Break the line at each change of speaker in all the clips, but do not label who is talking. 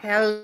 Hello.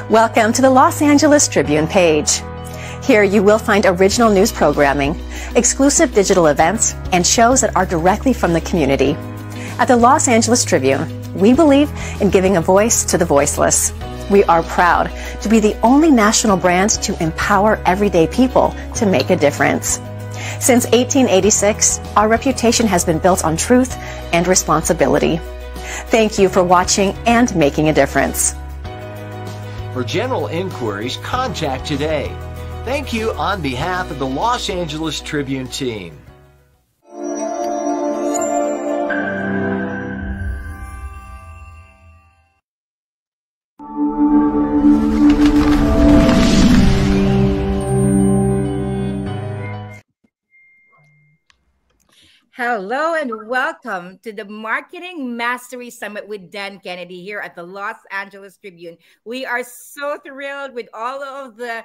Welcome to the Los Angeles Tribune page. Here you will find original news programming, exclusive digital events, and shows that are directly from the community. At the Los Angeles Tribune, we believe in giving a voice to the voiceless. We are proud to be the only national brand to empower everyday people to make a difference. Since 1886, our reputation has been built on truth and responsibility. Thank you for watching and making a difference.
For general inquiries, contact today. Thank you on behalf of the Los Angeles Tribune team.
Hello and welcome to the Marketing Mastery Summit with Dan Kennedy here at the Los Angeles Tribune. We are so thrilled with all of the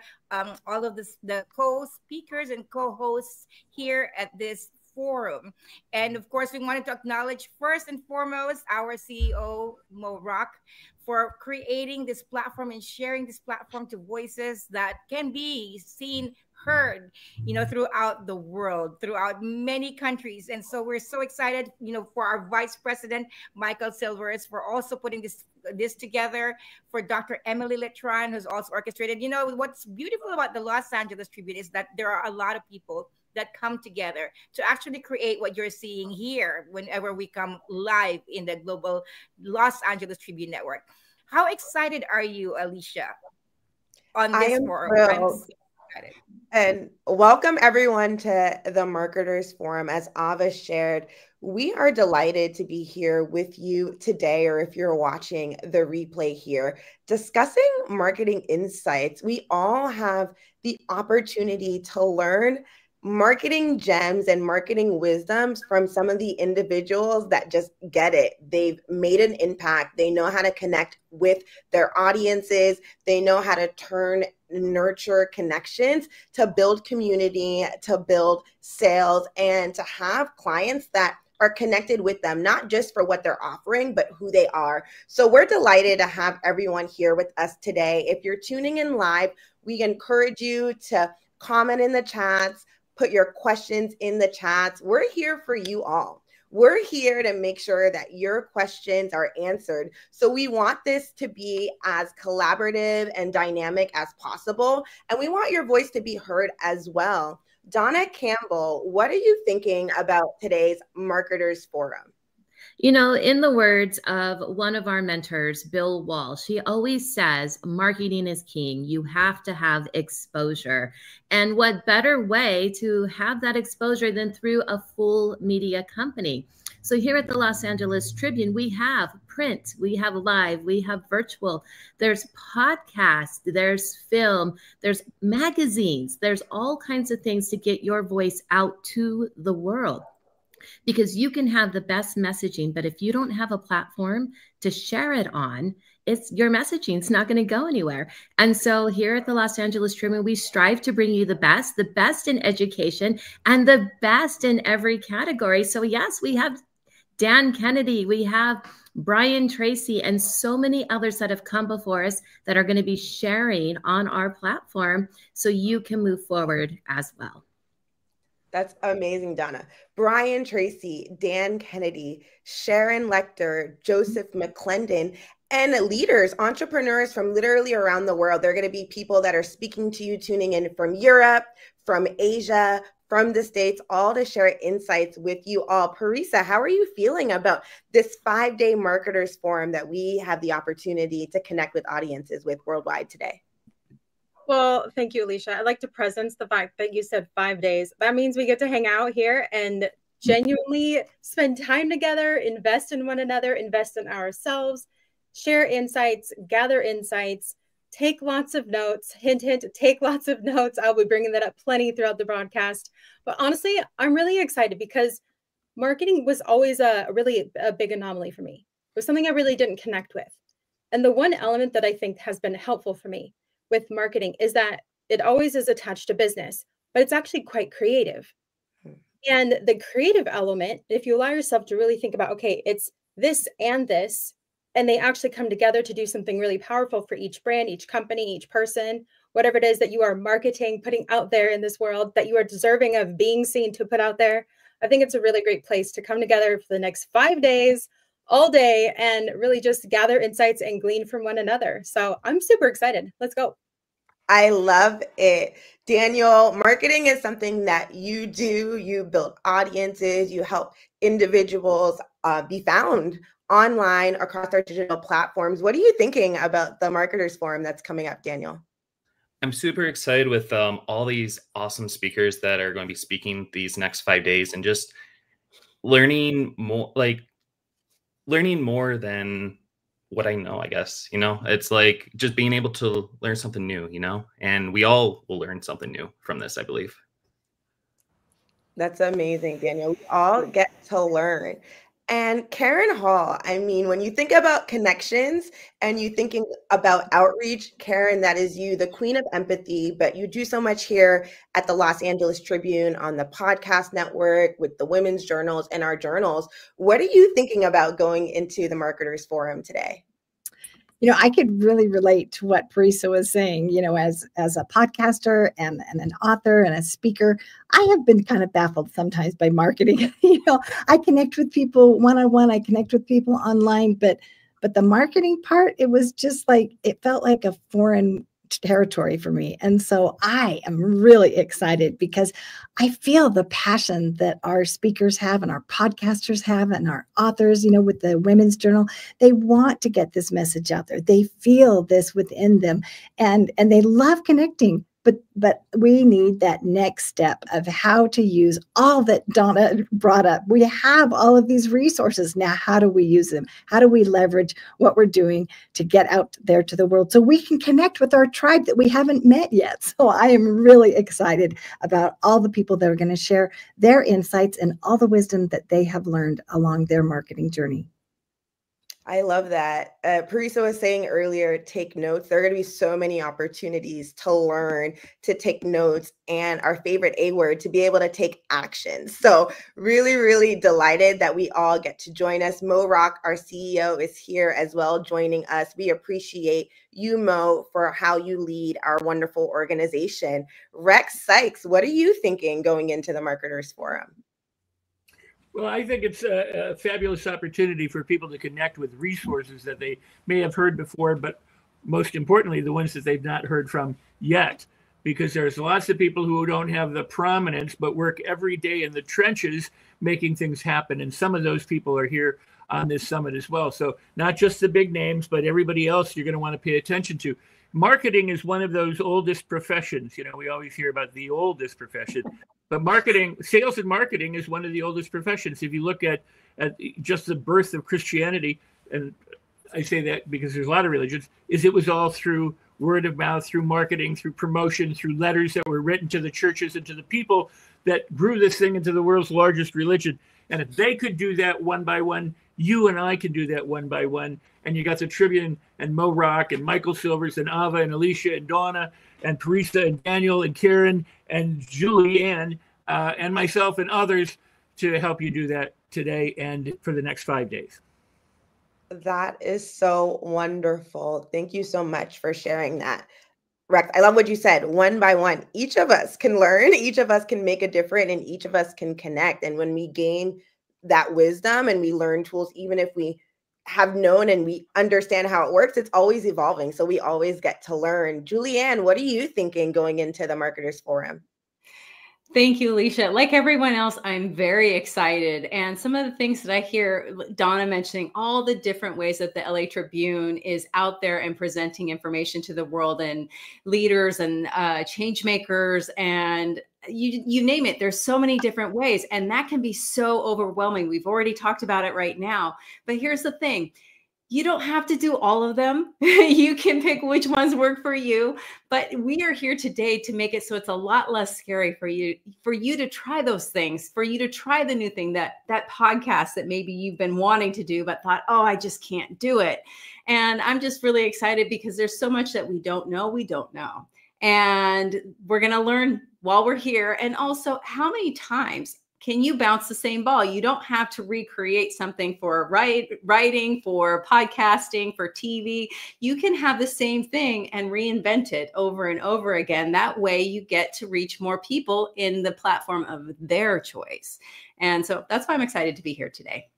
co-speakers and co-hosts here at this forum. And of course, we wanted to acknowledge first and foremost our CEO, Mo Rock, for creating this platform and sharing this platform to voices that can be seen, heard, throughout the world, throughout many countries. And so we're so excited, for our Vice President, Michael Silvers, for also putting this together, for Dr. Emily Letran, who's also orchestrated. What's beautiful about the Los Angeles Tribune is that there are a lot of people that come together to actually create what you're seeing here whenever we come live in the global Los Angeles Tribune Network. How excited are you, Alicia, on this forum?
Thrilled. And welcome everyone to the Marketers Forum. As Ava shared, we are delighted to be here with you today, or if you're watching the replay here, discussing marketing insights. We all have the opportunity to learn marketing gems and marketing wisdoms from some of the individuals that just get it. They've made an impact. They know how to connect with their audiences. They know how to nurture connections to build community, to build sales, and to have clients that are connected with them, not just for what they're offering, but who they are. So we're delighted to have everyone here with us today. If you're tuning in live, we encourage you to comment in the chats, put your questions in the chats. We're here for you all. We're here to make sure that your questions are answered. So we want this to be as collaborative and dynamic as possible. And we want your voice to be heard as well. Donna Campbell, what are you thinking about today's Marketers Forum?
In the words of one of our mentors, Bill Walsh, he always says, marketing is king. You have to have exposure. And what better way to have that exposure than through a full media company? So here at the Los Angeles Tribune, we have print, we have live, we have virtual, there's podcast, there's film, there's magazines, there's all kinds of things to get your voice out to the world. Because you can have the best messaging, but if you don't have a platform to share it on, your messaging is not going to go anywhere. And so here at the Los Angeles Tribune, we strive to bring you the best in education and the best in every category. So yes, we have Dan Kennedy, we have Brian Tracy, and so many others that have come before us that are going to be sharing on our platform so you can move forward as well.
That's amazing, Donna. Brian Tracy, Dan Kennedy, Sharon Lechter, Joseph McClendon, and leaders, entrepreneurs from literally around the world. They're going to be people that are speaking to you, tuning in from Europe, from Asia, from the States, all to share insights with you all. Parisa, how are you feeling about this 5-day Marketers Forum that we have the opportunity to connect with audiences with worldwide today?
Well, thank you, Alicia. I'd like to presence the fact that you said 5 days. That means we get to hang out here and genuinely spend time together, invest in one another, invest in ourselves, share insights, gather insights, take lots of notes. Hint, hint, take lots of notes. I'll be bringing that up plenty throughout the broadcast. But honestly, I'm really excited because marketing was always a big anomaly for me. It was something I really didn't connect with. And the one element that I think has been helpful for me with marketing is that it always is attached to business, but it's actually quite creative. And the creative element, if you allow yourself to really think about, okay, it's this, and they actually come together to do something really powerful for each brand, each company, each person, whatever it is that you are marketing, putting out there in this world, that you are deserving of being seen to put out there. I think it's a really great place to come together for the next 5 days, all day, and really just gather insights and glean from one another. So I'm super excited. Let's go.
I love it. Daniel, marketing is something that you do. You build audiences, you help individuals be found online across our digital platforms. What are you thinking about the Marketers Forum that's coming up, Daniel?
I'm super excited with all these awesome speakers that are going to be speaking these next 5 days, and just learning more than what I know, I guess. It's like just being able to learn something new, and we all will learn something new from this, I believe.
That's amazing, Daniel. We all get to learn. And Karen Hall, I mean, when you think about connections and you thinking about outreach, Karen, that is you, the queen of empathy, but you do so much here at the Los Angeles Tribune, on the podcast network, with the women's journals and our journals. What are you thinking about going into the Marketers Forum today?
I could really relate to what Parisa was saying, as a podcaster and an author and a speaker. I have been kind of baffled sometimes by marketing. I connect with people one-on-one, I connect with people online, but the marketing part, it was just like, it felt like a foreign territory for me. And so I am really excited because I feel the passion that our speakers have and our podcasters have and our authors, with the Women's Journal. They want to get this message out there. They feel this within them, and they love connecting. But we need that next step of how to use all that Donna brought up. We have all of these resources. Now, how do we use them? How do we leverage what we're doing to get out there to the world so we can connect with our tribe that we haven't met yet? So I am really excited about all the people that are going to share their insights and all the wisdom that they have learned along their marketing journey.
I love that. Parisa was saying earlier, take notes. There are going to be so many opportunities to learn, to take notes, and our favorite A word, to be able to take action. So really, really delighted that we all get to join us. Mo Rock, our CEO, is here as well, joining us. We appreciate you, Mo, for how you lead our wonderful organization. Rex Sykes, what are you thinking going into the Marketers Forum?
Well, I think it's a fabulous opportunity for people to connect with resources that they may have heard before, but most importantly, the ones that they've not heard from yet, because there's lots of people who don't have the prominence, but work every day in the trenches making things happen. And some of those people are here on this summit as well. So not just the big names, but everybody else you're going to want to pay attention to. Marketing is one of those oldest professions. We always hear about the oldest profession. But marketing, sales and marketing is one of the oldest professions. If you look at just the birth of Christianity, and I say that because there's a lot of religions, it was all through word of mouth, through marketing, through promotion, through letters that were written to the churches and to the people that grew this thing into the world's largest religion. And if they could do that one by one, you and I can do that one by one. And you got the Tribune and Mo Rock and Michael Silvers and Ava and Alicia and Donna and Parisa and Daniel and Karen and Julie and myself and others to help you do that today and for the next 5 days.
That is so wonderful. Thank you so much for sharing that. Rex, I love what you said. One by one, each of us can learn, each of us can make a difference, and each of us can connect. And when we gain that wisdom and we learn tools, even if we have known and we understand how it works, it's always evolving. So we always get to learn. Julianne, what are you thinking going into the Marketers Forum?
Thank you, Alicia. Like everyone else, I'm very excited. And some of the things that I hear Donna mentioning, all the different ways that the LA Tribune is out there and presenting information to the world, and leaders and change makers, and you name it. There's so many different ways, and that can be so overwhelming. We've already talked about it right now. But here's the thing. You don't have to do all of them. You can pick which ones work for you, but we are here today to make it so it's a lot less scary for you to try those things, for you to try the new thing, that podcast that maybe you've been wanting to do, but thought, oh, I just can't do it. And I'm just really excited because there's so much that we don't know. And we're going to learn while we're here. And also, how many times can you bounce the same ball? You don't have to recreate something for writing, for podcasting, for TV. You can have the same thing and reinvent it over and over again. That way you get to reach more people in the platform of their choice. And so that's why I'm excited to be here today.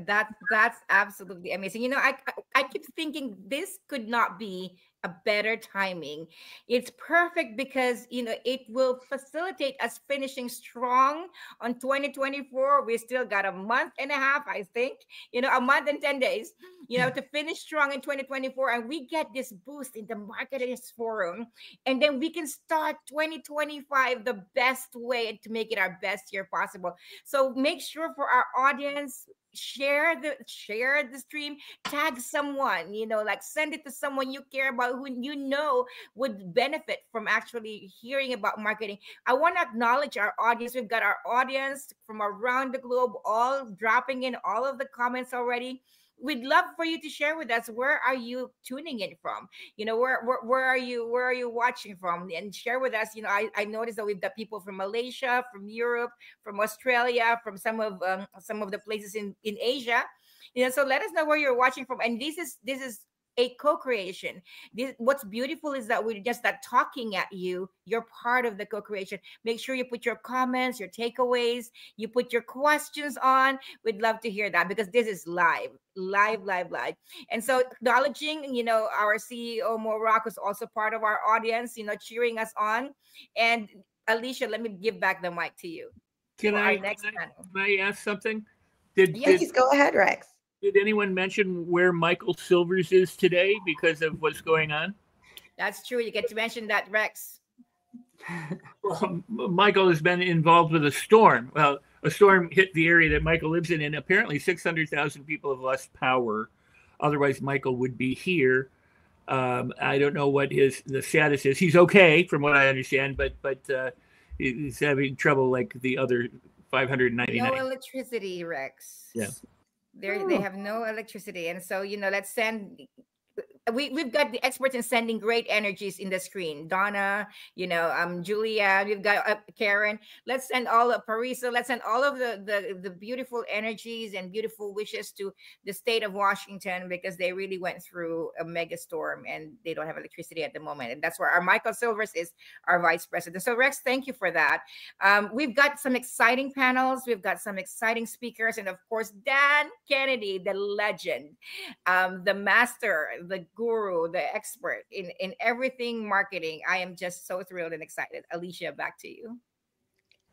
That's absolutely amazing. I keep thinking this could not be a better timing. It's perfect because it will facilitate us finishing strong on 2024. We still got a month and a half, I think, a month and 10 days, to finish strong in 2024, and we get this boost in the Marketers Forum, and then we can start 2025 the best way to make it our best year possible. So make sure for our audience, share the stream, tag someone, send it to someone you care about, who would benefit from actually hearing about marketing. I want to acknowledge our audience. We've got our audience from around the globe all dropping in all of the comments already. we'd love for you to share with us, where are you tuning in from? Where are you watching from? And share with us. I noticed that we've got people from Malaysia, from Europe, from Australia, from some of the places in Asia. So let us know where you're watching from. And this is a co-creation. What's beautiful is that we're just not talking at you. You're part of the co-creation. Make sure you put your comments, your takeaways, you put your questions on. We'd love to hear that, because this is live. And so acknowledging, our CEO Mo Rock is also part of our audience, cheering us on. And Alicia, let me give back the mic to you.
Can I ask something?
Yes, go ahead, Rex.
Did anyone mention where Michael Silvers is today because of what's going on?
That's true. You get to mention that, Rex.
Well, Michael has been involved with a storm. Well, a storm hit the area that Michael lives in, and apparently 600,000 people have lost power. Otherwise, Michael would be here. I don't know what the status is. He's okay, from what I understand, but he's having trouble like the other 599.
No electricity, Rex.
Yeah.
They have no electricity, and so let's send. We've got the experts in sending great energies in the screen. Donna, Julia, we've got Karen. Let's send all of Parisa. Let's send all of the beautiful energies and beautiful wishes to the state of Washington, because they really went through a mega storm and they don't have electricity at the moment. And that's where our Michael Silvers is our vice president. So Rex, thank you for that. We've got some exciting panels. We've got some exciting speakers. And of course, Dan Kennedy, the legend, the master, the guru, the expert in everything marketing. I am just so thrilled and excited. Alicia, back to you.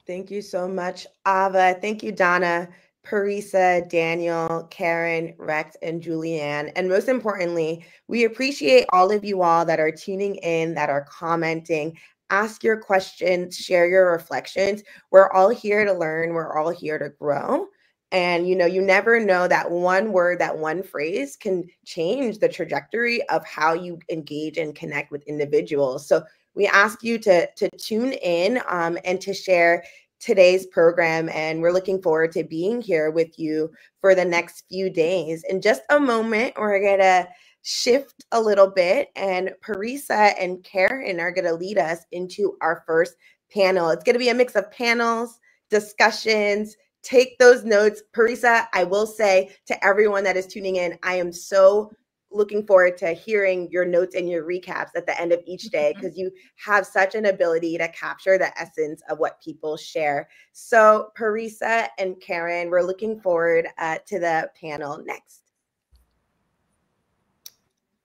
Thank you so much, Ava. Thank you, Donna, Parisa, Daniel, Karen, Rex, and Julianne. And most importantly, we appreciate all of you all that are tuning in, that are commenting. Ask your questions, share your reflections. We're all here to learn. We're all here to grow. And, you never know, that one word, that one phrase can change the trajectory of how you engage and connect with individuals. So we ask you to tune in and to share today's program. And we're looking forward to being here with you for the next few days. In just a moment, we're going to shift a little bit, and Parisa and Karen are going to lead us into our first panel. It's going to be a mix of panels, discussions. Take those notes. Parisa, I will say to everyone that is tuning in, I am so looking forward to hearing your notes and your recaps at the end of each day, because you have such an ability to capture the essence of what people share. So Parisa and Karen, we're looking forward to the panel next.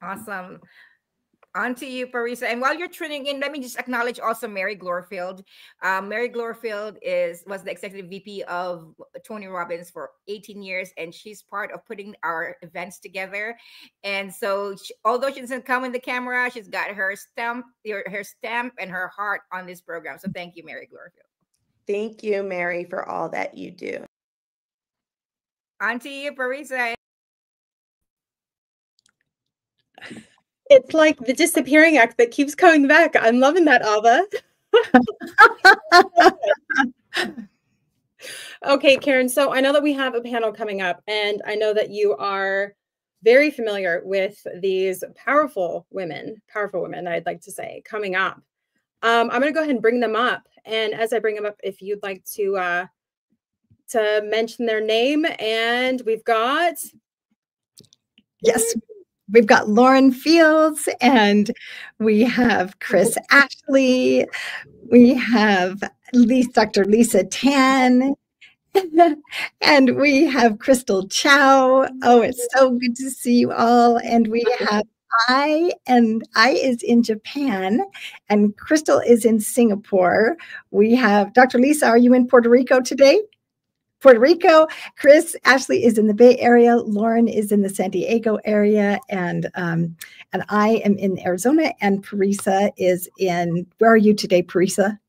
Awesome. On to you, Parisa. And while you're tuning in, let me just acknowledge also Mary Glorfield. Mary Glorfield was the executive VP of Tony Robbins for 18 years, and she's part of putting our events together. And so, although she doesn't come in the camera, she's got her stamp and her heart on this program. So thank you, Mary Glorfield.
Thank you, Mary, for all that you do.
On to you, Parisa.
It's like the disappearing act that keeps coming back. I'm loving that, Ava. Okay, Karen. So I know that we have a panel coming up, and I know that you are very familiar with these powerful women, I'd like to say, coming up. I'm going to go ahead and bring them up. And as I bring them up, if you'd like to mention their name, and we've got...
Yes. We've got Lauren Fields, and we have Chris Ashley. We have Dr. Lisa Tan, and we have Crystal Chow. Oh, it's so good to see you all. And we have I is in Japan, and Crystal is in Singapore. We have Dr. Lisa, are you in Puerto Rico today? Puerto Rico. Chris Ashley is in the Bay Area. Lauren is in the San Diego area, and I am in Arizona. And Parisa is in. Where are you today, Parisa?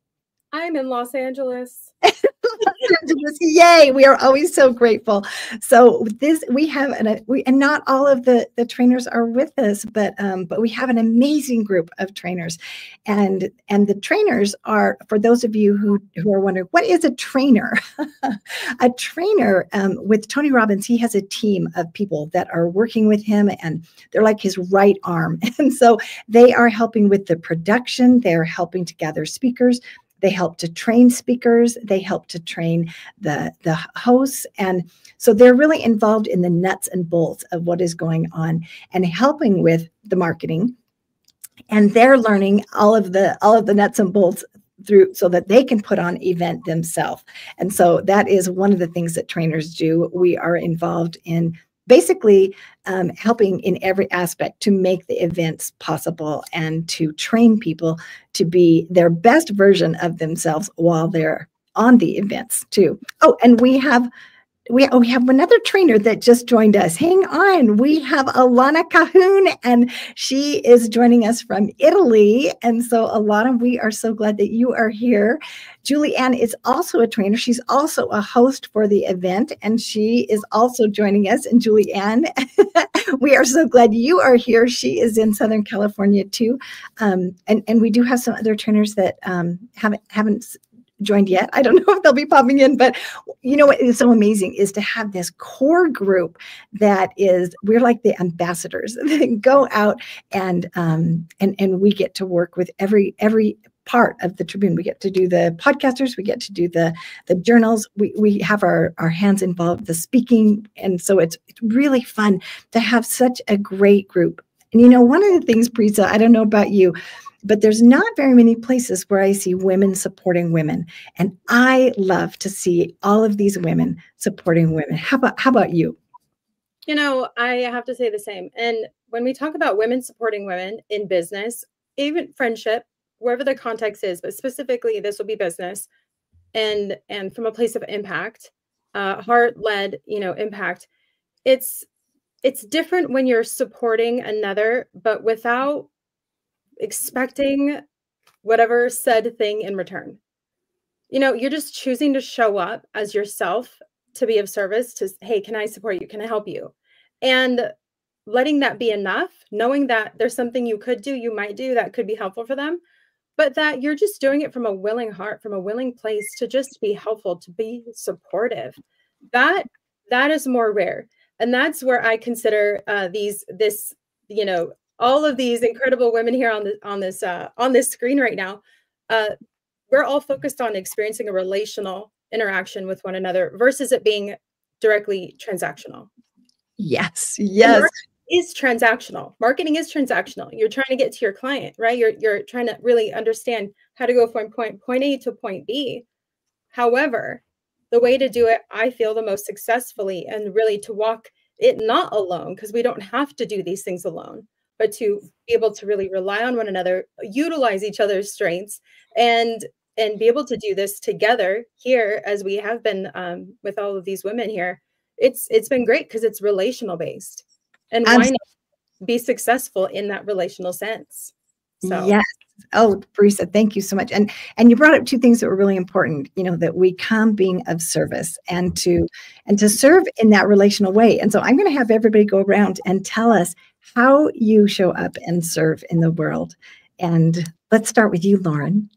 I'm in Los Angeles.
Los Angeles. Yay. We are always so grateful. So we have, and not all of the trainers are with us, but we have an amazing group of trainers. And the trainers are, for those of you who are wondering, what is a trainer? A trainer, with Tony Robbins, he has a team of people that are working with him, and they're like his right arm. And so they are helping with the production. They're helping to gather speakers. They help to train speakers. They help to train the hosts. And so they're really involved in the nuts and bolts of what is going on and helping with the marketing. And they're learning all of the nuts and bolts through so that they can put on event themselves. And so that is one of the things that trainers do. We are involved in basically helping in every aspect to make the events possible and to train people to be their best version of themselves while they're on the events too. Oh, and we have another trainer that just joined us. Hang on. We have Alana Cahoon, and she is joining us from Italy. And so Alana, we are so glad that you are here. Julianne is also a trainer. She's also a host for the event, and she is also joining us. And Julianne, we are so glad you are here. She is in Southern California too. And we do have some other trainers that haven't joined yet. I don't know if they'll be popping in, but you know what is so amazing is to have this core group that is, we're like the ambassadors that go out and we get to work with every part of the Tribune. We get to do the podcasters, we get to do the journals, we have our hands involved, the speaking. And so it's really fun to have such a great group. And you know, one of the things, Prisa, I don't know about you, but there's not very many places where I see women supporting women. And I love to see all of these women supporting women. How about you?
You know, I have to say the same. And when we talk about women supporting women in business, even friendship, wherever the context is, but specifically this will be business and from a place of impact, heart-led, impact. It's different when you're supporting another, but without expecting whatever said thing in return. You're just choosing to show up as yourself to be of service, to, hey, can I support you? Can I help you? And letting that be enough, knowing that there's something you could do, you might do that could be helpful for them, but that you're just doing it from a willing heart, from a willing place to just be helpful, to be supportive. That is more rare. And that's where I consider all of these incredible women here on this screen right now. We're all focused on experiencing a relational interaction with one another versus it being directly transactional.
Yes.
Marketing is transactional. You're trying to get to your client, right? You're trying to really understand how to go from point A to point B. However, the way to do it, I feel the most successfully, and really to walk it not alone, because we don't have to do these things alone, but to be able to really rely on one another, utilize each other's strengths, and be able to do this together here, as we have been with all of these women here. It's been great because it's relational based, and why not be successful in that relational sense? So
yes. Oh, Brisa, thank you so much. And you brought up two things that were really important, that we come being of service and to serve in that relational way. And so I'm going to have everybody go around and tell us how you show up and serve in the world. And let's start with you, Lauren.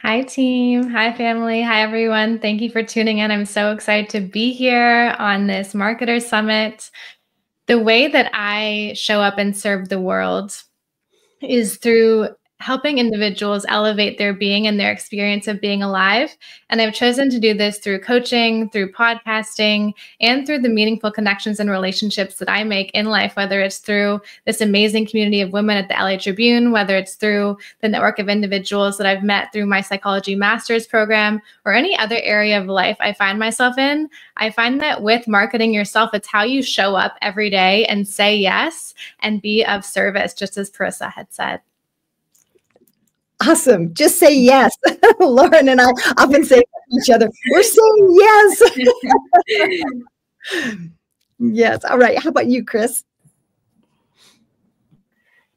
Hi, team. Hi, family. Hi, everyone. Thank you for tuning in. I'm so excited to be here on this Marketer Summit. The way that I show up and serve the world is through helping individuals elevate their being and their experience of being alive. And I've chosen to do this through coaching, through podcasting, and through the meaningful connections and relationships that I make in life, whether it's through this amazing community of women at the LA Tribune, whether it's through the network of individuals that I've met through my psychology master's program, or any other area of life I find myself in. I find that with marketing yourself, it's how you show up every day and say yes and be of service, just as Parissa had said.
Awesome. Just say yes. Lauren and I often say to each other, we're saying yes. Yes. All right. How about you, Chris?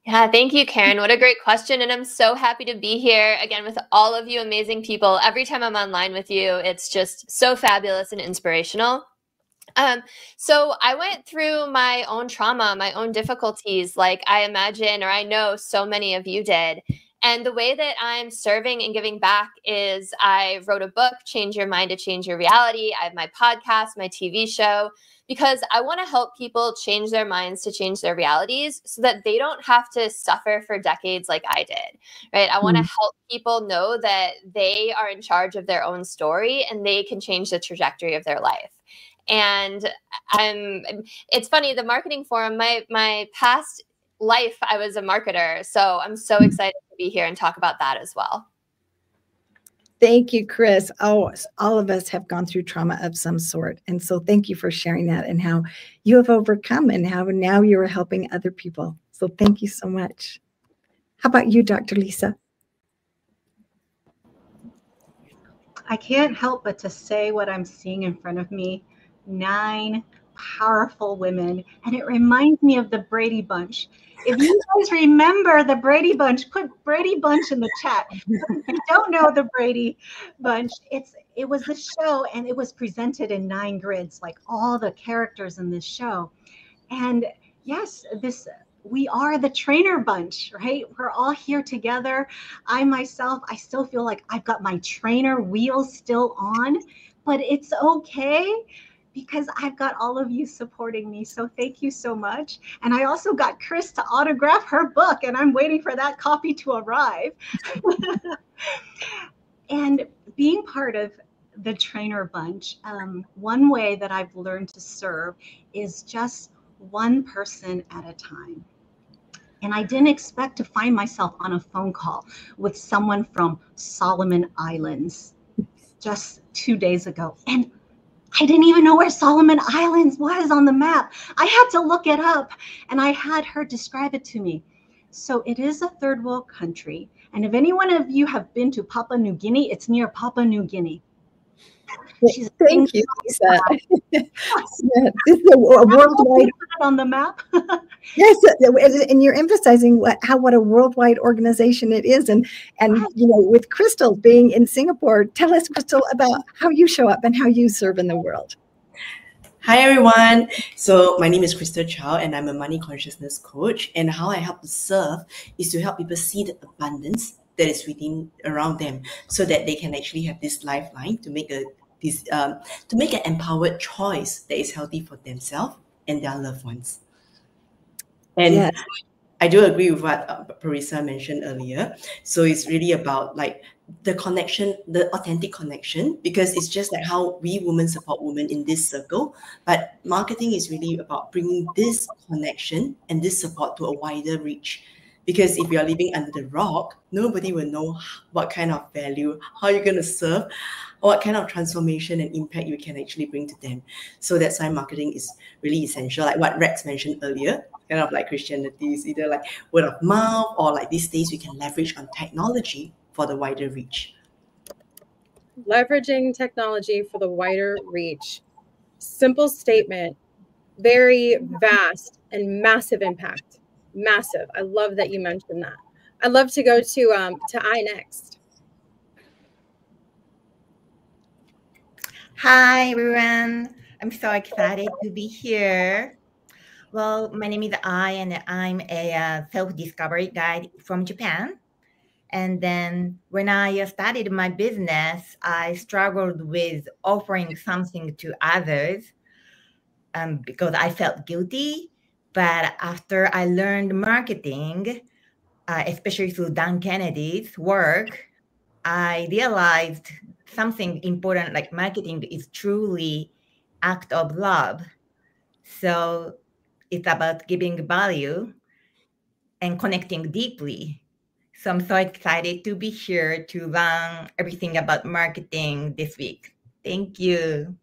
Yeah, thank you, Karen. What a great question. And I'm so happy to be here again with all of you amazing people. Every time I'm online with you, it's just so fabulous and inspirational. So I went through my own trauma, my own difficulties, like I imagine, or I know so many of you did. And the way that I'm serving and giving back is I wrote a book, Change Your Mind to Change Your Reality. I have my podcast, my TV show, because I want to help people change their minds to change their realities so that they don't have to suffer for decades like I did, right? I want to help people know that they are in charge of their own story and they can change the trajectory of their life. And it's funny, the marketing forum, my past life, I was a marketer. So I'm so excited to be here and talk about that as well.
Thank you, Chris. Oh, all of us have gone through trauma of some sort. And so thank you for sharing that and how you have overcome and how now you're helping other people. So thank you so much. How about you, Dr. Lisa?
I can't help but to say what I'm seeing in front of me. 9 powerful women, and it reminds me of the Brady Bunch. If you guys remember the Brady Bunch, put Brady Bunch in the chat. If you don't know the Brady Bunch, it was the show, and it was presented in 9 grids, like all the characters in this show. And yes, we are the trainer bunch, right? We're all here together. I myself, I still feel like I've got my trainer wheels still on, but it's okay, because I've got all of you supporting me. So thank you so much. And I also got Chris to autograph her book, and I'm waiting for that copy to arrive. And being part of the trainer bunch, one way that I've learned to serve is just one person at a time. And I didn't expect to find myself on a phone call with someone from Solomon Islands just 2 days ago. And I didn't even know where Solomon Islands was on the map. I had to look it up, and I had her describe it to me. So it is a third world country. And if any one of you have been to Papua New Guinea, it's near Papua New Guinea.
Thank you, Lisa. This is a worldwide
on the map.
Yes, and you're emphasizing what a worldwide organization it is, and you know, with Crystal being in Singapore, tell us, Crystal, about how you show up and how you serve in the world.
Hi everyone. So my name is Crystal Chow, and I'm a money consciousness coach. And how I help to serve is to help people see the abundance that is within around them, so that they can actually have this lifeline to make an empowered choice that is healthy for themselves and their loved ones. And yes, I do agree with what Parisa mentioned earlier. So it's really about like the connection, the authentic connection, because it's just like how we women support women in this circle. But marketing is really about bringing this connection and this support to a wider reach. Because if you're living under the rock, nobody will know what kind of value, how you're going to serve, or what kind of transformation and impact you can actually bring to them. So that's why marketing is really essential. Like what Rex mentioned earlier, kind of like Christianity is either like word of mouth, or like these days we can leverage on technology for the wider reach.
Leveraging technology for the wider reach. Simple statement, very vast and massive impact. Massive. I love that you mentioned that. I'd love to go to I next.
Hi everyone. I'm so excited to be here. Well, my name is I, and I'm a self-discovery guide from Japan. And then when I started my business, I struggled with offering something to others because I felt guilty. But after I learned marketing, especially through Dan Kennedy's work, I realized something important, like marketing is truly act of love. So it's about giving value and connecting deeply. So I'm so excited to be here to learn everything about marketing this week. Thank you.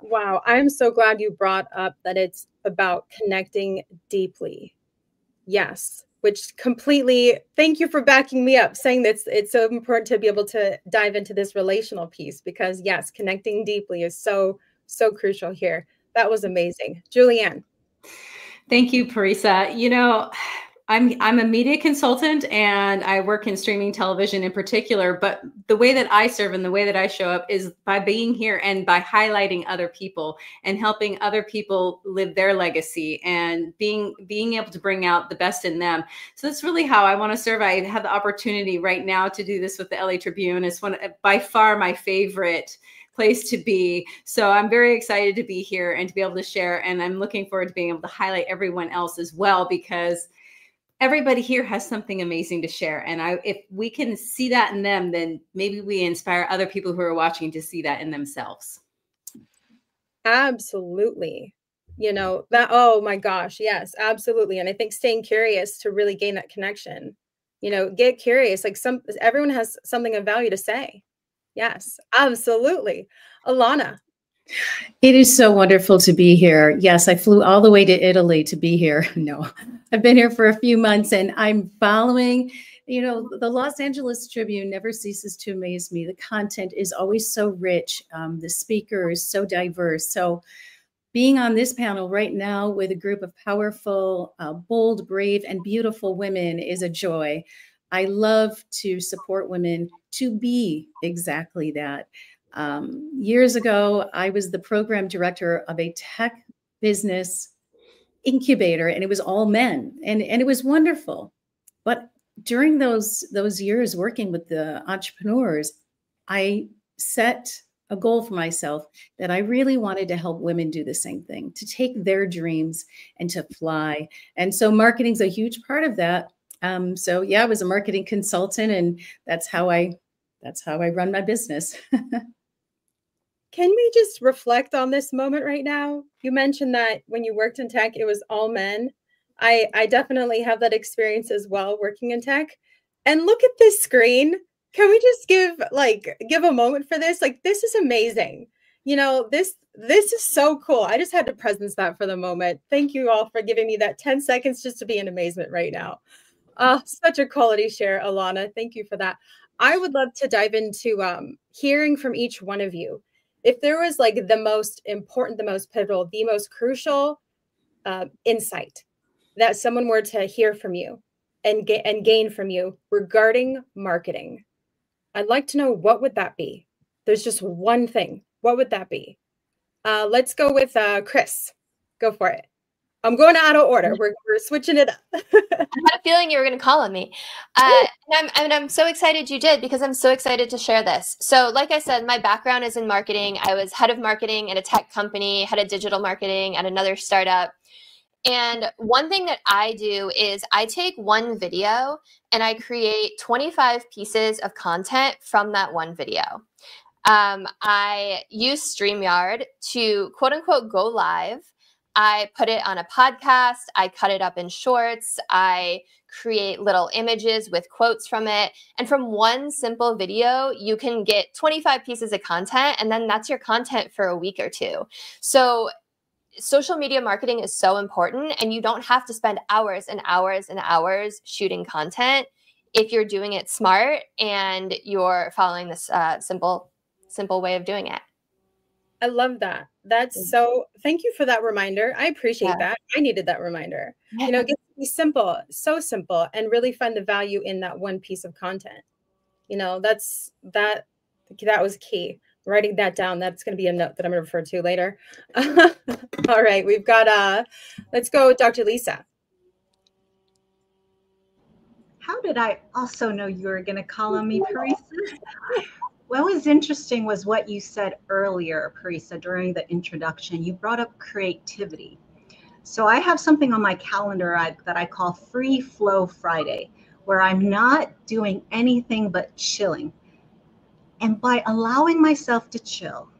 Wow, I'm so glad you brought up that it's about connecting deeply. Yes, which completely, thank you for backing me up, saying that it's so important to be able to dive into this relational piece, because yes, connecting deeply is so crucial here. That was amazing. Julianne.
Thank you, Parisa. You know, I'm a media consultant and I work in streaming television in particular, but the way that I serve and the way that I show up is by being here and by highlighting other people and helping other people live their legacy and being able to bring out the best in them. So that's really how I want to serve. I have the opportunity right now to do this with the LA Tribune. It's by far my favorite place to be. So I'm very excited to be here and to be able to share. And I'm looking forward to being able to highlight everyone else as well, because everybody here has something amazing to share. And if we can see that in them, then maybe we inspire other people who are watching to see that in themselves.
Absolutely. You know, that, oh my gosh, yes, absolutely. And I think staying curious to really gain that connection, you know, get curious, like everyone has something of value to say. Yes, absolutely. Alana.
It is so wonderful to be here. Yes, I flew all the way to Italy to be here. No, I've been here for a few months and I'm following, you know, the Los Angeles Tribune never ceases to amaze me. The content is always so rich. The speaker is so diverse. So being on this panel right now with a group of powerful, bold, brave, and beautiful women is a joy. I love to support women to be exactly that. Years ago, I was the program director of a tech business incubator, and it was all men, and it was wonderful. But during those years working with the entrepreneurs, I set a goal for myself that I really wanted to help women do the same thing, to take their dreams and to fly. And so marketing's a huge part of that. So yeah, I was a marketing consultant, and that's how I run my business.
Can we just reflect on this moment right now? You mentioned that when you worked in tech, it was all men. I definitely have that experience as well, working in tech. And look at this screen. Can we just give a moment for this? Like, this is amazing. You know, this is so cool. I just had to presence that for the moment. Thank you all for giving me that 10 seconds just to be in amazement right now. Such a quality share, Alana. Thank you for that. I would love to dive into hearing from each one of you. If there was like the most important, the most pivotal, the most crucial insight that someone were to hear from you and gain from you regarding marketing, I'd like to know, what would that be? There's just one thing. What would that be? Let's go with Chris. Go for it. I'm going out of order. We're switching it up.
I had a feeling you were going to call on me. And I'm so excited you did, because I'm so excited to share this. So like I said, my background is in marketing. I was head of marketing at a tech company, head of digital marketing at another startup. And one thing that I do is I take one video and I create 25 pieces of content from that one video. I use StreamYard to quote unquote go live. I put it on a podcast. I cut it up in shorts. I create little images with quotes from it. And from one simple video, you can get 25 pieces of content, and then that's your content for a week or two. So social media marketing is so important, and you don't have to spend hours and hours and hours shooting content if you're doing it smart and you're following this simple way of doing it.
I love that. That's so, thank you for that reminder. I appreciate that. I needed that reminder. You know, it gets to be simple, so simple, and really find the value in that one piece of content. You know, that was key. Writing that down. That's going to be a note that I'm going to refer to later. All right. We've got, let's go with Dr. Lisa.
How did I also know you were going to call on me, Parisa? What was interesting was what you said earlier, Parisa, during the introduction. You brought up creativity. So I have something on my calendar that I call Free Flow Friday, where I'm not doing anything but chilling. And by allowing myself to chill,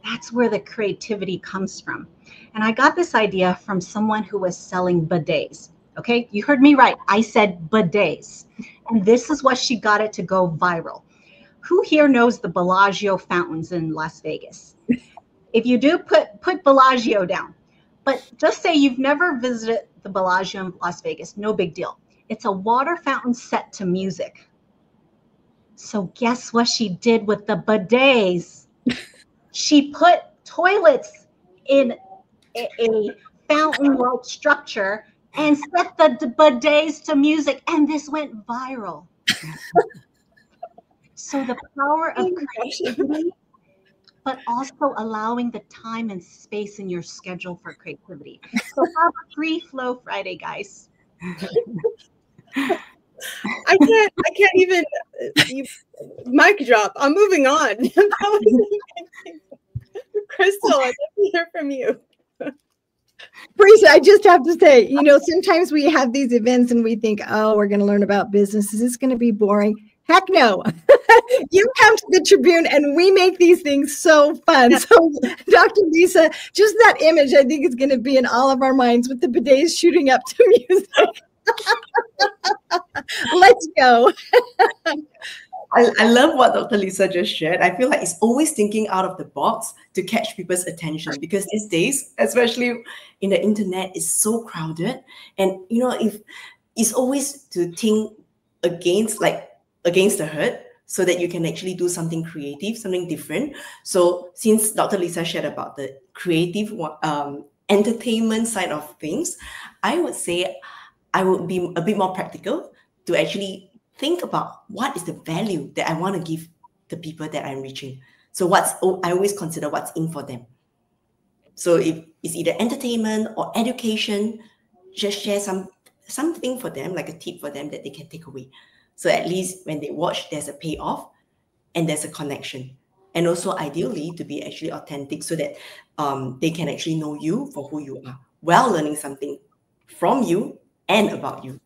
that's where the creativity comes from. And I got this idea from someone who was selling bidets. Okay, you heard me right. I said bidets. And this is what she got it to go viral. Who here knows the Bellagio fountains in Las Vegas? If you do, put Bellagio down. But just say you've never visited the Bellagio in Las Vegas. No big deal. It's a water fountain set to music. So guess what she did with the bidets? She put toilets in a fountain-like structure and set the bidets to music, and this went viral. So the power of creativity, but also allowing the time and space in your schedule for creativity. So have a free flow Friday, guys.
I can't even mic drop. I'm moving on. Crystal, I'd love to hear from you.
Teresa, I just have to say, you know, sometimes we have these events and we think, oh, we're going to learn about business. Is this going to be boring? Heck no. You come to the Tribune and we make these things so fun. So Dr. Lisa, just that image, I think is going to be in all of our minds with the bidets shooting up to music. Let's go.
I love what Dr. Lisa just shared. I feel like it's always thinking out of the box to catch people's attention, because these days, especially in the internet, it's so crowded. And, you know, if it's always to think against the herd, so that you can actually do something creative, something different. So since Dr. Lisa shared about the creative entertainment side of things, I would say I would be a bit more practical to actually think about what is the value that I want to give the people that I'm reaching. So I always consider what's in for them. So if it's either entertainment or education, just share something for them, like a tip for them that they can take away. So at least when they watch, there's a payoff and there's a connection. And also ideally to be actually authentic, so that they can actually know you for who you are, while learning something from you and about you.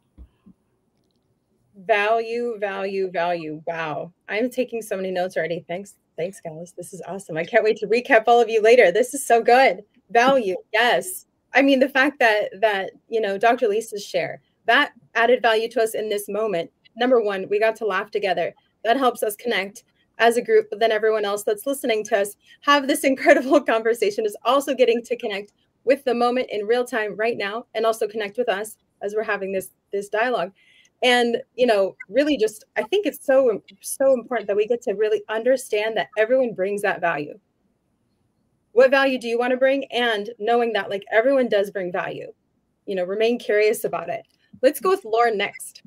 Value, value, value. Wow. I'm taking so many notes already. Thanks, guys. This is awesome. I can't wait to recap all of you later. This is so good. Value. Yes. I mean, the fact that, you know, Dr. Lisa's share, that added value to us in this moment. Number one, we got to laugh together. That helps us connect as a group, but then everyone else that's listening to us have this incredible conversation is also getting to connect with the moment in real time right now, and also connect with us as we're having this dialogue. And, you know, really just, I think it's so important that we get to really understand that everyone brings that value. What value do you want to bring? And knowing that, like, everyone does bring value, you know, remain curious about it. Let's go with Lauren next.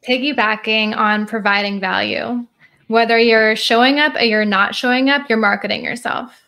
Piggybacking on providing value. Whether you're showing up or you're not showing up, you're marketing yourself.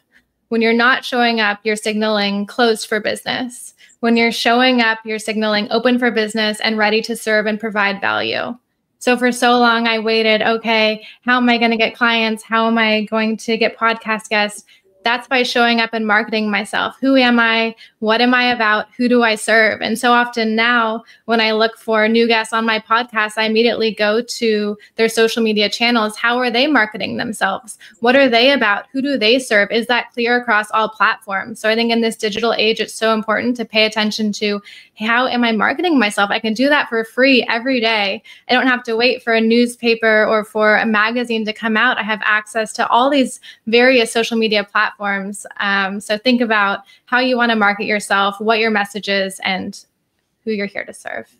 When you're not showing up, you're signaling closed for business. When you're showing up, you're signaling open for business and ready to serve and provide value. So for so long, I waited, okay, how am I going to get clients? How am I going to get podcast guests? That's by showing up and marketing myself. Who am I? What am I about? Who do I serve? And so often now, when I look for new guests on my podcast, I immediately go to their social media channels. How are they marketing themselves? What are they about? Who do they serve? Is that clear across all platforms? So I think in this digital age, it's so important to pay attention to how am I marketing myself? I can do that for free every day. I don't have to wait for a newspaper or for a magazine to come out. I have access to all these various social media platforms. So think about how you want to market yourself, what your message is, and who you're here to serve.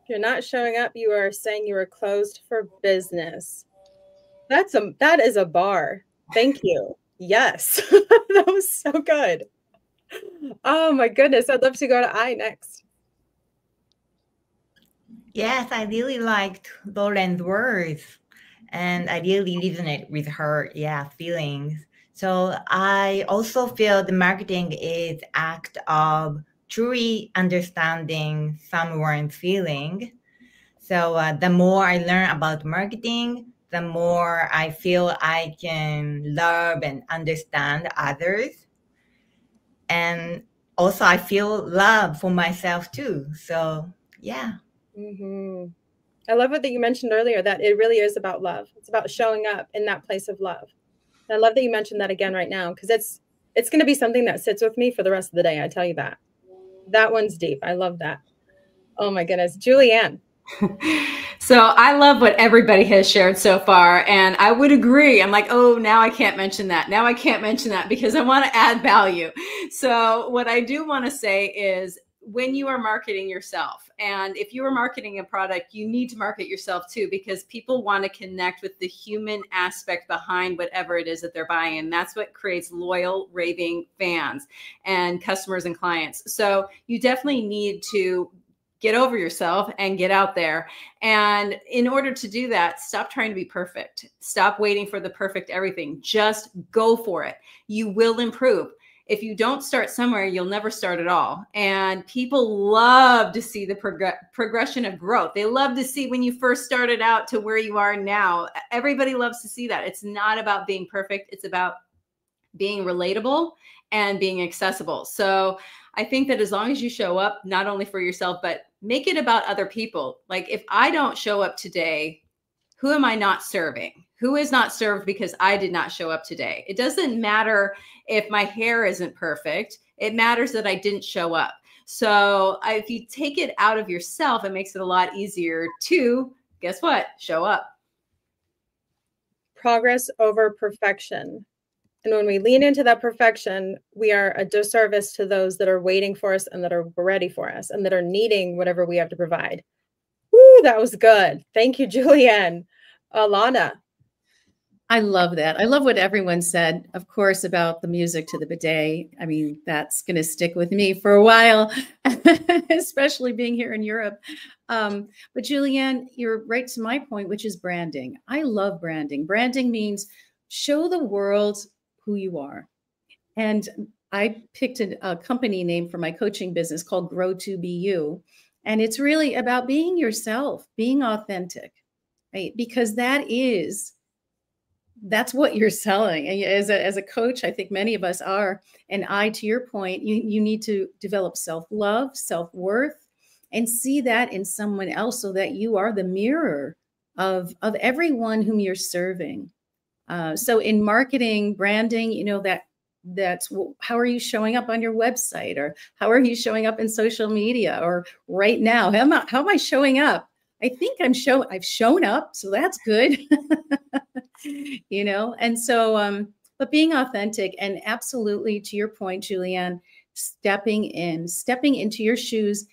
If you're not showing up, you are saying you are closed for business. That is a bar. Thank you. Yes. That was so good. Oh my goodness. I'd love to go to I next.
Yes, I really liked Lauren's words, and I really resonate with her, feelings. So I also feel the marketing is act of truly understanding someone's feeling. So the more I learn about marketing, the more I feel I can love and understand others. And also I feel love for myself too. So yeah.
Mm-hmm. I love what that you mentioned earlier, that it really is about love. It's about showing up in that place of love. And I love that you mentioned that again right now, because it's going to be something that sits with me for the rest of the day. I tell you that. That one's deep. I love that. Oh my goodness. Julianne.
So I love what everybody has shared so far. And I would agree. I'm like, oh, now I can't mention that. Now I can't mention that because I want to add value. So what I do want to say is when you are marketing yourself. And if you are marketing a product, you need to market yourself too, because people want to connect with the human aspect behind whatever it is that they're buying. And that's what creates loyal, raving fans and customers and clients. So you definitely need to get over yourself and get out there. And in order to do that, stop trying to be perfect. Stop waiting for the perfect everything. Just go for it. You will improve. If you don't start somewhere, you'll never start at all. And people love to see the progression of growth. They love to see when you first started out to where you are now. Everybody loves to see that. It's not about being perfect. It's about being relatable and being accessible. So I think that as long as you show up, not only for yourself, but make it about other people. Like if I don't show up today, who am I not serving? Who is not served because I did not show up today? It doesn't matter if my hair isn't perfect. It matters that I didn't show up. So if you take it out of yourself, it makes it a lot easier to, guess what? Show up.
Progress over perfection. And when we lean into that perfection, we are a disservice to those that are waiting for us and that are ready for us and that are needing whatever we have to provide. Woo, that was good. Thank you, Julianne. Alana.
I love that. I love what everyone said, of course, about the music to the bidet. I mean, that's going to stick with me for a while, especially being here in Europe. But Julianne, you're right to my point, which is branding. I love branding. Branding means show the world who you are. And I picked a company name for my coaching business called Grow to Be You. And it's really about being yourself, being authentic, right? Because that's what you're selling. And as a coach, I think many of us are. And to your point, you need to develop self-love, self-worth, and see that in someone else so that you are the mirror of everyone whom you're serving. So in marketing, branding, that's how are you showing up on your website, or how are you showing up in social media, or right now, how am I showing up? I think I've shown up, so that's good. And so, but being authentic, and absolutely to your point, Julianne, stepping into your shoes.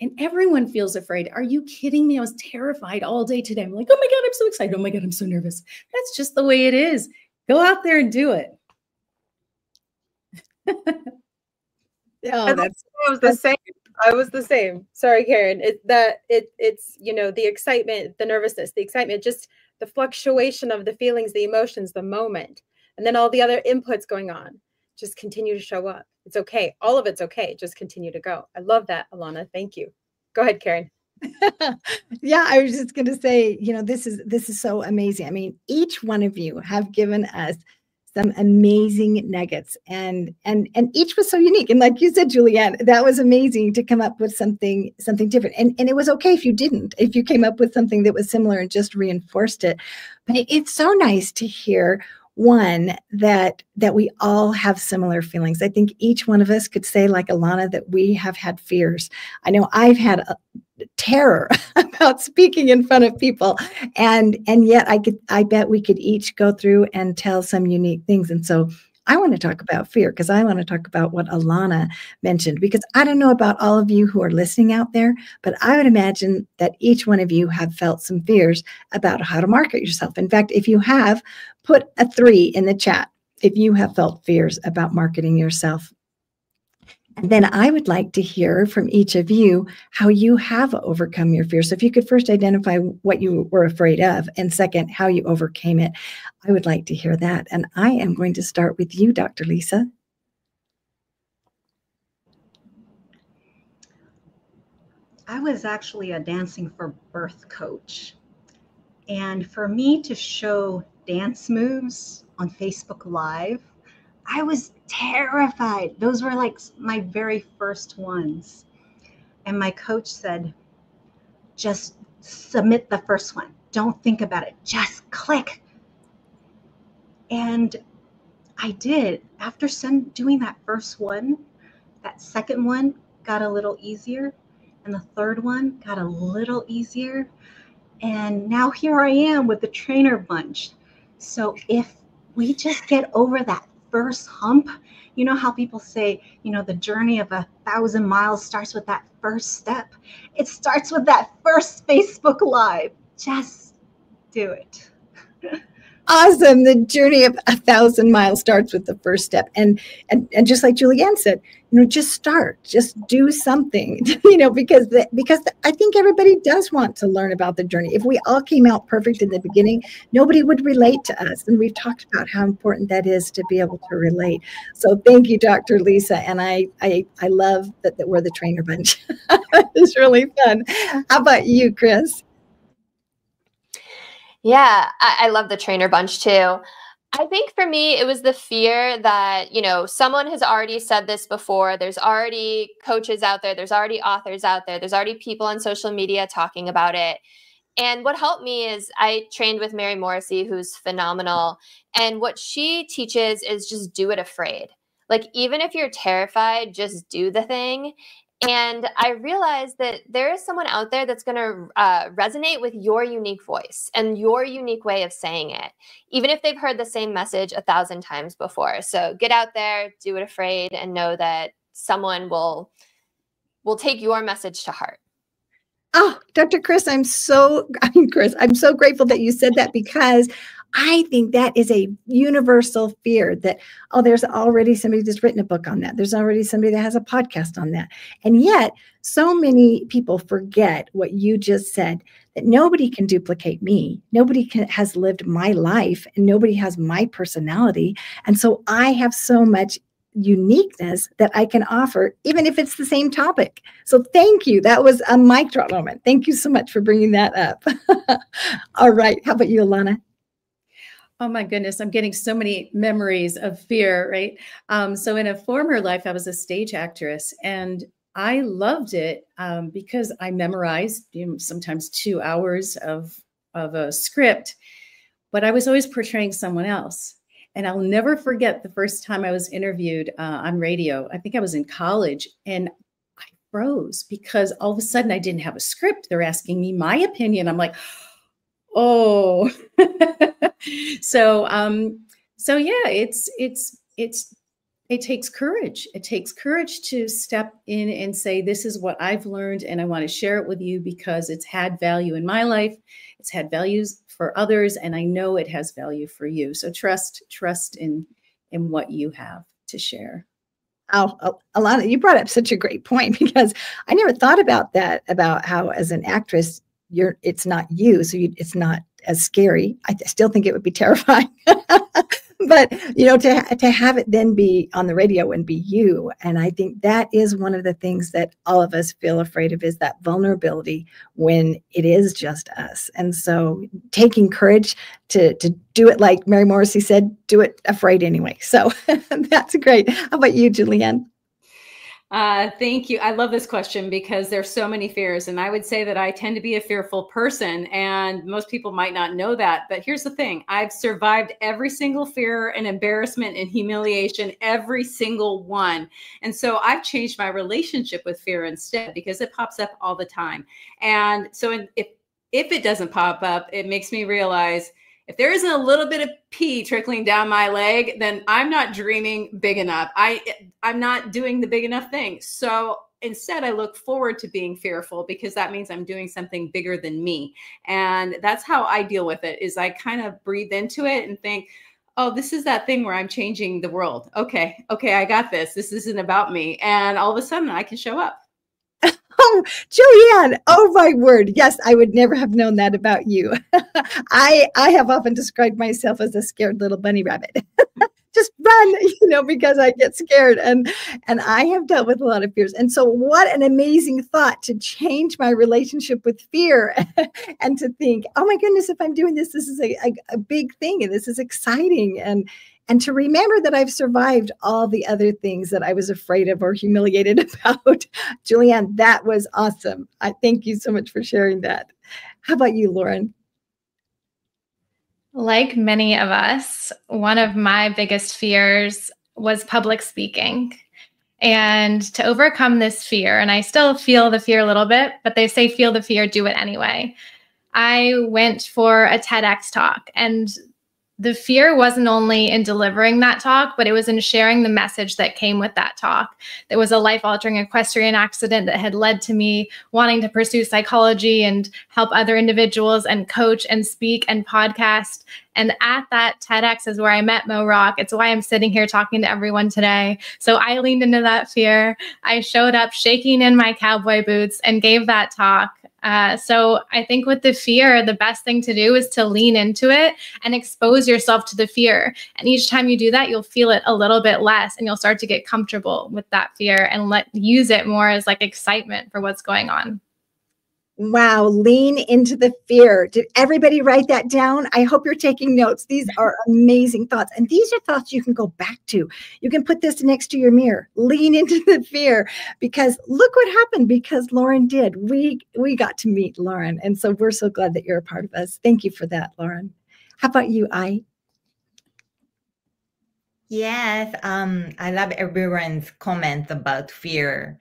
And everyone feels afraid. Are you kidding me? I was terrified all day today. I'm like, oh my God, I'm so excited. Oh my God, I'm so nervous. That's just the way it is. Go out there and do it.
I was the same. I was the same. Sorry, Karen. It's the excitement, the nervousness, the excitement, just the fluctuation of the feelings, the emotions, the moment, and then all the other inputs going on. Just continue to show up. It's okay. All of it's okay. Just continue to go. I love that, Alana. Thank you. Go ahead, Karen.
Yeah, I was just going to say, this is so amazing. I mean, each one of you have given us some amazing nuggets, and each was so unique. And like you said, Julianne, that was amazing to come up with something different. And it was okay if you came up with something that was similar and just reinforced it. But it's so nice to hear one, that we all have similar feelings. I think each one of us could say, like Alana, that we have had fears. I know I've had a terror about speaking in front of people, and yet I bet we could each go through and tell some unique things. And so I want to talk about fear, because I want to talk about what Alana mentioned, because I don't know about all of you who are listening out there, but I would imagine that each one of you have felt some fears about how to market yourself. In fact, if you have, put a 3 in the chat if you have felt fears about marketing yourself. And then I would like to hear from each of you how you have overcome your fears. So if you could first identify what you were afraid of, and second, how you overcame it, I would like to hear that. And I am going to start with you, Dr. Lisa.
I was actually a dancing for birth coach. And for me to show dance moves on Facebook Live, I was terrified. Those were like my very first ones. And my coach said, just submit the first one. Don't think about it. Just click. And I did. After doing that first one, that second one got a little easier. And the third one got a little easier. And now here I am with the trainer bunch. So if we just get over that first hump. You know how people say, the journey of 1,000 miles starts with that first step. It starts with that first Facebook Live. Just do it.
Awesome. The journey of 1,000 miles starts with the first step. And just like Julianne said, just start, just do something, because I think everybody does want to learn about the journey. If we all came out perfect in the beginning, nobody would relate to us. And we've talked about how important that is to be able to relate. So thank you, Dr. Lisa. And I love that we're the trainer bunch. It's really fun. How about you, Chris?
Yeah, I love the trainer bunch too. I think for me, it was the fear that, someone has already said this before. There's already coaches out there. There's already authors out there. There's already people on social media talking about it. And what helped me is I trained with Mary Morrissey, who's phenomenal. And what she teaches is just do it afraid. Like, even if you're terrified, just do the thing. And I realized that there is someone out there that's going to resonate with your unique voice and your unique way of saying it, even if they've heard the same message 1,000 times before. So get out there, do it afraid, and know that someone will take your message to heart.
Oh, Dr. Chris, I'm so grateful that you said that, because I think that is a universal fear that, there's already somebody that's written a book on that. There's already somebody that has a podcast on that. And yet so many people forget what you just said, that nobody can duplicate me. Nobody has lived my life, and nobody has my personality. And so I have so much uniqueness that I can offer, even if it's the same topic. So thank you. That was a mic drop moment. Thank you so much for bringing that up. All right. How about you, Alana?
Oh my goodness, I'm getting so many memories of fear, right? So in a former life, I was a stage actress, and I loved it because I memorized sometimes 2 hours of a script, but I was always portraying someone else. And I'll never forget the first time I was interviewed on radio. I think I was in college, and I froze because all of a sudden I didn't have a script. They're asking me my opinion. I'm like, oh. So yeah, it takes courage. It takes courage to step in and say, this is what I've learned, and I want to share it with you because it's had value in my life. It's had values for others, and I know it has value for you. So trust in what you have to share.
Oh, Alana, you brought up such a great point, because I never thought about that, about how as an actress, it's not you, so it's not as scary. I still think it would be terrifying, but to have it then be on the radio and be you. And I think that is one of the things that all of us feel afraid of, is that vulnerability when it is just us. And so taking courage to do it, like Mary Morrissey said, do it afraid anyway. So that's great. How about you, Julianne?
Thank you. I love this question because there's so many fears. And I would say that I tend to be a fearful person, and most people might not know that. But here's the thing. I've survived every single fear and embarrassment and humiliation, every single one. And so I've changed my relationship with fear instead, because it pops up all the time. And so if it doesn't pop up, it makes me realize, if there isn't a little bit of pee trickling down my leg, then I'm not dreaming big enough. I'm not doing the big enough thing. So instead, I look forward to being fearful, because that means I'm doing something bigger than me. And that's how I deal with it, is I kind of breathe into it and think, oh, this is that thing where I'm changing the world. Okay, I got this. This isn't about me. And all of a sudden I can show up.
Oh, Julianne, oh my word. Yes, I would never have known that about you. I have often described myself as a scared little bunny rabbit. Just run, because I get scared. And I have dealt with a lot of fears. And so what an amazing thought to change my relationship with fear and to think, oh my goodness, if I'm doing this, this is a big thing, and this is exciting. And to remember that I've survived all the other things that I was afraid of or humiliated about. Julianne, that was awesome. I thank you so much for sharing that. How about you, Lauren?
Like many of us, one of my biggest fears was public speaking. And to overcome this fear, and I still feel the fear a little bit, but they say feel the fear, do it anyway. I went for a TEDx talk, and the fear wasn't only in delivering that talk, but it was in sharing the message that came with that talk. There was a life-altering equestrian accident that had led to me wanting to pursue psychology and help other individuals and coach and speak and podcast. And at that TEDx is where I met Mo Rock. It's why I'm sitting here talking to everyone today. So I leaned into that fear. I showed up shaking in my cowboy boots and gave that talk. So I think with the fear, the best thing to do is to lean into it and expose yourself to the fear. And each time you do that, you'll feel it a little bit less and you'll start to get comfortable with that fear and use it more as like excitement for what's going on.
Wow, lean into the fear. Did everybody write that down? I hope you're taking notes. These are amazing thoughts. And these are thoughts you can go back to. You can put this next to your mirror. Lean into the fear, because look what happened because Lauren did. We got to meet Lauren. And so we're so glad that you're a part of us. Thank you for that, Lauren. How about you, Ai?
Yes, I love everyone's comments about fear,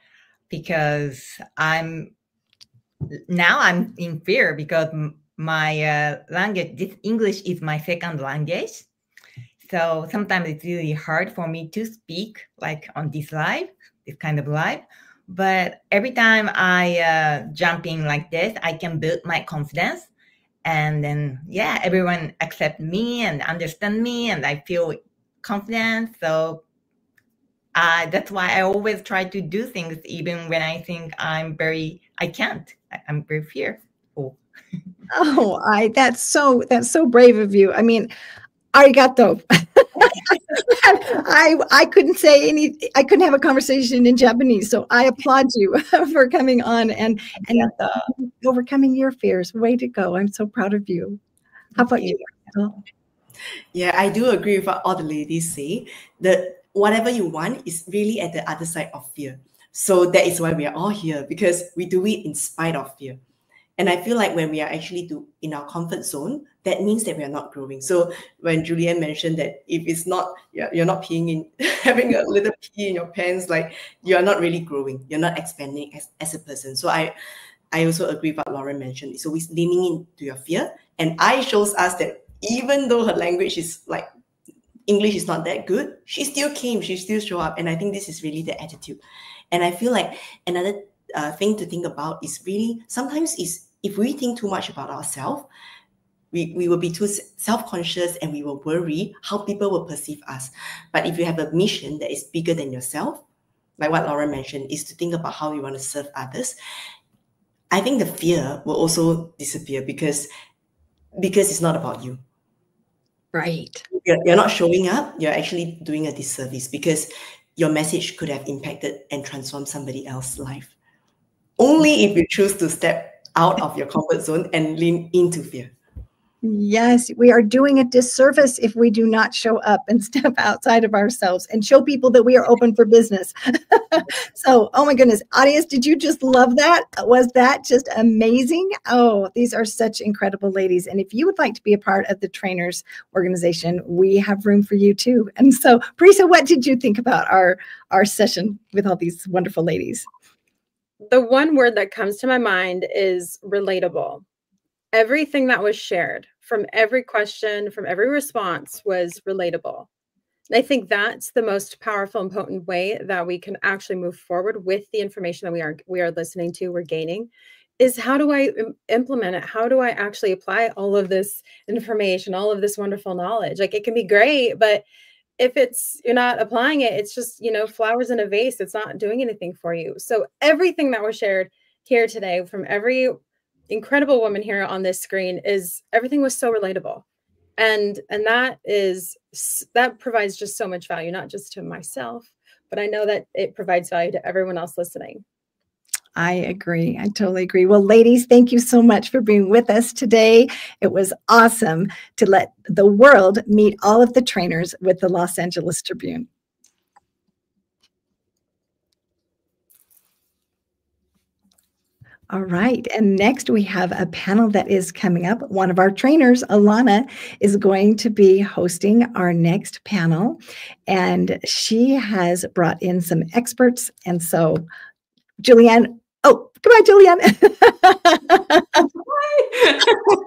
because I'm in fear because my language, this English is my second language. So sometimes it's really hard for me to speak like on this kind of live. But every time I jump in like this, I can build my confidence. And then, yeah, everyone accept me and understand me, and I feel confident. So that's why I always try to do things, even when I think I'm very fearful.
Oh, that's so brave of you. I mean, arigato. I couldn't say I couldn't have a conversation in Japanese. So I applaud you for coming on and overcoming your fears. Way to go. I'm so proud of you. How about you?
Yeah, I do agree with what all the ladies say. That whatever you want is really at the other side of fear. So that is why we are all here, because we do it in spite of fear. And I feel like when we are actually in our comfort zone, that means that we are not growing. So when Julianne mentioned that if it's not, you're not peeing in, having a little pee in your pants, like you're not really growing. You're not expanding as a person. So I also agree with what Lauren mentioned. It's always leaning into your fear. And I shows us that even though her language is like, English is not that good, she still came, she still showed up. And I think this is really the attitude. And I feel like another thing to think about is really, sometimes is if we think too much about ourselves, we will be too self-conscious and we will worry how people will perceive us. But if you have a mission that is bigger than yourself, like what Lauren mentioned, is to think about how you want to serve others, I think the fear will also disappear because it's not about you.
Right.
You're not showing up, you're actually doing a disservice because your message could have impacted and transformed somebody else's life. Only if you choose to step out of your comfort zone and lean into fear.
Yes, we are doing a disservice if we do not show up and step outside of ourselves and show people that we are open for business. So, oh my goodness, audience, did you just love that? Was that just amazing? Oh, these are such incredible ladies. And if you would like to be a part of the trainers organization, we have room for you too. And so, Parisa, what did you think about our session with all these wonderful ladies?
The one word that comes to my mind is relatable. Everything that was shared from every question, from every response was relatable. And I think that's the most powerful and potent way that we can actually move forward with the information that we are listening to, we're gaining, is how do I implement it? How do I actually apply all of this information, all of this wonderful knowledge? Like, it can be great, but if you're not applying it, it's just, flowers in a vase. It's not doing anything for you. So everything that was shared here today from every incredible woman here on this screen everything was so relatable. And that provides just so much value, not just to myself, but I know that it provides value to everyone else listening.
I agree. I totally agree. Well, ladies, thank you so much for being with us today. It was awesome to let the world meet all of the trainers with the Los Angeles Tribune. All right. And next we have a panel that is coming up. One of our trainers, Alana, is going to be hosting our next panel. And she has brought in some experts. And so, Julianne, Goodbye, Julianne.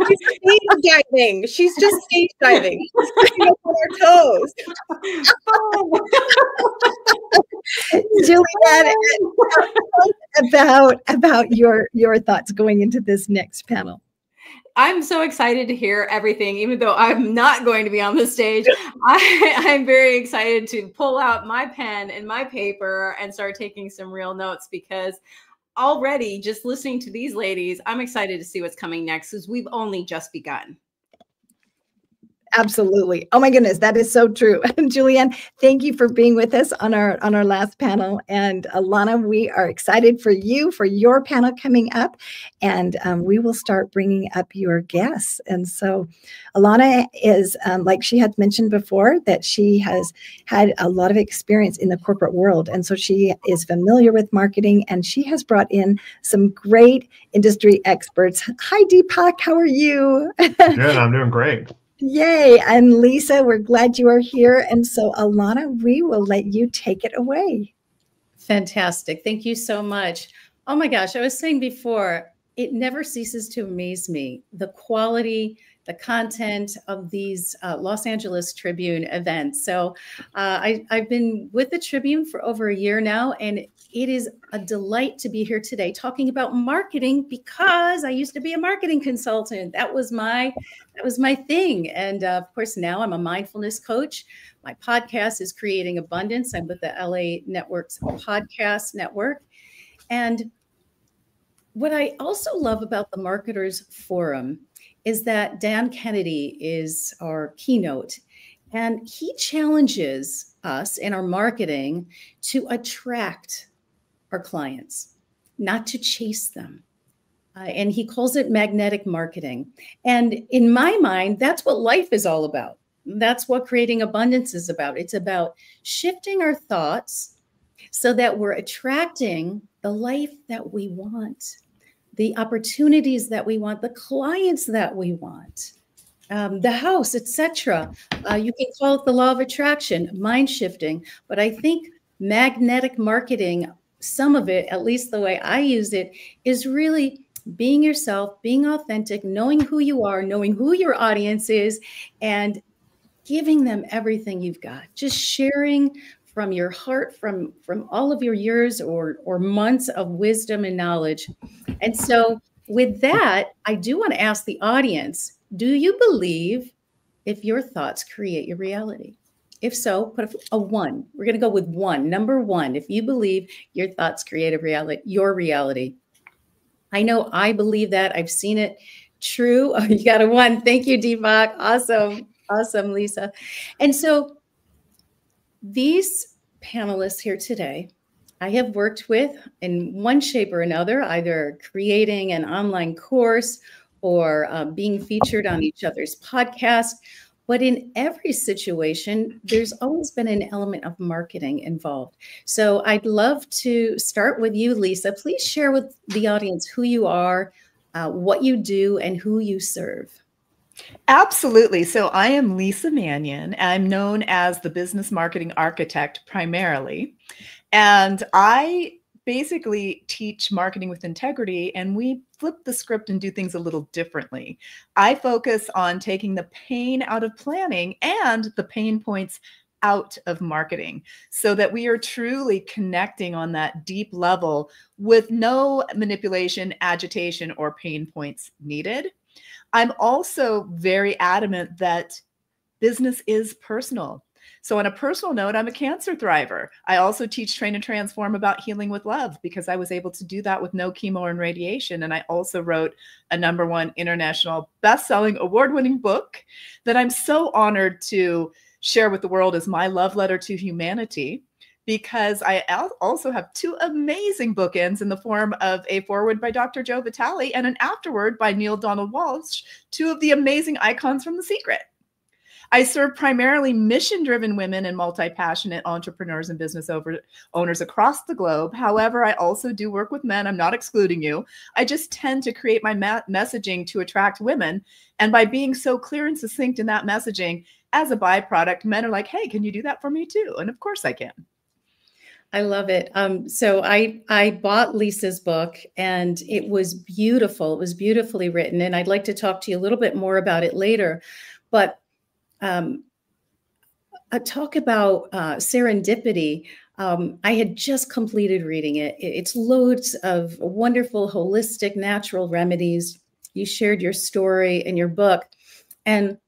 She's stage diving. She's just stage diving. She's keeping us on our toes.
Julianne, about your thoughts going into this next panel.
I'm so excited to hear everything, even though I'm not going to be on the stage. I'm very excited to pull out my pen and my paper and start taking some real notes, because already just listening to these ladies, I'm excited to see what's coming next, because we've only just begun.
Absolutely. Oh my goodness, that is so true. Julianne, thank you for being with us on our last panel. And Alana, we are excited for you, for your panel coming up. And we will start bringing up your guests. And so Alana is, like she had mentioned before, that she has had a lot of experience in the corporate world. And so she is familiar with marketing, and she has brought in some great industry experts. Hi, Deepak, how are you?
Good, I'm doing great.
Yay. And Lisa, we're glad you are here. And so Alana, we will let you take it away.
Fantastic. Thank you so much. Oh my gosh, I was saying before, it never ceases to amaze me, the quality, the content of these Los Angeles Tribune events. So I've been with the Tribune for over a year now, and it is a delight to be here today talking about marketing, because I used to be a marketing consultant. That was my thing. And of course, now I'm a mindfulness coach. My podcast is Creating Abundance. I'm with the LA Network's podcast network. And what I also love about the Marketers Forum is that Dan Kennedy is our keynote, and he challenges us in our marketing to attract our clients, not to chase them. And he calls it magnetic marketing. And in my mind, that's what life is all about. That's what Creating Abundance is about. It's about shifting our thoughts so that we're attracting the life that we want, the opportunities that we want, the clients that we want, the house, etc. You can call it the law of attraction, mind shifting. But I think magnetic marketing, some of it, at least the way I use it, is really being yourself, being authentic, knowing who you are, knowing who your audience is, and giving them everything you've got. Just sharing from your heart, from all of your years or months of wisdom and knowledge. And so with that, I do want to ask the audience, do you believe if your thoughts create your reality? If so, put a 1. We're going to go with 1. Number 1, if you believe your thoughts create your reality. I know I believe that. I've seen it true. Oh, you got a 1. Thank you, Deepak. Awesome. Awesome, Lisa. And so these panelists here today, I have worked with in one shape or another, either creating an online course or being featured on each other's podcast. But in every situation, there's always been an element of marketing involved. So I'd love to start with you, Lisa. Please share with the audience who you are, what you do, and who you serve.
Absolutely. So I am Lisa Mannion. I'm known as the business marketing architect primarily. And I basically teach marketing with integrity, and we flip the script and do things a little differently. I focus on taking the pain out of planning and the pain points out of marketing so that we are truly connecting on that deep level with no manipulation, agitation, or pain points needed. I'm also very adamant that business is personal. So on a personal note, I'm a cancer thriver. I also teach Train and Transform about healing with love because I was able to do that with no chemo and radiation. And I also wrote a #1 international best-selling award-winning book that I'm so honored to share with the world as my love letter to humanity, because I also have 2 amazing bookends in the form of a foreword by Dr. Joe Vitale and an afterword by Neil Donald Walsh, 2 of the amazing icons from The Secret. I serve primarily mission-driven women and multi-passionate entrepreneurs and business owners across the globe. However, I also do work with men. I'm not excluding you. I just tend to create my messaging to attract women. And by being so clear and succinct in that messaging, as a byproduct, men are like, hey, can you do that for me too? And of course I can.
I love it. So I bought Lisa's book, and it was beautiful. It was beautifully written, and I'd like to talk to you a little bit more about it later. But talk about serendipity. I had just completed reading it. It's loads of wonderful, holistic, natural remedies. You shared your story in your book, and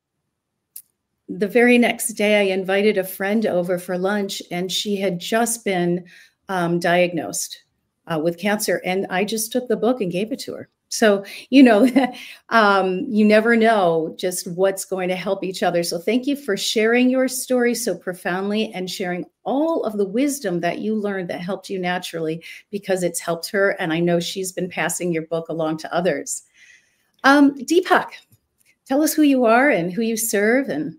the very next day, I invited a friend over for lunch, and she had just been diagnosed with cancer. And I just took the book and gave it to her. So, you know, you never know just what's going to help each other. So thank you for sharing your story so profoundly and sharing all of the wisdom that you learned that helped you naturally, because it's helped her. And I know she's been passing your book along to others. Deepak, tell us who you are and who you serve. And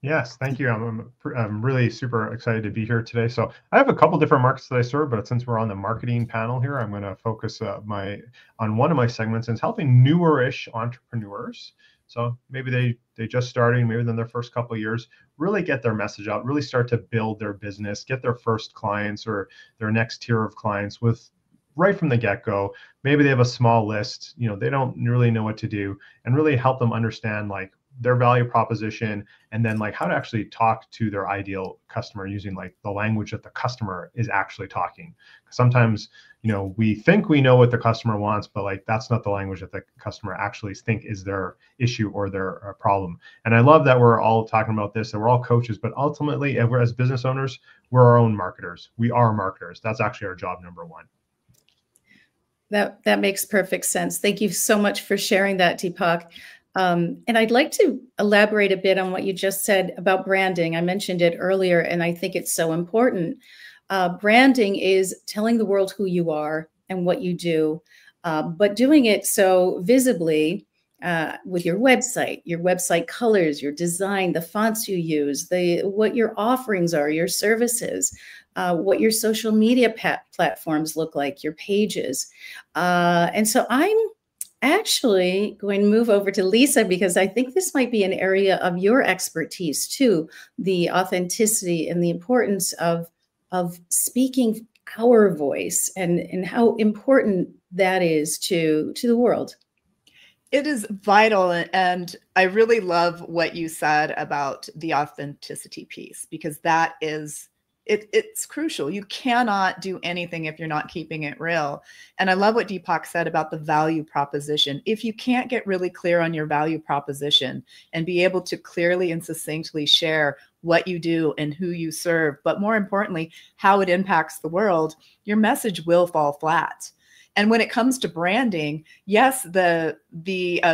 yes, thank you. I'm really super excited to be here today. So I have a couple different markets that I serve, but since we're on the marketing panel here, I'm going to focus on one of my segments, and it's helping newer-ish entrepreneurs. So maybe they just starting, maybe in their first couple of years, really get their message out, really start to build their business, get their first clients or their next tier of clients with right from the get-go. Maybe they have a small list, you know, they don't really know what to do, and really help them understand like their value proposition, and then like how to actually talk to their ideal customer using like the language that the customer is actually talking. Sometimes, you know, we think we know what the customer wants, but like that's not the language that the customer actually think is their issue or their problem. And I love that we're all talking about this, and we're all coaches, but ultimately, we're, as business owners, we're our own marketers. We are marketers. That's actually our job number one.
That makes perfect sense. Thank you so much for sharing that, Deepak. And I'd like to elaborate a bit on what you just said about branding. I mentioned it earlier, and I think it's so important. Branding is telling the world who you are and what you do, but doing it so visibly with your website colors, your design, the fonts you use, what your offerings are, your services, what your social media platforms look like, your pages. And so I'm actually going to move over to Lisa, because I think this might be an area of your expertise too, the authenticity and the importance of speaking our voice and how important that is to the world.
It is vital. And I really love what you said about the authenticity piece, because that is it's crucial. You cannot do anything if you're not keeping it real. And I love what Deepak said about the value proposition. If you can't get really clear on your value proposition and be able to clearly and succinctly share what you do and who you serve, but more importantly, how it impacts the world, your message will fall flat. And when it comes to branding, yes, the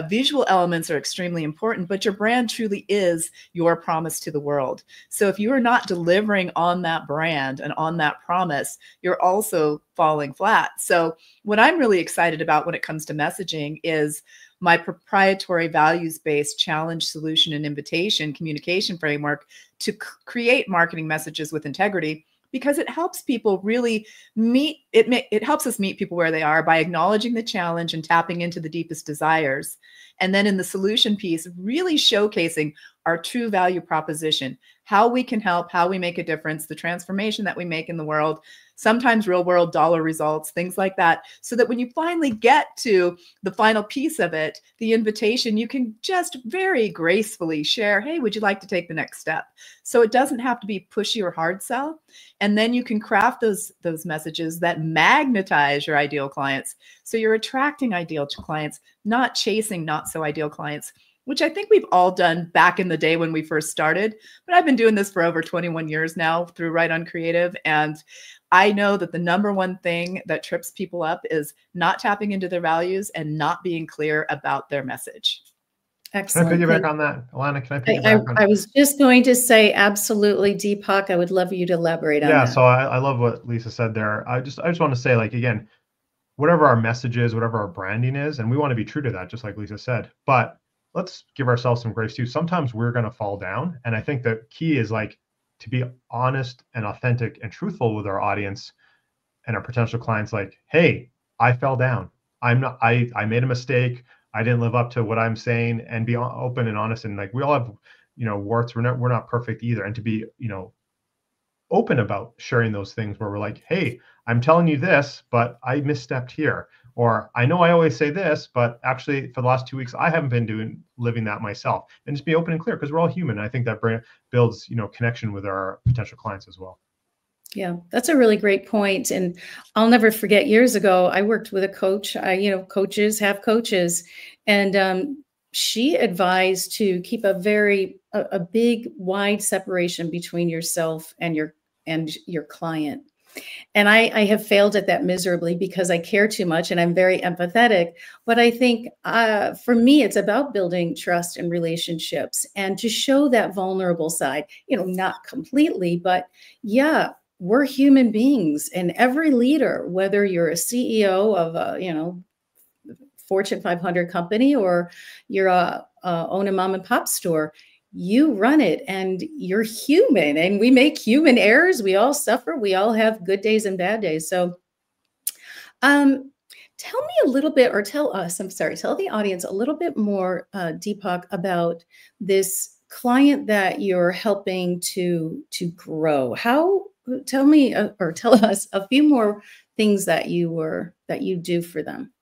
visual elements are extremely important, but your brand truly is your promise to the world. So if you are not delivering on that brand and on that promise, you're also falling flat. So what I'm really excited about when it comes to messaging is my proprietary values-based challenge, solution, and invitation communication framework to create marketing messages with integrity, because it helps people really it helps us meet people where they are by acknowledging the challenge and tapping into the deepest desires. And then in the solution piece, really showcasing our true value proposition, how we can help, how we make a difference, the transformation that we make in the world, sometimes real world dollar results, things like that. So that when you finally get to the final piece of it, the invitation, you can just very gracefully share, hey, would you like to take the next step? So it doesn't have to be pushy or hard sell. And then you can craft those messages that magnetize your ideal clients. So you're attracting ideal clients, not chasing not so ideal clients, which I think we've all done back in the day when we first started. But I've been doing this for over 21 years now through Right On Creative. And I know that the number one thing that trips people up is not tapping into their values and not being clear about their message.
Excellent.
Can I piggyback on that? Alana, can I piggyback on that?
I was just going to say, absolutely, Deepak. I would love for you to elaborate on that.
Yeah, so I love what Lisa said there. I just want to say, like, again, whatever our message is, whatever our branding is, and we want to be true to that, just like Lisa said, but let's give ourselves some grace too. Sometimes we're going to fall down. And I think the key is like to be honest and authentic and truthful with our audience and our potential clients. Like, hey, I fell down. I made a mistake. I didn't live up to what I'm saying, and be open and honest. And like, we all have, you know, warts. We're not perfect either. And to be, you know, open about sharing those things where we're like, hey, I'm telling you this, but I misstepped here. Or I know I always say this, but actually for the last 2 weeks, I haven't been living that myself. And just be open and clear, because we're all human. I think that builds, connection with our potential clients as well.
Yeah, that's a really great point. And I'll never forget, years ago, I worked with a coach. Coaches have coaches. And she advised to keep a big, wide separation between yourself and your client. And I have failed at that miserably because I care too much and I'm very empathetic. But I think for me, it's about building trust and relationships and to show that vulnerable side, not completely, but yeah, we're human beings, and every leader, whether you're a CEO of a, Fortune 500 company or you're own a mom and pop store, you run it and you're human, and we make human errors. We all suffer. We all have good days and bad days. So tell me a little bit, or tell the audience a little bit more, Deepak, about this client that you're helping to grow. Tell me or tell us a few more things that you do for them.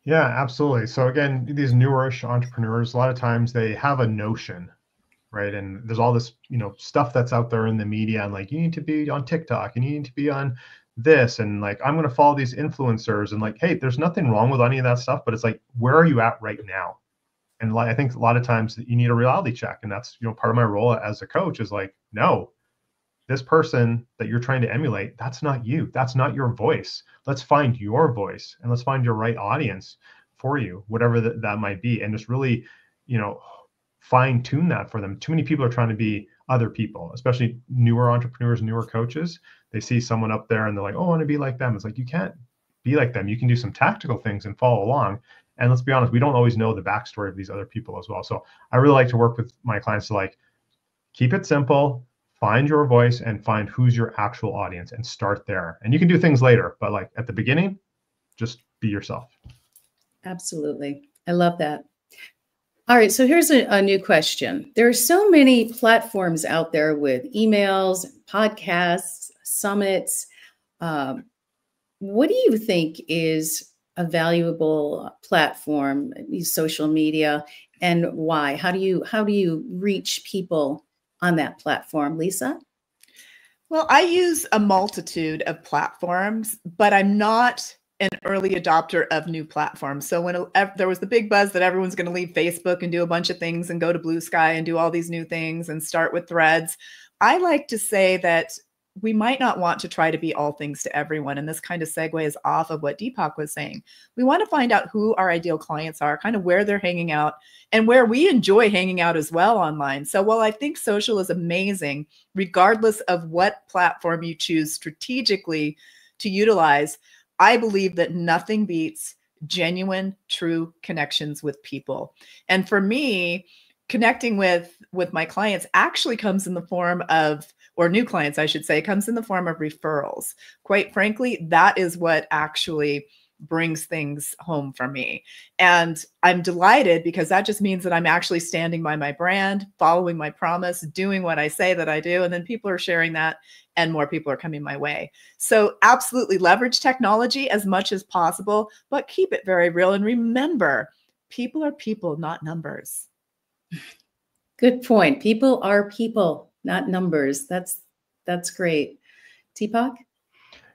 Yeah, absolutely. So again, these newerish entrepreneurs, a lot of times they have a notion, right? And there's all this, stuff that's out there in the media, and like, you need to be on TikTok and you need to be on this, and like, I'm going to follow these influencers, and like, hey, there's nothing wrong with any of that stuff, but it's like, where are you at right now? And I think a lot of times you need a reality check. And that's, part of my role as a coach is like, no, this person that you're trying to emulate, that's not you. That's not your voice. Let's find your voice and let's find your right audience for you, whatever that might be. And just really, fine tune that for them. Too many people are trying to be other people, especially newer entrepreneurs, newer coaches. They see someone up there and they're like, oh, I want to be like them. It's like, you can't be like them. You can do some tactical things and follow along. And let's be honest, we don't always know the backstory of these other people as well. So I really like to work with my clients to like, keep it simple, find your voice and find who's your actual audience and start there. And you can do things later, but like at the beginning, just be yourself.
Absolutely. I love that. All right. So here's a new question. There are so many platforms out there with emails, podcasts, summits. What do you think is a valuable platform, social media, and why? How do you reach people on that platform, Lisa?
Well, I use a multitude of platforms, but I'm not an early adopter of new platforms. So when there was the big buzz that everyone's going to leave Facebook and do a bunch of things and go to Blue Sky and do all these new things and start with Threads, I like to say that we might not want to try to be all things to everyone. And this kind of segues off of what Deepak was saying. We want to find out who our ideal clients are, kind of where they're hanging out and where we enjoy hanging out as well online. So while I think social is amazing, regardless of what platform you choose strategically to utilize, I believe that nothing beats genuine, true connections with people. And for me, connecting with my clients actually comes in the form of, or new clients, I should say, comes in the form of referrals. Quite frankly, that is what actually brings things home for me. And I'm delighted because that just means that I'm actually standing by my brand, following my promise, doing what I say that I do. And then people are sharing that and more people are coming my way. So absolutely leverage technology as much as possible, but keep it very real. And remember, people are people, not numbers.
Good point. People are people, not numbers. That's great. Deepak?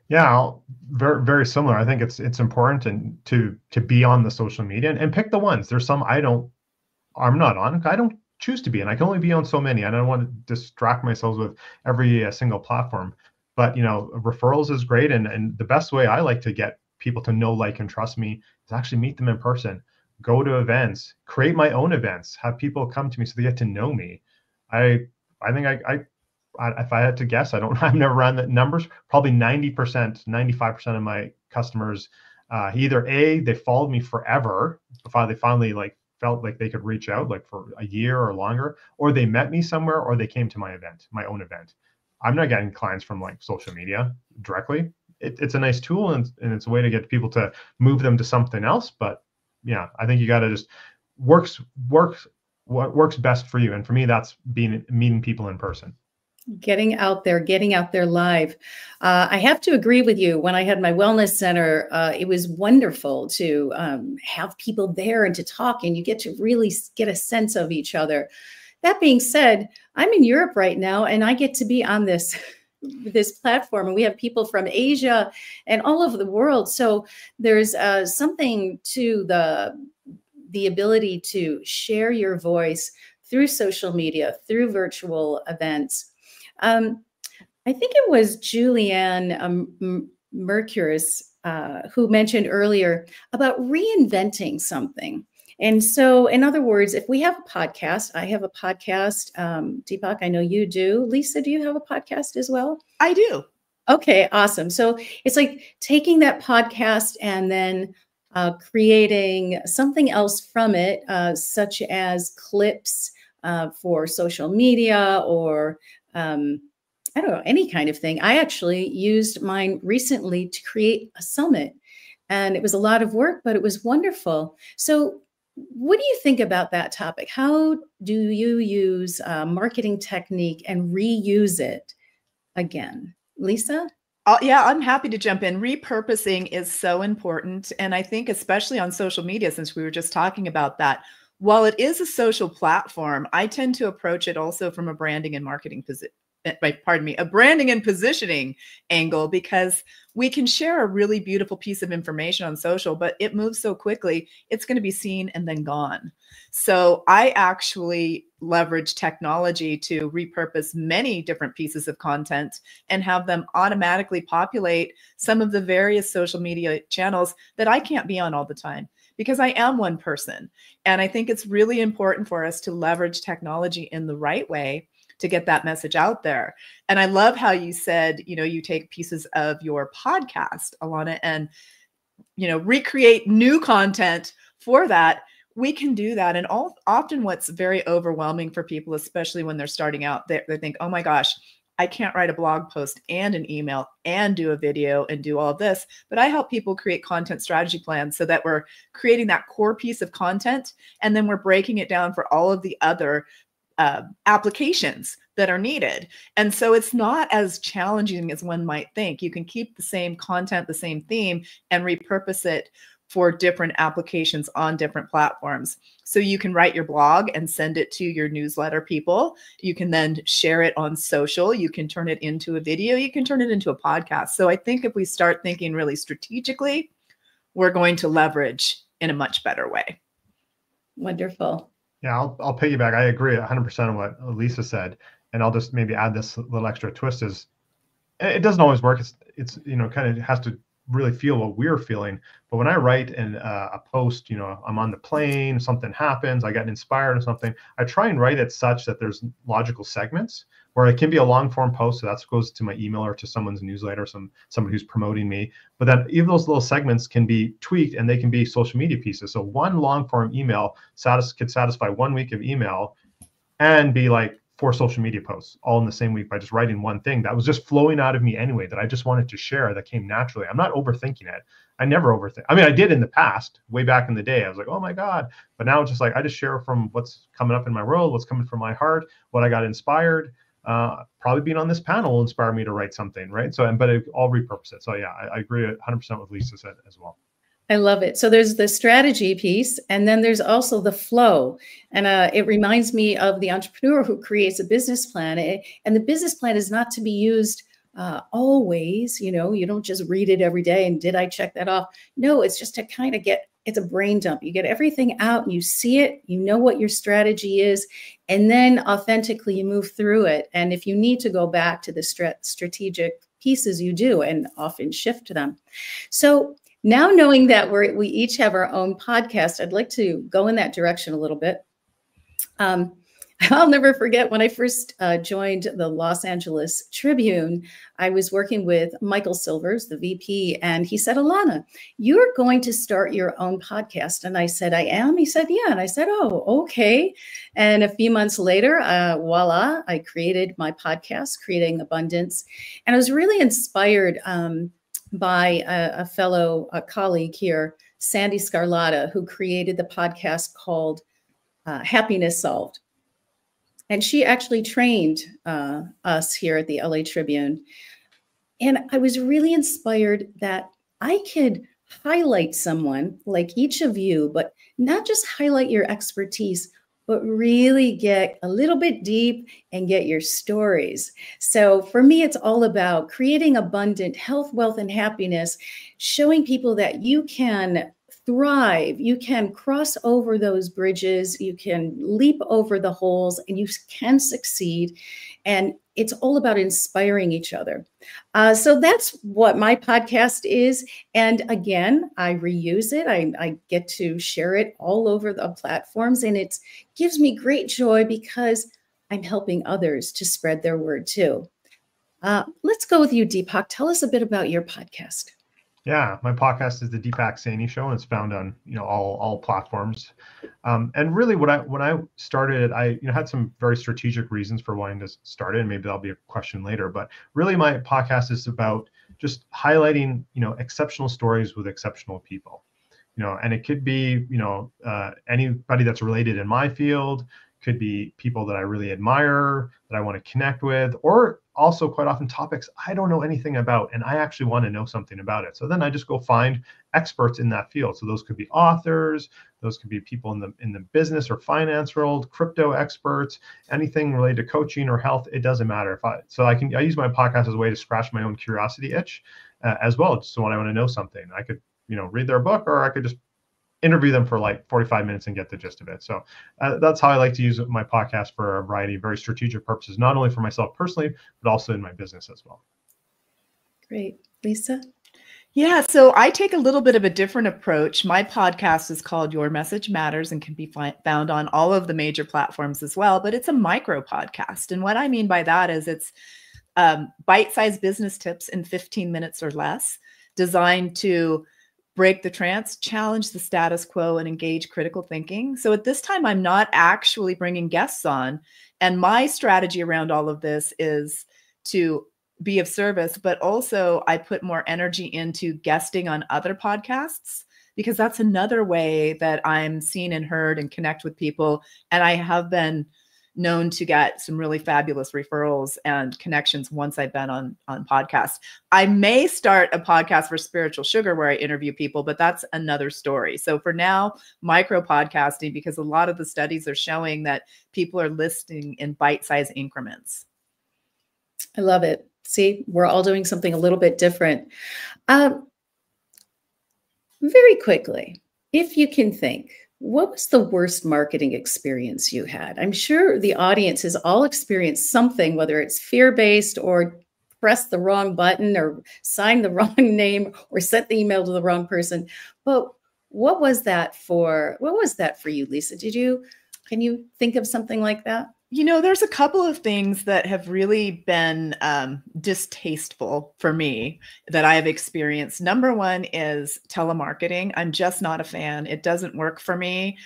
Yeah, very, very similar. I think it's important to be on the social media and pick the ones. There's some I'm not on. I don't choose to be, and I can only be on so many. And I don't want to distract myself with every single platform. But referrals is great, and the best way I like to get people to know, like, and trust me is actually meet them in person. Go to events, create my own events, have people come to me so they get to know me. I think if I had to guess, I've never run the numbers, probably 90%, 95% of my customers, either they followed me forever before they finally felt like they could reach out for a year or longer, or they met me somewhere, or they came to my event, my own event. I'm not getting clients from social media directly. It's a nice tool and it's a way to get people to move them to something else. But yeah, I think you got to just what works best for you. And for me, that's meeting people in person.
Getting out there live. I have to agree with you. When I had my wellness center, it was wonderful to have people there and to talk, and you get to really get a sense of each other. That being said, I'm in Europe right now, and I get to be on this platform, and we have people from Asia and all over the world. So there's something to the ability to share your voice through social media, through virtual events. I think it was Julianne Mercurus who mentioned earlier about reinventing something. And so, in other words, if we have a podcast, I have a podcast. Deepak, I know you do. Lisa, do you have a podcast as well?
I do.
Okay, awesome. So it's like taking that podcast and then creating something else from it, such as clips for social media or I don't know, any kind of thing. I actually used mine recently to create a summit, and it was a lot of work, but it was wonderful. So what do you think about that topic? How do you use marketing technique and reuse it again? Lisa?
Yeah, I'm happy to jump in. Repurposing is so important. And I think especially on social media, since we were just talking about that, while it is a social platform, I tend to approach it also from a branding and marketing a branding and positioning angle, because we can share a really beautiful piece of information on social, but it moves so quickly, it's going to be seen and then gone. So I actually leverage technology to repurpose many different pieces of content and have them automatically populate some of the various social media channels that I can't be on all the time, because I am one person. And I think it's really important for us to leverage technology in the right way to get that message out there. And I love how you said, you take pieces of your podcast, Alana, and, recreate new content for that. We can do that. And often what's very overwhelming for people, especially when they're starting out, they think, oh my gosh, I can't write a blog post and an email and do a video and do all of this. But I help people create content strategy plans so that we're creating that core piece of content, and then we're breaking it down for all of the other applications that are needed. And so it's not as challenging as one might think. You can keep the same content, the same theme, and repurpose it for different applications on different platforms. So you can write your blog and send it to your newsletter people. You can then share it on social. You can turn it into a video. You can turn it into a podcast. So I think if we start thinking really strategically, we're going to leverage in a much better way.
Wonderful.
Yeah, I'll piggyback. I agree 100% on what Lisa said, and I'll just maybe add this little extra twist: is it doesn't always work. It's kind of has to really feel what we're feeling. But when I write a post, I'm on the plane, something happens, I got inspired or something, I try and write it such that there's logical segments where it can be a long form post. So that goes to my email or to someone's newsletter, somebody who's promoting me. But then even those little segments can be tweaked and they can be social media pieces. So one long form email could satisfy 1 week of email and be like 4 social media posts all in the same week by just writing one thing that was just flowing out of me anyway, that I just wanted to share, that came naturally. I'm not overthinking it. I never overthink. I mean, I did in the past, way back in the day. I was like, oh my God. But now it's just like, I just share from what's coming up in my world, what's coming from my heart, what I got inspired. Probably being on this panel will inspire me to write something, right? So, but I'll repurpose it. So yeah, I agree 100% with Lisa said as well.
I love it. So there's the strategy piece, and then there's also the flow. And it reminds me of the entrepreneur who creates a business plan. And the business plan is not to be used always. You don't just read it every day and did I check that off? No, it's just to kind of it's a brain dump. You get everything out and you see it, you know what your strategy is, and then authentically you move through it. And if you need to go back to the strategic pieces, you do, and often shift them. So now, knowing that we each have our own podcast, I'd like to go in that direction a little bit. I'll never forget when I first joined the Los Angeles Tribune, I was working with Michael Silvers, the VP, and he said, Alana, you're going to start your own podcast. And I said, I am? He said, yeah. And I said, oh, okay. And a few months later, voila, I created my podcast, Creating Abundance. And I was really inspired by a fellow colleague here, Sandy Scarlatta, who created the podcast called Happiness Solved. And she actually trained us here at the LA Tribune. And I was really inspired that I could highlight someone like each of you, but not just highlight your expertise, but really get a little bit deep and get your stories. So for me, it's all about creating abundant health, wealth, and happiness, showing people that you can thrive, you can cross over those bridges, you can leap over the holes, and you can succeed. And it's all about inspiring each other. So that's what my podcast is. And again, I reuse it. I get to share it all over the platforms, and it gives me great joy because I'm helping others to spread their word too. Let's go with you, Deepak. Tell us a bit about your podcast.
Yeah, my podcast is the Deepak Saini Show, and it's found on all platforms. And really, when I started, I had some very strategic reasons for wanting to start it, and maybe that'll be a question later. But really, my podcast is about just highlighting exceptional stories with exceptional people. And it could be anybody that's related in my field, could be people that I really admire, that I want to connect with, or also quite often topics I don't know anything about, and I actually want to know something about it. So then I just go find experts in that field. So those could be authors, those could be people in the business or finance world, crypto experts, anything related to coaching or health. It doesn't matter. I use my podcast as a way to scratch my own curiosity itch as well. So when I want to know something, I could read their book, or I could just interview them for like 45 minutes and get the gist of it. So that's how I like to use my podcast for a variety of very strategic purposes, not only for myself personally, but also in my business as well.
Great. Lisa?
Yeah, so I take a little bit of a different approach. My podcast is called Your Message Matters and can be found on all of the major platforms as well, but it's a micro podcast. And what I mean by that is it's bite-sized business tips in 15 minutes or less, designed to break the trance, challenge the status quo, and engage critical thinking. So at this time, I'm not actually bringing guests on. And my strategy around all of this is to be of service, but also I put more energy into guesting on other podcasts, because that's another way that I'm seen and heard and connect with people. And I have been known to get some really fabulous referrals and connections once I've been on podcasts. I may start a podcast for Spiritual Sugar where I interview people, but that's another story. So for now, micro podcasting, because a lot of the studies are showing that people are listening in bite-sized increments.
I love it. See, we're all doing something a little bit different. Very quickly, if you can think, what was the worst marketing experience you had? I'm sure the audience has all experienced something, whether it's fear-based or press the wrong button or sign the wrong name or sent the email to the wrong person. But what was that for you, Lisa? Can you think of something like that?
There's a couple of things that have really been distasteful for me that I have experienced. Number one is telemarketing. I'm just not a fan. It doesn't work for me.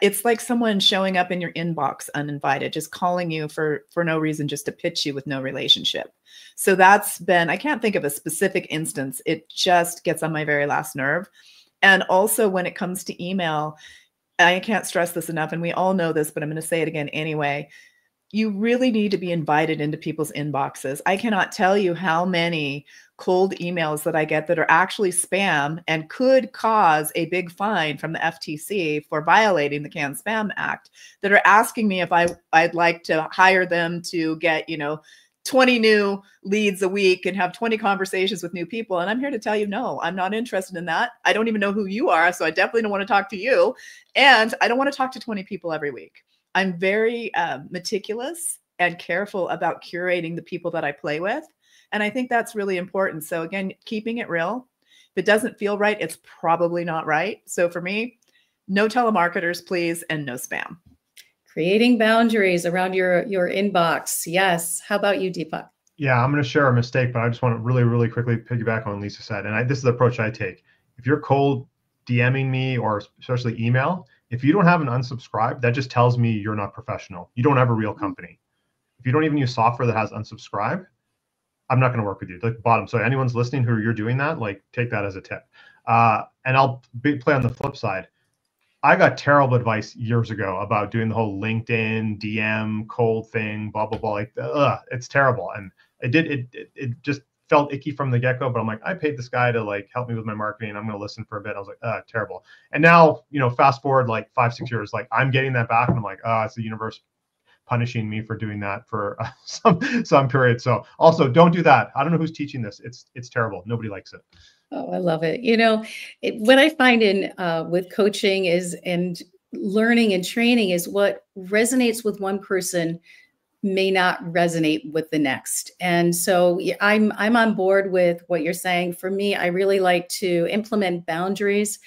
It's like someone showing up in your inbox uninvited, just calling you for no reason, just to pitch you with no relationship. So that's been, I can't think of a specific instance. It just gets on my very last nerve. And also when it comes to email, I can't stress this enough, and we all know this, but I'm going to say it again anyway. You really need to be invited into people's inboxes. I cannot tell you how many cold emails that I get that are actually spam and could cause a big fine from the FTC for violating the Can-Spam Act, that are asking me if I'd like to hire them to get, 20 new leads a week and have 20 conversations with new people. And I'm here to tell you, no, I'm not interested in that. I don't even know who you are, so I definitely don't want to talk to you. And I don't want to talk to 20 people every week. I'm very meticulous and careful about curating the people that I play with. And I think that's really important. So again, keeping it real. If it doesn't feel right, it's probably not right. So for me, no telemarketers, please, and no spam.
Creating boundaries around your inbox. Yes. How about you, Deepak?
Yeah, I'm going to share a mistake, but I just want to really, really quickly piggyback on what Lisa said. And this is the approach I take. If you're cold DMing me, or especially email, if you don't have an unsubscribe, that just tells me you're not professional. You don't have a real company. If you don't even use software that has unsubscribe, I'm not going to work with you. Like bottom. So anyone's listening who you're doing that, like take that as a tip. And I'll play on the flip side. I got terrible advice years ago about doing the whole LinkedIn DM cold thing, blah blah blah. Like, it's terrible, and it just felt icky from the get go. But I'm like, I paid this guy to like help me with my marketing. I'm going to listen for a bit. I was like, terrible. And now, fast forward like 5-6 years, like I'm getting that back, and I'm like, it's the universe punishing me for doing that for some period. So also, don't do that. I don't know who's teaching this. It's terrible. Nobody likes it.
Oh, I love it. What I find in with coaching and learning and training is what resonates with one person may not resonate with the next. And so I'm on board with what you're saying. For me, I really like to implement boundaries.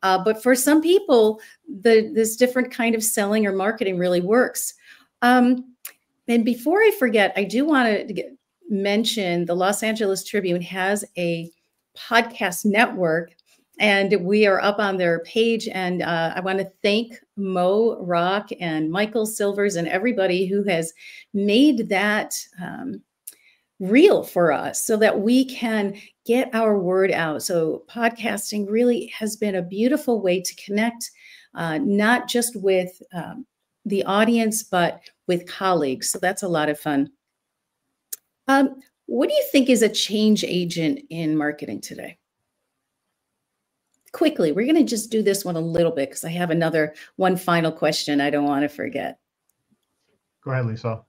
But for some people, this different kind of selling or marketing really works. And before I forget, I do want to mention the Los Angeles Tribune has a podcast network, and we are up on their page. And I want to thank Mo Rock and Michael Silvers and everybody who has made that real for us so that we can get our word out. So podcasting really has been a beautiful way to connect, not just with the audience, but with colleagues. So that's a lot of fun. What do you think is a change agent in marketing today? Quickly, we're going to just do this one a little bit because I have one final question I don't want to forget.
Go ahead, Lisa.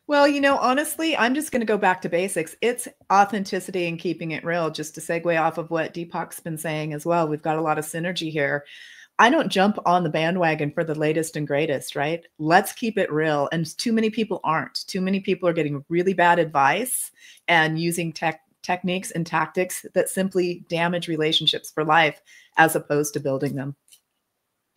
Well, honestly, I'm just going to go back to basics. It's authenticity and keeping it real, just to segue off of what Deepak's been saying as well. We've got a lot of synergy here. I don't jump on the bandwagon for the latest and greatest, right? Let's keep it real. And too many people aren't. Too many people are getting really bad advice and using techniques and tactics that simply damage relationships for life as opposed to building them.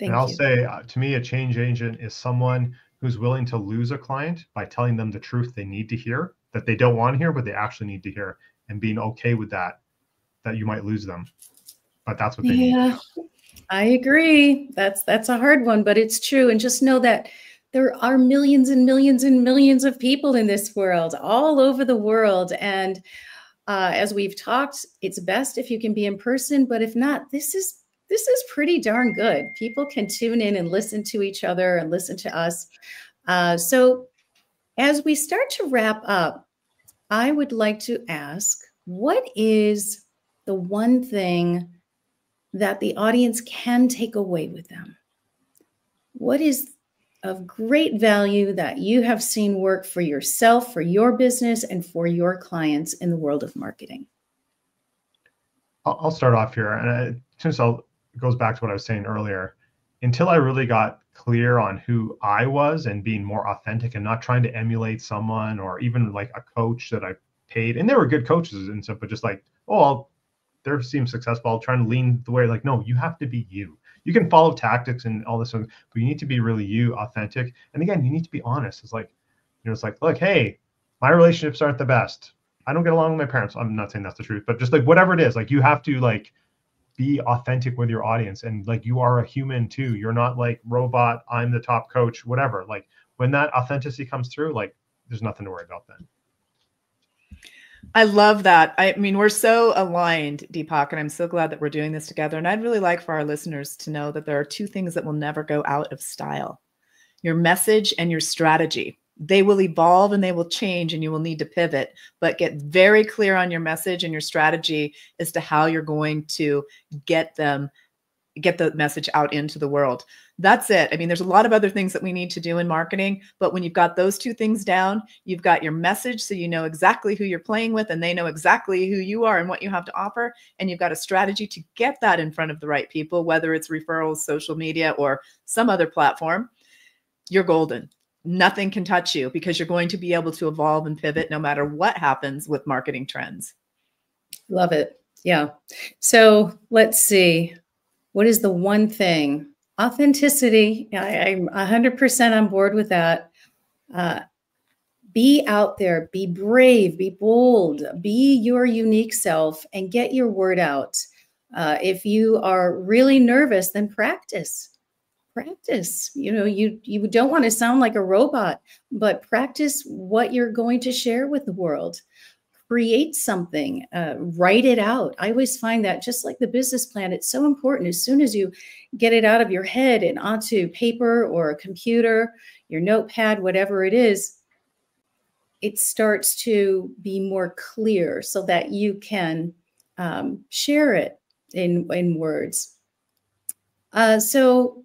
And I'll say, to me, a change agent is someone who's willing to lose a client by telling them the truth they need to hear, that they don't want to hear, but they actually need to hear, and being okay with that you might lose them. But that's what they need.
I agree. That's a hard one, but it's true. And just know that there are millions and millions and millions of people in this world, all over the world. And as we've talked, it's best if you can be in person, but if not, this is pretty darn good. People can tune in and listen to each other and listen to us. So as we start to wrap up, I would like to ask, what is the one thing that the audience can take away with them? What is of great value that you have seen work for yourself, for your business, and for your clients in the world of marketing?
I'll start off here. And it goes back to what I was saying earlier. Until I really got clear on who I was and being more authentic and not trying to emulate someone or even like a coach that I paid, and they were good coaches and stuff, but just like, they seem successful, I'll try to lean the way, like, no, you have to be you. You can follow tactics and all this, but you need to be really you, authentic. And again, you need to be honest. It's like, it's like, look, hey, my relationships aren't the best. I don't get along with my parents. I'm not saying that's the truth, but just like whatever it is, like you have to like be authentic with your audience, and like you are a human too. You're not like robot, I'm the top coach, whatever. Like when that authenticity comes through, like there's nothing to worry about then.
I love that. I mean, we're so aligned, Deepak, and I'm so glad that we're doing this together. And I'd really like for our listeners to know that there are two things that will never go out of style: your message and your strategy. They will evolve and they will change, and you will need to pivot, but get very clear on your message and your strategy as to how you're going to get the message out into the world. That's it. I mean, there's a lot of other things that we need to do in marketing, but when you've got those two things down, you've got your message, so you know exactly who you're playing with and they know exactly who you are and what you have to offer. And you've got a strategy to get that in front of the right people, whether it's referrals, social media, or some other platform. You're golden. Nothing can touch you because you're going to be able to evolve and pivot no matter what happens with marketing trends.
Love it. Yeah. So let's see. What is the one thing? Authenticity. I'm 100% on board with that. Be out there, be brave, be bold, be your unique self, and get your word out. If you are really nervous, then practice. Practice. You don't want to sound like a robot, but practice what you're going to share with the world. create something, write it out. I always find that just like the business plan, it's so important. As soon as you get it out of your head and onto paper or a computer, your notepad, whatever it is, it starts to be more clear so that you can share it in words. So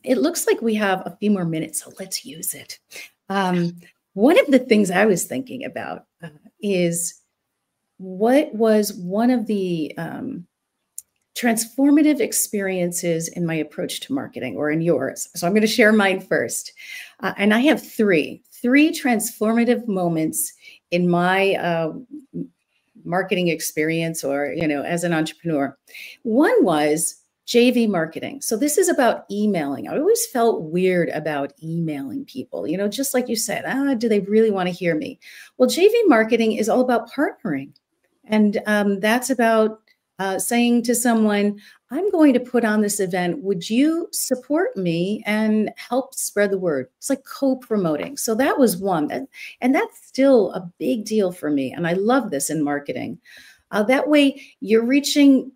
it looks like we have a few more minutes, so let's use it. One of the things I was thinking about is what was one of the transformative experiences in my approach to marketing, or in yours. So I'm going to share mine first. And I have three transformative moments in my marketing experience, or, as an entrepreneur. One was JV marketing. So this is about emailing. I always felt weird about emailing people, just like you said, do they really want to hear me? Well, JV marketing is all about partnering. And that's about saying to someone, I'm going to put on this event. Would you support me and help spread the word? It's like co-promoting. So that was one. And that's still a big deal for me. And I love this in marketing. That way you're reaching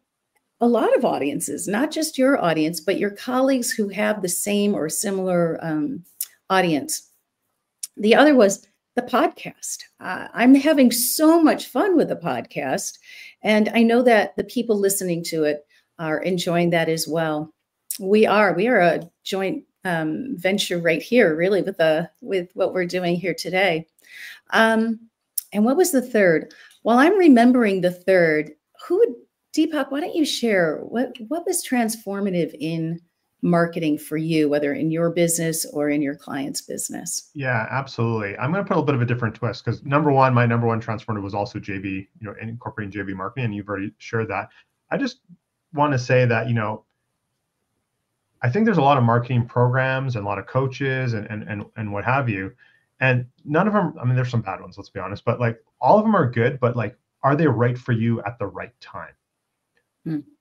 a lot of audiences, not just your audience, but your colleagues who have the same or similar audience. The other was the podcast. I'm having so much fun with the podcast, and I know that the people listening to it are enjoying that as well. We are a joint venture right here, really, with what we're doing here today. And what was the third? While I'm remembering the third, Deepak, why don't you share what was transformative in marketing for you, whether in your business or in your client's business?
Yeah, absolutely. I'm going to put a little bit of a different twist, because my number one transformative was also JV, incorporating JV marketing, and you've already shared that. I just want to say that, I think there's a lot of marketing programs and a lot of coaches and what have you. And none of them, there's some bad ones, let's be honest, but like all of them are good, but like, are they right for you at the right time?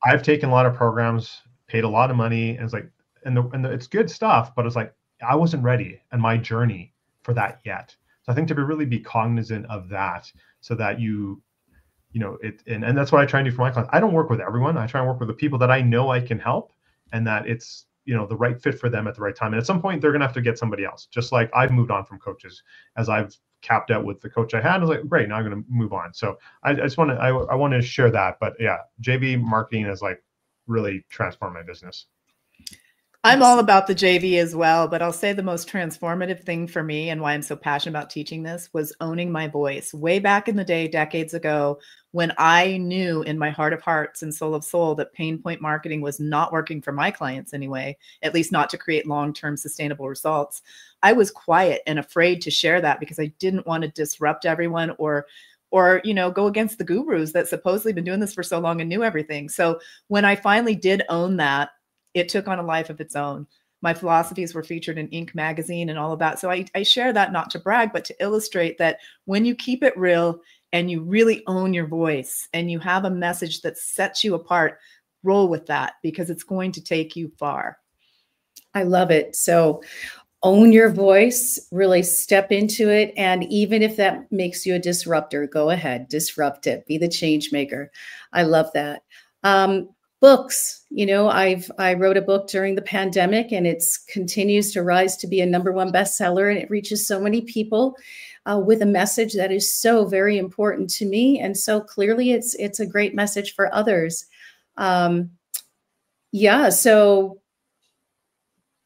I've taken a lot of programs, paid a lot of money, and it's like, and it's good stuff, but it's like, I wasn't ready in my journey for that yet. So I think to really be cognizant of that, so that and that's what I try and do for my clients. I don't work with everyone. I try and work with the people that I know I can help, and that it's, the right fit for them at the right time. And at some point they're going to have to get somebody else. Just like I've moved on from coaches as I've capped out with the coach I had. I was like, great, now I'm going to move on. So I want to share that. But yeah, JV marketing has like really transformed my business.
I'm all about the JV as well, but I'll say the most transformative thing for me, and why I'm so passionate about teaching this, was owning my voice. Way back in the day, decades ago, when I knew in my heart of hearts and soul of soul that pain point marketing was not working for my clients anyway, at least not to create long-term sustainable results, I was quiet and afraid to share that, because I didn't want to disrupt everyone or go against the gurus that supposedly been doing this for so long and knew everything. So when I finally did own that, it took on a life of its own. My philosophies were featured in Inc. magazine and all of that. So I share that not to brag, but to illustrate that when you keep it real and you really own your voice and you have a message that sets you apart, roll with that, because it's going to take you far.
I love it. So own your voice, really step into it. And even if that makes you a disruptor, go ahead, disrupt it, be the change maker. I love that. Books, I wrote a book during the pandemic, and it continues to rise to be a #1 bestseller, and it reaches so many people with a message that is so very important to me. And so clearly it's a great message for others. Yeah, so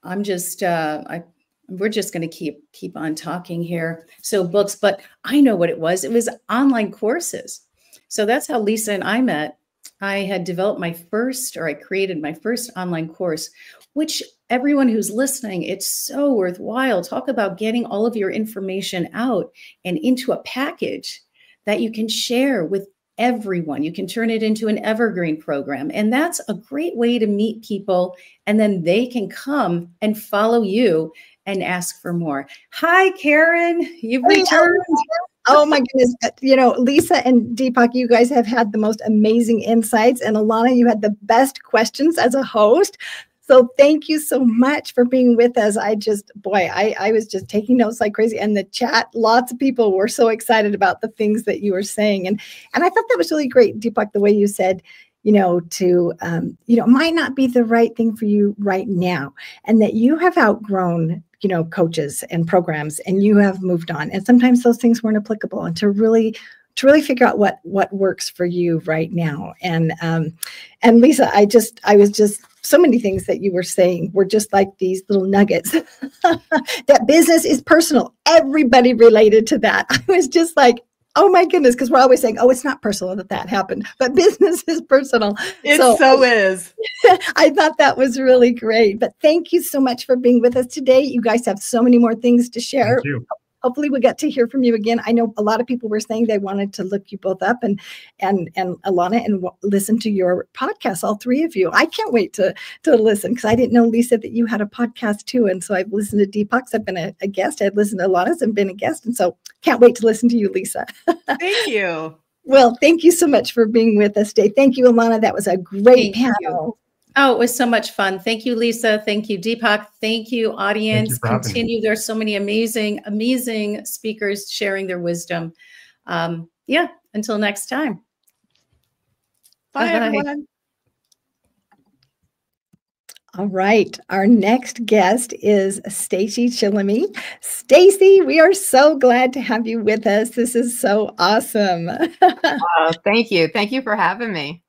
I'm just, we're just going to keep on talking here. So books, but I know what it was. It was online courses. So that's how Lisa and I met. I had developed I created my first online course, which everyone who's listening, it's so worthwhile. Talk about getting all of your information out and into a package that you can share with everyone. You can turn it into an evergreen program. And that's a great way to meet people. And then they can come and follow you and ask for more. Hi, Karen, you've returned.
Oh my goodness. Lisa and Deepak, you guys have had the most amazing insights. And Alana, you had the best questions as a host. So thank you so much for being with us. I was just taking notes like crazy. And the chat, lots of people were so excited about the things that you were saying. And I thought that was really great, Deepak, the way you said, it might not be the right thing for you right now. And that you have outgrown, coaches and programs, and you have moved on. And sometimes those things weren't applicable, and to really figure out what works for you right now. And Lisa, I was just so many things that you were saying were just like these little nuggets. That business is personal. Everybody related to that. I was just like, oh my goodness, because we're always saying, oh, it's not personal that happened, but business is personal.
It so is.
I thought that was really great. But thank you so much for being with us today. You guys have so many more things to share.
Thank you.
Hopefully we'll get to hear from you again. I know a lot of people were saying they wanted to look you both up and Alana and listen to your podcast, all three of you. I can't wait to listen, because I didn't know, Lisa, that you had a podcast too. And so I've listened to Deepak's. I've been a guest. I've listened to Alana's and been a guest. And so can't wait to listen to you, Lisa.
Thank you.
Well, thank you so much for being with us today. Thank you, Alana. That was a great panel.
Oh, it was so much fun. Thank you, Lisa. Thank you, Deepak. Thank you, audience. Continue. There's so many amazing, amazing speakers sharing their wisdom. Until next time.
Bye, everyone.
All right. Our next guest is Stacy Chillemi. Stacy, we are so glad to have you with us. This is so awesome.
Thank you. Thank you for having me.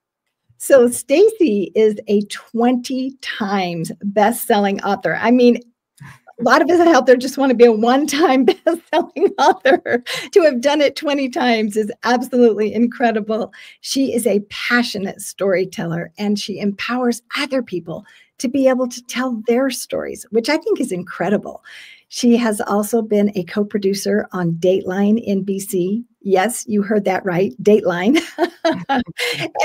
So Stacy is a 20 times best-selling author. I mean, a lot of us out there just want to be a one-time best-selling author. To have done it 20 times is absolutely incredible. She is a passionate storyteller, and she empowers other people to be able to tell their stories, which I think is incredible. She has also been a co-producer on Dateline NBC. Yes, you heard that right, Dateline.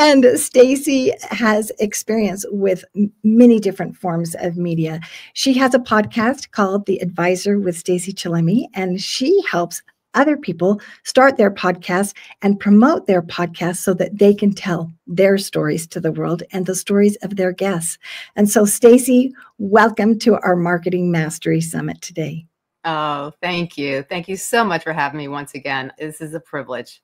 And Stacy has experience with many different forms of media. She has a podcast called The Advisor with Stacy Chillemi, and she helps other people start their podcasts and promote their podcasts so that they can tell their stories to the world and the stories of their guests. And so, Stacy, welcome to our Marketing Mastery Summit today.
Oh, thank you. Thank you so much for having me once again. This is a privilege.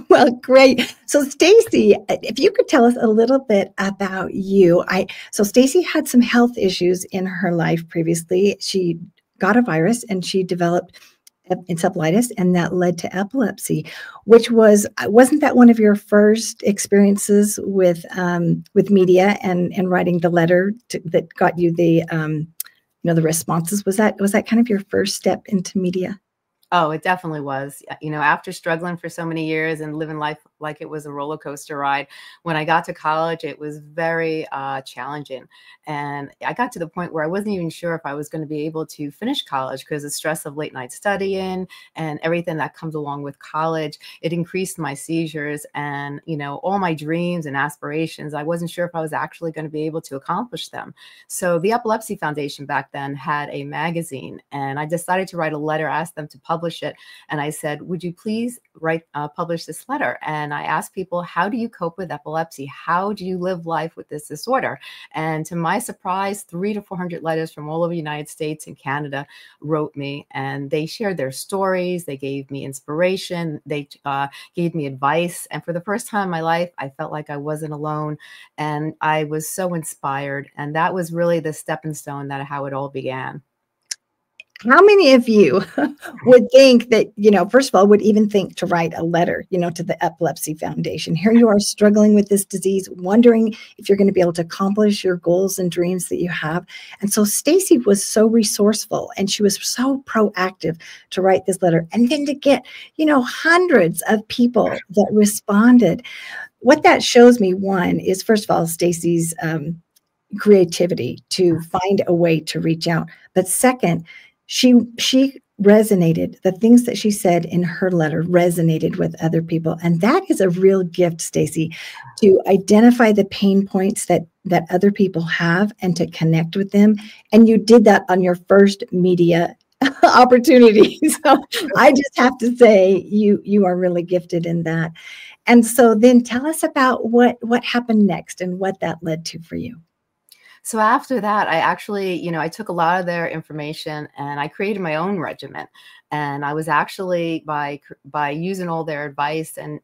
Well, great. So Stacy, if you could tell us a little bit about you. So Stacy had some health issues in her life previously. She got a virus and she developed encephalitis, and that led to epilepsy, which wasn't that one of your first experiences with media and writing the letter that got you the the responses? Was that kind of your first step into media?
Oh, it definitely was. After struggling for so many years and living life like it was a roller coaster ride, when I got to college, it was very challenging. And I got to the point where I wasn't even sure if I was going to be able to finish college because the stress of late night studying and everything that comes along with college. It increased my seizures and, all my dreams and aspirations. I wasn't sure if I was actually going to be able to accomplish them. So the Epilepsy Foundation back then had a magazine, and I decided to write a letter, ask them to publish it. And I said, would you please publish this letter? And I asked people, how do you cope with epilepsy? How do you live life with this disorder? And to my surprise, 300 to 400 letters from all over the United States and Canada wrote me, and they shared their stories. They gave me inspiration. They gave me advice. And for the first time in my life, I felt like I wasn't alone. And I was so inspired. And that was really the stepping stone that how it all began.
How many of you would think that, first of all, would even think to write a letter, to the Epilepsy Foundation? Here you are struggling with this disease, wondering if you're going to be able to accomplish your goals and dreams that you have. And so Stacy was so resourceful, and she was so proactive to write this letter, and then to get, hundreds of people that responded. What that shows me, one, is, first of all, Stacy's creativity to find a way to reach out. But second, she resonated. The things that she said in her letter resonated with other people. And that is a real gift, Stacy, to identify the pain points that other people have and to connect with them. And you did that on your first media opportunity. So I just have to say you are really gifted in that. And so then tell us about what happened next and what that led to for you.
So after that, I actually, I took a lot of their information and I created my own regimen. And I was actually by using all their advice and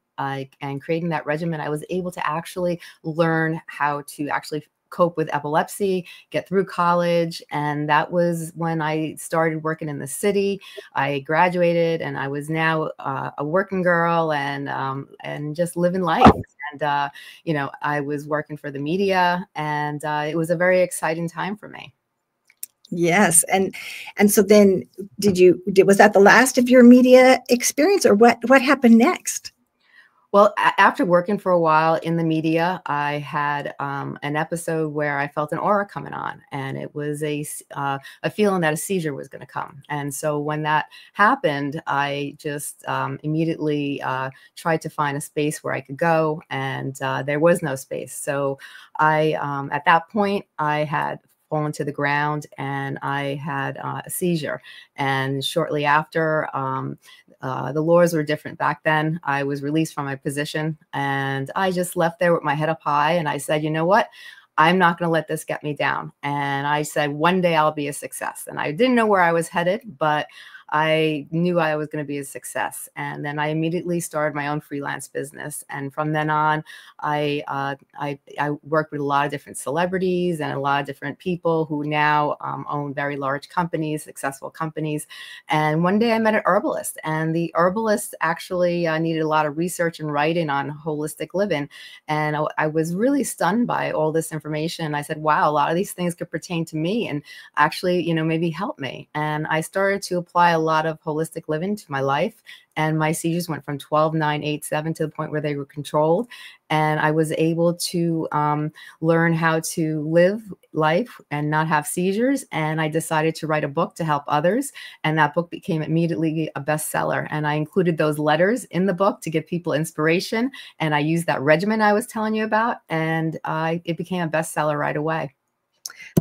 creating that regimen, I was able to actually learn how to actually cope with epilepsy, get through college. And that was when I started working in the city. I graduated and I was now a working girl and just living life. And, I was working for the media and it was a very exciting time for me.
Yes. And so then was that the last of your media experience, or what happened next?
Well, after working for a while in the media, I had an episode where I felt an aura coming on, and it was a feeling that a seizure was going to come. And so when that happened, I just immediately tried to find a space where I could go, and there was no space. So at that point, I had fallen to the ground and I had a seizure. And shortly after, the laws were different back then. I was released from my position and I just left there with my head up high. And I said, you know what? I'm not going to let this get me down. And I said, one day I'll be a success. And I didn't know where I was headed, but I knew I was going to be a success. And then I immediately started my own freelance business. And from then on, I worked with a lot of different celebrities and a lot of different people who now own very large companies, successful companies. And one day I met an herbalist, and the herbalist actually needed a lot of research and writing on holistic living. And I was really stunned by all this information. I said, wow, a lot of these things could pertain to me and actually, maybe help me. And I started to apply a lot of holistic living to my life. And my seizures went from 12, 9, 8, 7 to the point where they were controlled. And I was able to learn how to live life and not have seizures. And I decided to write a book to help others. And that book became immediately a bestseller. And I included those letters in the book to give people inspiration. And I used that regimen I was telling you about. And it became a bestseller right away.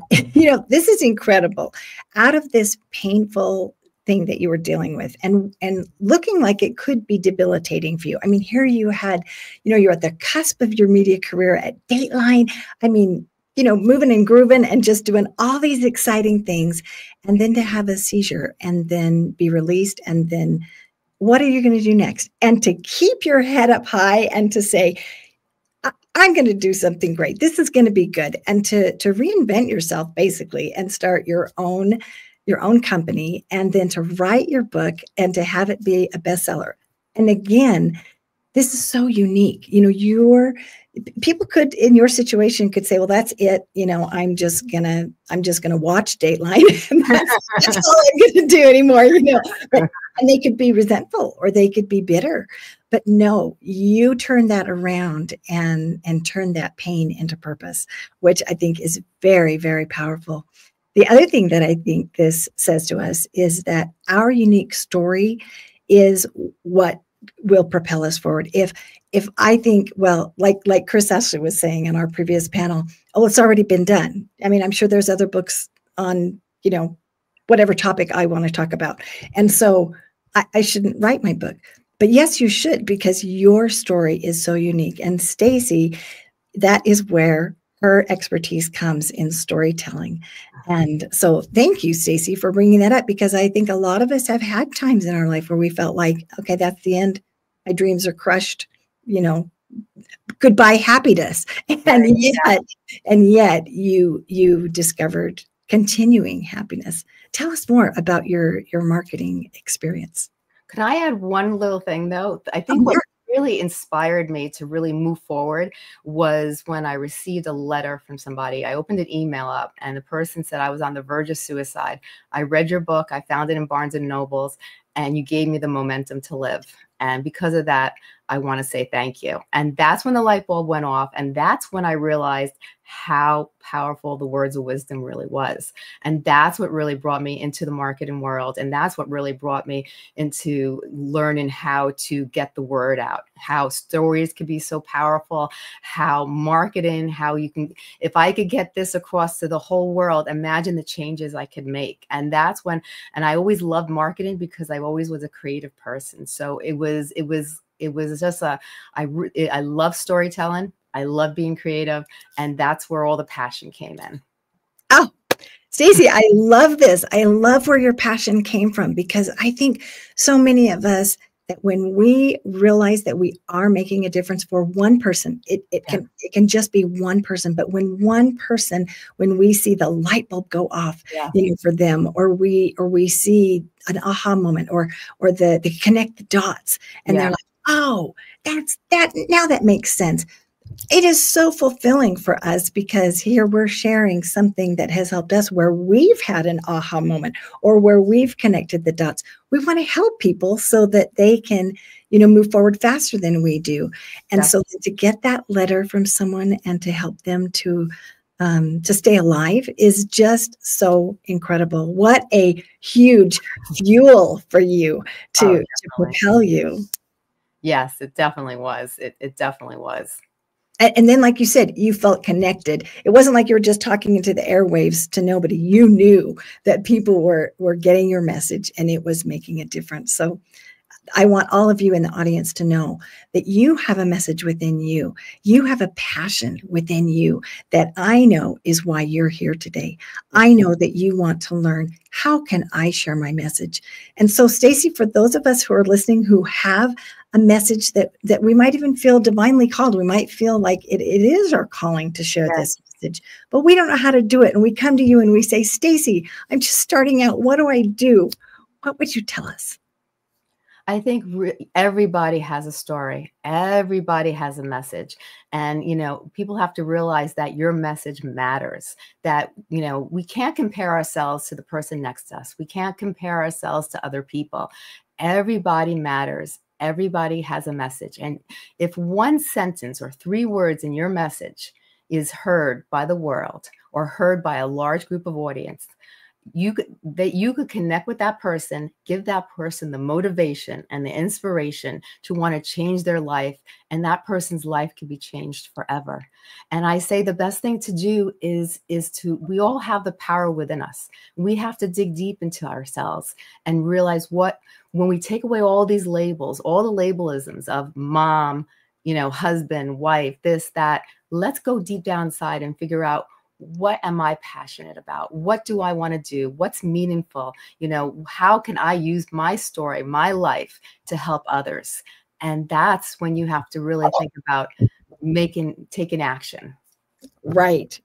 This is incredible. Out of this painful thing that you were dealing with and looking like it could be debilitating for you. I mean, here you had, you're at the cusp of your media career at Dateline. I mean, moving and grooving and just doing all these exciting things. And then to have a seizure and then be released. And then what are you going to do next? And to keep your head up high and to say, I'm going to do something great. This is going to be good. And to reinvent yourself basically and start your own company, and then to write your book and to have it be a bestseller. And again, this is so unique. People could, in your situation, could say, well, that's it. I'm just gonna watch Dateline. And that's all I'm gonna do anymore, and they could be resentful or they could be bitter. But no, you turn that around and turn that pain into purpose, which I think is very, very powerful. The other thing that I think this says to us is that our unique story is what will propel us forward. If I think, well, like Chris Ashley was saying in our previous panel, oh, it's already been done. I mean, I'm sure there's other books on, whatever topic I want to talk about. And so I shouldn't write my book. But yes, you should, because your story is so unique. And Stacy, that is where her expertise comes in storytelling. And so thank you, Stacy, for bringing that up, because I think a lot of us have had times in our life where we felt like, okay, that's the end. My dreams are crushed, goodbye happiness. And yet you discovered continuing happiness. Tell us more about your marketing experience.
Can I add one little thing though? I think what really inspired me to really move forward was when I received a letter from somebody. I opened an email up and the person said I was on the verge of suicide. I read your book. I found it in Barnes and Nobles, and you gave me the momentum to live. And because of that, I want to say thank you. And that's when the light bulb went off. And that's when I realized how powerful the words of wisdom really was. And that's what really brought me into the marketing world. And that's what really brought me into learning how to get the word out, how stories can be so powerful, how marketing, how you can, if I could get this across to the whole world, imagine the changes I could make. And that's when, and I always loved marketing because I always was a creative person. So it was just I love storytelling. I love being creative. And that's where all the passion came in.
Oh, Stacey, I love this. I love where your passion came from, because I think so many of us, that when we realize that we are making a difference for one person, it can just be one person. But when one person, when we see the light bulb go off, for them, or we see an aha moment, or they connect the dots, and they're like, oh, that's that. Now that makes sense. It is so fulfilling for us, because here we're sharing something that has helped us, where we've had an aha moment, or where we've connected the dots. We want to help people so that they can, move forward faster than we do. And so to get that letter from someone and to help them to stay alive is just so incredible. What a huge fuel for you to propel you.
Yes, it definitely was. It definitely was.
And then, like you said, you felt connected. It wasn't like you were just talking into the airwaves to nobody. You knew that people were getting your message, and it was making a difference. So I want all of you in the audience to know that you have a message within you. You have a passion within you that I know is why you're here today. I know that you want to learn, how can I share my message? And so, Stacey, for those of us who are listening who have a message that we might even feel divinely called, we might feel like it is our calling to share this message, but we don't know how to do it. And we come to you and we say, Stacey, I'm just starting out. What do I do? What would you tell us?
I think everybody has a story. Everybody has a message. And, people have to realize that your message matters, that, we can't compare ourselves to the person next to us. We can't compare ourselves to other people. Everybody matters. Everybody has a message. And if one sentence or 3 words in your message is heard by the world, or heard by a large group of audience, you could connect with that person, give that person the motivation and the inspiration to want to change their life, and that person's life can be changed forever. And I say the best thing to do is we all have the power within us. We have to dig deep into ourselves and realize when we take away all these labels, all the labelisms of mom, husband, wife, this, that, let's go deep down inside and figure out, what am I passionate about? What do I want to do? What's meaningful? How can I use my story, my life, to help others? And that's when you have to really think about taking action.
Right.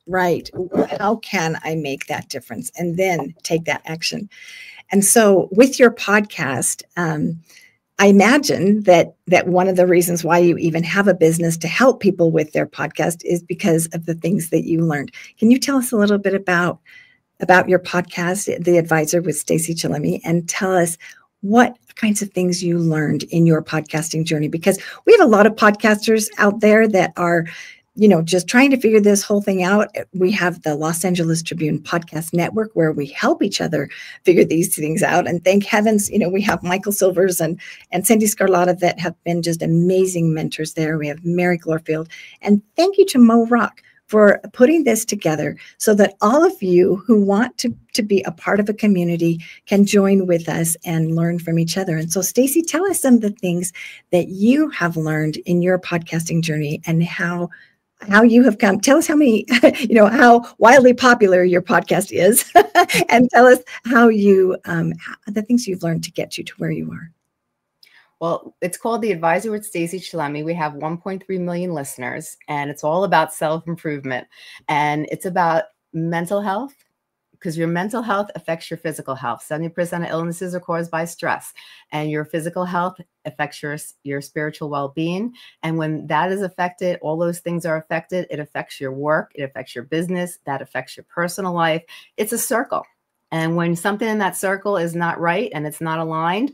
How can I make that difference? And then take that action. And so with your podcast, I imagine that one of the reasons why you even have a business to help people with their podcast is because of the things that you learned. Can you tell us a little bit about your podcast, The Advisor with Stacey Chillemi, and tell us what kinds of things you learned in your podcasting journey? Because we have a lot of podcasters out there that are, just trying to figure this whole thing out. We have the Los Angeles Tribune Podcast Network, where we help each other figure these things out. And thank heavens, we have Michael Silvers and Cindy Scarlotta that have been just amazing mentors there. We have Mary Glorfield. And thank you to Mo Rock for putting this together so that all of you who want to be a part of a community can join with us and learn from each other. And so, Stacey, tell us some of the things that you have learned in your podcasting journey, and how you have come. Tell us how many, how wildly popular your podcast is, and tell us how the things you've learned to get you to where you are.
Well, it's called The Advisor with Stacey Chillemi. We have 1.3 million listeners, and it's all about self-improvement. And it's about mental health, because your mental health affects your physical health. 70% of illnesses are caused by stress, and your physical health affects your spiritual well-being. And when that is affected, all those things are affected. It affects your work, it affects your business, that affects your personal life. It's a circle. And when something in that circle is not right and it's not aligned,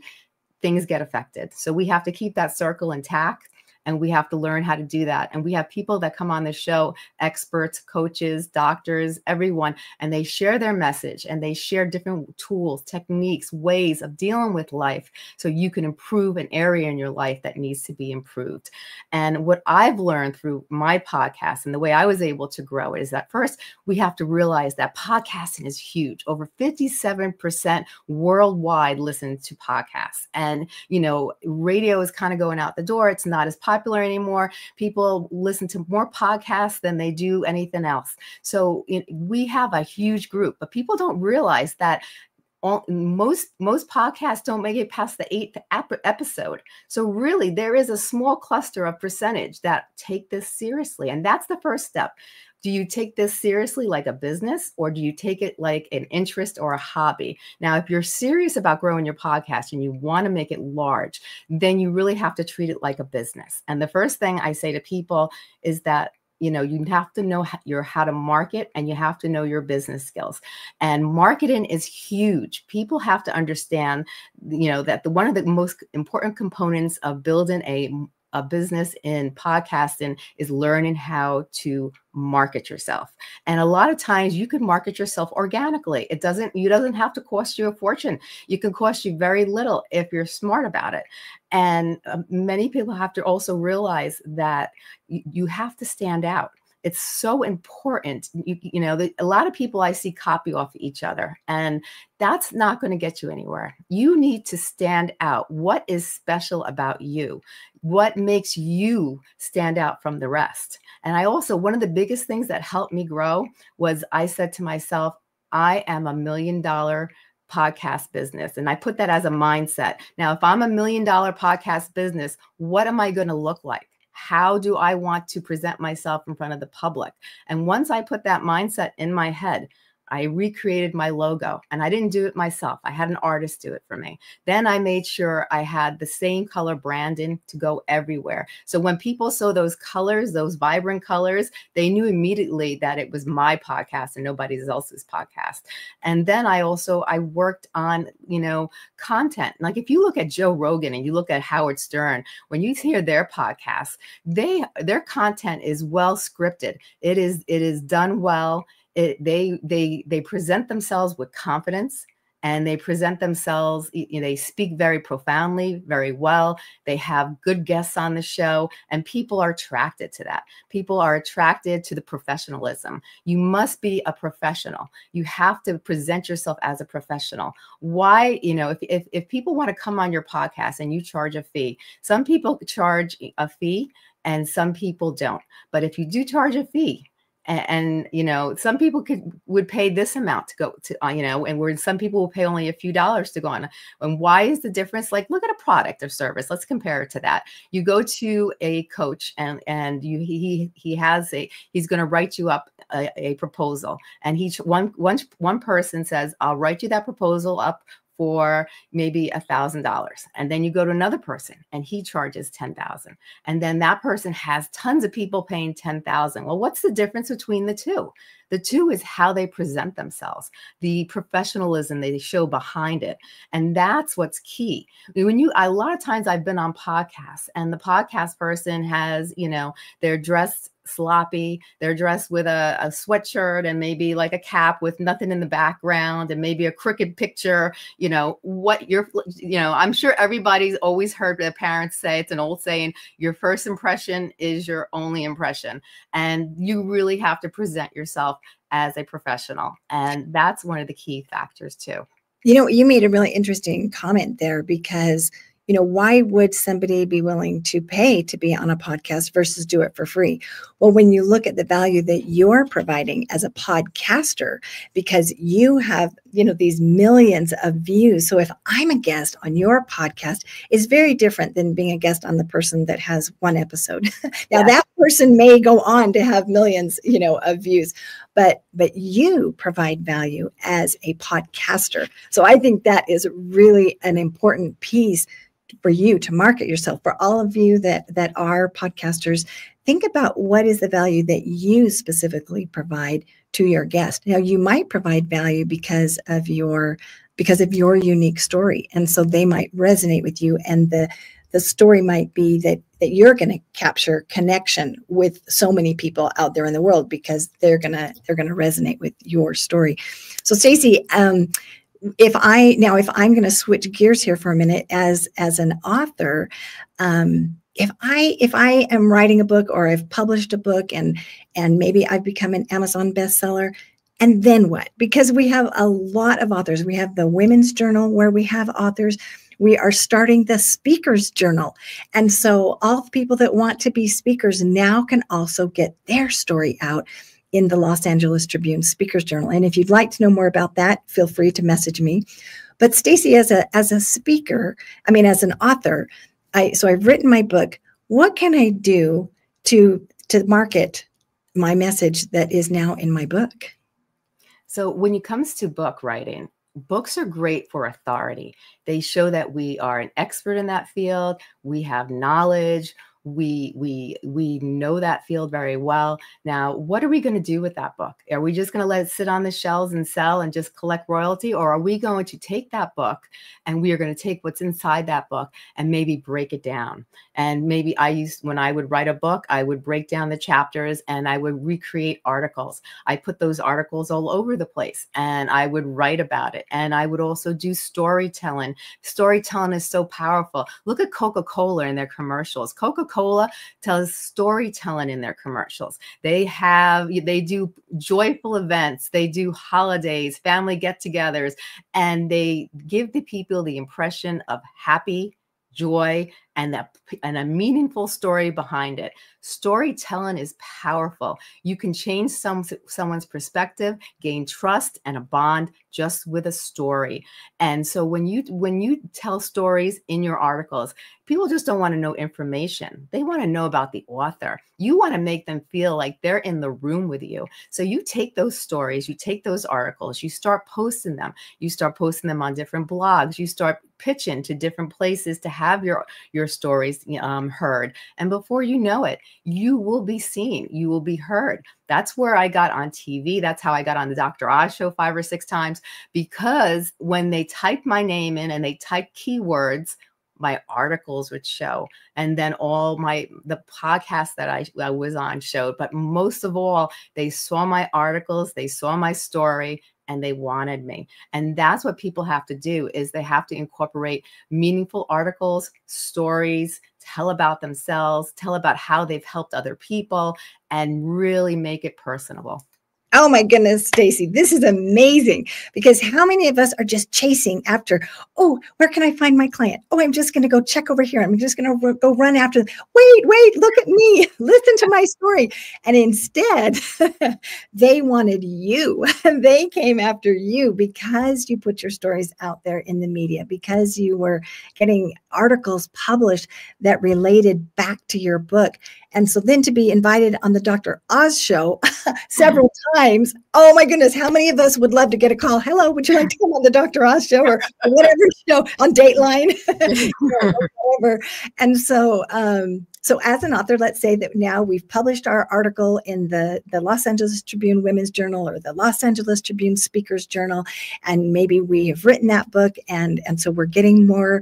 things get affected. So we have to keep that circle intact, and we have to learn how to do that. And we have people that come on the show, experts, coaches, doctors, everyone, and they share their message, and they share different tools, techniques, ways of dealing with life, so you can improve an area in your life that needs to be improved. And what I've learned through my podcast and the way I was able to grow it is that, first, we have to realize that podcasting is huge. Over 57% worldwide listen to podcasts. And, radio is kind of going out the door. It's not as popular popular anymore. People listen to more podcasts than they do anything else. So we have a huge group, but people don't realize that most podcasts don't make it past the 8th episode. So really, there is a small cluster of percentage that take this seriously. And that's the first step. Do you take this seriously like a business, or do you take it like an interest or a hobby? Now, if you're serious about growing your podcast and you want to make it large, then you really have to treat it like a business. And the first thing I say to people is that you have to know how to market, and you have to know your business skills. And marketing is huge. People have to understand, that one of the most important components of building a business in podcasting is learning how to market yourself. And a lot of times you can market yourself organically. It doesn't have to cost you a fortune. You can cost you very little if you're smart about it. And many people have to also realize that you have to stand out. It's so important. A lot of people I see copy off each other, and that's not going to get you anywhere. You need to stand out. What is special about you? What makes you stand out from the rest? And one of the biggest things that helped me grow was I said to myself, I am $1 million podcast business. And I put that as a mindset. Now, if I'm $1 million podcast business, what am I going to look like? How do I want to present myself in front of the public? And once I put that mindset in my head, I recreated my logo, and I didn't do it myself. I had an artist do it for me. Then I made sure I had the same color branding to go everywhere. So when people saw those colors, those vibrant colors, they knew immediately that it was my podcast and nobody else's podcast. And then I worked on, content. Like if you look at Joe Rogan and you look at Howard Stern, when you hear their podcasts, their content is well scripted. It is done well. They present themselves with confidence, and they present themselves, they speak very profoundly, very well. They have good guests on the show, and people are attracted to that. People are attracted to the professionalism. You must be a professional. You have to present yourself as a professional. Why, if people want to come on your podcast and you charge a fee, some people charge a fee and some people don't. But if you do charge a fee, and some people would pay this amount to go to, and where some people will pay only a few dollars to go on. And why is the difference? Like, look at a product or service. Let's compare it to that. You go to a coach, and he's going to write you up a proposal, and one person says, I'll write you that proposal up for maybe $1,000. And then you go to another person and he charges $10,000. And then that person has tons of people paying $10,000. Well, what's the difference between the two? The two is how they present themselves, the professionalism they show behind it. And that's what's key. A lot of times I've been on podcasts, and the podcast person has, they're dressed sloppy. They're dressed with a sweatshirt and maybe like a cap with nothing in the background, and maybe a crooked picture. I'm sure everybody's always heard their parents say, it's an old saying, your first impression is your only impression. And you really have to present yourself as a professional. And that's one of the key factors too.
You made a really interesting comment there, because why would somebody be willing to pay to be on a podcast versus do it for free? Well, when you look at the value that you're providing as a podcaster, because you have, these millions of views. So if I'm a guest on your podcast, is very different than being a guest on the person that has one episode. Now that person may go on to have millions, of views, but you provide value as a podcaster. So I think that is really an important piece for you to market yourself. For all of you that are podcasters, think about what is the value that you specifically provide to your guest. Now, you might provide value because of your unique story, and so they might resonate with you, and the story might be that you're going to capture connection with so many people out there in the world because they're going to resonate with your story. So, Stacey, if I'm going to switch gears here for a minute as an author, if I am writing a book, or I've published a book, and maybe I've become an Amazon bestseller, and then what? Because we have a lot of authors. We have the Women's Journal where we have authors. we are starting the Speakers Journal. And so all the people that want to be speakers now can also get their story out in the Los Angeles Tribune Speakers Journal. And if you'd like to know more about that, feel free to message me. But Stacy, as a speaker, as an author, so I've written my book. What can I do to market my message that is now in my book?
So when it comes to book writing, books are great for authority. They show that we are an expert in that field. We have knowledge. We know that field very well. Now, what are we going to do with that book? Are we just going to let it sit on the shelves and sell and just collect royalty? Or are we going to take that book and we are going to take what's inside that book and maybe break it down? And maybe when I would write a book, I would break down the chapters and I would recreate articles. I put those articles all over the place and I would write about it. And I would also do storytelling. Storytelling is so powerful. Look at Coca-Cola and their commercials. Coca-Cola tells storytelling in their commercials. They do joyful events. They do holidays, family get-togethers, and they give the people the impression of happy, joy, and a meaningful story behind it. Storytelling is powerful. You can change someone's perspective, gain trust and a bond just with a story. And so when you tell stories in your articles, people just don't want to know information. They want to know about the author. You want to make them feel like they're in the room with you. So you take those stories, you take those articles, you start posting them. You start posting them on different blogs. You start pitching to different places to have your stories heard. And before you know it, you will be seen. You will be heard. That's where I got on TV. That's how I got on the Dr. Oz show 5 or 6 times, because when they typed my name in and they typed keywords, my articles would show. And then the podcasts that I was on showed. But most of all, they saw my articles, they saw my story, and they wanted me. And that's what people have to do, is they have to incorporate meaningful articles, stories, tell about themselves, tell about how they've helped other people, and really make it personable.
Oh my goodness, Stacy, this is amazing, because how many of us are just chasing after, oh, where can I find my client? Oh, I'm just going to go check over here. I'm just going to go run after them. Wait, look at me. Listen to my story. And instead, they wanted you. They came after you because you put your stories out there in the media, because you were getting articles published that related back to your book. And so then to be invited on the Dr. Oz show several times, oh my goodness, how many of us would love to get a call? Hello, would you like to come on the Dr. Oz show or whatever show on Dateline? Whatever. And so, so as an author, let's say that now we've published our article in the Los Angeles Tribune Women's Journal or the Los Angeles Tribune Speakers Journal, and maybe we have written that book, and so we're getting more,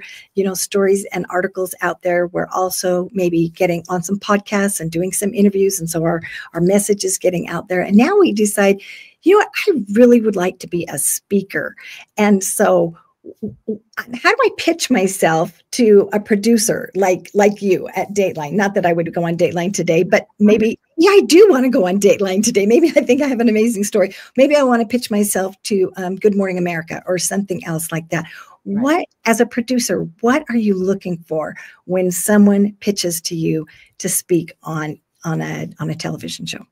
stories and articles out there. We're also maybe getting on some podcasts and doing some interviews, and so our message is getting out there. And now we decide, I really would like to be a speaker, and so how do I pitch myself to a producer like you at Dateline? Not that I would go on Dateline today, but maybe, I do want to go on Dateline today. Maybe I think I have an amazing story. Maybe I want to pitch myself to Good Morning America or something else like that. Right. What, as a producer, what are you looking for when someone pitches to you to speak on a television show?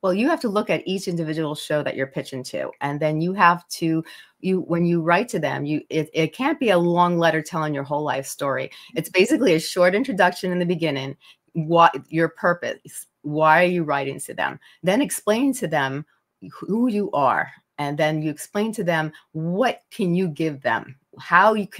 Well, you have to look at each individual show that you're pitching to, and then you have to, when you write to them, it can't be a long letter telling your whole life story. It's basically a short introduction in the beginning, what your purpose, why are you writing to them, then explain to them who you are, and then you explain to them what can you give them. What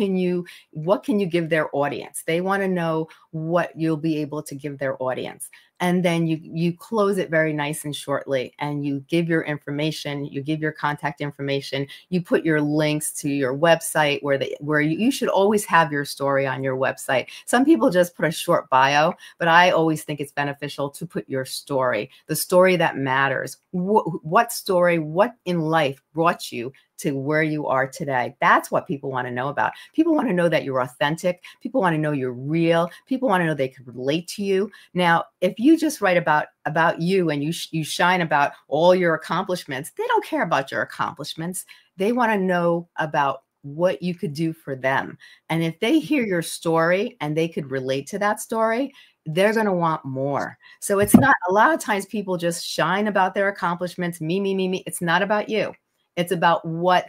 can you give their audience? They want to know what you'll be able to give their audience. And then you close it very nice and shortly, and you give your information, you give your contact information, you put your links to your website where you should always have your story on your website. Some people just put a short bio, but I always think it's beneficial to put your story, the story that matters. What story, what in life brought you to where you are today? That's what people want to know about. People want to know that you're authentic. People want to know you're real. People want to know they can relate to you. Now, if you just write about you and you shine about all your accomplishments, they don't care about your accomplishments. They want to know about what you could do for them. And if they hear your story and they could relate to that story, they're going to want more. So it's not, a lot of times people just shine about their accomplishments, me, me, me, me. It's not about you. It's about what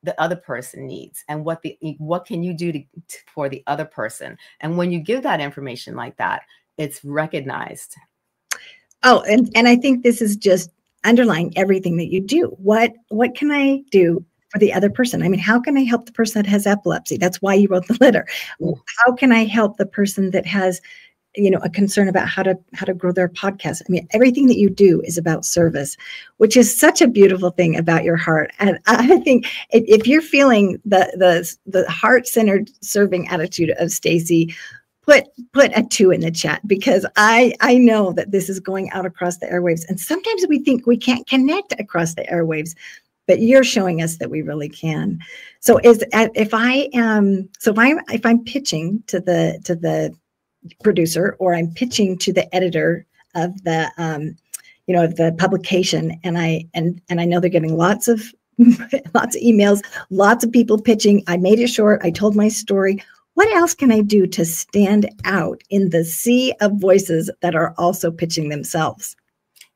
the other person needs and what can you do for the other person. And when you give that information like that, it's recognized.
Oh, and I think this is just underlying everything that you do. What can I do for the other person? I mean, how can I help the person that has epilepsy? That's why you wrote the letter. How can I help the person that has, a concern about how to grow their podcast? I mean, everything that you do is about service, which is such a beautiful thing about your heart. And I think if you're feeling the heart-centered serving attitude of Stacy, put a 2 in the chat, because I know that this is going out across the airwaves. And sometimes we think we can't connect across the airwaves, but you're showing us that we really can. So if I'm pitching to the producer, or I'm pitching to the editor of the the publication, and I know they're getting lots of emails, lots of people pitching. I made it short. I told my story. What else can I do to stand out in the sea of voices that are also pitching themselves?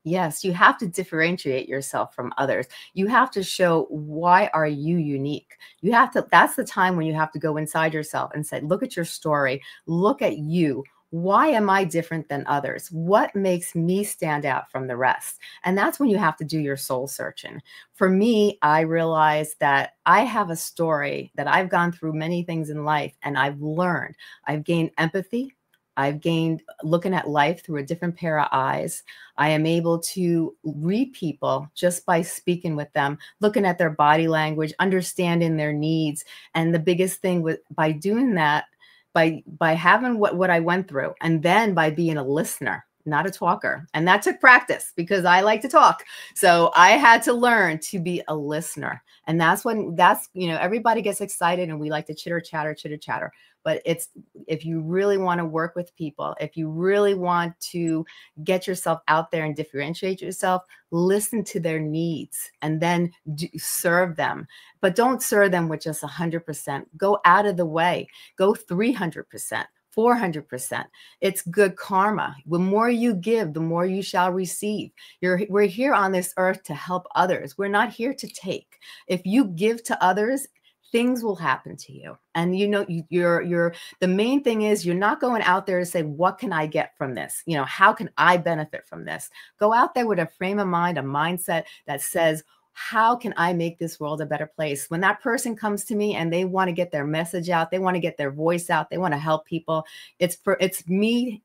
Yes, you have to differentiate yourself from others. You have to show, why are you unique? You have to, that's the time when you have to go inside yourself and say, look at your story, look at you. Why am I different than others? What makes me stand out from the rest? And that's when you have to do your soul searching. For me, I realized that I have a story, that I've gone through many things in life, and I've learned. I've gained empathy. I've gained looking at life through a different pair of eyes. I am able to read people just by speaking with them, looking at their body language, understanding their needs. And the biggest thing by doing that, by having what I went through, and then by being a listener, not a talker. And that took practice, because I like to talk. So I had to learn to be a listener. And that's everybody gets excited and we like to chitter chatter. But if you really want to work with people, if you really want to get yourself out there and differentiate yourself, listen to their needs and then serve them. But don't serve them with just 100%. Go out of the way. Go 300%. 400%. It's good karma. The more you give, the more you shall receive. We're here on this earth to help others. We're not here to take. If you give to others, things will happen to you. And the main thing is, you're not going out there to say, what can I get from this? How can I benefit from this? Go out there with a frame of mind, a mindset that says, how can I make this world a better place? When that person comes to me and they want to get their message out, they want to get their voice out, they want to help people, it's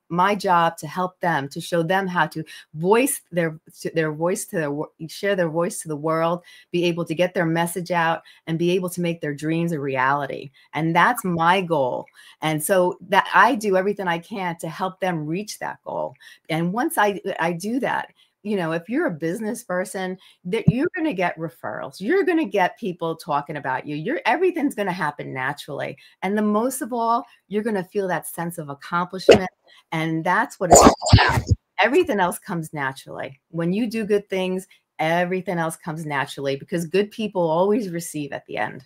my job to help them, to show them how to share their voice to the world, be able to get their message out, and be able to make their dreams a reality. And that's my goal. And so that I do everything I can to help them reach that goal. And once I do that, if you're a business person, that you're going to get referrals, you're going to get people talking about you. Everything's going to happen naturally. And the most of all, you're going to feel that sense of accomplishment. And that's what it's about. Everything else comes naturally. When you do good things, everything else comes naturally, because good people always receive at the end.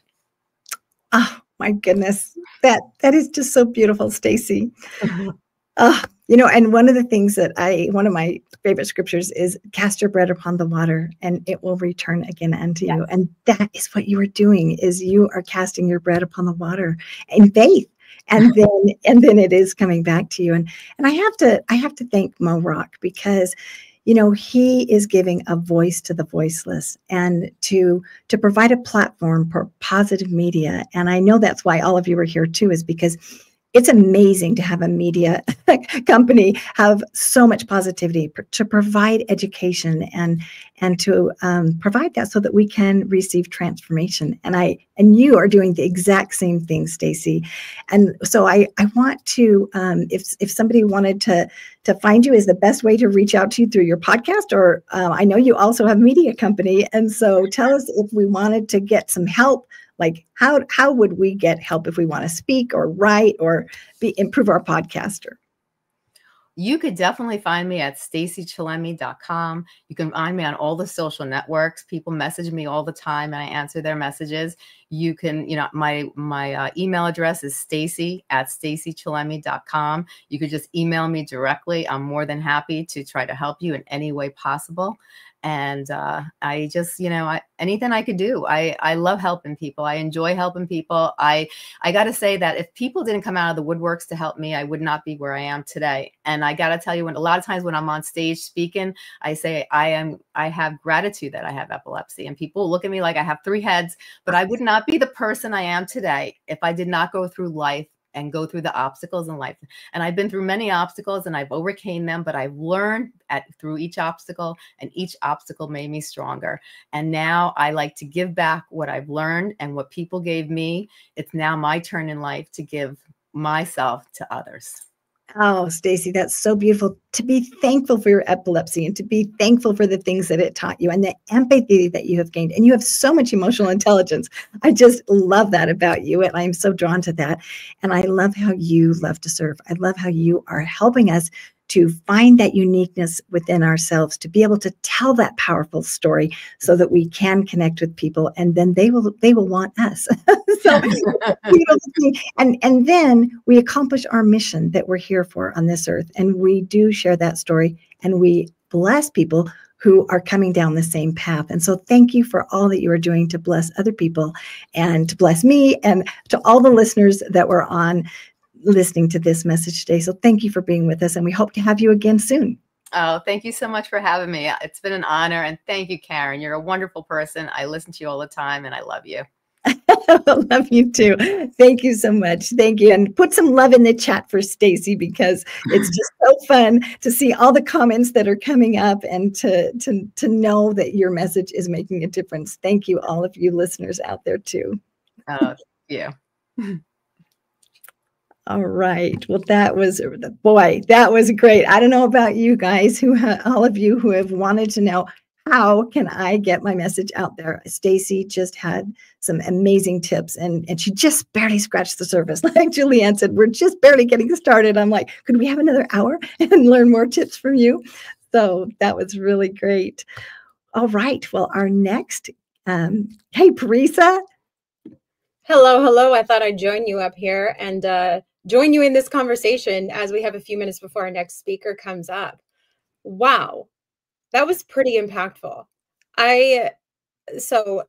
Oh my goodness. That is just so beautiful, Stacy. And one of the things one of my favorite scriptures is, cast your bread upon the water and it will return again unto you. And that is what you are doing, is you are casting your bread upon the water in faith. And then it is coming back to you. And I have to thank Mo Rock, because he is giving a voice to the voiceless, and to provide a platform for positive media. And I know that's why all of you are here too, is because it's amazing to have a media company have so much positivity to provide education and to provide that so that we can receive transformation. And you are doing the exact same thing, Stacy. And so I want to, if somebody wanted to find you, is the best way to reach out to you through your podcast, or I know you also have a media company. And so tell us, if we wanted to get some help, like how would we get help if we want to speak or write or improve our podcaster?
You could definitely find me at stacychillemi.com. You can find me on all the social networks. People message me all the time and I answer their messages. you can, my email address is stacy@stacychillemi.com. You could just email me directly. I'm more than happy to try to help you in any way possible. And I just, anything I could do. I love helping people. I enjoy helping people. I got to say that if people didn't come out of the woodworks to help me, I would not be where I am today. And I got to tell you, a lot of times when I'm on stage speaking, I say I have gratitude that I have epilepsy, and people look at me like I have 3 heads, but I would not be the person I am today if I did not go through life and go through the obstacles in life. And I've been through many obstacles and I've overcame them, but I've learned through each obstacle, and each obstacle made me stronger. And now I like to give back what I've learned and what people gave me. It's now my turn in life to give myself to others.
Oh, Stacy, that's so beautiful, to be thankful for your epilepsy and to be thankful for the things that it taught you and the empathy that you have gained. And you have so much emotional intelligence. I just love that about you. And I'm so drawn to that. And I love how you love to serve. I love how you are helping us to find that uniqueness within ourselves, to be able to tell that powerful story so that we can connect with people, and then they will want us. So, and then we accomplish our mission that we're here for on this earth, and we do share that story, and we bless people who are coming down the same path. And so thank you for all that you are doing to bless other people and to bless me, and to all the listeners that were on listening to this message today. So thank you for being with us, and we hope to have you again soon.
Oh, thank you so much for having me. It's been an honor. And thank you, Karen. You're a wonderful person. I listen to you all the time, and I love you.
I love you too. Thank you so much. Thank you. And put some love in the chat for Stacy, because it's just so fun to see all the comments that are coming up, and to know that your message is making a difference. Thank you, all of you listeners out there too.
Oh, yeah.
All right. Well, that was great. I don't know about you guys, all of you who have wanted to know, how can I get my message out there? Stacy just had some amazing tips, and she just barely scratched the surface. Like Julianne said, we're just barely getting started. I'm like, could we have another hour and learn more tips from you? So that was really great. All right. Well, our next, hey, Parisa.
Hello. I thought I'd join you up here and join you in this conversation as we have a few minutes before our next speaker comes up. Wow, that was pretty impactful. So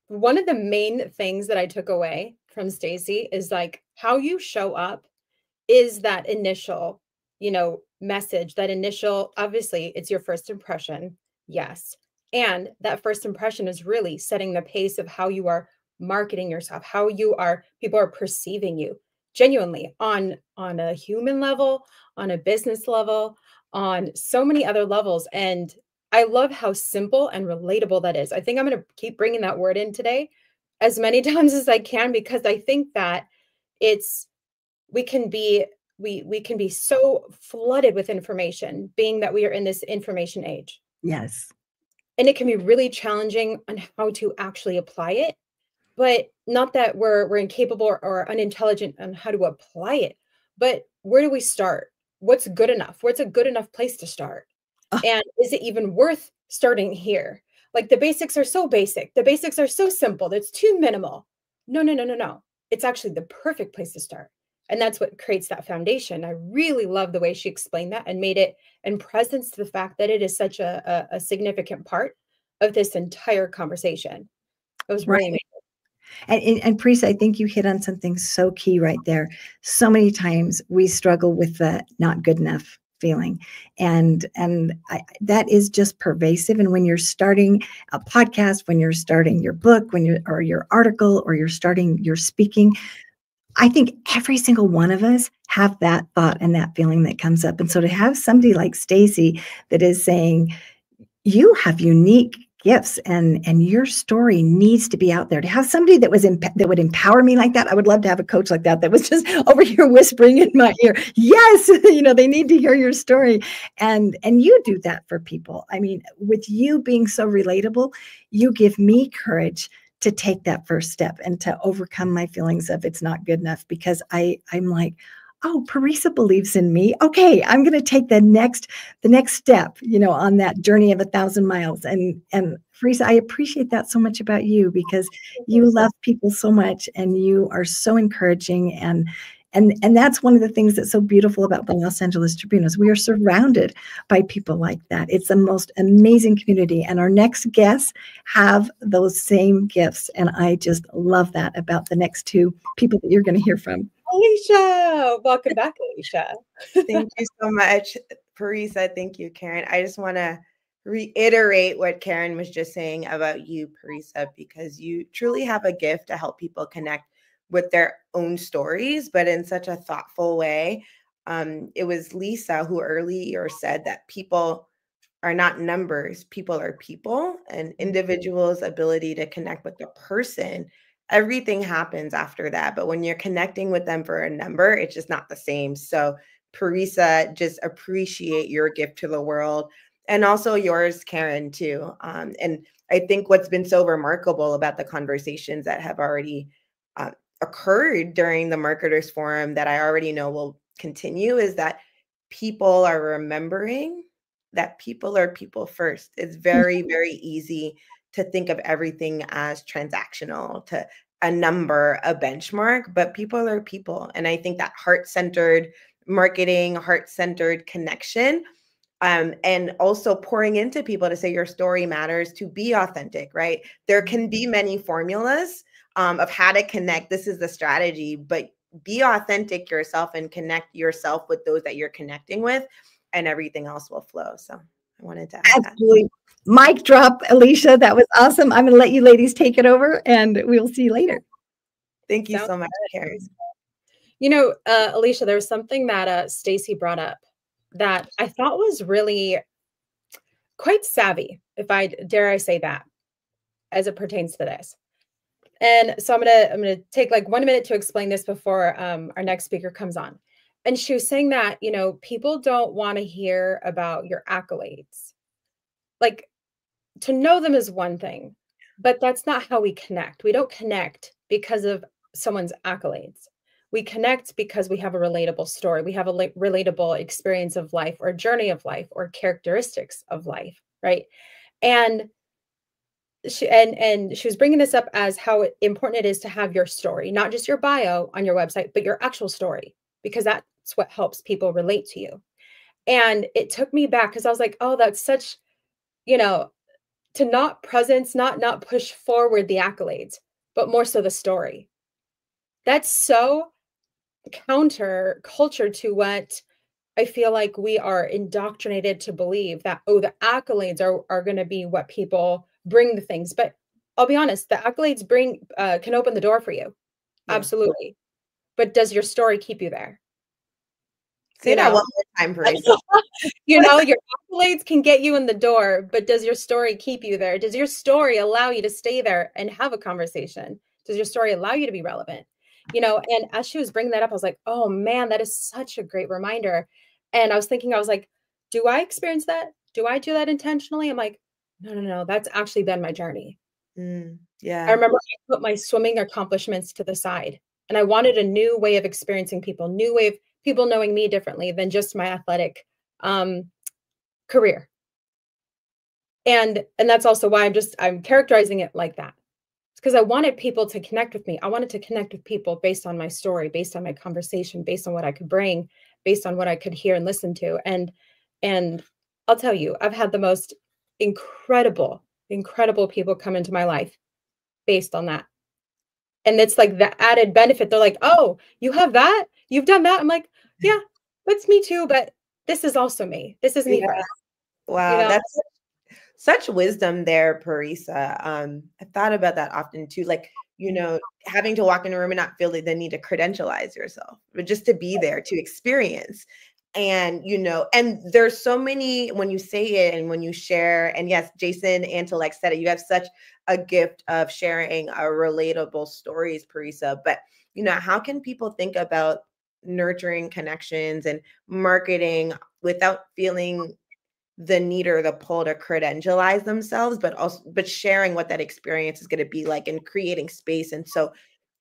one of the main things that I took away from Stacy is like how you show up is that initial, message, that initial, obviously it's your first impression. Yes. And that first impression is really setting the pace of how you are marketing yourself, how people are perceiving you genuinely on a human level, on a business level, on so many other levels. And I love how simple and relatable that is. I think I'm going to keep bringing that word in today as many times as I can, because I think that we can be so flooded with information, being that we are in this information age.
Yes.
And it can be really challenging on how to actually apply it. But not that we're incapable or unintelligent on how to apply it, but where do we start? What's good enough? What's a good enough place to start? And is it even worth starting here? Like the basics are so basic. The basics are so simple. That's too minimal. No. It's actually the perfect place to start. And that's what creates that foundation. I really love the way she explained that and made it in presence to the fact that it is such a significant part of this entire conversation. It was really amazing.
And Parisa, I think you hit on something so key right there. So many times we struggle with the not good enough feeling, and that is just pervasive. And when you're starting a podcast, when you're starting your book, or your article, or you're starting your speaking, I think every single one of us have that thought and that feeling that comes up. And so to have somebody like Stacy that is saying, you have unique gifts and your story needs to be out there, to have somebody that would empower me like that. I would love to have a coach like that was just over here whispering in my ear, yes, they need to hear your story. And you do that for people. I mean, with you being so relatable, you give me courage to take that first step and to overcome my feelings of it's not good enough, because I'm like, oh, Parisa believes in me. Okay, I'm going to take the next step, on that journey of 1,000 miles. And Parisa, I appreciate that so much about you, because you love people so much and you are so encouraging. And that's one of the things that's so beautiful about the Los Angeles Tribune is we are surrounded by people like that. It's the most amazing community. And our next guests have those same gifts. And I just love that about the next two people that you're going to hear from.
Alicia, welcome back, Alicia.
Thank you so much, Parisa. Thank you, Karen. I just want to reiterate what Karen was just saying about you, Parisa, because you truly have a gift to help people connect with their own stories, but in such a thoughtful way. It was Lisa who earlier said that people are not numbers, people are people, and individuals' ability to connect with the person, everything happens after that. But when you're connecting with them for a number, it's just not the same. So Parisa, just appreciate your gift to the world, and also yours, Karen, too. And I think what's been so remarkable about the conversations that have already occurred during the Marketers Forum that I already know will continue is that people are remembering that people are people first. It's very, very easy to think of everything as transactional, to a number, a benchmark, but people are people. And I think that heart-centered marketing, heart-centered connection, and also pouring into people to say your story matters, to be authentic, right? There can be many formulas of how to connect. This is the strategy, but be authentic yourself and connect yourself with those that you're connecting with, and everything else will flow. So I wanted to add
Absolutely. That. Mic drop, Alicia. That was awesome. I'm going to let you ladies take it over, and we'll see you later.
Thank you so much, Karen.
Alicia, there was something that Stacy brought up that I thought was really quite savvy, if I dare I say that, as it pertains to this. And so I'm gonna take like 1 minute to explain this before our next speaker comes on. And she was saying that, people don't want to hear about your accolades. Like, to know them is one thing, but that's not how we connect. We don't connect because of someone's accolades. We connect because we have a relatable story. We have a relatable experience of life, or journey of life, or characteristics of life, right? And she was bringing this up as how important it is to have your story, not just your bio on your website, but your actual story, because that's what helps people relate to you. And it took me back because I was like, oh, that's such, to not presence, not push forward the accolades, but more so the story. That's so counter culture to what I feel like we are indoctrinated to believe, that, oh, the accolades are going to be what people bring the things. But I'll be honest, the accolades can open the door for you. Yeah. Absolutely. But does your story keep you there?
Say that one more time, Parisa.
Your accolades can get you in the door, but does your story keep you there? Does your story allow you to stay there and have a conversation? Does your story allow you to be relevant? And as she was bringing that up, I was like, oh man, that is such a great reminder. And I was like, do I experience that? Do I do that intentionally? I'm like, no, that's actually been my journey.
Yeah.
I remember I put my swimming accomplishments to the side, and I wanted a new way of experiencing people, new way of people knowing me differently than just my athletic career. And that's also why I'm characterizing it like that. It's because I wanted people to connect with me. I wanted to connect with people based on my story, based on my conversation, based on what I could bring, based on what I could hear and listen to. And I'll tell you, I've had the most incredible people come into my life based on that. And it's like the added benefit. They're like, oh, you have that? You've done that? I'm like, yeah, that's me too. But this is also me. This is me.
Yeah. Wow. That's such wisdom there, Parisa. I thought about that often too. Like, having to walk in a room and not feel the need to credentialize yourself, but just to be there, to experience. And, and there's so many, when you say it and when you share, and yes, Jason Antelek said it, you have such a gift of sharing relatable stories, Parisa. But, how can people think about nurturing connections and marketing without feeling the need or the pull to credentialize themselves, but sharing what that experience is going to be like and creating space? And so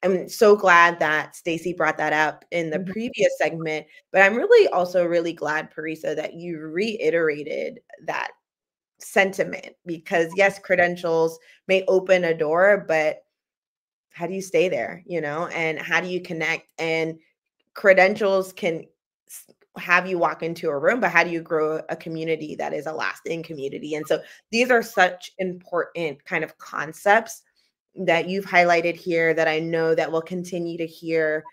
I'm so glad that Stacy brought that up in the previous segment, but I'm really also really glad, Parisa, that you reiterated that sentiment, because yes, credentials may open a door, but how do you stay there, you know, and how do you connect? And credentials can have you walk into a room, but how do you grow a community that is a lasting community? And so these are such important kind of concepts that you've highlighted here that I know that we'll continue to hear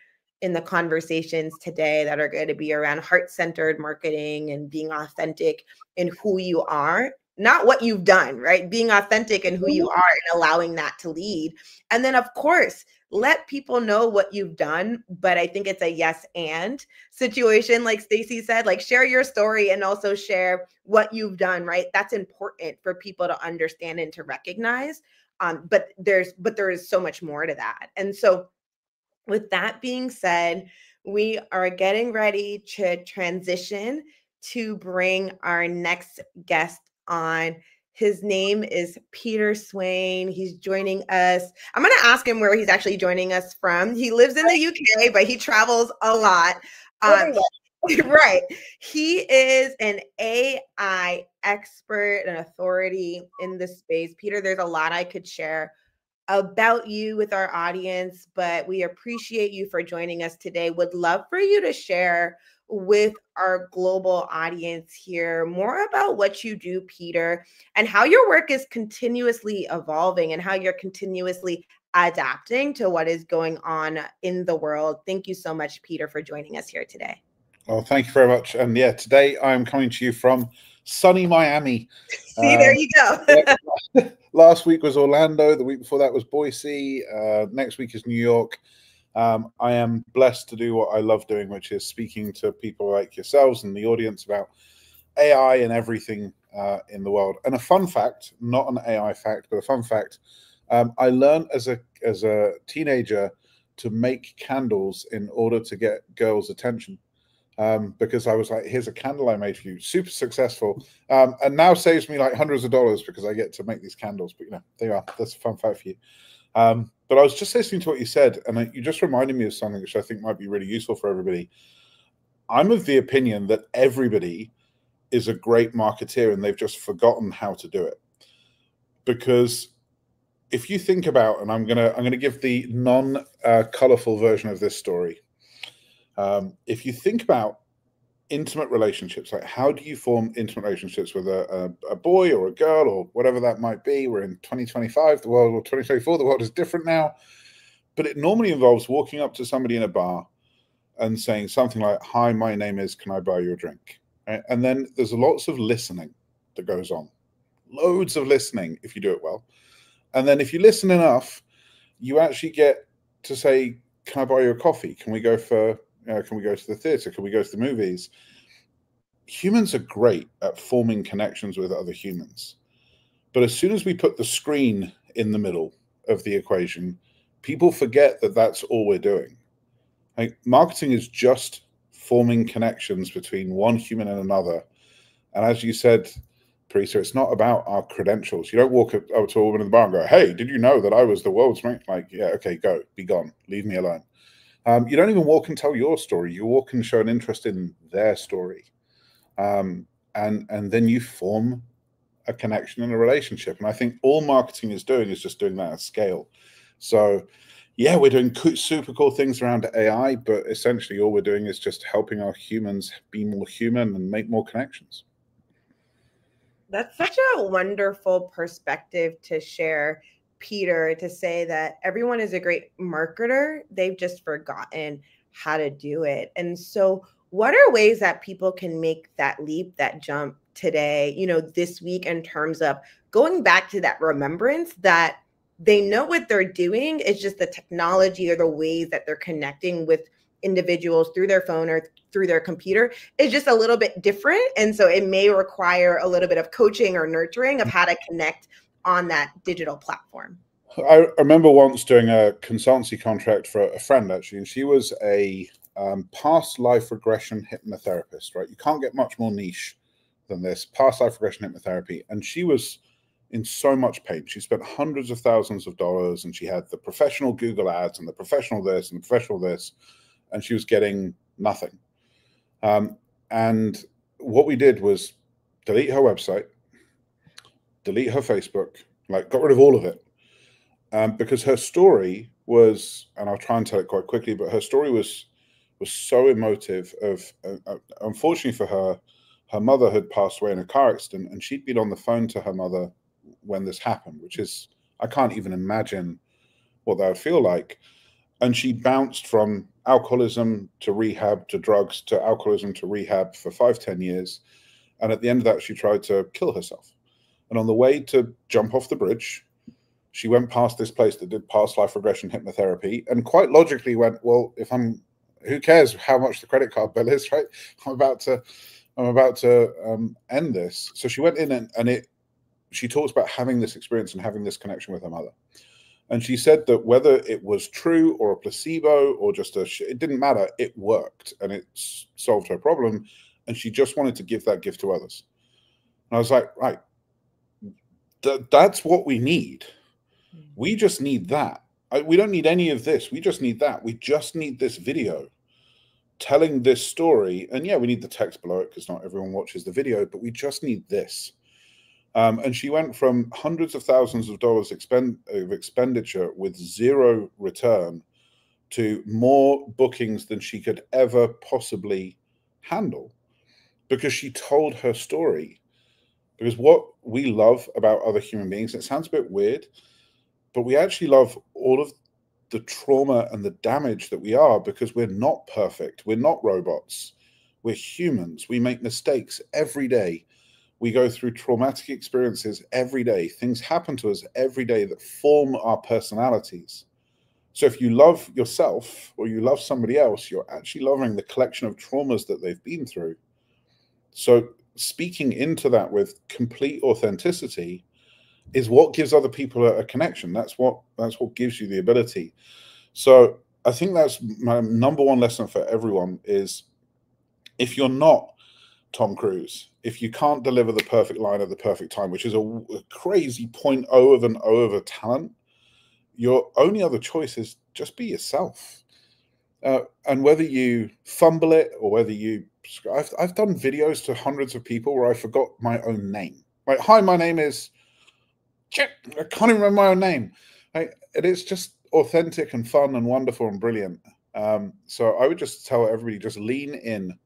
in the conversations today that are going to be around heart-centered marketing and being authentic in who you are, not what you've done, right? Being authentic in who you are and allowing that to lead. And then, of course, let people know what you've done, but I think it's a yes and situation. Like Stacy said, like share your story and also share what you've done, right? That's important for people to understand and to recognize. But there is so much more to that. And so with that being said, we are getting ready to transition to bring our next guest on. His name is Peter Swain. He's joining us. I'm going to ask him where he's actually joining us from. He lives in the UK, but he travels a lot. Right. He is an AI expert, an authority in this space. Peter, there's a lot I could share about you with our audience, but we appreciate you for joining us today. Would love for you to share with our global audience here more about what you do, Peter, and how your work is continuously evolving and how you're continuously adapting to what is going on in the world. Thank you so much, Peter, for joining us here today.
Well, thank you very much. And yeah, today I'm coming to you from sunny Miami.
See, there you go.
Last week was Orlando. The week before that was Boise. Next week is New York. I am blessed to do what I love doing, which is speaking to people like yourselves and the audience about AI and everything in the world. And a fun fact, not an AI fact, but a fun fact, I learned as a teenager to make candles in order to get girls' attention. Because I was like, here's a candle I made for you, super successful, and now saves me like hundreds of dollars because I get to make these candles. But you know, there you are. That's a fun fact for you. But I was just listening to what you said, and you just reminded me of something which I think might be really useful for everybody. I'm of the opinion that everybody is a great marketeer and they've just forgotten how to do it. Because if you think about, and I'm gonna give the non-colorful version of this story. If you think about intimate relationships, like how do you form intimate relationships with a boy or a girl or whatever that might be? We're in 2025, the world, or 2024, the world is different now. But it normally involves walking up to somebody in a bar and saying something like, hi, my name is, can I buy you a drink? Right? And then there's lots of listening that goes on. Loads of listening if you do it well. And then if you listen enough, you actually get to say, can I buy you a coffee? Can we go for... can we go to the theater? Can we go to the movies? Humans are great at forming connections with other humans. But as soon as we put the screen in the middle of the equation, people forget that that's all we're doing. Like, marketing is just forming connections between one human and another. And as you said, Parisa, it's not about our credentials. You don't walk up to a woman in the bar and go, hey, did you know that I was the world's most... Like, yeah, okay, go, be gone, leave me alone. You don't even walk and tell your story. You walk and show an interest in their story. And then you form a connection and a relationship. And I think all marketing is doing is just doing that at scale. So yeah, we're doing super cool things around AI, but essentially all we're doing is just helping our humans be more human and make more connections.
That's such a wonderful perspective to share, Peter, to say that everyone is a great marketer. They've just forgotten how to do it. And so what are ways that people can make that leap, that jump today, you know, this week, in terms of going back to that remembrance that they know what they're doing? It's just the technology or the ways that they're connecting with individuals through their phone or through their computer is just a little bit different. And so it may require a little bit of coaching or nurturing of how to connect on that digital platform.
I remember once doing a consultancy contract for a friend, actually, and she was a past life regression hypnotherapist, right? You can't get much more niche than this, past life regression hypnotherapy. And she was in so much pain. She spent hundreds of thousands of dollars, and she had the professional Google ads and the professional this and the professional this, and she was getting nothing. And what we did was delete her website, delete her Facebook, like got rid of all of it. Because her story was, and I'll try and tell it quite quickly, but her story was so emotive of, unfortunately for her, her mother had passed away in a car accident, and she'd been on the phone to her mother when this happened, which is, I can't even imagine what that would feel like. And she bounced from alcoholism to rehab to drugs to alcoholism to rehab for 5-10 years. And at the end of that, she tried to kill herself. And on the way to jump off the bridge, she went past this place that did past life regression hypnotherapy, and quite logically went, well, who cares how much the credit card bill is, right? I'm about to end this. So she went in and she talks about having this experience and having this connection with her mother. And she said that whether it was true or a placebo or just it didn't matter. It worked and it solved her problem. And she just wanted to give that gift to others. And I was like, right, that's what we need. We just need that. We don't need any of this. We just need that. We just need this video telling this story. And yeah, we need the text below it because not everyone watches the video, but we just need this. And she went from hundreds of thousands of dollars of expenditure with zero return to more bookings than she could ever possibly handle because she told her story. Because what we love about other human beings, it sounds a bit weird, but we actually love all of the trauma and the damage that we are because we're not perfect. We're not robots. We're humans. We make mistakes every day. We go through traumatic experiences every day. Things happen to us every day that form our personalities. So if you love yourself or you love somebody else, you're actually loving the collection of traumas that they've been through. So speaking into that with complete authenticity is what gives other people a connection. That's what gives you the ability. So I think that's my number one lesson for everyone is if you're not Tom Cruise, if you can't deliver the perfect line at the perfect time, which is a crazy 0.0 of an O of a talent, your only other choice is just be yourself. And whether you fumble it or whether I've done videos to hundreds of people where I forgot my own name. Like, hi, my name is, I can't even remember my own name. It is just authentic and fun and wonderful and brilliant. So I would just tell everybody, just lean in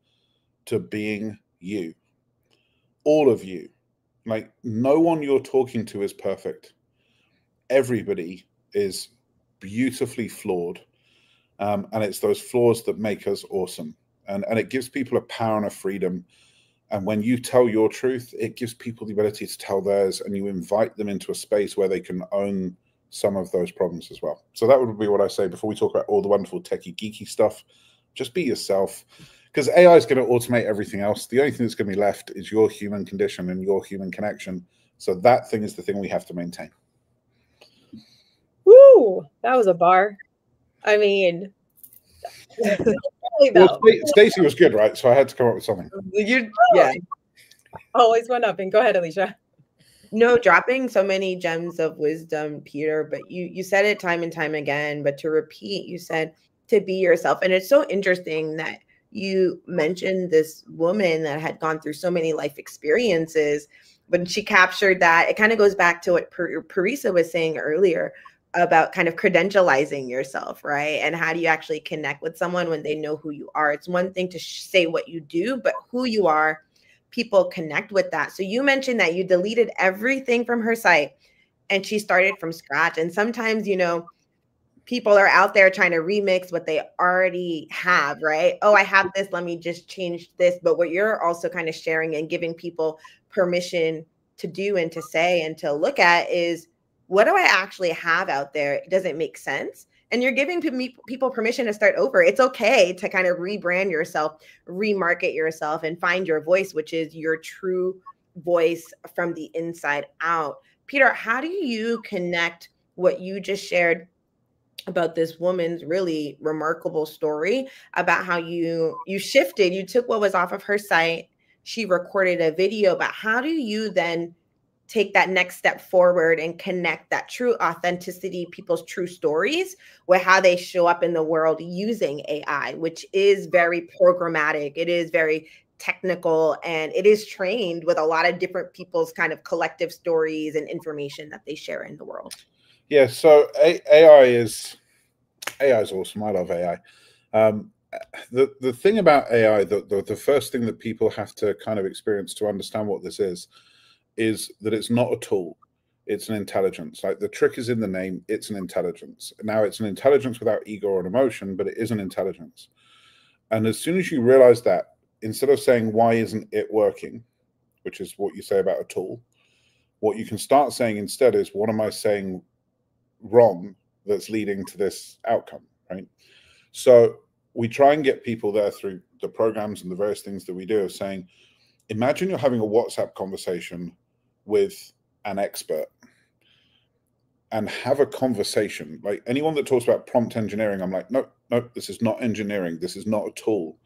to being you. All of you. Like, no one you're talking to is perfect. Everybody is beautifully flawed. And it's those flaws that make us awesome. And it gives people a power and a freedom. And when you tell your truth, it gives people the ability to tell theirs, and you invite them into a space where they can own some of those problems as well. So that would be what I say before we talk about all the wonderful techie geeky stuff. Just be yourself, because AI is going to automate everything else. The only thing that's going to be left is your human condition and your human connection. So that thing is the thing we have to maintain.
Woo! That was a bar. I mean,
well, Stacey was good, right? So I had to come up with something.
Yeah.
Always one up. And go ahead, Alicia.
No, dropping so many gems of wisdom, Peter, but you said it time and time again, but to repeat, you said to be yourself. And it's so interesting that you mentioned this woman that had gone through so many life experiences, but she captured that. It kind of goes back to what Parisa was saying earlier about kind of credentializing yourself, right? And how do you actually connect with someone when they know who you are? It's one thing to say what you do, but who you are, people connect with that. So you mentioned that you deleted everything from her site and she started from scratch. And sometimes, you know, people are out there trying to remix what they already have, right? Oh, I have this, let me just change this. But what you're also kind of sharing and giving people permission to do and to say and to look at is, what do I actually have out there? Does it make sense? And you're giving people permission to start over. It's okay to kind of rebrand yourself, remarket yourself, and find your voice, which is your true voice from the inside out. Peter, how do you connect what you just shared about this woman's really remarkable story about how you shifted, you took what was off of her site, she recorded a video, but how do you then take that next step forward and connect that true authenticity, people's true stories, with how they show up in the world using AI, which is very programmatic. It is very technical, and it is trained with a lot of different people's kind of collective stories and information that they share in the world.
Yeah, so AI is awesome. I love AI. The thing about AI, the first thing that people have to kind of experience to understand what this is that it's not a tool. It's an intelligence. Like, the trick is in the name. It's an intelligence. Now, it's an intelligence without ego or an emotion, but it is an intelligence. And as soon as you realize that, instead of saying, why isn't it working, which is what you say about a tool, what you can start saying instead is, what am I saying wrong that's leading to this outcome, right? So we try and get people there through the programs and the various things that we do, of saying, imagine you're having a WhatsApp conversation with an expert, and have a conversation. Like, anyone that talks about prompt engineering, I'm like, no, this is not engineering. This is not a tool.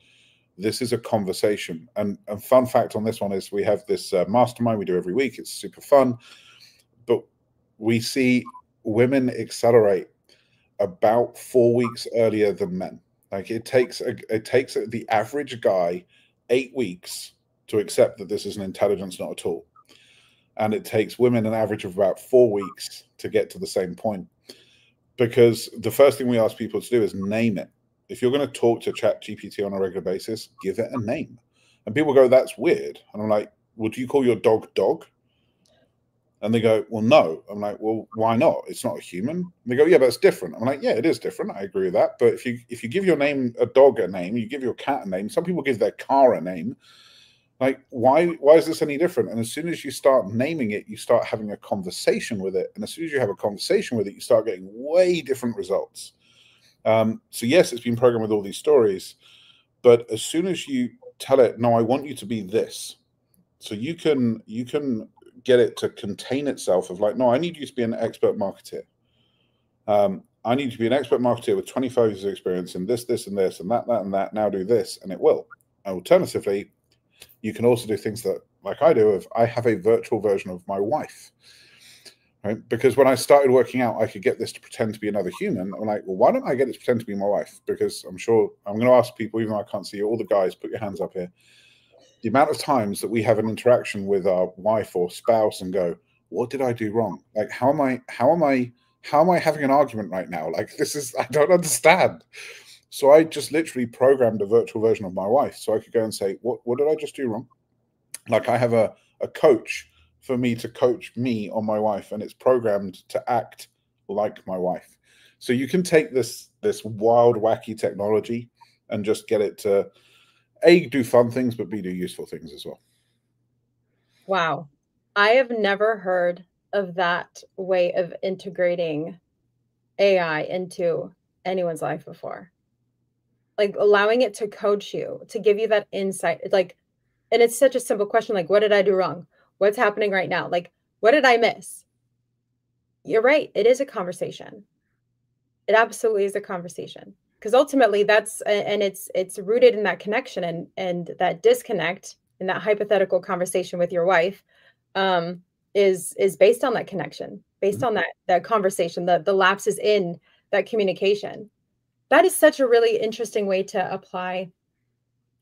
This is a conversation. And fun fact on this one is, we have this mastermind we do every week. It's super fun, but we see women accelerate about 4 weeks earlier than men. Like, it takes the average guy 8 weeks to accept that this is an intelligence, not a tool. And it takes women an average of about 4 weeks to get to the same point. Because the first thing we ask people to do is name it. If you're going to talk to ChatGPT on a regular basis, give it a name. And people go, that's weird. And I'm like, well, do you call your dog dog? And they go, well, no. I'm like, well, why not? It's not a human. And they go, yeah, but it's different. I'm like, yeah, it is different. I agree with that. But if you give your dog a name, you give your cat a name. Some people give their car a name. Like, why is this any different? And as soon as you start naming it, you start having a conversation with it. And as soon as you have a conversation with it, you start getting way different results. So yes, it's been programmed with all these stories, but as soon as you tell it, no, I want you to be this. So you can get it to contain itself of like, no, I need you to be an expert marketeer. I need to be an expert marketeer with 25 years of experience in this, this, and this, and that, and that. Now do this, and it will. Alternatively, you can also do things that, like I do, I have a virtual version of my wife, right? Because when I started working out, I could get this to pretend to be another human. I'm like, well, why don't I get it to pretend to be my wife? Because I'm sure I'm going to ask people, even though I can't see you, all the guys, put your hands up here. The amount of times that we have an interaction with our wife or spouse and go, what did I do wrong? Like, how am I having an argument right now? Like, I don't understand. So I just literally programmed a virtual version of my wife, so I could go and say, what did I just do wrong? Like, I have a coach for me to coach me on my wife, and it's programmed to act like my wife. So you can take this wild, wacky technology and just get it to A, do fun things, but B, do useful things as well.
Wow. I have never heard of that way of integrating AI into anyone's life before. Like, allowing it to coach you, to give you that insight. It's like, and it's such a simple question, like, what did I do wrong? What's happening right now? Like, what did I miss? You're right. It is a conversation. It absolutely is a conversation. Because ultimately it's rooted in that connection, and that disconnect in that hypothetical conversation with your wife is based on that connection, based on that conversation, the lapses in that communication. That is such a really interesting way to apply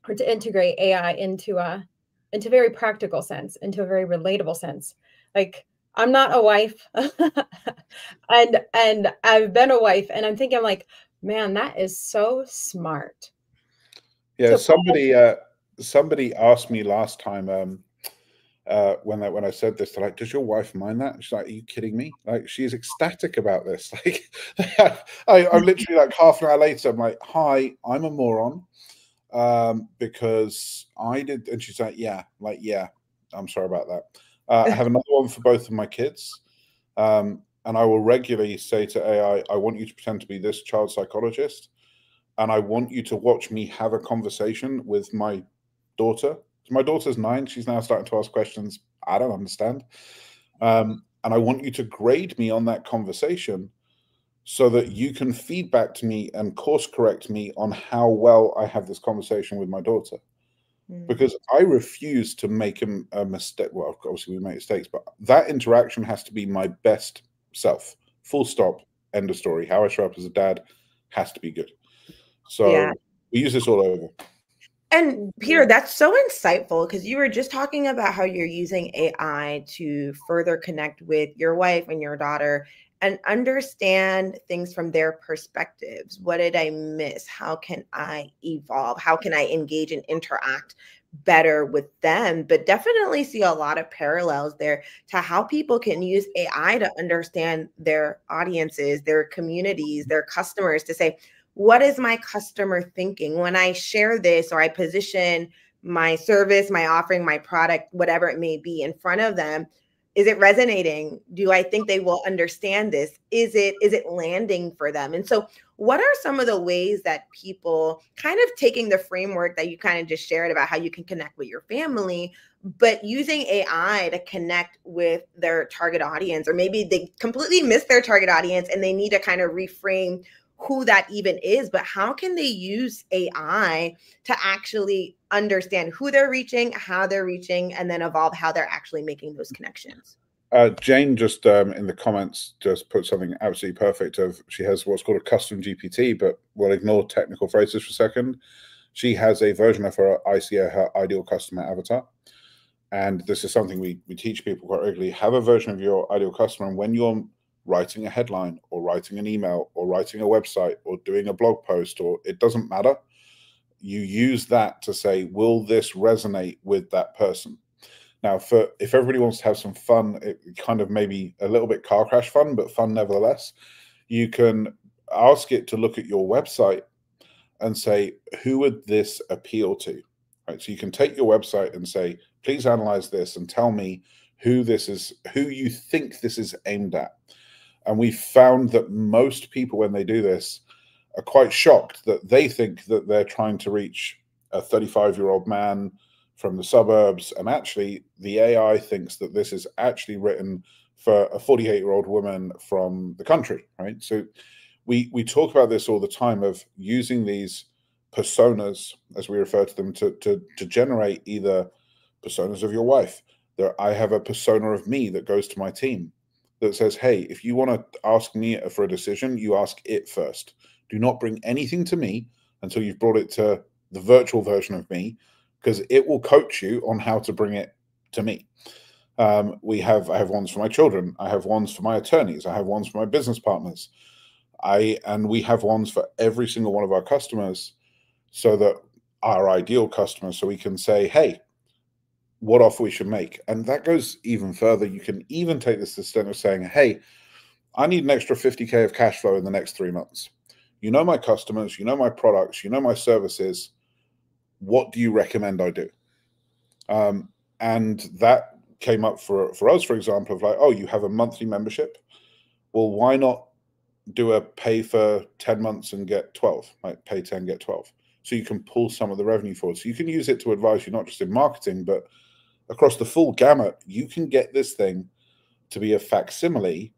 or to integrate AI into a very practical sense, into a very relatable sense. Like, I'm not a wife, and I've been a wife, and I'm thinking, like, man, that is so smart.
Yeah, somebody asked me last time when I said this, they're like, does your wife mind that? She's like, are you kidding me? Like, she's ecstatic about this. Like, I'm literally like half an hour later, I'm like, hi, I'm a moron because I did. And she's like, yeah, I'm sorry about that. I have another one for both of my kids. And I will regularly say to AI, I want you to pretend to be this child psychologist. And I want you to watch me have a conversation with my daughter. My daughter's 9. She's now starting to ask questions I don't understand. And I want you to grade me on that conversation so that you can feedback to me and course correct me on how well I have this conversation with my daughter. because I refuse to make a mistake. Well, obviously we make mistakes, but that interaction has to be my best self. Full stop. End of story. How I show up as a dad has to be good. So
Yeah.
we use this all over.
And Peter, that's so insightful, because you were just talking about how you're using AI to further connect with your wife and your daughter and understand things from their perspectives. What did I miss? How can I evolve? How can I engage and interact better with them? But definitely see a lot of parallels there to how people can use AI to understand their audiences, their communities, their customers, to say, what is my customer thinking when I share this, or I position my service, my offering, my product, whatever it may be, in front of them? Is it resonating? Do I think they will understand this? Is it landing for them? And so what are some of the ways that people, kind of taking the framework that you kind of just shared about how you can connect with your family, but using AI to connect with their target audience, or maybe they completely missed their target audience and they need to kind of reframe who that even is, but how can they use AI to actually understand who they're reaching, how they're reaching, and then evolve how they're actually making those connections?
Jane just in the comments just put something absolutely perfect. She has what's called a custom GPT, but we'll ignore technical phrases for a second. She has a version of her ICA, her ideal customer avatar. And this is something we teach people quite regularly. Have a version of your ideal customer, and when you're writing a headline or writing an email or writing a website or doing a blog post, or it doesn't matter, you use that to say, will this resonate with that person? Now, if everybody wants to have some fun, it kind of maybe a little bit car crash fun, but fun nevertheless, you can ask it to look at your website and say, who would this appeal to? Right? So you can take your website and say, please analyze this and tell me who this is, who you think this is aimed at. And we found that most people, when they do this, are quite shocked that they think that they're trying to reach a 35-year-old man from the suburbs. And actually, the AI thinks that this is actually written for a 48-year-old woman from the country, right? So we talk about this all the time, of using these personas, as we refer to them, to generate either personas of your wife. I have a persona of me that goes to my team, that says, hey, if you want to ask me for a decision, you ask it first. Do not bring anything to me until you've brought it to the virtual version of me, because it will coach you on how to bring it to me. I have ones for my children. I have ones for my attorneys. I have ones for my business partners. And we have ones for every single one of our customers, so that our ideal customers, so we can say, hey, what offer we should make. And that goes even further. You can even take this to the extent of saying, hey, I need an extra 50K of cash flow in the next 3 months. You know my customers, you know my products, you know my services. What do you recommend I do? And that came up for us, for example, of like, oh, you have a monthly membership. Well, why not do a pay for 10 months and get 12, like pay 10, get 12. So you can pull some of the revenue forward. So you can use it to advise you, not just in marketing, but across the full gamut. You can get this thing to be a facsimile,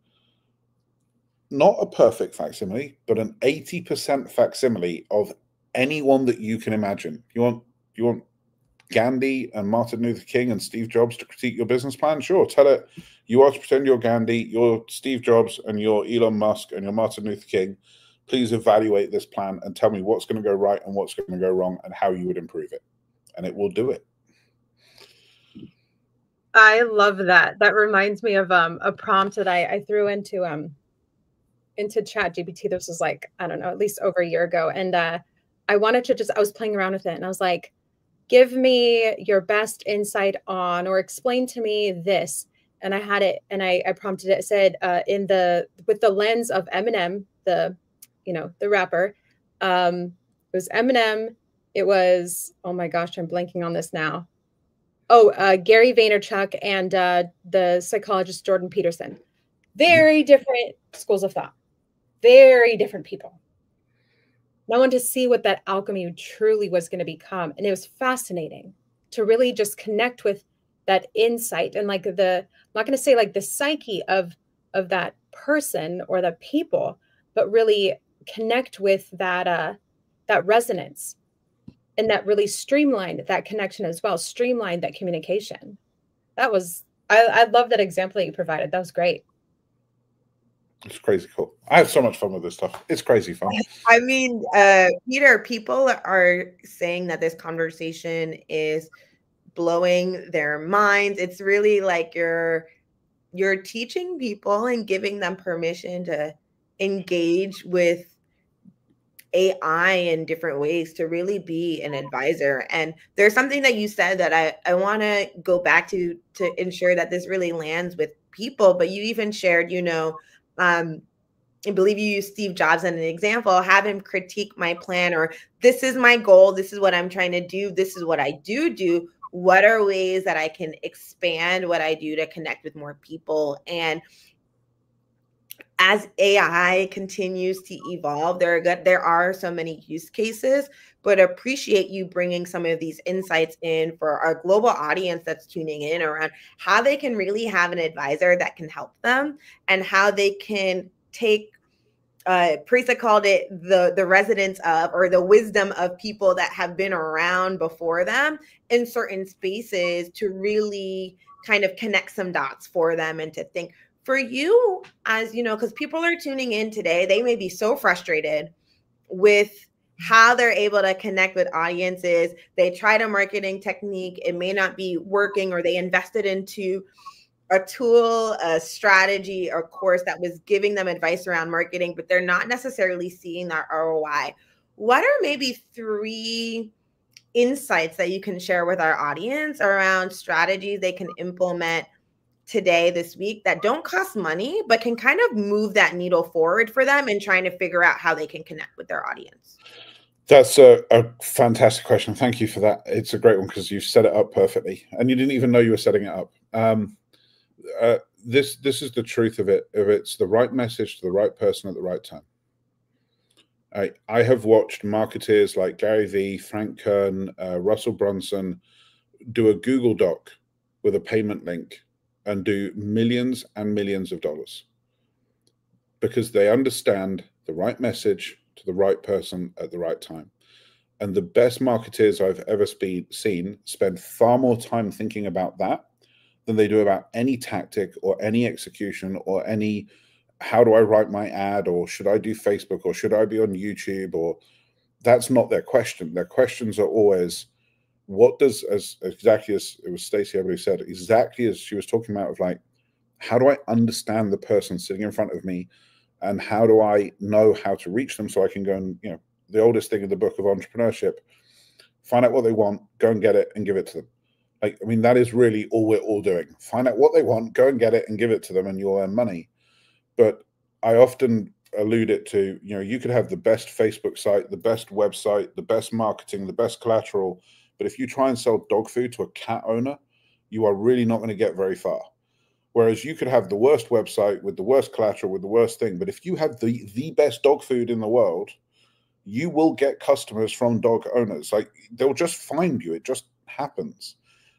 not a perfect facsimile, but an 80% facsimile of anyone that you can imagine. You want Gandhi and Martin Luther King and Steve Jobs to critique your business plan? Sure, tell it you are to pretend you're Gandhi, you're Steve Jobs, and you're Elon Musk, and you're Martin Luther King. Please evaluate this plan and tell me what's going to go right and what's going to go wrong and how you would improve it. And it will do it.
I love that. That reminds me of a prompt that I threw into ChatGPT. This was like, I don't know, at least over a year ago. And I wanted to I was playing around with it, and I was like, give me your best insight on, or explain to me this. And I had it, and I prompted it. It said, with the lens of Eminem, the rapper. It was Eminem. It was, oh my gosh, I'm blanking on this now. Oh, Gary Vaynerchuk and the psychologist Jordan Peterson. Very different schools of thought. Very different people. And I wanted to see what that alchemy truly was going to become. And it was fascinating to really just connect with that insight and like I'm not going to say like the psyche of that person or the people, but really connect with that resonance. And that really streamlined that connection as well, streamlined that communication. That was, I love that example that you provided. That was great.
It's crazy cool. I have so much fun with this stuff. It's crazy fun.
I mean, Peter, people are saying that this conversation is blowing their minds. It's really like you're teaching people and giving them permission to engage with AI in different ways to really be an advisor. And there's something that you said that I want to go back to ensure that this really lands with people. But you even shared, I believe you used Steve Jobs as an example, have him critique my plan, or this is my goal. This is what I'm trying to do. This is what I do. What are ways that I can expand what I do to connect with more people? And as AI continues to evolve, there are so many use cases, but appreciate you bringing some of these insights in for our global audience that's tuning in around how they can really have an advisor that can help them, and how they can take Prisa called it the residence of, or the wisdom of people that have been around before them in certain spaces to really kind of connect some dots for them, and to think for you, as you know, because people are tuning in today, they may be so frustrated with how they're able to connect with audiences. They tried a marketing technique, it may not be working, or they invested into a tool, a strategy, or course that was giving them advice around marketing, but they're not necessarily seeing that ROI. What are maybe 3 insights that you can share with our audience around strategies they can implement today, this week, that don't cost money, but can kind of move that needle forward for them in trying to figure out how they can connect with their audience?
That's a fantastic question. Thank you for that. It's a great one because you've set it up perfectly, and you didn't even know you were setting it up. This is the truth of it. If it's the right message to the right person at the right time. I have watched marketeers like Gary Vee, Frank Kern, Russell Brunson do a Google Doc with a payment link and do millions and millions of dollars because they understand the right message to the right person at the right time. And the best marketeers I've ever seen spend far more time thinking about that than they do about any tactic or any execution or any, how do I write my ad, or should I do Facebook, or should I be on YouTube, or that's not their question. Their questions are always, what does, exactly as it was Stacey Everly said, exactly as she was talking about, of like, how do I understand the person sitting in front of me, and how do I know how to reach them so I can go and, the oldest thing in the book of entrepreneurship, find out what they want, go and get it and give it to them. Like, I mean, that is really all we're all doing. Find out what they want, go and get it and give it to them, and you'll earn money. But I often allude it to, you could have the best Facebook site, the best website, the best marketing, the best collateral, but if you try and sell dog food to a cat owner, you are really not going to get very far. Whereas you could have the worst website with the worst collateral, with the worst thing, but if you have the best dog food in the world, you will get customers from dog owners. Like, they'll just find you. It just happens.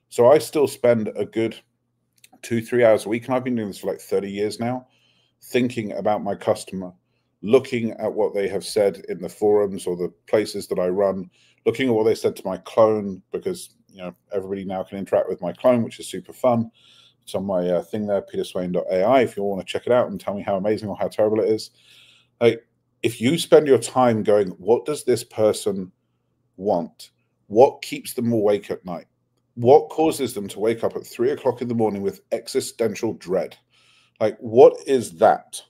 So I still spend a good 2-3 hours a week, and I've been doing this for like 30 years now, thinking about my customer, looking at what they have said in the forums or the places that I run, looking at what they said to my clone, because everybody now can interact with my clone, which is super fun. It's on my thing there, peterswain.ai, if you want to check it out and tell me how amazing or how terrible it is. Like, if you spend your time going, what does this person want? What keeps them awake at night? What causes them to wake up at 3 o'clock in the morning with existential dread? Like, what is that?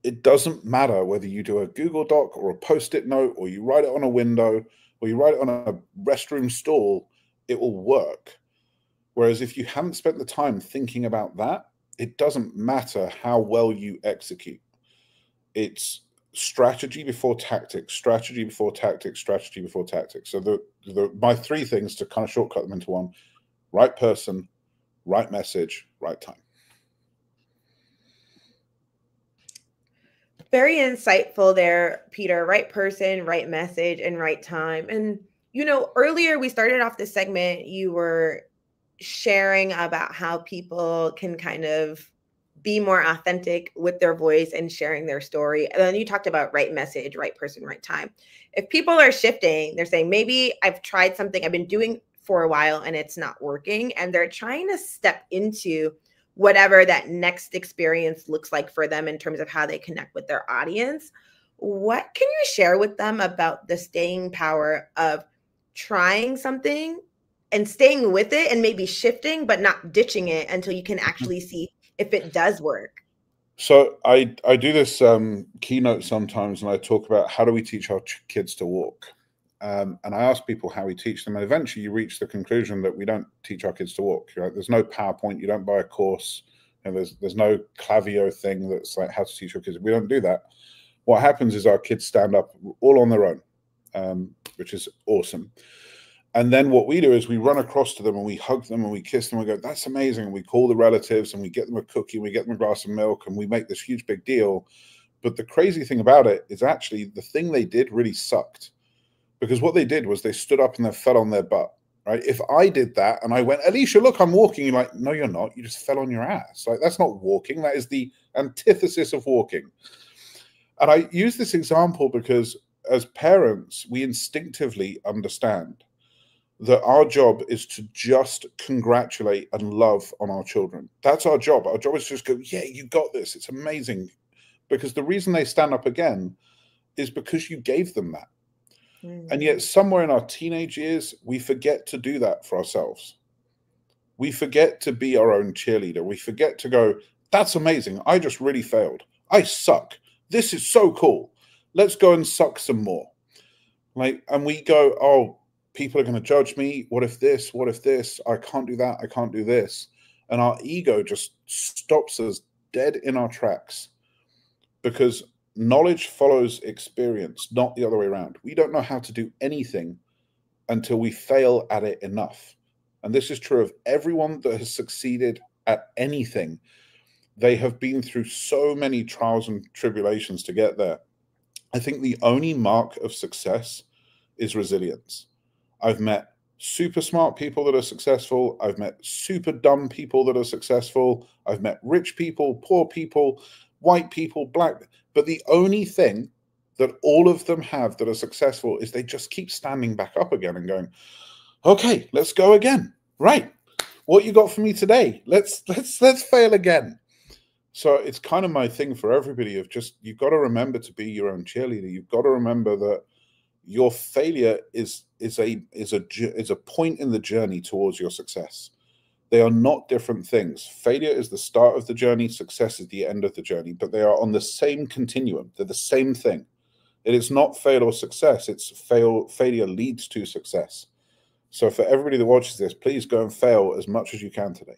It doesn't matter whether you do a Google Doc or a Post-it note, or you write it on a window, or you write it on a restroom stall, it will work. Whereas if you haven't spent the time thinking about that, it doesn't matter how well you execute. It's strategy before tactics, strategy before tactics, strategy before tactics. So my 3 things to kind of shortcut them into one: right person, right message, right time.
Very insightful there, Peter. Right person, right message, and right time. And, earlier we started off this segment, you were sharing about how people can kind of be more authentic with their voice and sharing their story. And then you talked about right message, right person, right time. If people are shifting, they're saying, maybe I've tried something I've been doing for a while and it's not working, and they're trying to step into whatever that next experience looks like for them in terms of how they connect with their audience. What can you share with them about the staying power of trying something and staying with it and maybe shifting, but not ditching it until you can actually see if it does work?
So I do this keynote sometimes, and I talk about how do we teach our kids to walk. And I ask people how we teach them, and eventually you reach the conclusion that we don't teach our kids to walk. Right? There's no PowerPoint. You don't buy a course, and there's no Clavio thing that's like how to teach your kids. We don't do that. What happens is our kids stand up all on their own, which is awesome. And then what we do is we run across to them and we hug them and we kiss them and we go, that's amazing. And we call the relatives and we get them a cookie, and we get them a glass of milk, and we make this huge big deal. But the crazy thing about it is actually the thing they did really sucked, because what they did was they stood up and they fell on their butt, right? If I did that and I went, Alicia, look, I'm walking. You're like, no, you're not. You just fell on your ass. Like, that's not walking. That is the antithesis of walking. And I use this example because as parents, we instinctively understand that our job is to just congratulate and love on our children. That's our job. Our job is to just go, yeah, you got this. It's amazing. Because the reason they stand up again is because you gave them that. And yet somewhere in our teenage years, we forget to do that for ourselves. We forget to be our own cheerleader. We forget to go, that's amazing. I just really failed. I suck. This is so cool. Let's go and suck some more. Like, and we go, oh, people are going to judge me. What if this? What if this? I can't do that. I can't do this. And our ego just stops us dead in our tracks, because knowledge follows experience, not the other way around. We don't know how to do anything until we fail at it enough. And this is true of everyone that has succeeded at anything. They have been through so many trials and tribulations to get there. I think the only mark of success is resilience. I've met super smart people that are successful. I've met super dumb people that are successful. I've met rich people, poor people, white people, black. But the only thing that all of them have that are successful is they just keep standing back up again and going, okay, let's go again. Right. What you got for me today? Let's fail again. So it's kind of my thing for everybody of just, you've got to remember to be your own cheerleader. You've got to remember that your failure is a point in the journey towards your success. They are not different things. Failure is the start of the journey. Success is the end of the journey, but they are on the same continuum. They're the same thing. It is not fail or success. It's failure leads to success. So for everybody that watches this, please go and fail as much as you can today,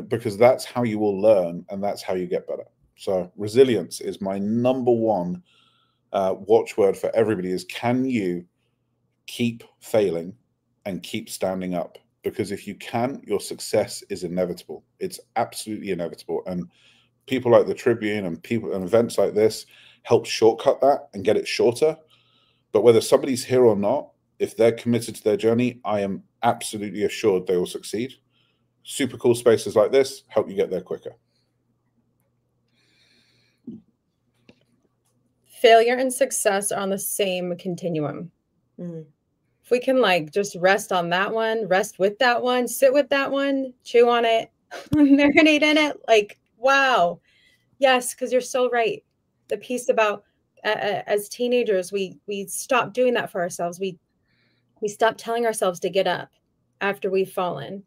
because that's how you will learn and that's how you get better. So resilience is my number one watchword for everybody is, can you keep failing and keep standing up? Because if you can, your success is inevitable. It's absolutely inevitable. And people like the Tribune and people and events like this help shortcut that and get it shorter. But whether somebody's here or not, if they're committed to their journey, I am absolutely assured they will succeed. Super cool spaces like this help you get there quicker.
Failure and success are on the same continuum. If we can just rest on that one, rest with that one, sit with that one, chew on it, marinate in it, wow. Yes, because you're so right. The piece about as teenagers, we stop doing that for ourselves. We stop telling ourselves to get up after we've fallen.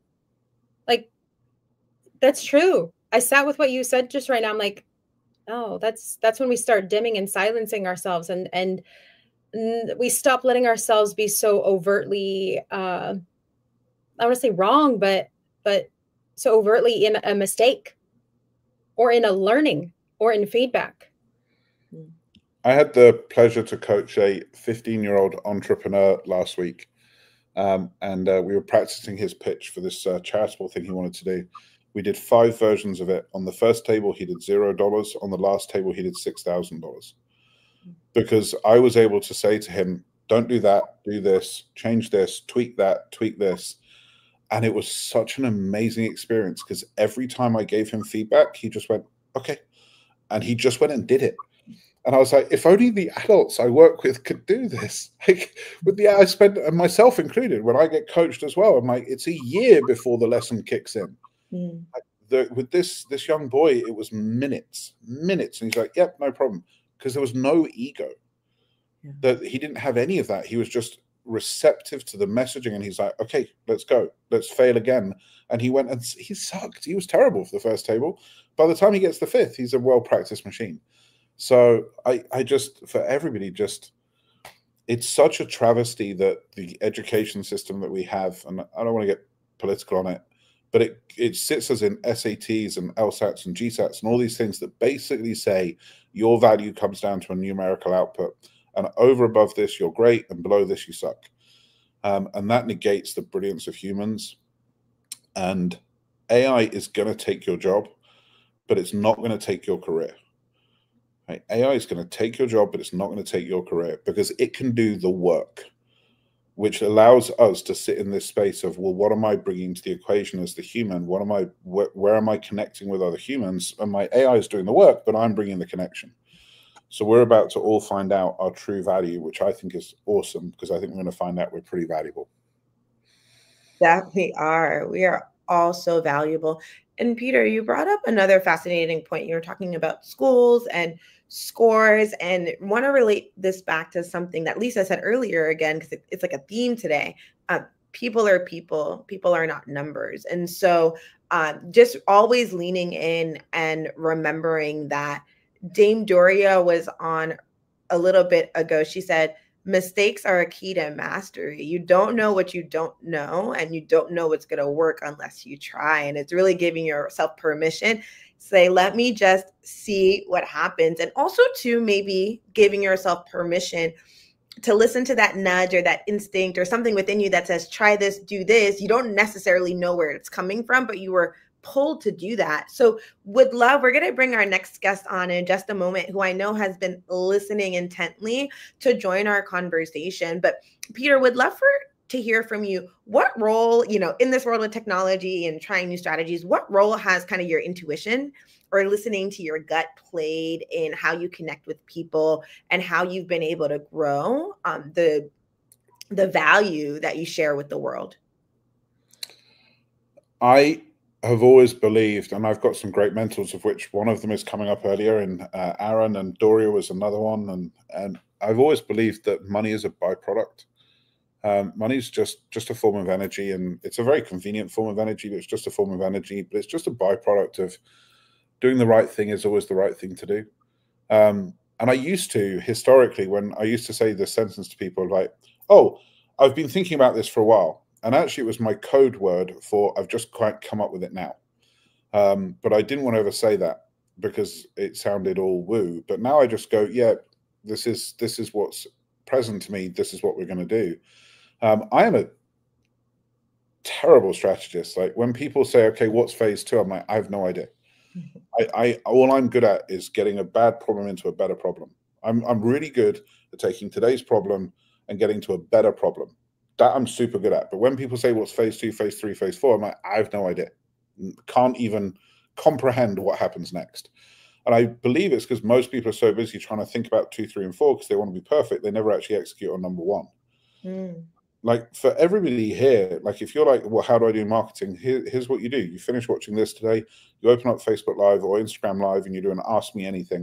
That's true. I sat with what you said just right now. I'm like, oh, that's when we start dimming and silencing ourselves, and we stop letting ourselves be so overtly, I want to say wrong, but so overtly in a mistake or in a learning or in feedback.
I had the pleasure to coach a 15-year-old entrepreneur last week. And we were practicing his pitch for this charitable thing he wanted to do. We did 5 versions of it. On the first table, he did $0. On the last table, he did $6,000. Because I was able to say to him, don't do that, do this, change this, tweak that, tweak this. And it was such an amazing experience because every time I gave him feedback, he just went, okay. And he just went and did it. And I was like, if only the adults I work with could do this. Like with the, I spend, and myself included, when I get coached as well, I'm like, it's a year before the lesson kicks in. With this young boy, it was minutes. And he's like, yep, no problem. Because there was no ego. That he didn't have any of that. He was just receptive to the messaging, and he's like, okay, let's go, let's fail again. And he went and he sucked. He was terrible for the first table. By the time he gets the fifth, he's a well-practiced machine. So I just, for everybody, just, it's such a travesty that the education system that we have, and I don't want to get political on it, but it sits us in SATs and LSATs and GSATs and all these things that basically say your value comes down to a numerical output. And over above this, you're great, and below this, you suck. And that negates the brilliance of humans. And AI is going to take your job, but it's not going to take your career. Right? AI is going to take your job, but it's not going to take your career because it can do the work, which allows us to sit in this space of, well, what am I bringing to the equation as the human? What am I? Where am I connecting with other humans? And my AI is doing the work, but I'm bringing the connection. So we're about to all find out our true value, which I think is awesome because I think we're going to find out we're pretty valuable.
That we are. We are all so valuable. And Peter, you brought up another fascinating point. You were talking about schools and scores, and want to relate this back to something that Lisa said earlier again, because it's like a theme today. People are people. People are not numbers. And so just always leaning in and remembering that Dame Doria was on a little bit ago. She said, mistakes are a key to mastery. You don't know what you don't know, and you don't know what's going to work unless you try. And it's really giving yourself permission. Say, let me just see what happens. And also to maybe giving yourself permission to listen to that nudge or that instinct or something within you that says, try this, do this. You don't necessarily know where it's coming from, but you were pulled to do that. So we're going to bring our next guest on in just a moment, who I know has been listening intently to join our conversation. But Peter, would love to hear from you. What role, in this world of technology and trying new strategies, what role has kind of your intuition or listening to your gut played in how you connect with people and how you've been able to grow the value that you share with the world?
I have always believed, and I've got some great mentors, of which one of them is coming up earlier, and Aaron, and Doria was another one. And I've always believed that money is a byproduct. Money is just a form of energy, and it's a very convenient form of energy, but it's just a form of energy, but it's just a byproduct of doing the right thing is always the right thing to do. And I used to, historically, when I used to say this sentence to people like, oh, I've been thinking about this for a while. And actually it was my code word for I've just quite come up with it now. But I didn't want to ever say that because it sounded all woo. But now I just go, yeah, this is what's present to me. This is what we're going to do. I am a terrible strategist. Like when people say, okay, what's phase two? I'm like, I have no idea. All I'm good at is getting a bad problem into a better problem. I'm really good at taking today's problem and getting to a better problem. That I'm super good at. But when people say what's phase two, phase three, phase four, I'm like, I have no idea. Can't even comprehend what happens next. And I believe it's because most people are so busy trying to think about 2, 3, and 4 because they want to be perfect. They never actually execute on number one. Like for everybody here, like if you're like, well, how do I do marketing? Here's what you do. You finish watching this today, you open up Facebook Live or Instagram Live and you do an Ask Me Anything.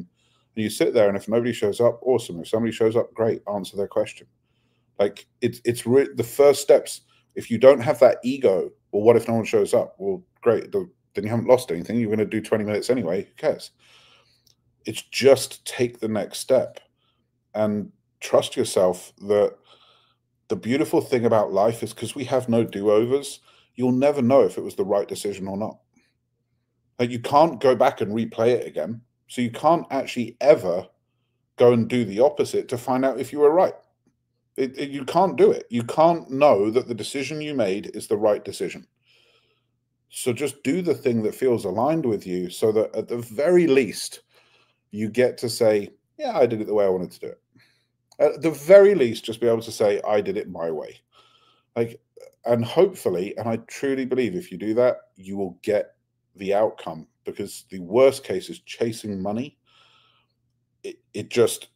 And you sit there, and if nobody shows up, awesome. If somebody shows up, great, answer their question. Like it's the first steps. If you don't have that ego, well, what if no one shows up? Well, great. Then you haven't lost anything. You're going to do 20 minutes anyway. Who cares? It's just take the next step and trust yourself that the beautiful thing about life is because we have no do-overs, you'll never know if it was the right decision or not. Like you can't go back and replay it again. So you can't actually ever go and do the opposite to find out if you were right. You can't do it. You can't know that the decision you made is the right decision. So just do the thing that feels aligned with you so that at the very least, you get to say, yeah, I did it the way I wanted to do it. At the very least, just be able to say, I did it my way. Like And hopefully, and I truly believe if you do that, you will get the outcome, because the worst case is chasing money. It just,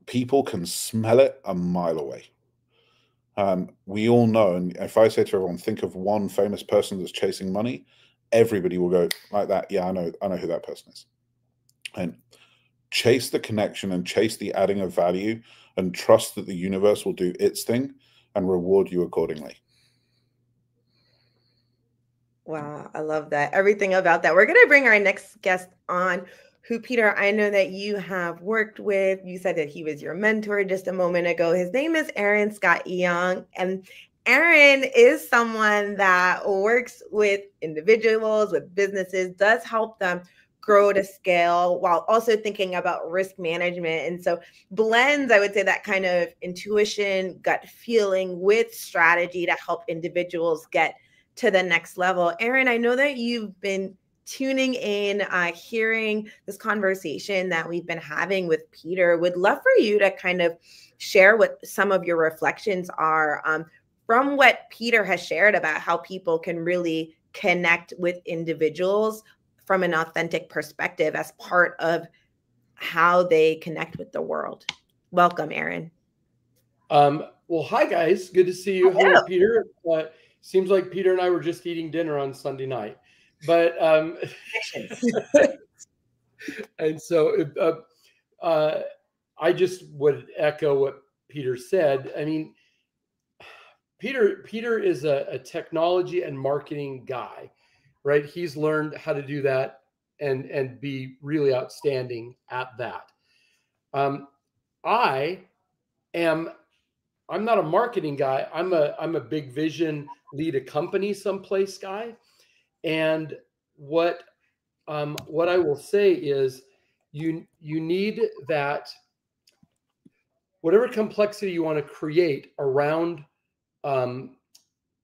people can smell it a mile away. We all know, and if I say to everyone, think of one famous person that's chasing money, everybody will go like that. Yeah, I know who that person is. And chase the connection and chase the adding of value, and trust that the universe will do its thing and reward you accordingly.
Wow, I love that. Everything about that. We're going to bring our next guest on, who, Peter, I know that you have worked with. You said that he was your mentor just a moment ago. His name is Aaron Scott Young. And Aaron is someone that works with individuals, with businesses, does help them grow to scale while also thinking about risk management. And so blends, I would say, that kind of intuition, gut feeling with strategy to help individuals get to the next level. Aaron, I know that you've been tuning in, hearing this conversation that we've been having with Peter. Would love for you to kind of share what some of your reflections are from what Peter has shared about how people can really connect with individuals from an authentic perspective as part of how they connect with the world. Welcome, Aaron.
Well, hi, guys. Good to see you. Hello, Peter. Seems like Peter and I were just eating dinner on Sunday night. But and so I just would echo what Peter said. I mean, Peter is a technology and marketing guy, right? He's learned how to do that and be really outstanding at that. I'm not a marketing guy. I'm a big vision, lead a company someplace guy. And what I will say is you need that, whatever complexity you want to create around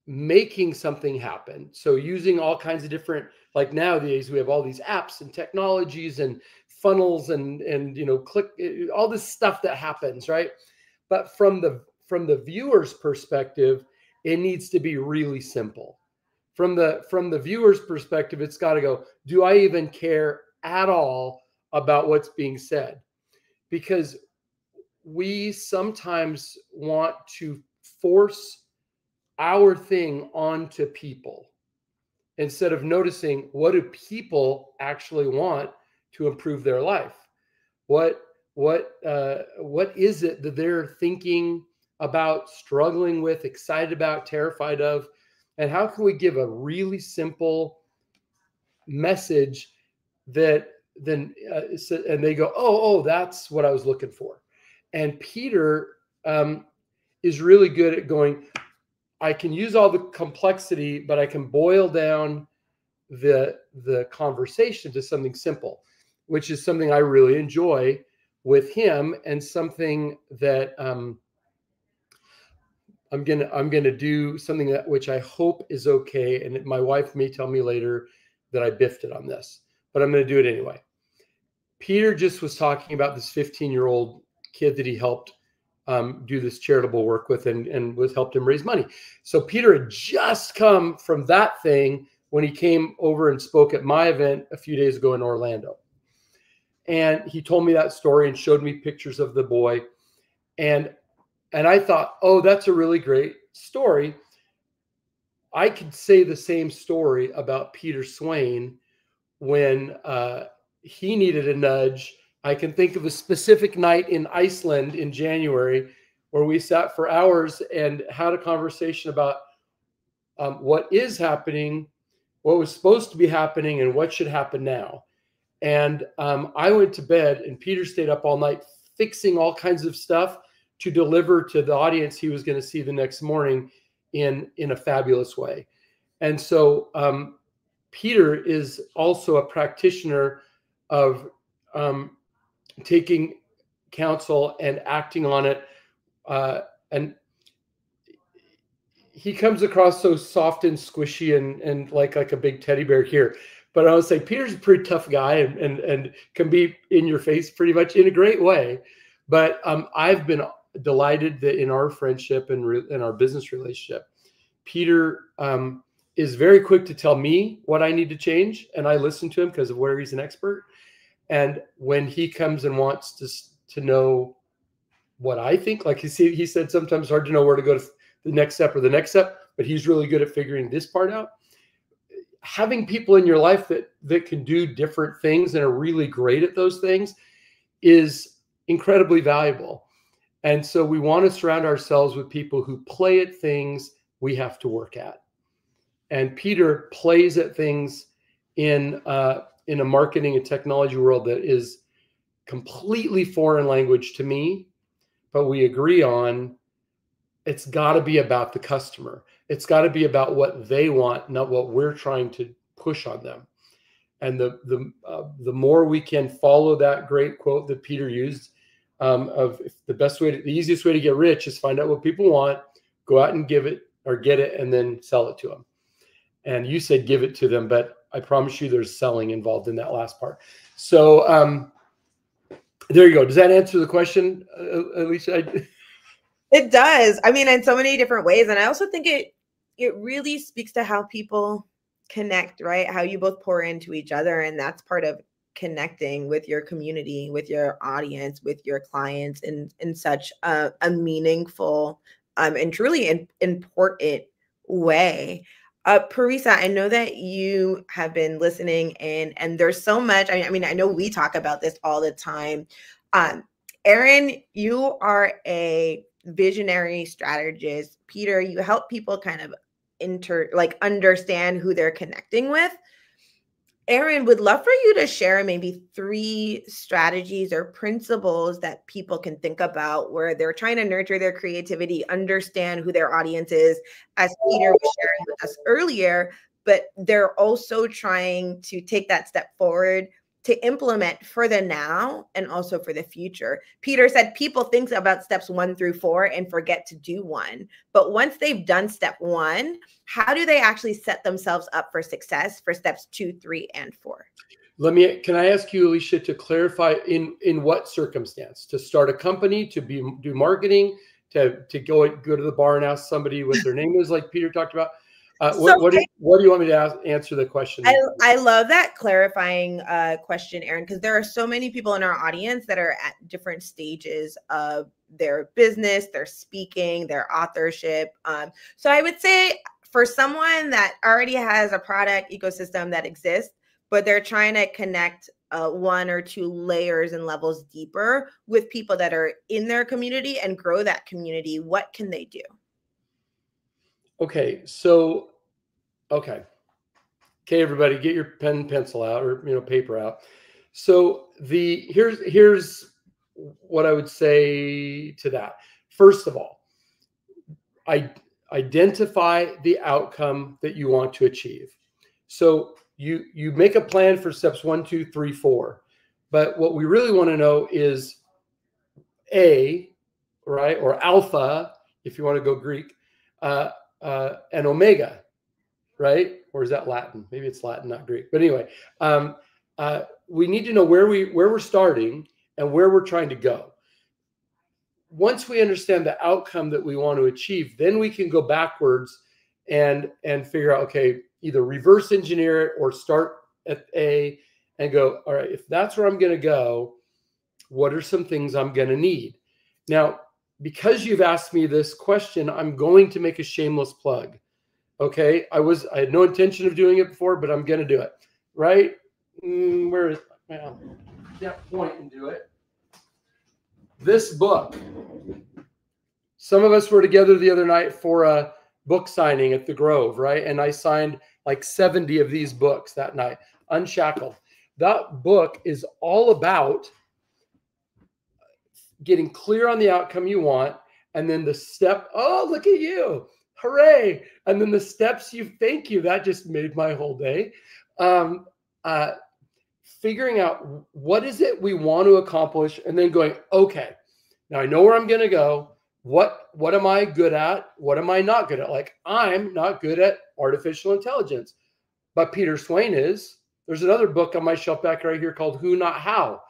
making something happen. So using all kinds of different, like nowadays we have all these apps and technologies and funnels and click, all this stuff that happens, right? But from the viewer's perspective, it needs to be really simple. From the viewer's perspective, it's got to go, do I even care at all about what's being said? Because we sometimes want to force our thing onto people instead of noticing, what do people actually want to improve their life? What is it that they're thinking about, struggling with, excited about, terrified of? And how can we give a really simple message that then and they go, oh, that's what I was looking for. And Peter is really good at going, I can use all the complexity, but I can boil down the conversation to something simple, which is something I really enjoy with him, and something that I'm gonna do something that, which I hope is okay. And my wife may tell me later that I biffed it on this, but I'm gonna do it anyway. Peter just was talking about this 15-year-old kid that he helped do this charitable work with, and was helped him raise money. So Peter had just come from that thing when he came over and spoke at my event a few days ago in Orlando. And he told me that story and showed me pictures of the boy. And I thought, oh, that's a really great story. I could say the same story about Peter Swain when he needed a nudge. I can think of a specific night in Iceland in January where we sat for hours and had a conversation about what is happening, what was supposed to be happening, and what should happen now. And I went to bed, and Peter stayed up all night fixing all kinds of stuff to deliver to the audience he was going to see the next morning in a fabulous way. And so Peter is also a practitioner of taking counsel and acting on it. And he comes across so soft and squishy and like a big teddy bear here. But I would say Peter's a pretty tough guy and can be in your face pretty much in a great way. But I've been delighted that in our friendship and in our business relationship, Peter is very quick to tell me what I need to change, and I listen to him because of where he's an expert. And when he comes and wants to know what I think, like he said, sometimes it's hard to know where to go to the next step or the next step, but he's really good at figuring this part out. Having people in your life that can do different things and are really great at those things is incredibly valuable. And so we want to surround ourselves with people who play at things we have to work at. And Peter plays at things in a marketing and technology world that is completely foreign language to me, but we agree on it's got to be about the customer. It's got to be about what they want, not what we're trying to push on them. And the more we can follow that great quote that Peter used of the easiest way to get rich is find out what people want, go out and give it or get it, and then sell it to them. And you said give it to them, but I promise you there's selling involved in that last part. So there you go. Does that answer the question, Alicia?
It does. I mean, in so many different ways. And I also think it really speaks to how people connect, right? How you both pour into each other. And that's part of connecting with your community, with your audience, with your clients in such a meaningful and truly important way. Parisa, I know that you have been listening in, and there's so much. I mean, I know we talk about this all the time. Erin, you are a visionary strategist. Peter, you help people kind of understand who they're connecting with. Erin, would love for you to share maybe 3 strategies or principles that people can think about where they're trying to nurture their creativity, understand who their audience is, as Peter was sharing with us earlier, but they're also trying to take that step forward to implement for the now and also for the future. Peter said people think about steps 1 through 4 and forget to do 1. But once they've done step 1, how do they actually set themselves up for success for steps 2, 3, and 4?
Can I ask you, Alicia, to clarify in what circumstance? To start a company, to do marketing, to go to the bar and ask somebody what their name is, like Peter talked about? What do you want me to answer the question?
I love that clarifying question, Erin, because there are so many people in our audience that are at different stages of their business, their speaking, their authorship. So I would say for someone that already has a product ecosystem that exists, but they're trying to connect 1 or 2 layers and levels deeper with people that are in their community and grow that community, what can they do?
Okay, everybody, get your pen and pencil out, or paper out. So here's what I would say to that. First of all, identify the outcome that you want to achieve. So you make a plan for steps 1, 2, 3, 4. But what we really want to know is A, right, or alpha, if you want to go Greek, and omega, right? Or is that Latin? Maybe it's Latin, not Greek. But anyway, we need to know where we're starting and where we're trying to go. Once we understand the outcome that we want to achieve, then we can go backwards and figure out, okay, either reverse engineer it or start at A and go, all right, if that's where I'm going to go, what are some things I'm going to need? Now, because you've asked me this question, I'm going to make a shameless plug. Okay, I had no intention of doing it before, but I'm going to do it. Right? Where is it? Well, yeah, point and do it. This book. Some of us were together the other night for a book signing at the Grove, right? And I signed like 70 of these books that night, Unshackled. That book is all about getting clear on the outcome you want, and then the step, oh, look at you, hooray. And then the steps thank you, that just made my whole day. Figuring out what is it we want to accomplish, and then going, okay, now I know where I'm going to go. What am I good at? What am I not good at? Like, I'm not good at artificial intelligence, but Peter Swain is. There's another book on my shelf back right here called Who Not How.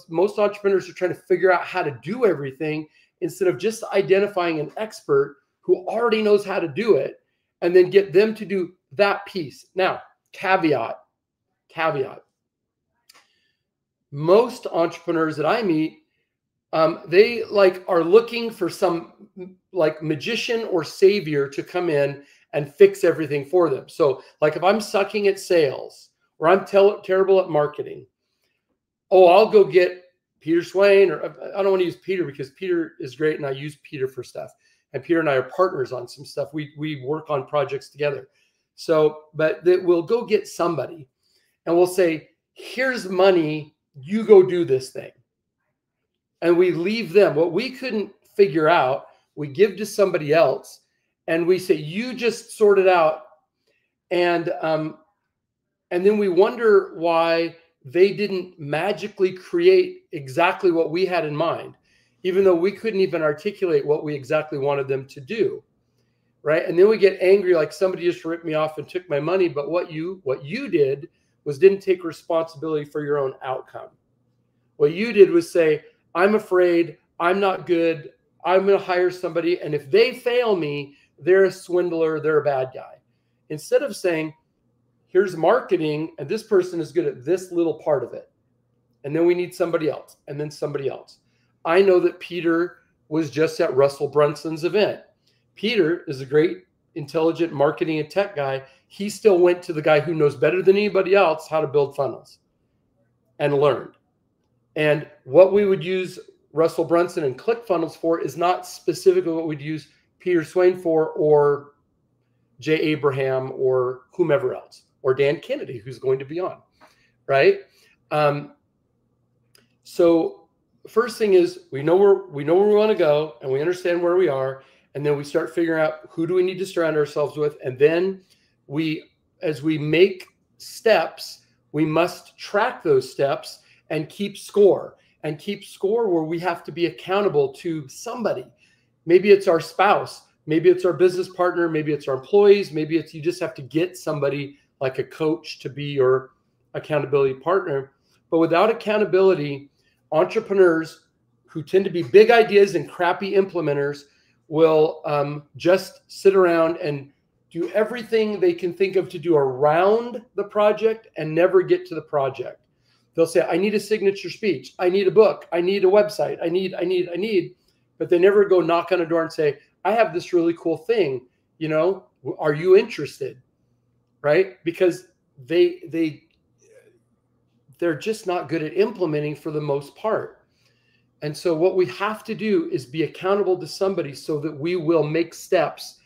Most entrepreneurs are trying to figure out how to do everything instead of just identifying an expert who already knows how to do it and then get them to do that piece. Now, caveat. Most entrepreneurs that I meet, they are looking for some magician or savior to come in and fix everything for them. So if I'm sucking at sales or I'm terrible at marketing, I'll go get Peter Swain, or I don't want to use Peter because Peter is great and I use Peter for stuff. And Peter and I are partners on some stuff. We work on projects together. So, but we'll go get somebody and we'll say, here's money, you go do this thing. And we leave them what we couldn't figure out, we give to somebody else, and we say, you just sort it out. And then we wonder why they didn't magically create exactly what we had in mind, even though we couldn't even articulate what we exactly wanted them to do, right? And then we get angry, like somebody just ripped me off and took my money, but what you did was didn't take responsibility for your own outcome. What you did was say, I'm afraid, I'm not good, I'm going to hire somebody, and if they fail me, they're a swindler, they're a bad guy. Instead of saying, here's marketing, and this person is good at this little part of it, and then we need somebody else, and then somebody else. I know that Peter was just at Russell Brunson's event. Peter is a great, intelligent marketing and tech guy. He still went to the guy who knows better than anybody else how to build funnels and learned. And what we would use Russell Brunson and ClickFunnels for is not specifically what we'd use Peter Swain for, or Jay Abraham, or whomever else, or Dan Kennedy, who's going to be on, right? So first thing is we know where we want to go, and we understand where we are, and then we start figuring out who do we need to surround ourselves with, and then as we make steps, we must track those steps and keep score where we have to be accountable to somebody. Maybe it's our spouse, maybe it's our business partner, maybe it's our employees, maybe it's you just have to get somebody like a coach to be your accountability partner. But without accountability, entrepreneurs who tend to be big ideas and crappy implementers will just sit around and do everything they can think of to do around the project and never get to the project. They'll say, I need a signature speech. I need a book. I need a website. I need, but they never go knock on a door and say, I have this really cool thing. Are you interested? Right? Because they're just not good at implementing for the most part. And so what we have to do is be accountable to somebody so that we will make steps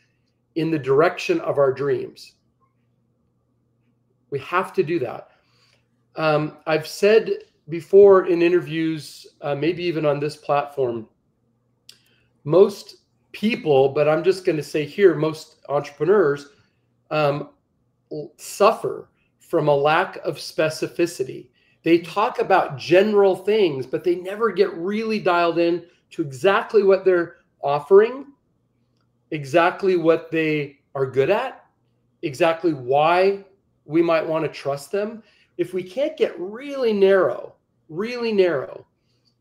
in the direction of our dreams. We have to do that. I've said before in interviews, maybe even on this platform, most people, but I'm just going to say here, most entrepreneurs suffer from a lack of specificity. They talk about general things, but they never get really dialed in to exactly what they're offering, exactly what they are good at, exactly why we might want to trust them. If we can't get really narrow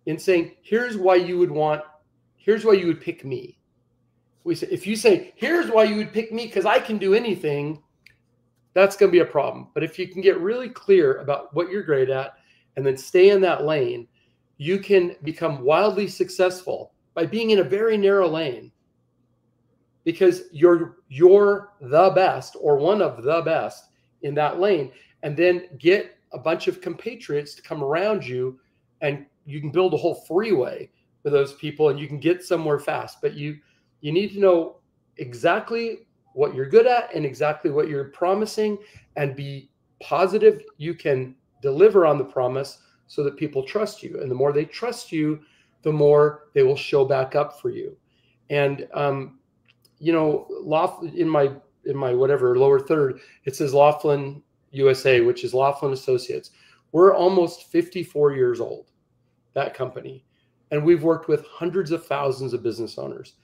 in saying, here's why you would pick me. If you say, here's why you would pick me because I can do anything, that's going to be a problem. But if you can get really clear about what you're great at and then stay in that lane, you can become wildly successful by being in a very narrow lane, because you're the best or one of the best in that lane. And then get a bunch of compatriots to come around you, and you can build a whole freeway for those people, and you can get somewhere fast. But you need to know exactly what you're good at and exactly what you're promising, and be positive you can deliver on the promise so that people trust you. And the more they trust you, the more they will show back up for you. And in my whatever lower third, it says Laughlin USA, which is Laughlin Associates. We're almost 54 years old, that company. And we've worked with hundreds of thousands of business owners.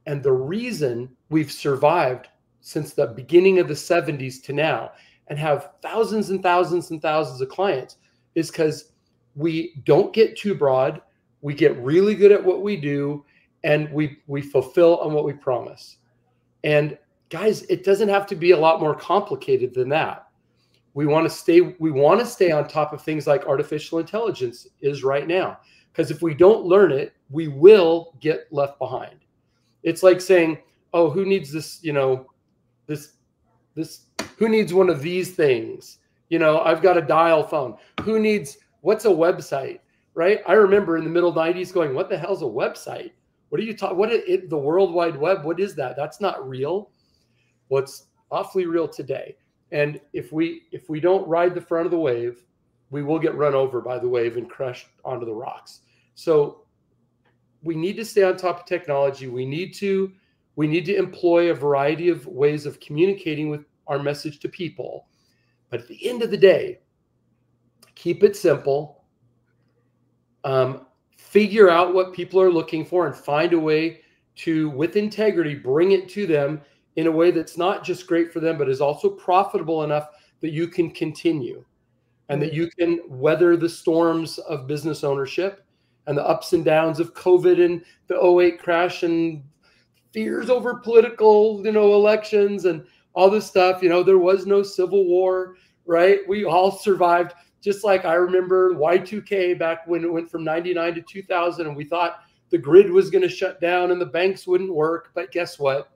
And the reason we've survived since the beginning of the 70s to now and have thousands and thousands and thousands of clients is because we don't get too broad. We get really good at what we do, and we fulfill on what we promise. And guys, it doesn't have to be a lot more complicated than that. We want to stay on top of things like artificial intelligence is right now. Because if we don't learn it, we will get left behind. It's like saying, oh, who needs this, you know, who needs one of these things? You know, I've got a dial phone. What's a website, right? I remember in the middle 90s going, what the hell's a website? What are you talking? The World Wide Web? What is that? That's not real. Well, it's awfully real today. And if we don't ride the front of the wave, we will get run over by the wave and crushed onto the rocks. So we need to stay on top of technology. We need to employ a variety of ways of communicating with our message to people. But at the end of the day, keep it simple. Figure out what people are looking for and find a way to, with integrity, bring it to them in a way that's not just great for them, but is also profitable enough that you can continue and that you can weather the storms of business ownership and the ups and downs of COVID and the 08 crash and fears over political, elections and all this stuff. There was no civil war, right? We all survived. Just like I remember Y2K back when it went from 99 to 2000 and we thought the grid was going to shut down and the banks wouldn't work. But guess what?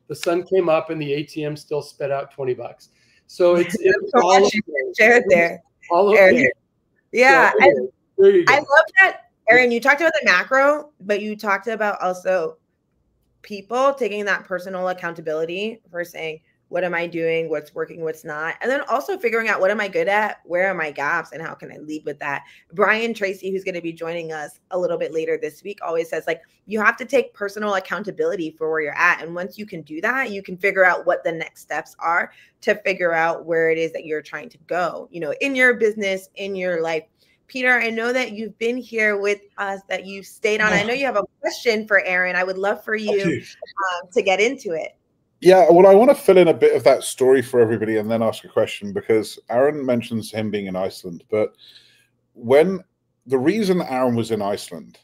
The sun came up and the ATM still spit out $20. So it's all
shared there.
All okay.
Yeah.
So, there you go.
I love that, Aaron, you talked about the macro, but you talked about also people taking that personal accountability for saying, what am I doing? What's working? What's not? And then also figuring out what am I good at? Where are my gaps? And how can I lead with that? Brian Tracy, who's going to be joining us a little bit later this week, always says, like, you have to take personal accountability for where you're at. And once you can do that, you can figure out what the next steps are to figure out where it is that you're trying to go, in your business, in your life. Peter, I know that you've been here with us, that you've stayed on. I know you have a question for Aaron. I would love for you to get into it.
Yeah, well, I want to fill in a bit of that story for everybody and then ask a question, because Aaron mentions him being in Iceland. But the reason Aaron was in Iceland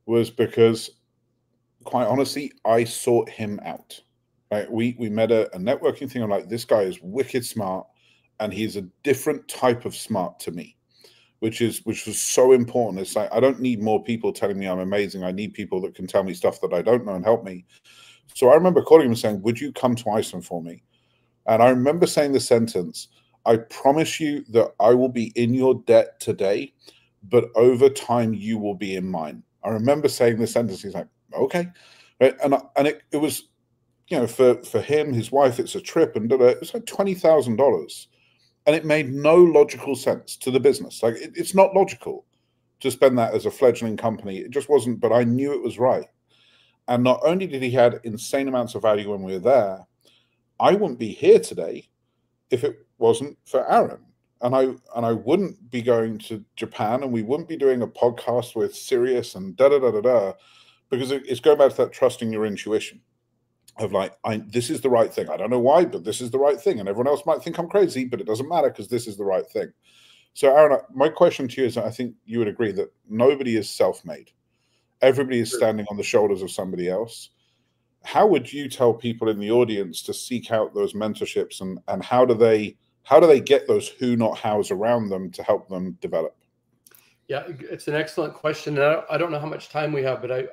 was because, quite honestly, I sought him out. Right? We met a networking thing. I'm like, this guy is wicked smart, and he's a different type of smart to me, which was so important. It's like, I don't need more people telling me I'm amazing. I need people that can tell me stuff that I don't know and help me. So I remember calling him and saying, would you come to Iceland for me? And I remember saying the sentence, I promise you that I will be in your debt today, but over time you will be in mine. I remember saying this sentence. He's like, okay. Right? And it was, for him, his wife, it's a trip, and it was like $20,000. And it made no logical sense to the business. Like, it's not logical to spend that as a fledgling company. It just wasn't, but I knew it was right. And not only did he have insane amounts of value when we were there, I wouldn't be here today if it wasn't for Aaron. And I wouldn't be going to Japan, and we wouldn't be doing a podcast with Sirius and da-da-da-da-da, because it's going back to that trusting your intuition of like, this is the right thing. I don't know why, but this is the right thing. And everyone else might think I'm crazy, but it doesn't matter because this is the right thing. So Aaron, my question to you is, I think you would agree that nobody is self-made. Everybody is standing on the shoulders of somebody else. How would you tell people in the audience to seek out those mentorships, and how do they get those who, not hows around them to help them develop?
Yeah, it's an excellent question. I don't know how much time we have, but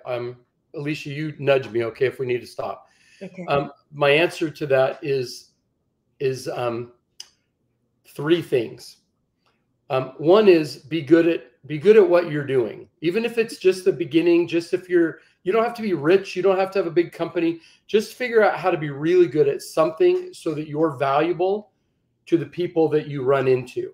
Alicia, you nudge me, okay, if we need to stop.
Okay.
My answer to that is three things. One is be good at what you're doing, even if it's just the beginning. Just if you don't have to be rich, you don't have to have a big company. Just figure out how to be really good at something so that you're valuable to the people that you run into.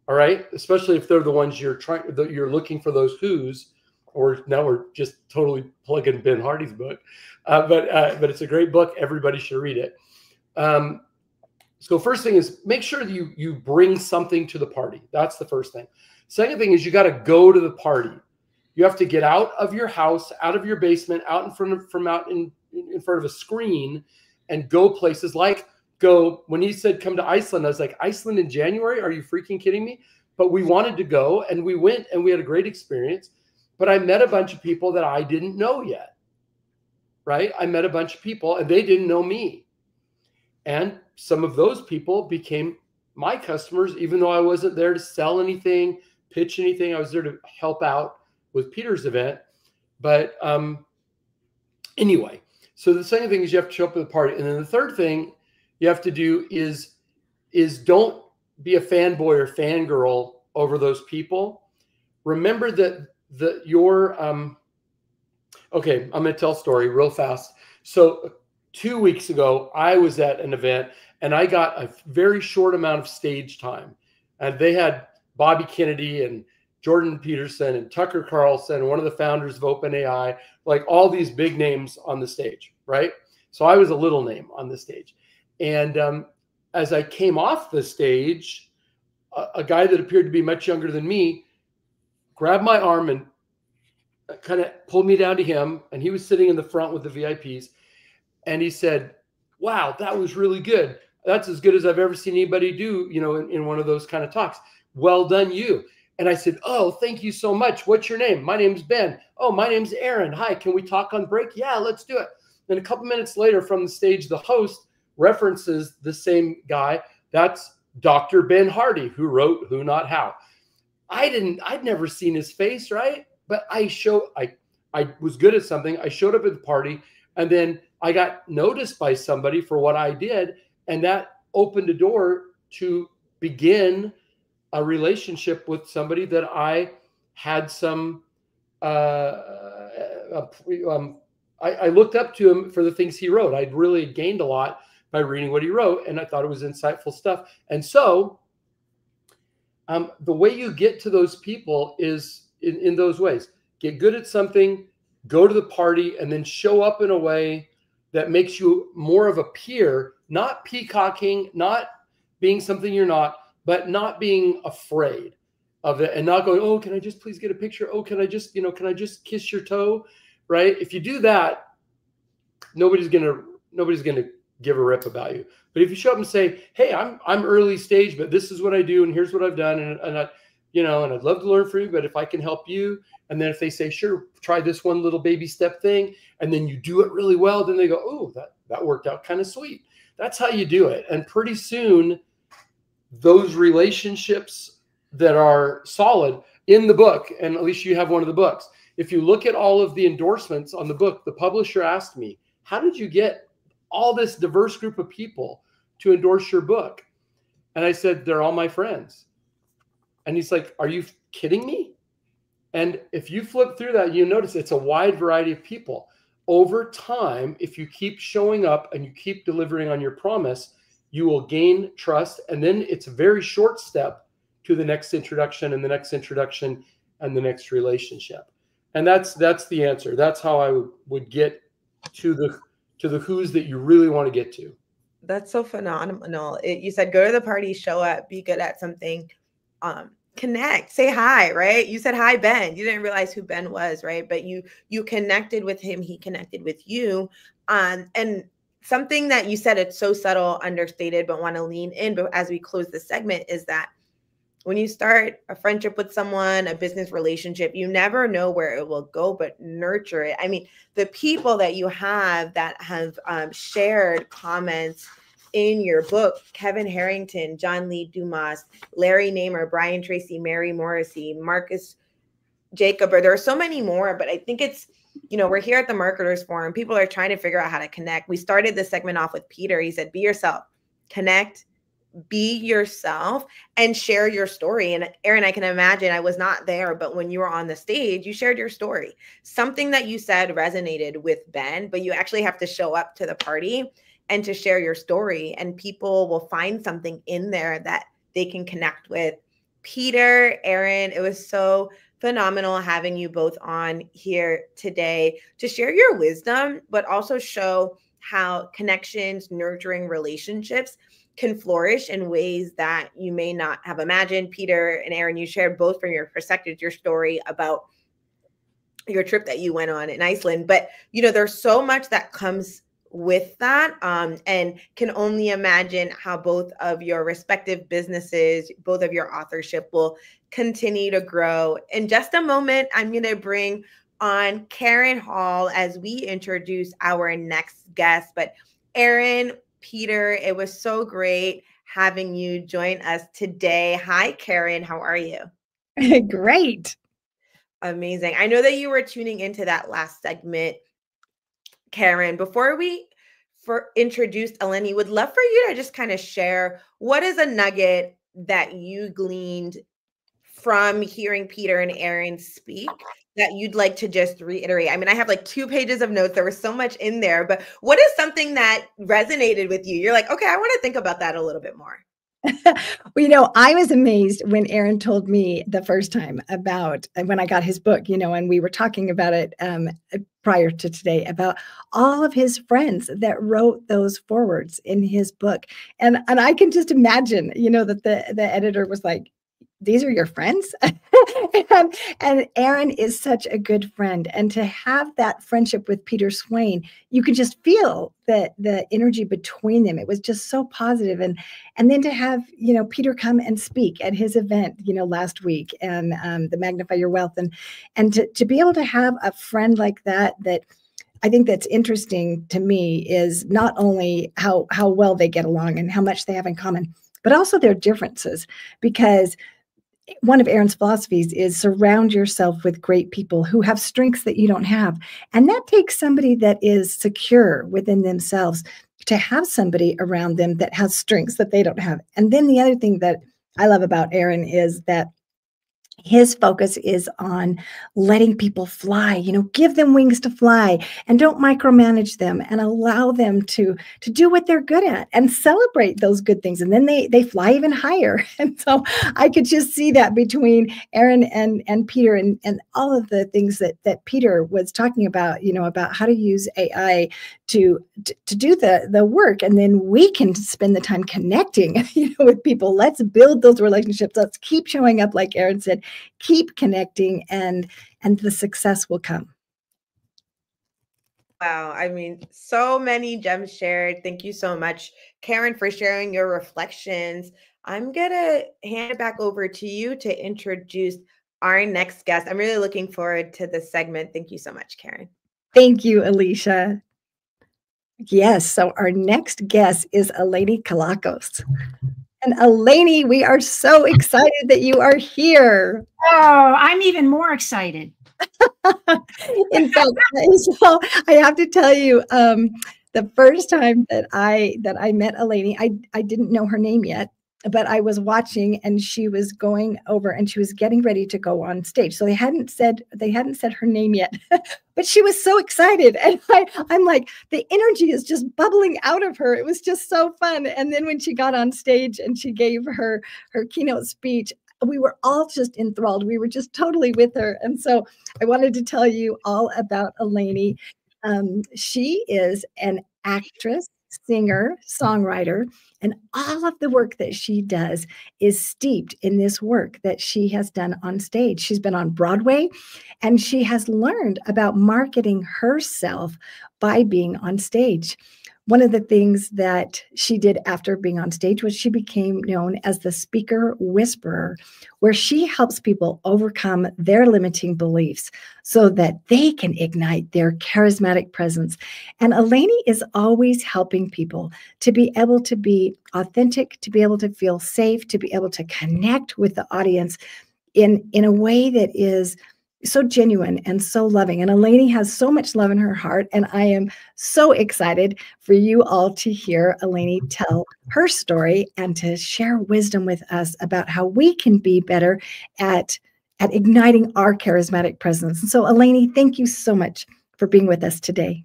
All right, especially if they're the ones you're looking for those who's. Or now we're just totally plugging Ben Hardy's book, but it's a great book. Everybody should read it. So first thing is make sure that you bring something to the party. That's the first thing. Second thing is you got to go to the party. You have to get out of your house, out of your basement, out in front of a screen, and go places like when he said come to Iceland. I was like, Iceland in January? Are you freaking kidding me? But we wanted to go, and we went, and we had a great experience. But I met a bunch of people that I didn't know yet, right? I met a bunch of people, and they didn't know me. And some of those people became my customers, even though I wasn't there to sell anything, pitch anything. I was there to help out with Peter's event. But anyway, so the second thing is you have to show up at the party. And then the third thing you have to do is don't be a fanboy or fangirl over those people. Remember that okay, I'm going to tell a story real fast. So 2 weeks ago, I was at an event and I got a very short amount of stage time. And they had Bobby Kennedy and Jordan Peterson and Tucker Carlson, one of the founders of OpenAI, like all these big names on the stage, right? So I was a little name on the stage. And as I came off the stage, a guy that appeared to be much younger than me grabbed my arm and kind of pulled me down to him. And he was sitting in the front with the VIPs. And he said, wow, that was really good. That's as good as I've ever seen anybody do, you know, in one of those kind of talks. Well done, you. And I said, oh, thank you so much. What's your name? My name's Ben. Oh, my name's Aaron. Hi, can we talk on break? Yeah, let's do it. And a couple minutes later from the stage, the host references the same guy. That's Dr. Ben Hardy, who wrote Who Not How. I'd never seen his face, right? But I was good at something. I showed up at the party, and then I got noticed by somebody for what I did, and that opened a door to begin a relationship with somebody that I had some I looked up to him for the things he wrote. I'd really gained a lot by reading what he wrote, and I thought it was insightful stuff. And so the way you get to those people is in those ways. Get good at something, go to the party, and then show up in a way that makes you more of a peer, not peacocking, not being something you're not, but not being afraid of it and not going, oh, can I just please get a picture? Oh, can I just kiss your toe? Right? If you do that, nobody's gonna give a rip about you. But if you show up and say, hey, I'm early stage, but this is what I do, and here's what I've done, and I'd love to learn from you, but if I can help you, and then if they say, sure, try this one little baby step thing, and then you do it really well, then they go, oh, that worked out kind of sweet. That's how you do it. And pretty soon, those relationships that are solid in the book, and at least you have one of the books. If you look at all of the endorsements on the book, the publisher asked me, how did you get all this diverse group of people to endorse your book? And I said, they're all my friends. And he's like, are you kidding me? And if you flip through that, you notice it's a wide variety of people. Over time, if you keep showing up and you keep delivering on your promise, you will gain trust. And then it's a very short step to the next introduction and the next introduction and the next relationship. And that's the answer. That's how I would get to the who's that you really want to get to.
That's so phenomenal. You said go to the party, show up, be good at something, connect, say hi, right? You said hi, Ben. You didn't realize who Ben was, right? But you connected with him. He connected with you. And something that you said, it's so subtle, understated, but want to lean in. But as we close this segment, is that when you start a friendship with someone, a business relationship, you never know where it will go, but nurture it. I mean, the people that you have that have shared comments in your book, Kevin Harrington, John Lee Dumas, Larry Namer, Brian Tracy, Mary Morrissey, Marcus Jacob, there are so many more, but I think it's, we're here at the Marketers Forum. People are trying to figure out how to connect. We started this segment off with Peter. He said, be yourself, connect, be yourself, and share your story. And Aaron, I can imagine, I was not there, but when you were on the stage, you shared your story. Something that you said resonated with Ben, but you actually have to show up to the party and to share your story, and people will find something in there that they can connect with. Peter, Aaron, it was so phenomenal having you both on here today to share your wisdom, but also show how connections, nurturing relationships can flourish in ways that you may not have imagined. Peter and Aaron, you shared both from your perspectives, your story about your trip that you went on in Iceland. But, there's so much that comes with that, and can only imagine how both of your respective businesses, both of your authorship will continue to grow. In just a moment, I'm going to bring on Karen Hall as we introduce our next guest. But Aaron, Peter. It was so great having you join us today. Hi, Karen. How are you?
Great.
Amazing. I know that you were tuning into that last segment, Karen. Before we introduce Eleni, would love for you to just kind of share what is a nugget that you gleaned from hearing Peter and Aaron speak that you'd like to just reiterate. I mean, I have like 2 pages of notes. There was so much in there, but what is something that resonated with you? You're like, okay, I want to think about that a little bit more.
Well, I was amazed when Aaron told me the first time about when I got his book, and we were talking about it prior to today about all of his friends that wrote those forwards in his book. And I can just imagine, that the editor was like, these are your friends? and Aaron is such a good friend. And to have that friendship with Peter Swain, you could just feel the energy between them. It was just so positive. And then to have, Peter come and speak at his event, last week, and the Magnify Your Wealth, and to be able to have a friend like that I think that's interesting to me is not only how well they get along and how much they have in common, but also their differences, because one of Aaron's philosophies is surround yourself with great people who have strengths that you don't have. And that takes somebody that is secure within themselves to have somebody around them that has strengths that they don't have. And then the other thing that I love about Aaron is that his focus is on letting people fly, give them wings to fly, and don't micromanage them, and allow them to do what they're good at and celebrate those good things. And then they fly even higher. And so I could just see that between Aaron and Peter, and all of the things that Peter was talking about, about how to use AI to do the work. And then we can spend the time connecting, with people. Let's build those relationships. Let's keep showing up, like Aaron said, keep connecting, and the success will come.
Wow. I mean, so many gems shared. Thank you so much, Karen, for sharing your reflections. I'm going to hand it back over to you to introduce our next guest. I'm really looking forward to this segment. Thank you so much, Karen.
Thank you, Alicia. Yes. So our next guest is Eleni Kalakos. And Eleni, we are so excited that you are here.
Oh, I'm even more excited.
In fact, so I have to tell you, the first time that I met Eleni, I didn't know her name yet, but I was watching, and she was going over, and she was getting ready to go on stage. So they hadn't said her name yet, but she was so excited, and I'm like, the energy is just bubbling out of her. It was just so fun. And then when she got on stage and she gave her keynote speech, we were all just enthralled. We were just totally with her. And so I wanted to tell you all about Eleni. She is an actress, singer, songwriter, and all of the work that she does is steeped in this work that she has done on stage. She's been on Broadway, and she has learned about marketing herself by being on stage. One of the things that she did after being on stage was she became known as the speaker whisperer, where she helps people overcome their limiting beliefs so that they can ignite their charismatic presence. And Eleni is always helping people to be able to be authentic, to be able to feel safe, to be able to connect with the audience in a way that is so genuine and so loving. And Eleni has so much love in her heart. And I am so excited for you all to hear Eleni tell her story and to share wisdom with us about how we can be better at igniting our charismatic presence. And so, Eleni, thank you so much for being with us today.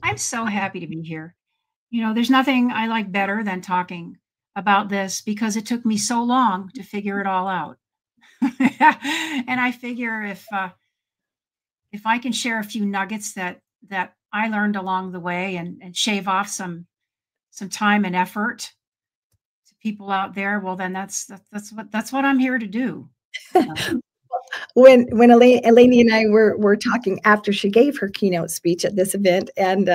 I'm so happy to be here. There's nothing I like better than talking about this, because it took me so long to figure it all out. And I figure if I can share a few nuggets that I learned along the way, and shave off some time and effort to people out there, well, then that's what I'm here to do.
When Eleni and I were talking after she gave her keynote speech at this event, and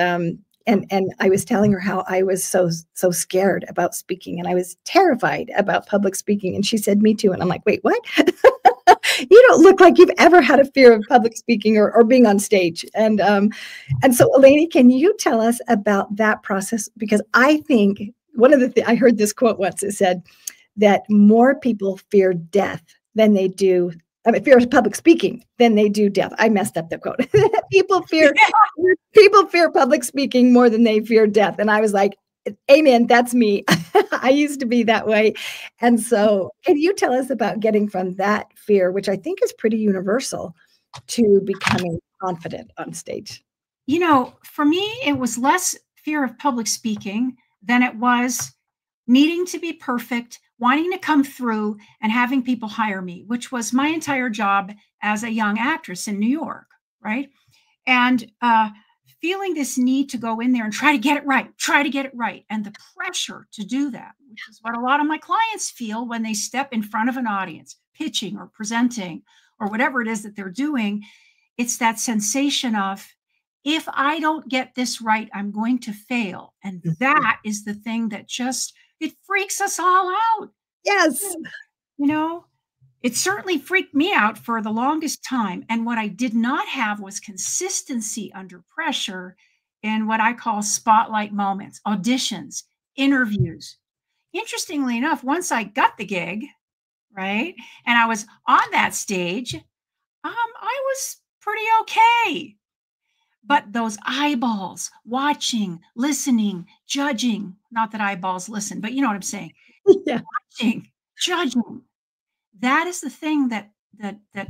I was telling her how I was so scared about speaking, and I was terrified about public speaking. And she said, me too. And I'm like, wait, what? You don't look like you've ever had a fear of public speaking or being on stage. And so, Eleni, can you tell us about that process? Because I think one of the things, I heard this quote once, it said that more people fear death than they do, I mean, fear of public speaking than they do death. I messed up the quote. people fear public speaking more than they fear death. And I was like, amen, that's me. I used to be that way. And so can you tell us about getting from that fear, which I think is pretty universal, to becoming confident on stage?
You know, for me, it was less fear of public speaking than it was needing to be perfect, wanting to come through and having people hire me, which was my entire job as a young actress in New York, right? And feeling this need to go in there and try to get it right, and the pressure to do that, which is what a lot of my clients feel when they step in front of an audience, pitching or presenting or whatever it is that they're doing. It's that sensation of, if I don't get this right, I'm going to fail. And that is the thing that just, it freaks us all out.
Yes.
You know, it certainly freaked me out for the longest time. And what I did not have was consistency under pressure in what I call spotlight moments, auditions, interviews. Interestingly enough, once I got the gig, right, and I was on that stage, I was pretty okay. But those eyeballs watching, listening, judging, not that eyeballs listen, but you know what I'm saying?
Yeah.
Watching, judging. That is the thing that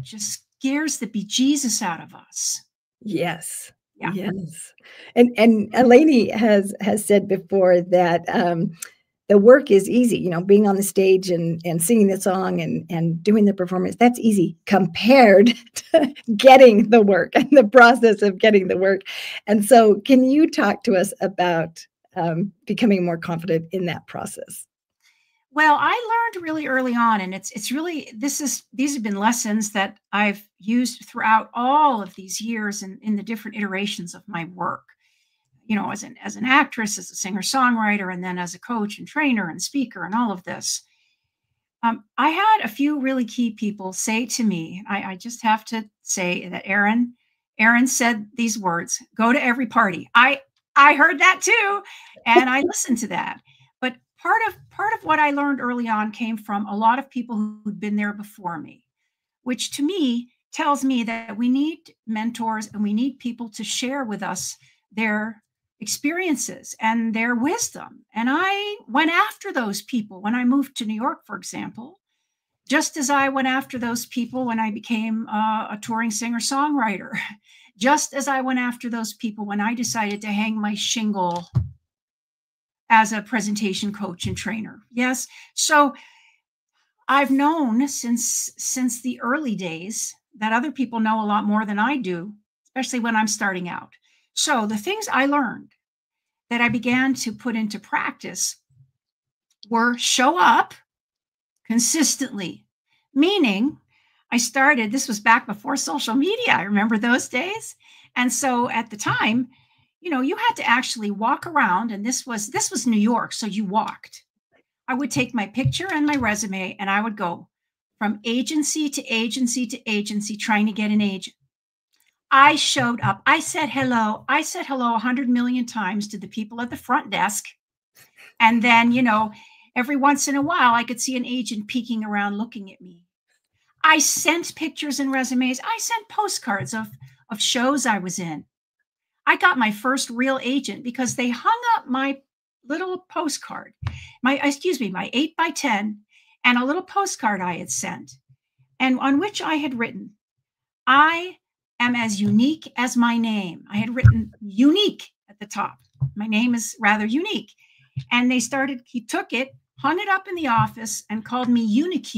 just scares the bejesus out of us.
Yes.
Yeah.
Yes. And Eleni has said before that the work is easy, you know, being on the stage and singing the song and doing the performance, that's easy compared to getting the work and the process of getting the work. And so can you talk to us about becoming more confident in that process?
Well, I learned really early on, and it's really, these have been lessons that I've used throughout all of these years and in the different iterations of my work. You know, as an actress, as a singer-songwriter, and then as a coach and trainer and speaker and all of this. I had a few really key people say to me, I just have to say that Aaron said these words, go to every party. I heard that too, and I listened to that. But part of what I learned early on came from a lot of people who'd been there before me, which to me tells me that we need mentors and we need people to share with us their experiences and their wisdom. And I went after those people when I moved to New York, for example, just as I went after those people when I became a touring singer-songwriter, just as I went after those people when I decided to hang my shingle as a presentation coach and trainer. Yes. So I've known since the early days that other people know a lot more than I do, especially when I'm starting out. So the things I learned that I began to put into practice were show up consistently, meaning I started, this was back before social media. I remember those days. And so at the time, you know, you had to actually walk around, and this was New York. So you walked. I would take my picture and my resume and I would go from agency to agency to agency trying to get an agent. I showed up. I said hello. I said hello 100 million times to the people at the front desk. And then, you know, every once in a while, I could see an agent peeking around looking at me. I sent pictures and resumes. I sent postcards of shows I was in. I got my first real agent because they hung up my little postcard, my 8x10, and a little postcard I had sent, and on which I had written, I am as unique as my name. I had written unique at the top. My name is rather unique. And he took it, hung it up in the office, and called me Unique.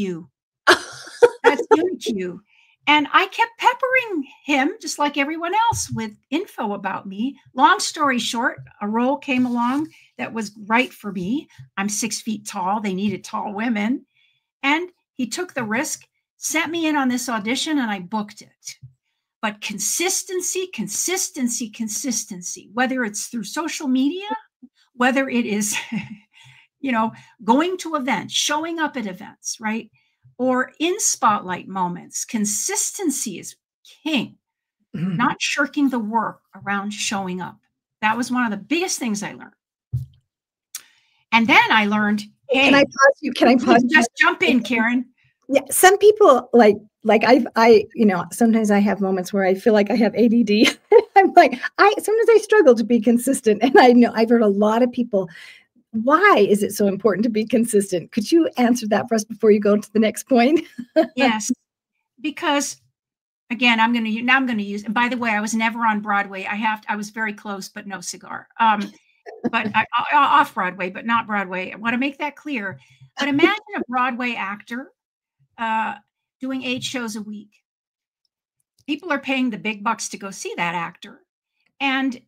That's Unique. And I kept peppering him, just like everyone else, with info about me. Long story short, a role came along that was right for me. I'm 6 feet tall. They needed tall women. And he took the risk, sent me in on this audition, and I booked it. But consistency, whether it's through social media, whether it is, you know, going to events, showing up at events, right? or in spotlight moments, consistency is king, not shirking the work around showing up. That was one of the biggest things I learned. And then I learned, hey,
can I pause you? Can I pause?
Just jump in, Karen.
Yeah, some people like I sometimes I have moments where I feel like I have ADD. I'm like, sometimes I struggle to be consistent. And I know I've heard a lot of people, why is it so important to be consistent? Could you answer that for us before you go to the next point?
Yes, because again, I'm going to use, and by the way, I was never on Broadway. I was very close, but no cigar. But off Broadway, but not Broadway. I want to make that clear. But imagine a Broadway actor doing 8 shows a week. People are paying the big bucks to go see that actor. And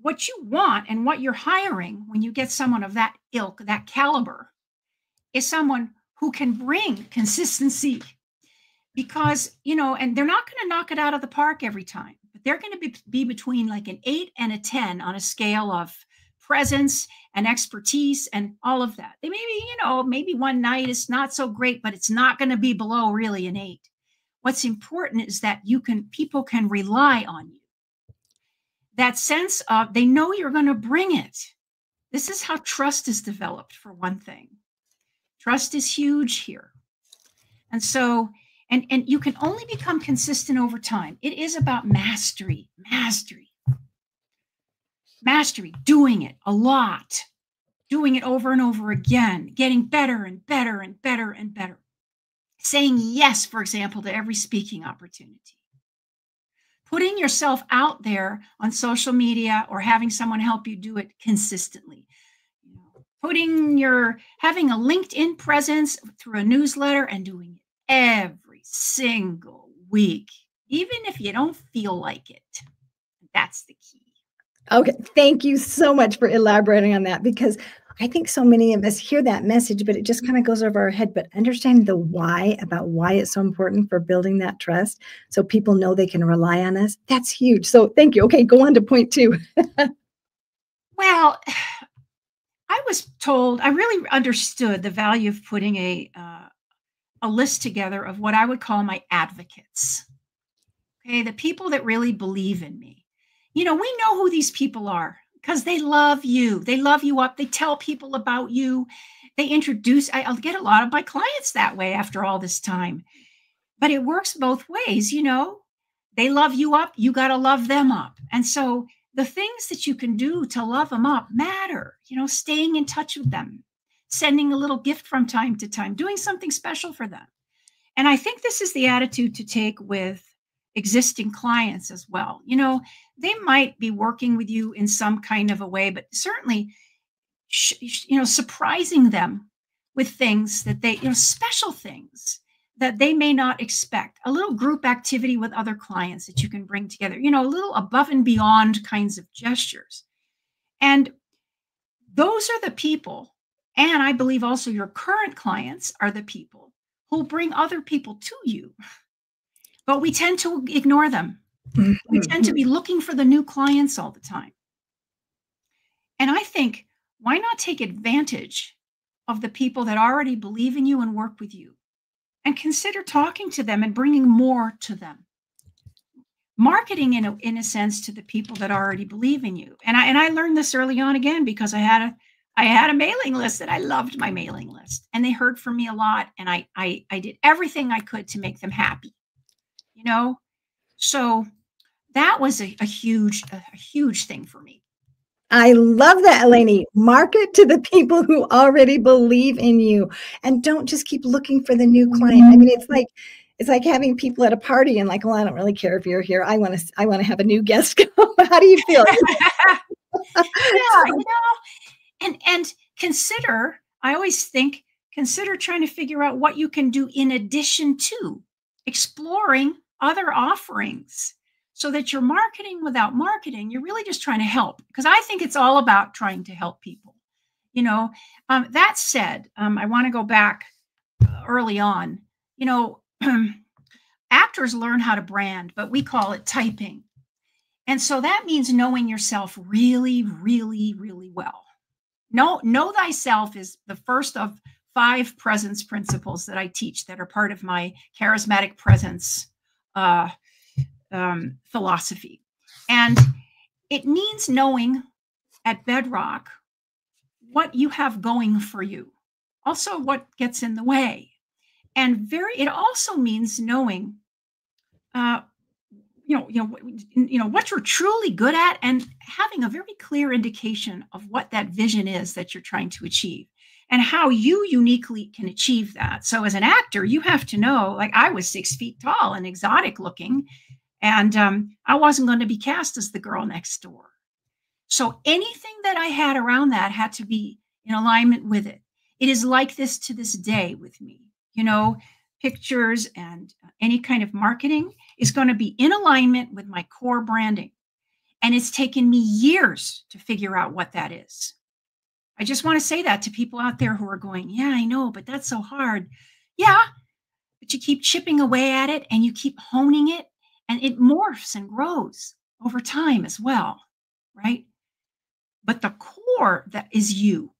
what you want and what you're hiring when you get someone of that ilk, that caliber, is someone who can bring consistency. Because, and they're not going to knock it out of the park every time, but they're going to be between like an 8 and a 10 on a scale of presence and expertise and all of that. They maybe one night is not so great, but it's not going to be below really an 8. What's important is that people can rely on you. That sense of they know you're going to bring it. This is how trust is developed, for one thing. Trust is huge here. And so, and you can only become consistent over time. It is about mastery, doing it a lot, doing it over and over again, getting better and better and better and better. Saying yes, for example, to every speaking opportunity. Putting yourself out there on social media or having someone help you do it consistently. Having a LinkedIn presence through a newsletter and doing it every single week, even if you don't feel like it. That's the key.
Okay, thank you so much for elaborating on that, because I think so many of us hear that message, but it just kind of goes over our head. But understanding the why, about why it's so important for building that trust so people know they can rely on us, that's huge. So thank you. Okay, go on to point 2.
Well, I was told, I really understood the value of putting a list together of what I would call my advocates. Okay, the people that really believe in me. We know who these people are because they love you. They love you up. They tell people about you. They introduce, I'll get a lot of my clients that way after all this time. But it works both ways, They love you up. You got to love them up. And so the things that you can do to love them up matter, staying in touch with them, sending a little gift from time to time, doing something special for them. And I think this is the attitude to take with existing clients as well. They might be working with you in some kind of a way, but certainly, surprising them with things that they, special things that they may not expect. A little group activity with other clients that you can bring together, a little above and beyond kinds of gestures. And those are the people, and I believe also your current clients are the people who'll bring other people to you. But we tend to ignore them. We tend to be looking for the new clients all the time. And I think, why not take advantage of the people that already believe in you and work with you, and consider talking to them and bringing more to them? Marketing, in a sense, to the people that already believe in you. And I learned this early on, again, because I had a mailing list, and I loved my mailing list, and they heard from me a lot, and I did everything I could to make them happy. So that was a huge thing for me.
I love that, Eleni. Market to the people who already believe in you, and don't just keep looking for the new client. I mean, it's like having people at a party and like, well, I don't really care if you're here. I want to have a new guest go. How do you feel?
Yeah, and consider, I always think, consider trying to figure out what you can do in addition to exploring other offerings, so that you're marketing without marketing. You're really just trying to help, because I think it's all about trying to help people. That said, I want to go back early on. Actors learn how to brand, but we call it typing. And so that means knowing yourself really, really, really well. Know thyself is the first of 5 presence principles that I teach that are part of my charismatic presence philosophy. And it means knowing at bedrock what you have going for you, also what gets in the way. And it also means knowing what you're truly good at and having a very clear indication of what that vision is that you're trying to achieve and how you uniquely can achieve that. So as an actor, you have to know, like I was 6 feet tall and exotic looking, and I wasn't going to be cast as the girl next door. So anything that I had around that had to be in alignment with it. It is like this to this day with me. Pictures and any kind of marketing is going to be in alignment with my core branding. And it's taken me years to figure out what that is. I just want to say that to people out there who are going, yeah, I know, but that's so hard. Yeah, but you keep chipping away at it and you keep honing it, and it morphs and grows over time as well, right? But the core that is you.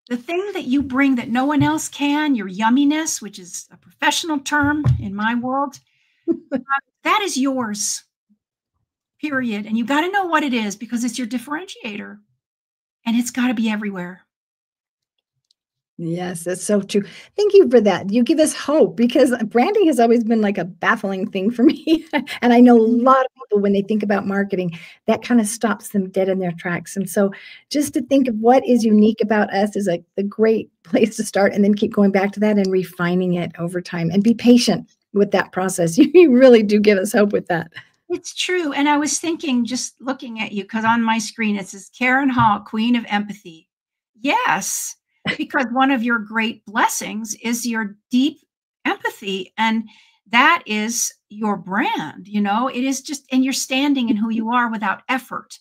The thing that you bring that no one else can, your yumminess, which is a professional term in my world, that is yours, period. And you got to know what it is because it's your differentiator and it's got to be everywhere.
Yes, that's so true. Thank you for that. You give us hope because branding has always been like a baffling thing for me. And I know a lot of people, when they think about marketing, that kind of stops them dead in their tracks. And so just to think of what is unique about us is like the great place to start, and then keep going back to that and refining it over time and be patient with that process. You really do give us hope with that.
It's true. And I was thinking, just looking at you, because on my screen it says Karen Hall, Queen of Empathy. Yes. Because one of your great blessings is your deep empathy, and that is your brand. It is just, and you're standing in who you are without effort.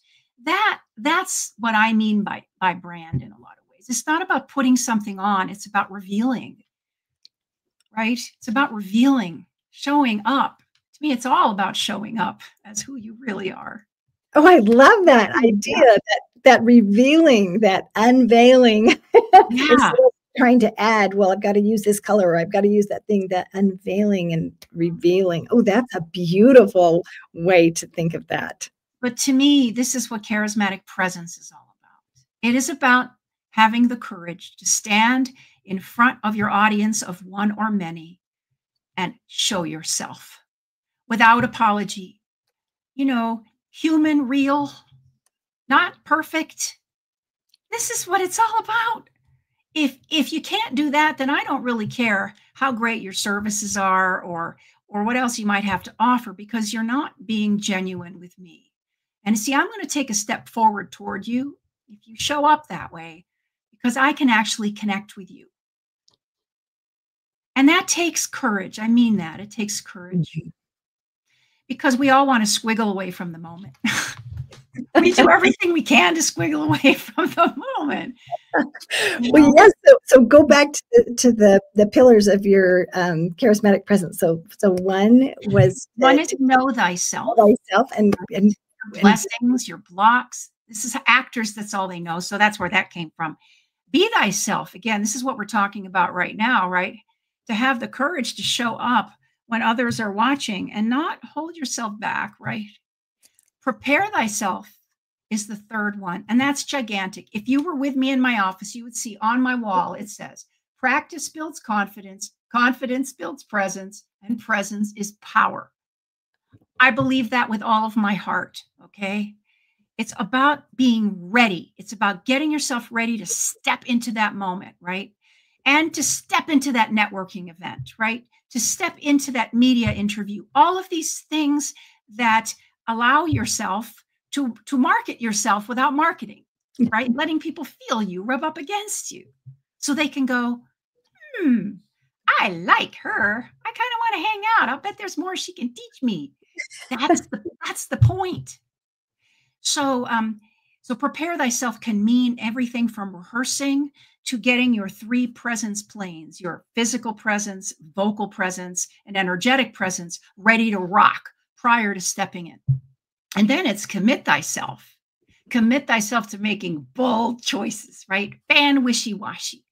That's what I mean by brand in a lot of ways. It's not about putting something on, it's about revealing, right? It's about revealing, showing up. To me, it's all about showing up as who you really are.
Oh, I love that idea, that revealing, that unveiling.
Yeah.
Instead of trying to add, well, I've got to use this color, or I've got to use that thing, that unveiling and revealing. Oh, that's a beautiful way to think of that.
But to me, this is what charismatic presence is all about. It is about having the courage to stand in front of your audience of one or many and show yourself without apology. Human, real, not perfect. This is what it's all about. If you can't do that, then I don't really care how great your services are or what else you might have to offer, because you're not being genuine with me. And see, I'm going to take a step forward toward you if you show up that way, because I can actually connect with you. And that takes courage. I mean that. It takes courage. Because we all want to squiggle away from the moment. We do everything we can to squiggle away from the moment.
Well, yes. So go back to the pillars of your charismatic presence. So one was
to know thyself.
And
your blessings, your blocks. This is actors. That's all they know. So that's where that came from. Be thyself. Again, this is what we're talking about right now, right? To have the courage to show up when others are watching and not hold yourself back, right? Prepare thyself is the third one, and that's gigantic. If you were with me in my office, you would see on my wall, it says, practice builds confidence, confidence builds presence, and presence is power. I believe that with all of my heart, okay? It's about being ready. It's about getting yourself ready to step into that moment, right? And to step into that networking event, right? To step into that media interview, all of these things that allow yourself to market yourself without marketing, right? Letting people feel you, rub up against you so they can go, I like her. I kind of want to hang out. I'll bet there's more she can teach me. That's the point. So prepare thyself can mean everything from rehearsing to getting your 3 presence planes, your physical presence, vocal presence, and energetic presence ready to rock prior to stepping in. And then it's commit thyself. Commit thyself to making bold choices, right? Ban wishy-washy.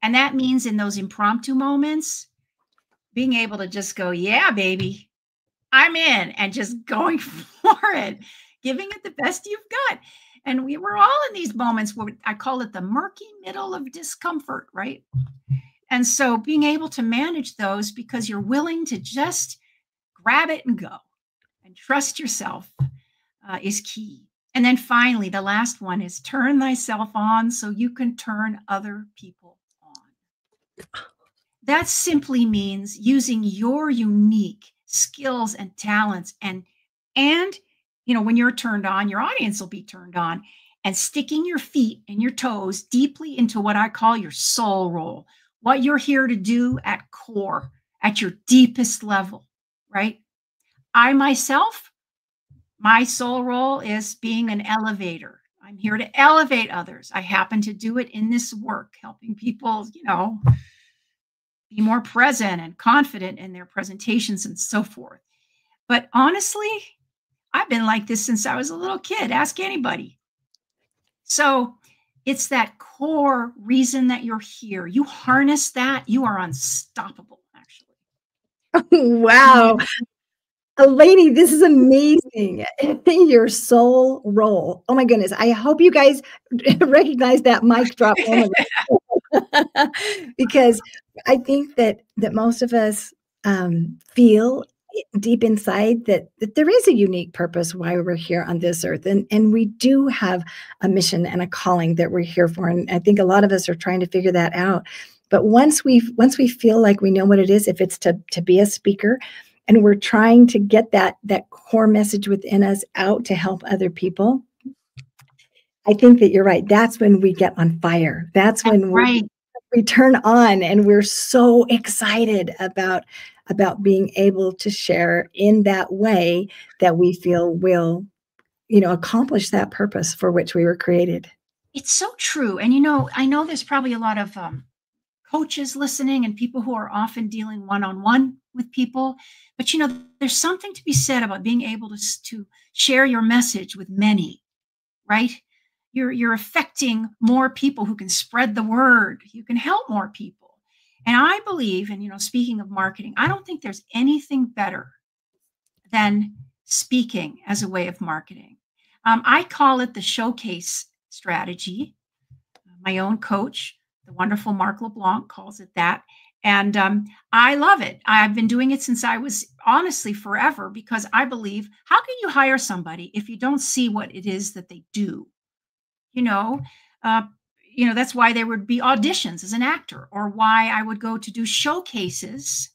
And that means in those impromptu moments, being able to just go, yeah, baby, I'm in, and just going for it, giving it the best you've got. And we were all in these moments where I call it the murky middle of discomfort, right? And so being able to manage those because you're willing to just grab it and go and trust yourself is key. And then finally, the last one is turn thyself on so you can turn other people on. That simply means using your unique skills and talents and you know, when you're turned on, your audience will be turned on, and sticking your feet and your toes deeply into what I call your soul role, what you're here to do at core, at your deepest level, right? I myself, my soul role is being an elevator. I'm here to elevate others. I happen to do it in this work, helping people, you know, be more present and confident in their presentations and so forth. But honestly, I've been like this since I was a little kid. Ask anybody. So it's that core reason that you're here. You harness that, you are unstoppable, actually.
Wow. Lady, this is amazing. Your soul role. Oh my goodness. I hope you guys recognize that mic drop moment. Because I think that most of us feel deep inside that there is a unique purpose why we're here on this earth. And we do have a mission and a calling that we're here for. And I think a lot of us are trying to figure that out. But once we feel like we know what it is, if it's to be a speaker, and we're trying to get that core message within us out to help other people, I think that you're right. That's when we get on fire. That's when we turn on, and we're so excited about being able to share in that way that we feel will, you know, accomplish that purpose for which we were created.
It's so true. And, you know, I know there's probably a lot of coaches listening and people who are often dealing one-on-one with people. But, you know, there's something to be said about being able to share your message with many, right? You're affecting more people who can spread the word. You can help more people. And I believe, and, you know, speaking of marketing, I don't think there's anything better than speaking as a way of marketing. I call it the showcase strategy. My own coach, the wonderful Mark LeBlanc, calls it that. And I love it. I've been doing it since I was, honestly, forever, because I believe, how can you hire somebody if you don't see what it is that they do? You know, that's why there would be auditions as an actor, or why I would go to do showcases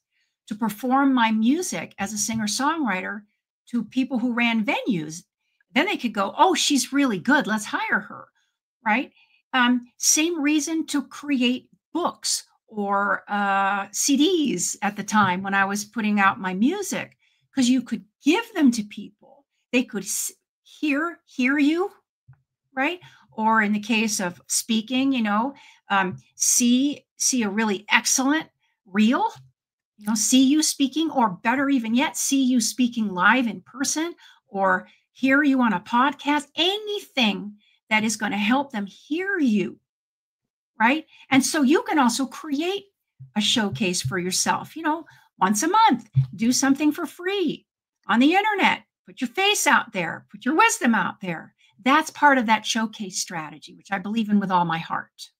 to perform my music as a singer-songwriter to people who ran venues. Then they could go, oh, she's really good. Let's hire her, right? Same reason to create books or CDs at the time when I was putting out my music, because you could give them to people. They could hear you, right? Or in the case of speaking, you know, see a really excellent reel, you know, see you speaking, or better even yet, see you speaking live in person, or hear you on a podcast, anything that is going to help them hear you, right? And so you can also create a showcase for yourself, you know, once a month, do something for free on the internet, put your face out there, put your wisdom out there. That's part of that showcase strategy, which I believe in with all my heart.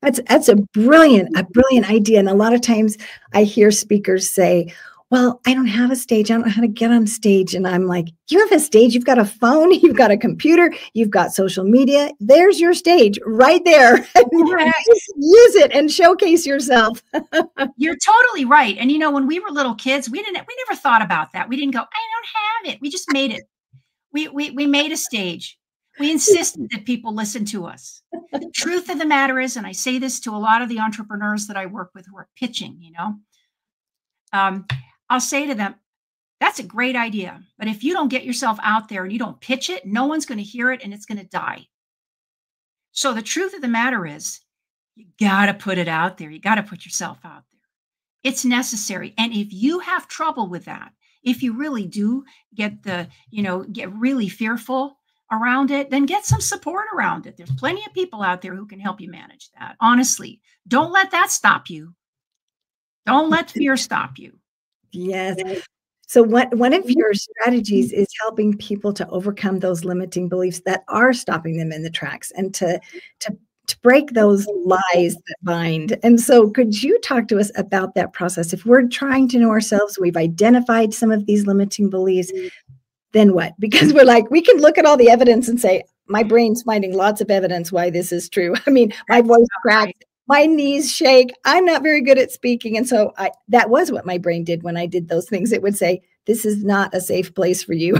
That's a brilliant idea. And a lot of times I hear speakers say, well, I don't have a stage. I don't know how to get on stage. And I'm like, you have a stage. You've got a phone. You've got a computer. You've got social media. There's your stage right there. Use it and showcase yourself.
You're totally right. And, you know, when we were little kids, we never thought about that. We didn't go, I don't have it. We just made it. We made a stage. We insisted that people listen to us. The truth of the matter is, and I say this to a lot of the entrepreneurs that I work with who are pitching, you know, I'll say to them, that's a great idea. But if you don't get yourself out there and you don't pitch it, no one's going to hear it and it's going to die. So the truth of the matter is, you got to put it out there. You got to put yourself out there. It's necessary. And if you have trouble with that, if you really do get really fearful around it, then get some support around it. There's plenty of people out there who can help you manage that. Honestly, don't let that stop you. Don't let fear stop you.
Yes. So one of your strategies is helping people to overcome those limiting beliefs that are stopping them in the tracks, and to break those lies that bind. And so could you talk to us about that process? If we're trying to know ourselves, we've identified some of these limiting beliefs, then what? Because we're like, we can look at all the evidence and say, my brain's finding lots of evidence why this is true. I mean, my voice cracks, my knees shake, I'm not very good at speaking. And so that was what my brain did when I did those things. It would say, this is not a safe place for you.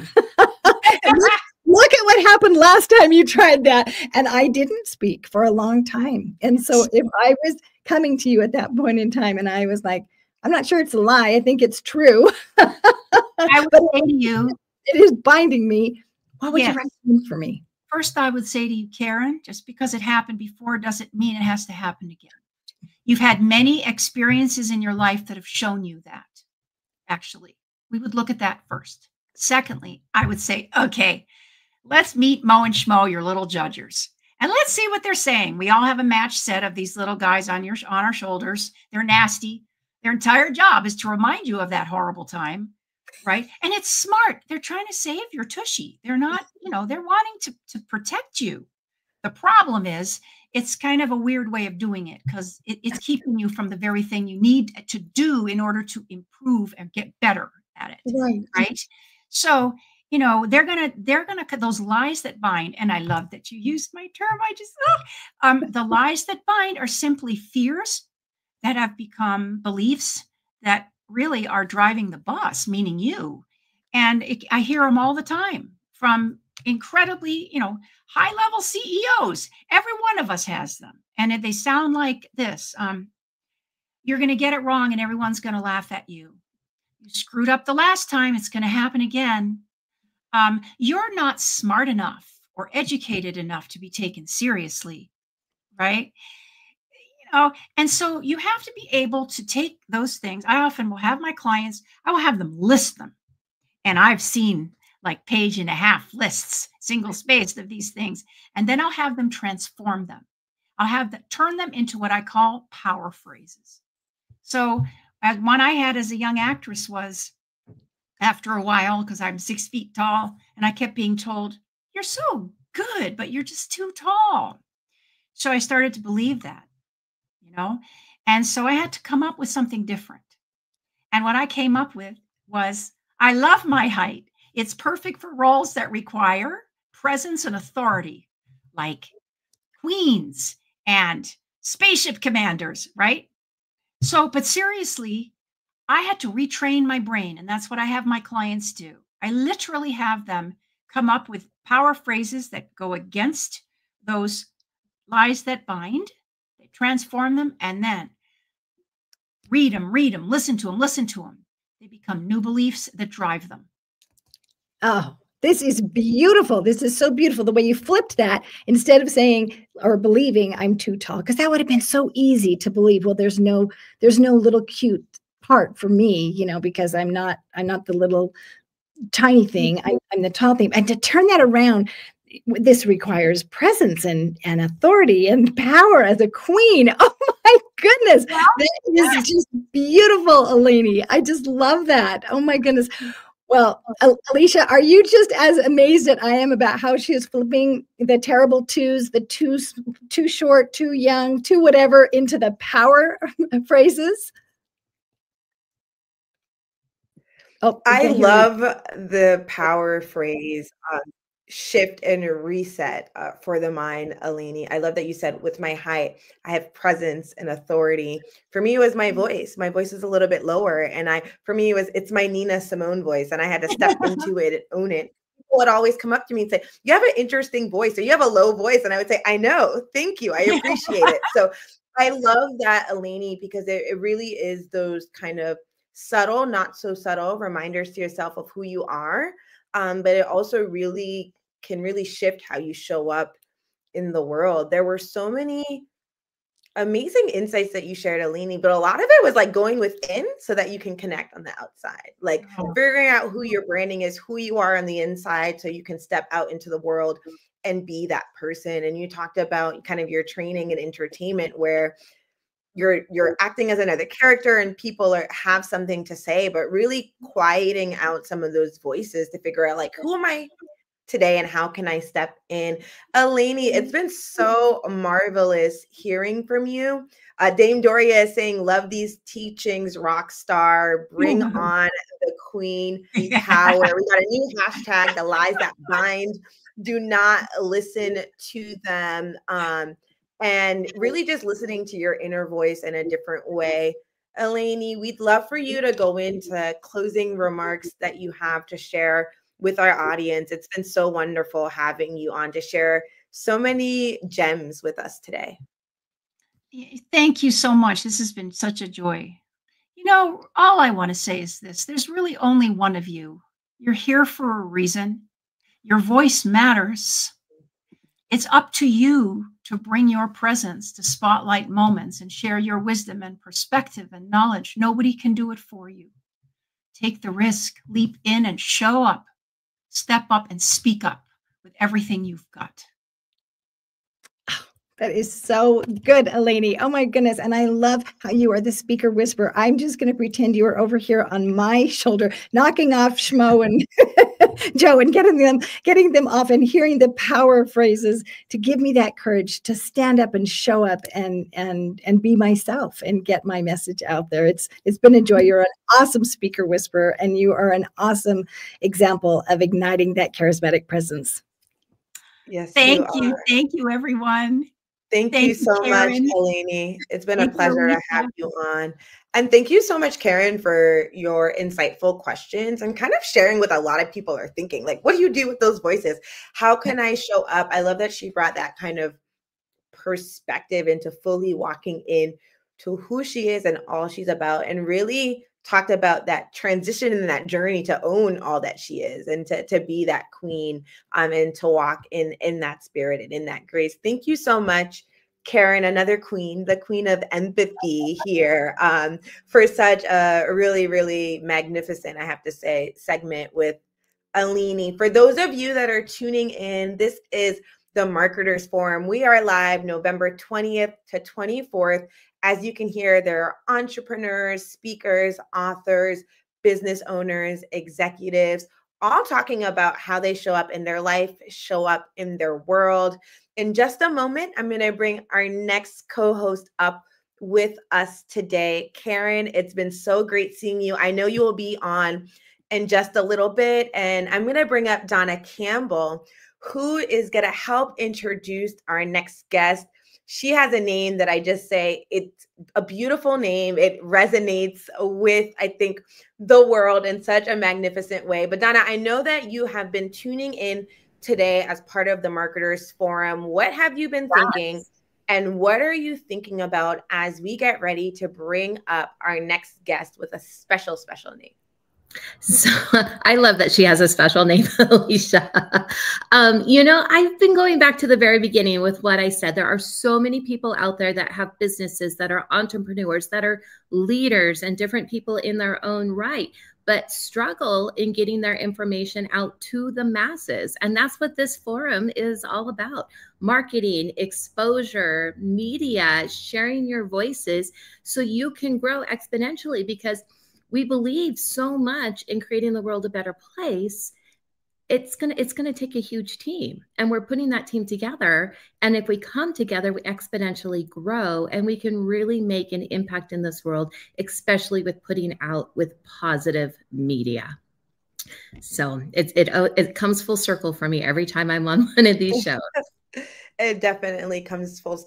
Look at what happened last time you tried that. And I didn't speak for a long time. And so if I was coming to you at that point in time and I was like, I'm not sure it's a lie, I think it's true.
I would say to you,
it is binding me. What would you recommend for me?
First, I would say to you, Karen, just because it happened before doesn't mean it has to happen again. You've had many experiences in your life that have shown you that, actually. We would look at that first. Secondly, I would say, okay, let's meet Mo and Schmo, your little judgers, and let's see what they're saying. We all have a match set of these little guys on our shoulders. They're nasty. Their entire job is to remind you of that horrible time, right? And it's smart. They're trying to save your tushy. They're not, they're wanting to protect you. The problem is it's kind of a weird way of doing it because it's keeping you from the very thing you need to do in order to improve and get better at it, right? So, they're gonna cut those lies that bind. And I love that you used my term. The lies that bind are simply fears that have become beliefs that really are driving the bus, meaning you. And I hear them all the time from incredibly, high-level CEOs. Every one of us has them. And they sound like this. You're going to get it wrong and everyone's going to laugh at you. You screwed up the last time, it's going to happen again. You're not smart enough or educated enough to be taken seriously, right? And so you have to be able to take those things. I often will have my clients, I will have them list them. And I've seen like page-and-a-half lists, single spaced of these things. And then I'll have them transform them. I'll have them turn them into what I call power phrases. So one I had as a young actress was, after a while, because I'm 6 feet tall, and I kept being told, you're so good, but you're just too tall. So I started to believe that, and so I had to come up with something different. And what I came up with was, I love my height. It's perfect for roles that require presence and authority, like queens and spaceship commanders, right? So, but seriously, I had to retrain my brain, and that's what I have my clients do. I literally have them come up with power phrases that go against those lies that bind. They transform them, and then read them, listen to them. They become new beliefs that drive them.
Oh, this is beautiful. This is so beautiful. The way you flipped that, instead of saying or believing I'm too tall, because that would have been so easy to believe. Well, there's no little cute part for me, because I'm not the little tiny thing. I'm the tall thing. And to turn that around, this requires presence and authority and power as a queen. Oh my goodness. That is just beautiful, Eleni. I just love that. Oh my goodness. Well, Alicia, are you just as amazed as I am about how she is flipping the terrible twos, the too short, too young, too whatever, into the power phrases?
Oh, I love the power phrase, shift and reset for the mind, Eleni. I love that you said, with my height, I have presence and authority. For me, it was my voice. My voice is a little bit lower. And for me, it's my Nina Simone voice. And I had to step into it and own it. People would always come up to me and say, you have an interesting voice, or you have a low voice. And I would say, I know, thank you. I appreciate it. So I love that, Eleni, because it really is those kind of subtle, not so subtle reminders to yourself of who you are. But it also really can really shift how you show up in the world. There were so many amazing insights that you shared, Alini, but a lot of it was like going within so that you can connect on the outside, like figuring out who your branding is, who you are on the inside, so you can step out into the world and be that person. And you talked about kind of your training and entertainment where you're acting as another character and people have something to say, but really quieting out some of those voices to figure out like, who am I today and how can I step in? Alini, it's been so marvelous hearing from you. Dame Doria is saying, love these teachings, rock star, bring on the queen power. We got a new hashtag, the lies that bind. Do not listen to them. And really just listening to your inner voice in a different way. Alini, we'd love for you to go into closing remarks that you have to share with our audience. It's been so wonderful having you on to share so many gems with us today.
Thank you so much. This has been such a joy. You know, all I want to say is this. There's really only one of you. You're here for a reason. Your voice matters. It's up to you to bring your presence to spotlight moments and share your wisdom and perspective and knowledge. Nobody can do it for you. Take the risk, leap in and show up. Step up and speak up with everything you've got.
That is so good, Alini. Oh my goodness. And I love how you are the speaker whisperer. I'm just going to pretend you are over here on my shoulder, knocking off Schmo and Joe and getting them off and hearing the power phrases to give me that courage to stand up and show up and be myself and get my message out there. It's been a joy. You're an awesome speaker whisperer, and you are an awesome example of igniting that charismatic presence.
Yes,
Thank you. Thank you, everyone.
Thank you so much, Alini. It's been a pleasure to have you on. And thank you so much, Karen, for your insightful questions and kind of sharing what a lot of people are thinking. Like, what do you do with those voices? How can I show up? I love that she brought that kind of perspective into fully walking in to who she is and all she's about, and really talked about that transition and that journey to own all that she is and to be that queen and to walk in that spirit and in that grace. Thank you so much, Karen, another queen, the queen of empathy here, for such a really, really magnificent, I have to say, segment with Alini. For those of you that are tuning in, this is the Marketers Forum. We are live November 20th to 24th. As you can hear, there are entrepreneurs, speakers, authors, business owners, executives, all talking about how they show up in their life, show up in their world. In just a moment, I'm going to bring our next co-host up with us today. Karen, it's been so great seeing you. I know you will be on in just a little bit, and I'm going to bring up Donna Campbell, who is going to help introduce our next guest. She has a name that I just say, it's a beautiful name. It resonates with, I think, the world in such a magnificent way. But Donna, I know that you have been tuning in today as part of the Marketers Forum. What have you been thinking? And what are you thinking about as we get ready to bring up our next guest with a special, special name?
So I love that she has a special name, Alicia. You know, I've been going back to the very beginning with what I said. There are so many people out there that have businesses, that are entrepreneurs, that are leaders and different people in their own right, but struggle in getting their information out to the masses. And that's what this forum is all about. Marketing, exposure, media, sharing your voices so you can grow exponentially, because we believe so much in creating the world a better place. It's gonna take a huge team, and we're putting that team together. And if we come together, we exponentially grow, and we can really make an impact in this world, especially with putting out with positive media. So it comes full circle for me every time I'm on one of these shows.
It definitely comes full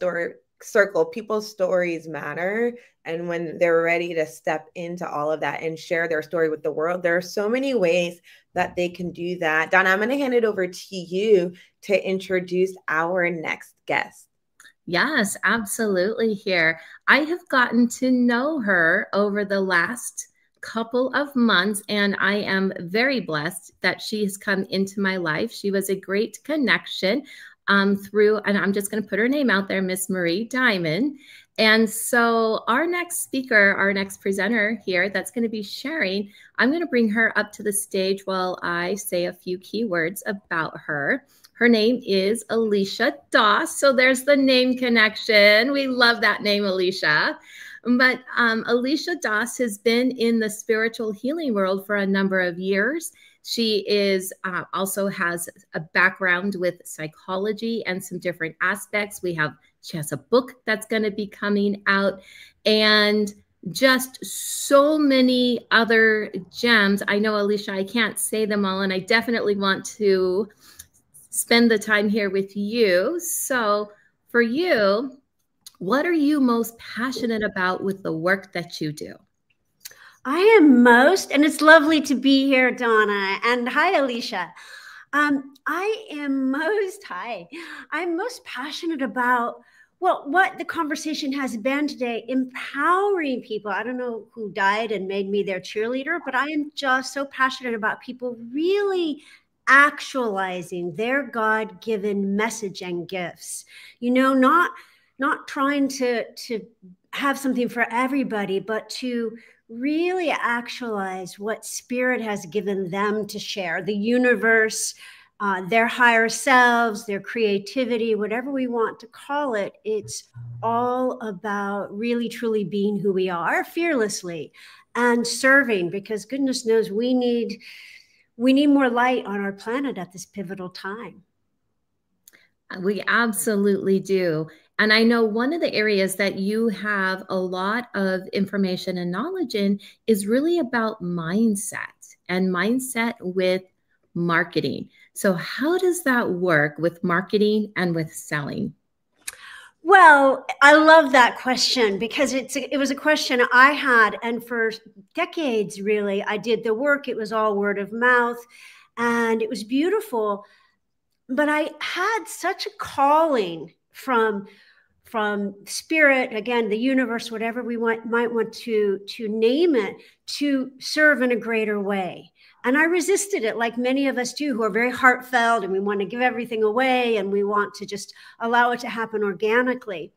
circle. People's stories matter. And when they're ready to step into all of that and share their story with the world, there are so many ways that they can do that. Donna, I'm going to hand it over to you to introduce our next guest.
Yes, absolutely. Here, I have gotten to know her over the last couple of months, and I am very blessed that she has come into my life. She was a great connection through, and I'm just going to put her name out there, Miss Marie Diamond. And so our next speaker, our next presenter here, that's going to be sharing, I'm going to bring her up to the stage while I say a few key words about her. Her name is Alicia Doss. So there's the name connection. We love that name, Alicia. But Alicia Doss has been in the spiritual healing world for a number of years. She is also has a background with psychology and some different aspects. She has a book that's going to be coming out, and just so many other gems. I know, Alicia, I can't say them all, and I definitely want to spend the time here with you. So for you, what are you most passionate about with the work that you do?
I am most, and it's lovely to be here, Donna, and hi, Alicia. I'm most passionate about, well, what the conversation has been today, empowering people. I don't know who died and made me their cheerleader, but I am just so passionate about people really actualizing their God-given message and gifts. You know, not trying to have something for everybody, but to really actualize what Spirit has given them to share, the universe, their higher selves, their creativity, whatever we want to call it. It's all about really, truly being who we are, fearlessly, and serving, because goodness knows we need more light on our planet at this pivotal time.
We absolutely do. And I know one of the areas that you have a lot of information and knowledge in is really about mindset and mindset with marketing. So how does that work with marketing and with selling?
Well, I love that question because it was a question I had. And for decades, really, I did the work. It was all word of mouth and it was beautiful. But I had such a calling from Spirit, again, the universe, whatever we might want to name it, to serve in a greater way. And I resisted it, like many of us do, who are very heartfelt and we want to give everything away and we want to just allow it to happen organically.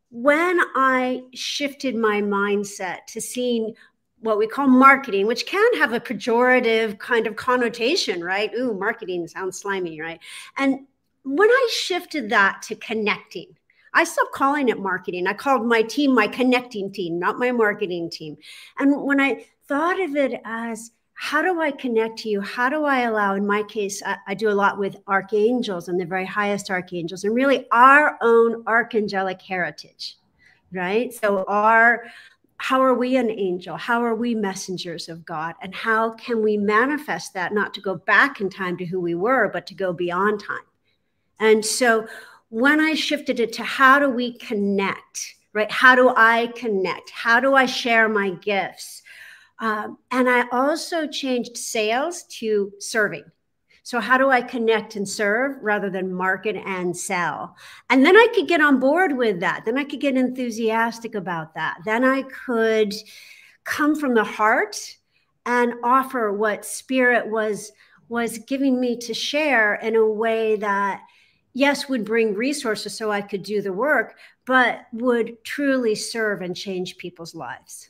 When I shifted my mindset to seeing what we call marketing, which can have a pejorative kind of connotation, right? Ooh, marketing sounds slimy, right? And when I shifted that to connecting, I stopped calling it marketing. I called my team my connecting team, not my marketing team. And when I thought of it as, how do I connect to you? How do I allow, in my case, I do a lot with archangels and the very highest archangels and really our own archangelic heritage, right? So how are we an angel? How are we messengers of God? And how can we manifest that, not to go back in time to who we were, but to go beyond time? And so when I shifted it to how do we connect, right? How do I connect? How do I share my gifts? And I also changed sales to serving. So how do I connect and serve rather than market and sell? And then I could get on board with that. Then I could get enthusiastic about that. Then I could come from the heart and offer what Spirit was giving me to share in a way that, yes, would bring resources so I could do the work, but would truly serve and change people's lives.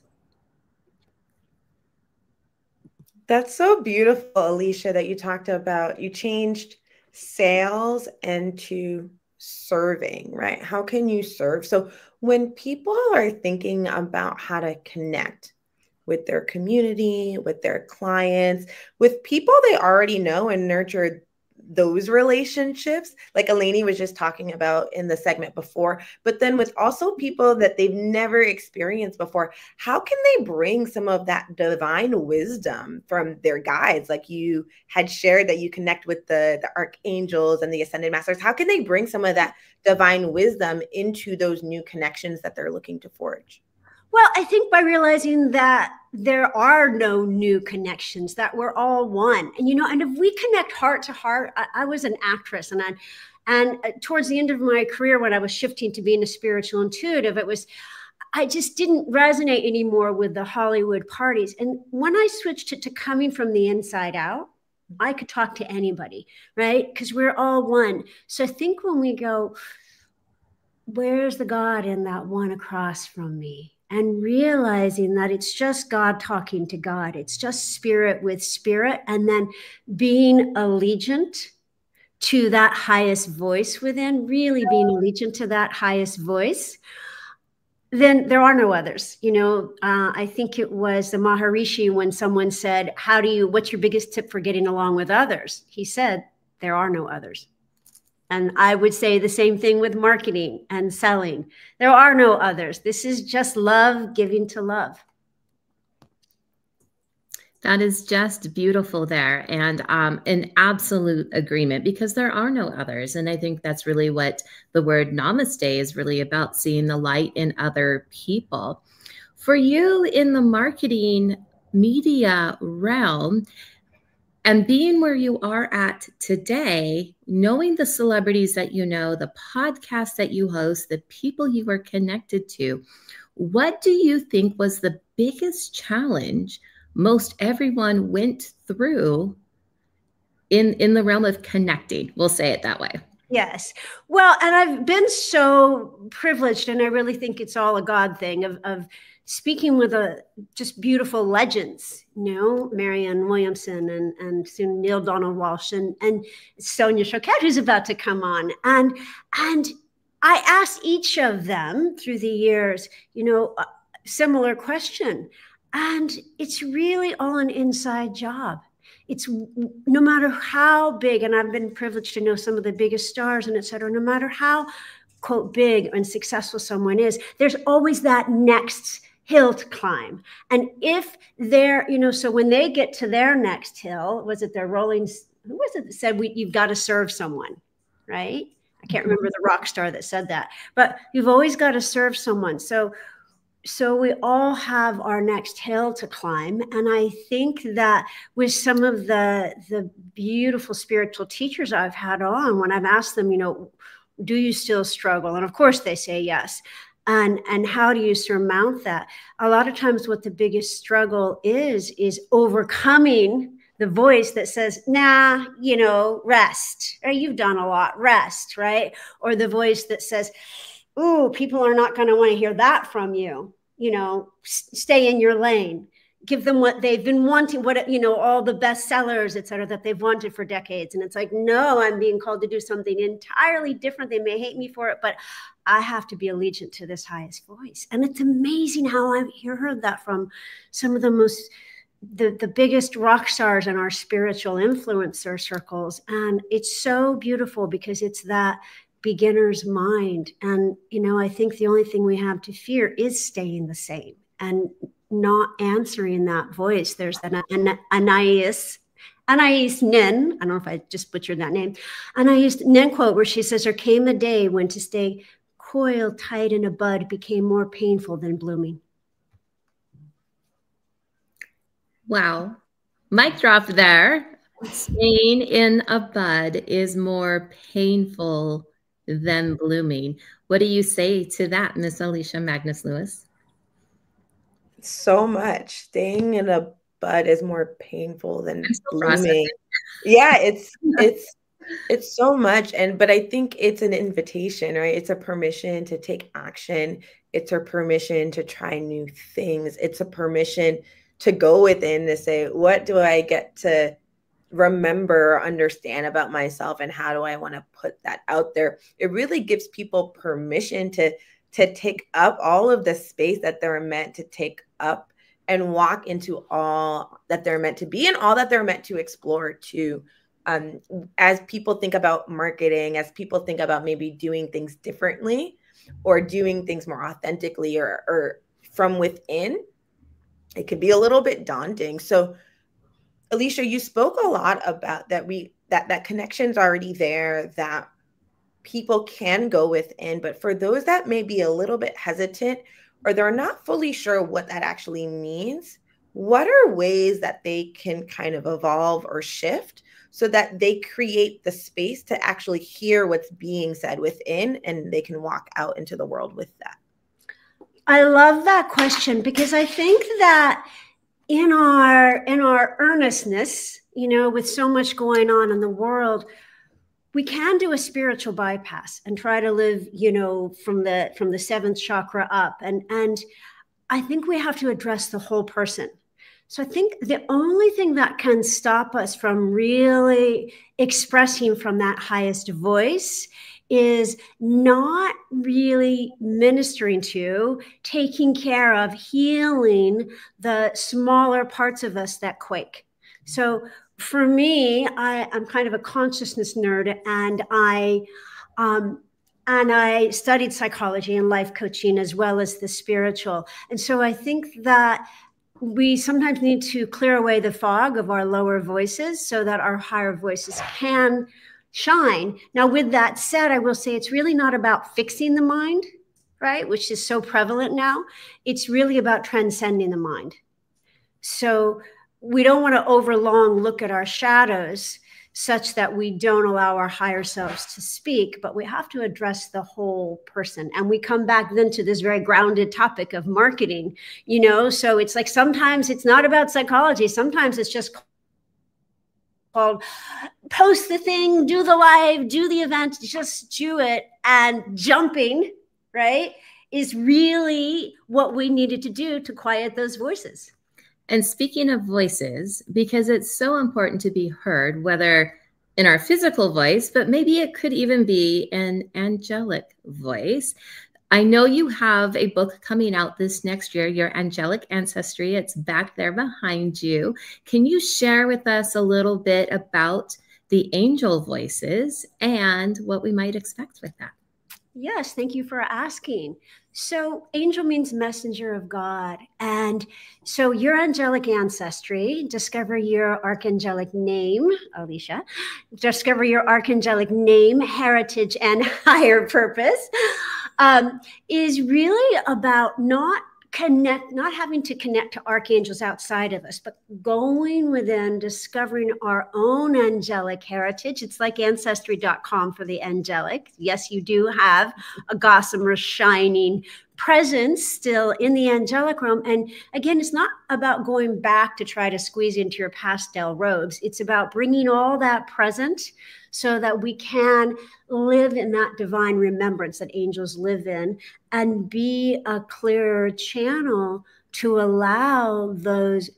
That's so beautiful, Alicia, that you talked about. You changed sales into serving, right? How can you serve? So when people are thinking about how to connect with their community, with their clients, with people they already know and nurture those relationships, like Eleni was just talking about in the segment before, but then with also people that they've never experienced before, how can they bring some of that divine wisdom from their guides? Like you had shared that you connect with the archangels and the ascended masters. How can they bring some of that divine wisdom into those new connections that they're looking to forge?
Well, I think by realizing that there are no new connections, that we're all one. And, and if we connect heart to heart, I was an actress and towards the end of my career, when I was shifting to being a spiritual intuitive, I just didn't resonate anymore with the Hollywood parties. And when I switched it to coming from the inside out, I could talk to anybody, right? Because we're all one. So I think when we go, where's the God in that one across from me? And realizing that it's just God talking to God. It's just spirit with spirit. And then being allegiant to that highest voice within, really being allegiant to that highest voice, then there are no others. You know, I think it was the Maharishi when someone said, what's your biggest tip for getting along with others? He said, there are no others. And I would say the same thing with marketing and selling. There are no others. This is just love, giving to love.
That is just beautiful there, and an absolute agreement, because there are no others. And I think that's really what the word namaste is really about, seeing the light in other people. For you in the marketing media realm, and being where you are at today, knowing the celebrities that you know, the podcasts that you host, the people you are connected to, what do you think was the biggest challenge most everyone went through in the realm of connecting? We'll say it that way.
Yes. Well, and I've been so privileged, and I really think it's all a God thing of speaking with just beautiful legends, you know, Marianne Williamson and soon Neil Donald Walsh and Sonia Choquette, who's about to come on. And I asked each of them through the years, you know, a similar question. And it's really all an inside job. It's no matter how big, and I've been privileged to know some of the biggest stars and et cetera, no matter how, quote, big and successful someone is, there's always that next hill to climb. And if they're, you know, so when they get to their next hill, was it their rolling, who was it that said, you've got to serve someone, right? I can't remember the rock star that said that, but you've always got to serve someone. So we all have our next hill to climb. And I think that with some of the beautiful spiritual teachers I've had on, when I've asked them, you know, do you still struggle? And of course they say yes. And how do you surmount that? A lot of times what the biggest struggle is overcoming the voice that says, nah, you know, rest, or you've done a lot, rest, right? Or the voice that says, ooh, people are not going to want to hear that from you. You know, stay in your lane. Give them what they've been wanting, what, you know, all the best sellers, et cetera, that they've wanted for decades. And it's like, no, I'm being called to do something entirely different. They may hate me for it, but I have to be allegiant to this highest voice. And it's amazing how I've heard that from some of the biggest rock stars in our spiritual influencer circles. And it's so beautiful because it's that beginner's mind. And, you know, I think the only thing we have to fear is staying the same and not answering that voice. There's that Anais Nin, I don't know if I just butchered that name, Anais Nin quote where she says, there came a day when to stay coiled tight in a bud became more painful than blooming.
Wow. Mic drop there. Staying in a bud is more painful than blooming. What do you say to that, Miss Alicia Magnus Lewis?
So much. Staying in a bud is more painful than blooming. Yeah, it's so much. But I think it's an invitation, right? It's a permission to take action. It's a permission to try new things. It's a permission to go within to say, what do I get to remember or understand about myself, and how do I want to put that out there? It really gives people permission to take up all of the space that they're meant to take up and walk into all that they're meant to be and all that they're meant to explore too. As people think about marketing, as people think about maybe doing things differently or doing things more authentically or from within, it can be a little bit daunting. So Alicia, you spoke a lot about that connection's already there, that people can go within, but for those that may be a little bit hesitant or they're not fully sure what that actually means, what are ways that they can kind of evolve or shift so that they create the space to actually hear what's being said within and they can walk out into the world with that?
I love that question because I think that in our earnestness, you know, with so much going on in the world, we can do a spiritual bypass and try to live, you know, from the seventh chakra up. And I think we have to address the whole person. So I think the only thing that can stop us from really expressing from that highest voice is not really ministering to, taking care of, healing the smaller parts of us that quake. So for me, I'm kind of a consciousness nerd, and I studied psychology and life coaching as well as the spiritual. And so I think that we sometimes need to clear away the fog of our lower voices so that our higher voices can shine. Now, with that said, I will say it's really not about fixing the mind, right? Which is so prevalent now. It's really about transcending the mind. So we don't want to overlong look at our shadows such that we don't allow our higher selves to speak, but we have to address the whole person. And we come back then to this very grounded topic of marketing, you know? So it's like, sometimes it's not about psychology. Sometimes it's just called post the thing, do the live, do the event, just do it. And jumping, right, is really what we needed to do to quiet those voices.
And speaking of voices, because it's so important to be heard, whether in our physical voice, but maybe it could even be an angelic voice. I know you have a book coming out this next year, Your Angelic Ancestry. It's back there behind you. Can you share with us a little bit about the angel voices and what we might expect with that?
Yes, thank you for asking. So angel means messenger of God. And so your angelic ancestry, discover your archangelic name, Alicia, discover your archangelic name, heritage, and higher purpose, is really about not having to connect to archangels outside of us, but going within, discovering our own angelic heritage. It's like ancestry.com for the angelic. Yes, you do have a gossamer shining presence still in the angelic realm. And again, it's not about going back to try to squeeze into your pastel robes. It's about bringing all that present so that we can live in that divine remembrance that angels live in and be a clearer channel to allow those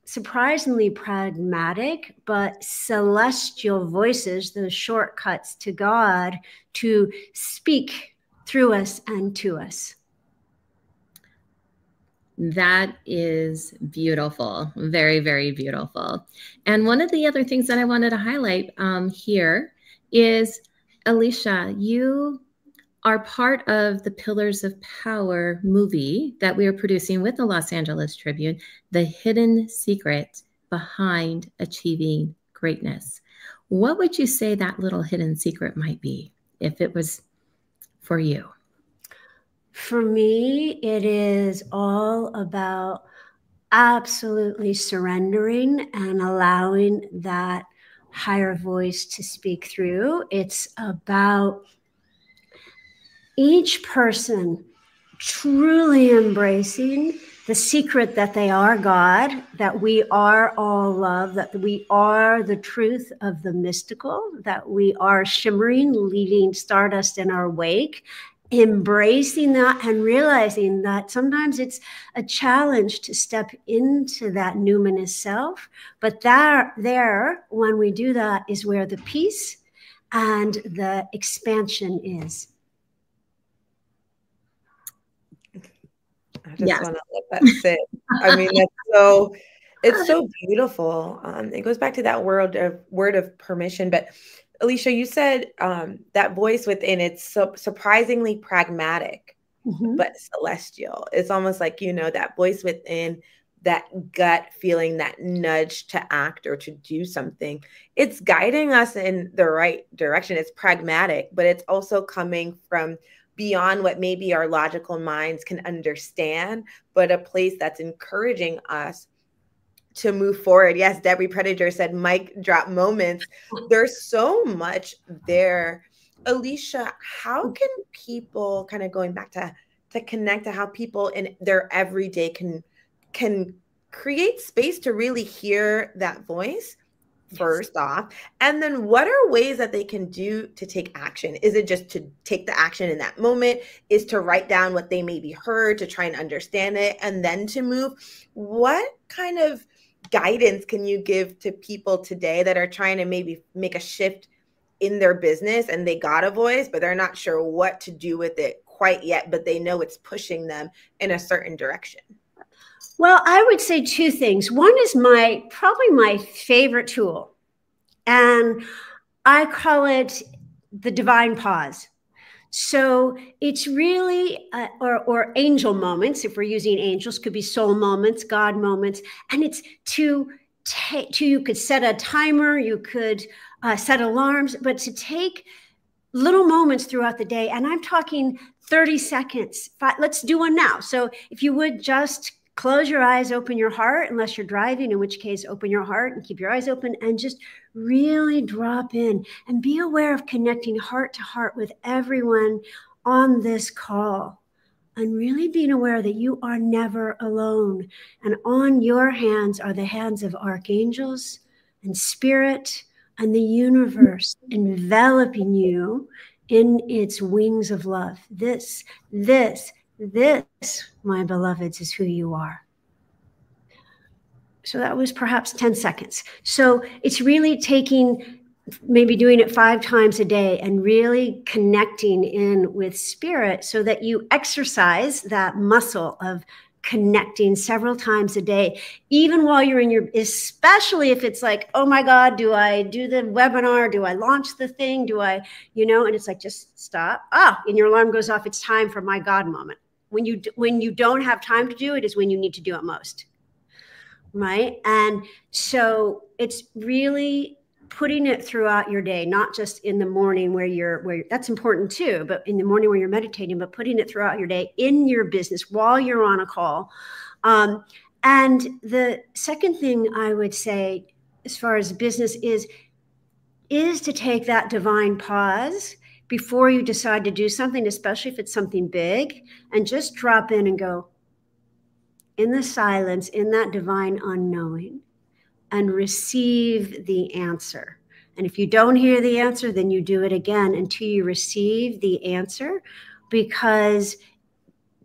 surprisingly pragmatic but celestial voices, those shortcuts to God, to speak through us and to us.
That is beautiful. Very, very beautiful. And one of the other things that I wanted to highlight here is, Alicia, you are part of the Pillars of Power movie that we are producing with the Los Angeles Tribune, The Hidden Secret Behind Achieving Greatness. What would you say that little hidden secret might be if it was for you?
For me, it is all about absolutely surrendering and allowing that higher voice to speak through. It's about each person truly embracing the secret that they are God, that we are all love, that we are the truth of the mystical, that we are shimmering, leaving stardust in our wake, embracing that and realizing that sometimes it's a challenge to step into that numinous self. But there, when we do that, is where the peace and the expansion is.
I just want to let that sit. I mean, it's so beautiful. It goes back to that word of permission. But Alicia, you said that voice within, it's surprisingly pragmatic, but celestial. It's almost like, you know, that voice within, that gut feeling, that nudge to act or to do something. It's guiding us in the right direction. It's pragmatic, but it's also coming from beyond what maybe our logical minds can understand, but a place that's encouraging us to move forward. Yes, Debbie Prediger said mic drop moments. There's so much there. Alicia, how can people, kind of going back to connect to how people in their everyday can create space to really hear that voice first off? And then what are ways that they can do to take action? Is it just to take the action in that moment? Is to write down what they maybe heard to try and understand it and then to move? What kind of guidance can you give to people today that are trying to maybe make a shift in their business and they got a voice, but they're not sure what to do with it quite yet, but they know it's pushing them in a certain direction?
Well, I would say two things. One is probably my favorite tool, and I call it the divine pause. So it's really, or angel moments, if we're using angels, could be soul moments, God moments. And it's you could set a timer, you could set alarms, but to take little moments throughout the day. And I'm talking 30 seconds. Let's do one now. So if you would just close your eyes, open your heart, unless you're driving, in which case open your heart and keep your eyes open and just really drop in and be aware of connecting heart to heart with everyone on this call and really being aware that you are never alone. And on your hands are the hands of archangels and spirit and the universe enveloping you in its wings of love. This, my beloveds, is who you are. So that was perhaps 10 seconds. So it's really maybe doing it 5 times a day and really connecting in with spirit so that you exercise that muscle of connecting several times a day, even while you're especially if it's like, oh my God, do I do the webinar? Do I launch the thing? Do I, and it's like, just stop. And your alarm goes off. It's time for my God moment. When you don't have time to do it is when you need to do it most. Right. And so it's really putting it throughout your day, not just in the morning where that's important too, but in the morning where you're meditating, but putting it throughout your day in your business while you're on a call. And the second thing I would say, as far as business is to take that divine pause before you decide to do something, especially if it's something big, and just drop in and go in the silence, in that divine unknowing, and receive the answer. And if you don't hear the answer, then you do it again until you receive the answer, because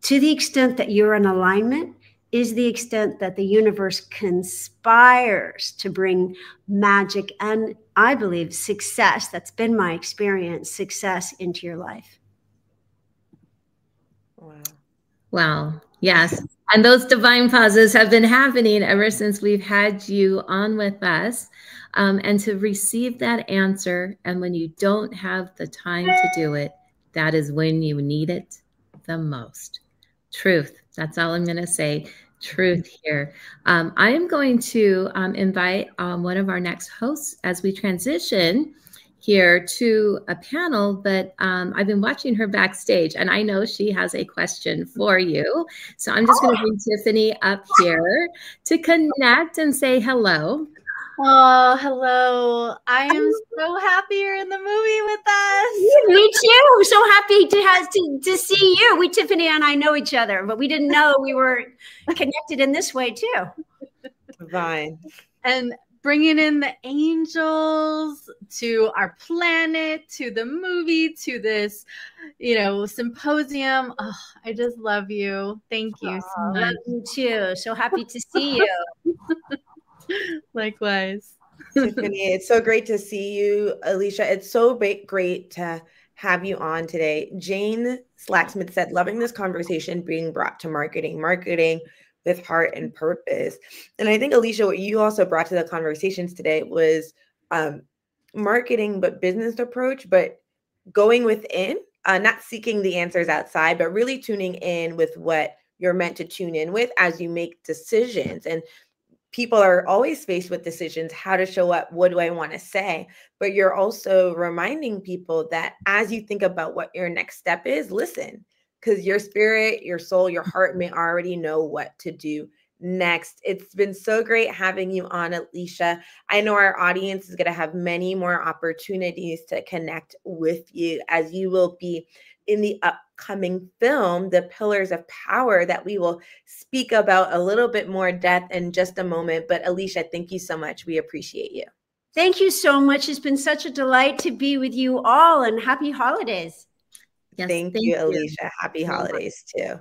to the extent that you're in alignment is the extent that the universe conspires to bring magic and, I believe, success. That's been my experience, success into your life.
Wow. Yes. And those divine pauses have been happening ever since we've had you on with us. And to receive that answer, and when you don't have the time to do it, that is when you need it the most. Truth. That's all I'm going to say. Truth here. I am going to invite one of our next hosts as we transition here to a panel, but I've been watching her backstage and I know she has a question for you. So I'm just going to bring Tiffany up here to connect and say hello.
Oh, hello. I am so happy you're in the movie with us.
Me too. So happy to see you. Tiffany and I know each other, but we didn't know we were connected in this way too.
Divine.
And bringing in the angels to our planet, to the movie, to this, symposium. Oh, I just love you. Thank you so much.
Love you too. So happy to see you.
Likewise.
Tiffany, it's so great to see you. Alicia, it's so great to have you on today. Jane Slacksmith said, loving this conversation being brought to marketing with heart and purpose. And I think, Alicia, what you also brought to the conversations today was marketing, but business approach, but going within, not seeking the answers outside, but really tuning in with what you're meant to tune in with as you make decisions. And people are always faced with decisions, how to show up, what do I want to say? But you're also reminding people that as you think about what your next step is, listen, because your spirit, your soul, your heart may already know what to do next. It's been so great having you on, Alicia. I know our audience is going to have many more opportunities to connect with you as you will be in the upcoming film, The Pillars of Power, that we will speak about a little bit more depth in just a moment. But Alicia, thank you so much. We appreciate you.
Thank you so much. It's been such a delight to be with you all, and happy holidays.
Yes, thank you, Alicia. Happy holidays too.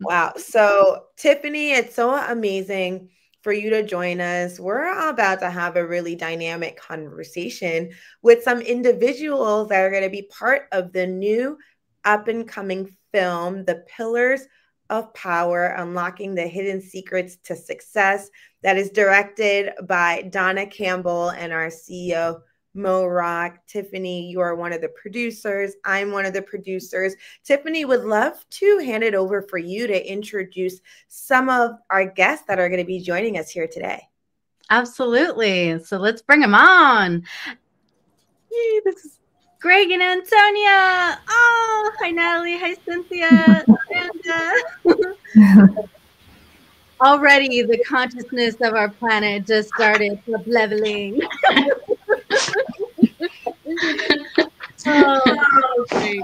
Wow. So Tiffany, it's so amazing for you to join us. We're about to have a really dynamic conversation with some individuals that are going to be part of the new up and coming film, The Pillars of Power, Unlocking the Hidden Secrets to Success, that is directed by Donna Campbell and our CEO, Mo Rock. Tiffany, you are one of the producers. I'm one of the producers. Tiffany, would love to hand it over for you to introduce some of our guests that are going to be joining us here today.
Absolutely. So let's bring them on. Yay, this is Greg and Antonia. Oh, hi, Natalie. Hi, Cynthia. Amanda. Already the consciousness of our planet just started up leveling. Oh, okay.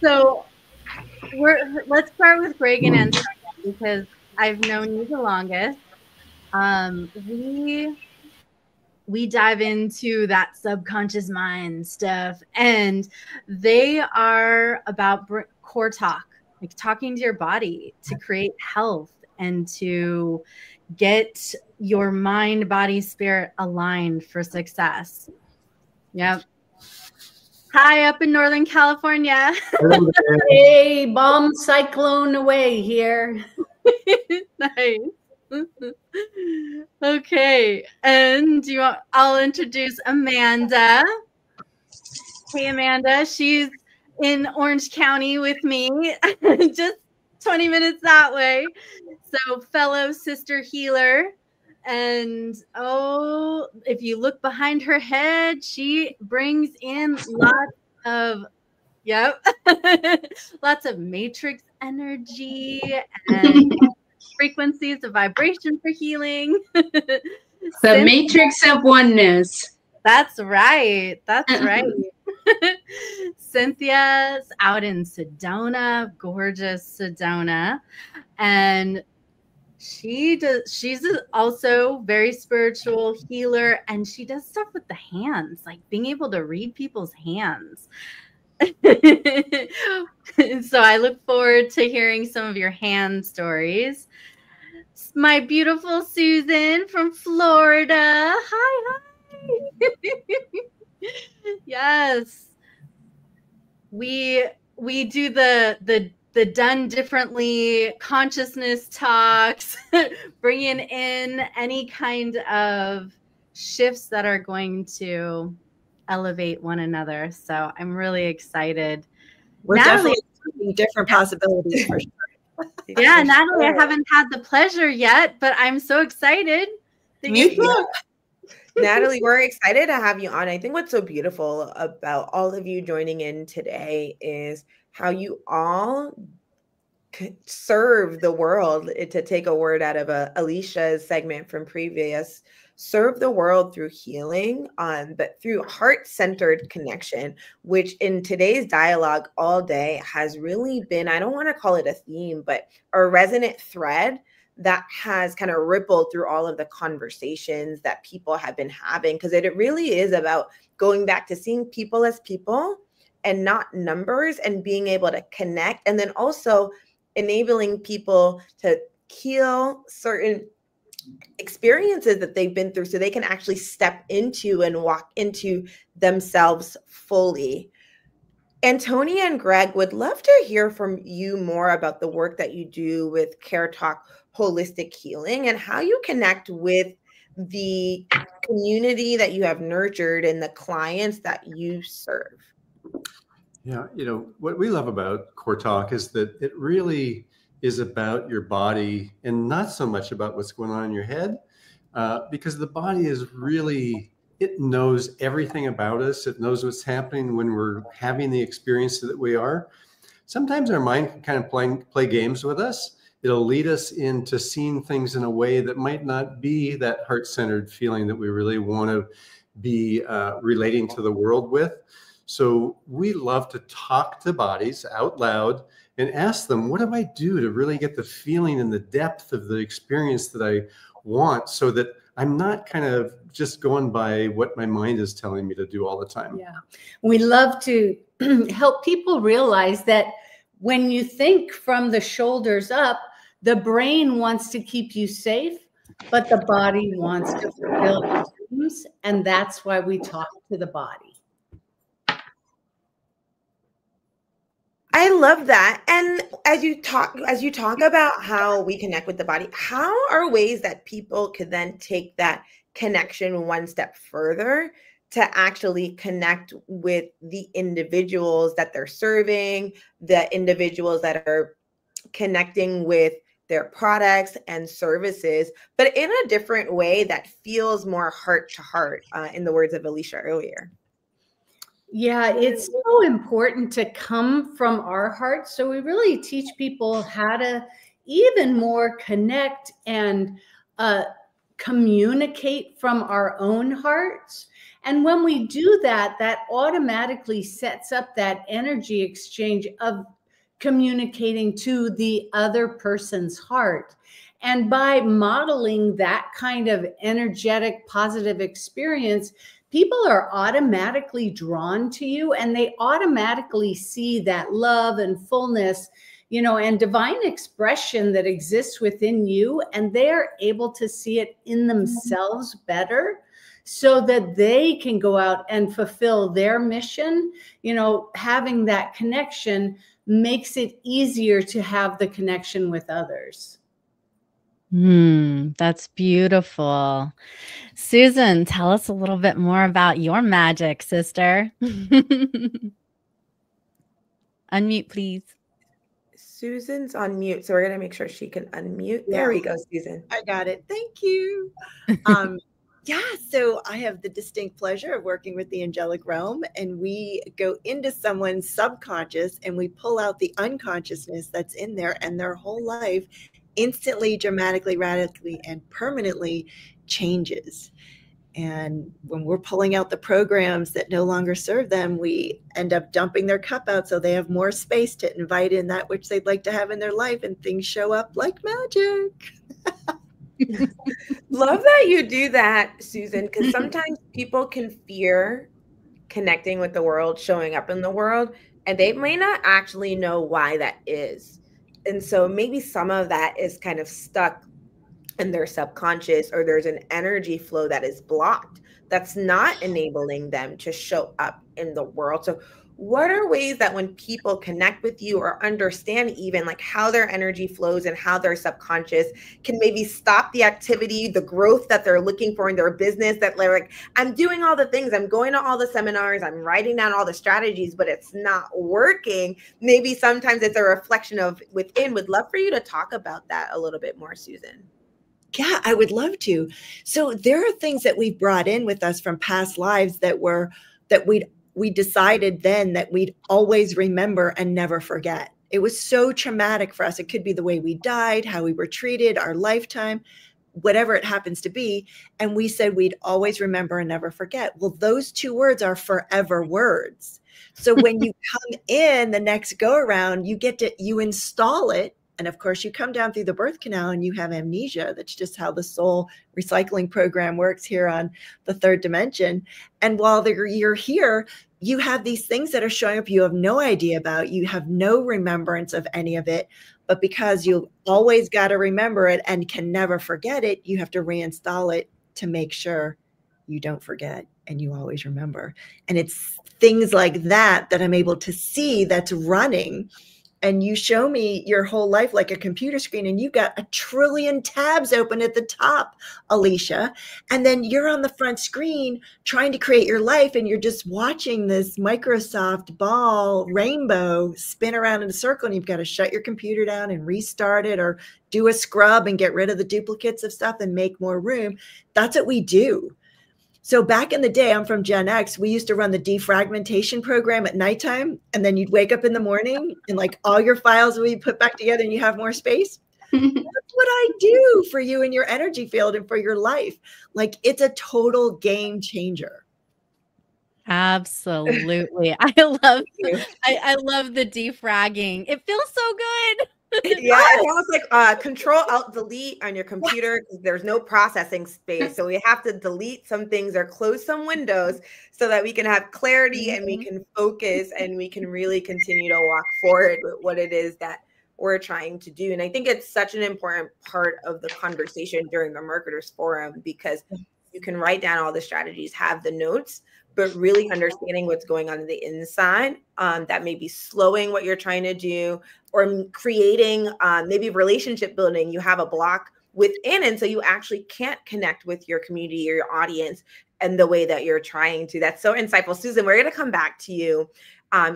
So let's start with Greg and Antonia because I've known you the longest. We dive into that subconscious mind stuff, and they are about core talk, like talking to your body to create health and to get your mind, body, spirit aligned for success. Yep. Hi, up in Northern California.
Hey, bomb cyclone away here.
Nice. Okay, and I'll introduce Amanda. Hey, Amanda. She's in Orange County with me, just 20 minutes that way. So, fellow sister healer. And oh, if you look behind her head, she brings in lots of, lots of matrix energy and frequencies of vibration for healing.
The matrix of oneness.
That's right. That's right. Cynthia's out in Sedona, gorgeous Sedona. And she's also very spiritual healer, and she does stuff with the hands, like being able to read people's hands. So I look forward to hearing some of your hand stories. My beautiful Susan from Florida. Hi. Yes. We do the done differently consciousness talks, bringing in any kind of shifts that are going to elevate one another. So I'm really excited.
We're
Natalie,
definitely different possibilities for sure.
Yeah, Natalie, I haven't had the pleasure yet, but I'm so excited.
Me too. Natalie, we're excited to have you on. I think what's so beautiful about all of you joining in today is how you all serve the world, to take a word out of Alicia's segment from previous, serve the world through healing, but through heart-centered connection, which in today's dialogue all day has really been, I don't want to call it a theme, but a resonant thread that has kind of rippled through all of the conversations that people have been having, because it really is about going back to seeing people as people and not numbers, and being able to connect, and then also enabling people to heal certain experiences that they've been through so they can actually step into and walk into themselves fully. Antonia and Greg, would love to hear from you more about the work that you do with Care Talk Holistic Healing and how you connect with the community that you have nurtured and the clients that you serve.
Yeah, what we love about Core Talk is that it really is about your body and not so much about what's going on in your head, because the body is really, it knows everything about us. It knows what's happening when we're having the experience that we are. Sometimes our mind can kind of play games with us. It'll lead us into seeing things in a way that might not be that heart-centered feeling that we really want to be relating to the world with. So we love to talk to bodies out loud and ask them, what do I do to really get the feeling and the depth of the experience that I want, so that I'm not kind of just going by what my mind is telling me to do all the time.
Yeah. We love to help people realize that when you think from the shoulders up, the brain wants to keep you safe, but the body wants to fulfill your dreams. And that's why we talk to the body.
I love that. And as you talk about how we connect with the body, how are ways that people could then take that connection one step further to actually connect with the individuals that they're serving, the individuals that are connecting with their products and services, but in a different way that feels more heart to heart, in the words of Alicia earlier?
Yeah, it's so important to come from our hearts. So we really teach people how to even more connect and communicate from our own hearts. And when we do that, that automatically sets up that energy exchange of communicating to the other person's heart. And by modeling that kind of energetic, positive experience, people are automatically drawn to you, and they automatically see that love and fullness, and divine expression that exists within you, and they're able to see it in themselves better so that they can go out and fulfill their mission. Having that connection makes it easier to have the connection with others.
That's beautiful. Susan, tell us a little bit more about your magic, sister. Unmute, please.
Susan's on mute, so we're going to make sure she can unmute. There we go, Susan.
I got it. Thank you. Yeah, so I have the distinct pleasure of working with the angelic realm, and we go into someone's subconscious and we pull out the unconsciousness that's in there, and their whole life instantly, dramatically, radically, and permanently changes. And when we're pulling out the programs that no longer serve them, we end up dumping their cup out so they have more space to invite in that which they'd like to have in their life, and things show up like magic.
Love that you do that, Susan, because sometimes people can fear connecting with the world, showing up in the world, and they may not actually know why that is. And so maybe some of that is kind of stuck in their subconscious, or there's an energy flow that is blocked that's not enabling them to show up in the world. So what are ways that when people connect with you or understand even like how their energy flows and how their subconscious can maybe stop the activity, the growth that they're looking for in their business, that they're like, I'm doing all the things, I'm going to all the seminars, I'm writing down all the strategies, but it's not working. Maybe sometimes it's a reflection of within. Would love for you to talk about that a little bit more, Susan.
Yeah, I would love to. So there are things that we've brought in with us from past lives that we decided then that we'd always remember and never forget. It was so traumatic for us. It could be the way we died, how we were treated, our lifetime, whatever it happens to be. And we said we'd always remember and never forget. Well, those two words are forever words. So when you come in the next go around, you install it. And of course, you come down through the birth canal and you have amnesia. That's just how the soul recycling program works here on the third dimension. And while you're here, you have these things that are showing up you have no idea about. You have no remembrance of any of it. But because you always got to remember it and can never forget it, you have to reinstall it to make sure you don't forget and you always remember. And it's things like that that I'm able to see that's running. And you show me your whole life like a computer screen, and you've got 1 trillion tabs open at the top, Alicia. And then you're on the front screen trying to create your life, and you're just watching this Microsoft ball rainbow spin around in a circle, and you've got to shut your computer down and restart it, or do a scrub and get rid of the duplicates of stuff and make more room. That's what we do. So back in the day, I'm from Gen X, we used to run the defragmentation program at nighttime, and then you'd wake up in the morning and like all your files will be put back together and you have more space. That's what I do for you in your energy field and for your life. Like, it's a total game changer.
Absolutely. I love the defragging. It feels so good.
Yeah, it's almost like Control Alt Delete on your computer because there's no processing space. So we have to delete some things or close some windows so that we can have clarity and we can focus and we can really continue to walk forward with what it is that we're trying to do. And I think it's such an important part of the conversation during the Marketers Forum because you can write down all the strategies, have the notes, but really understanding what's going on the inside that may be slowing what you're trying to do or creating maybe relationship building. You have a block within, and so you actually can't connect with your community or your audience and the way that you're trying to. That's so insightful. Susan, we're going to come back to you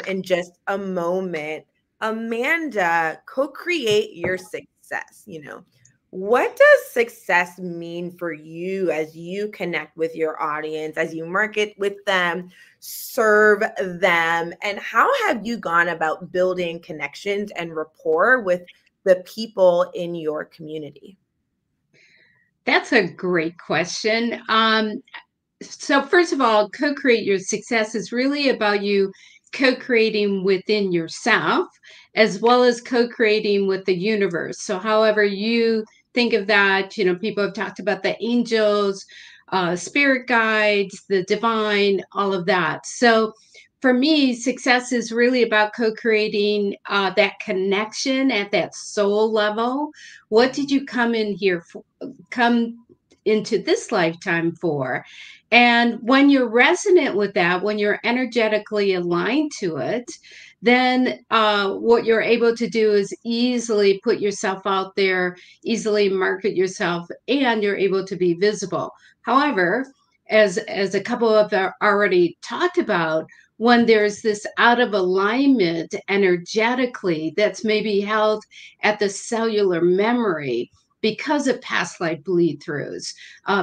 in just a moment. Amanda, co-create your success. You know, what does success mean for you as you connect with your audience, as you market with them, serve them, and how have you gone about building connections and rapport with the people in your community?
That's a great question. So first of all, co-create your success is really about you co-creating within yourself as well as co-creating with the universe. So however you think of that, you know, people have talked about the angels, spirit guides, the divine, all of that. So for me, success is really about co-creating that connection at that soul level. What did you come in here for, come into this lifetime for? And when you're resonant with that, when you're energetically aligned to it, then what you're able to do is easily put yourself out there, easily market yourself, and you're able to be visible. However, as a couple have already talked about, when there's this out of alignment energetically that's maybe held at the cellular memory, because of past life bleed throughs,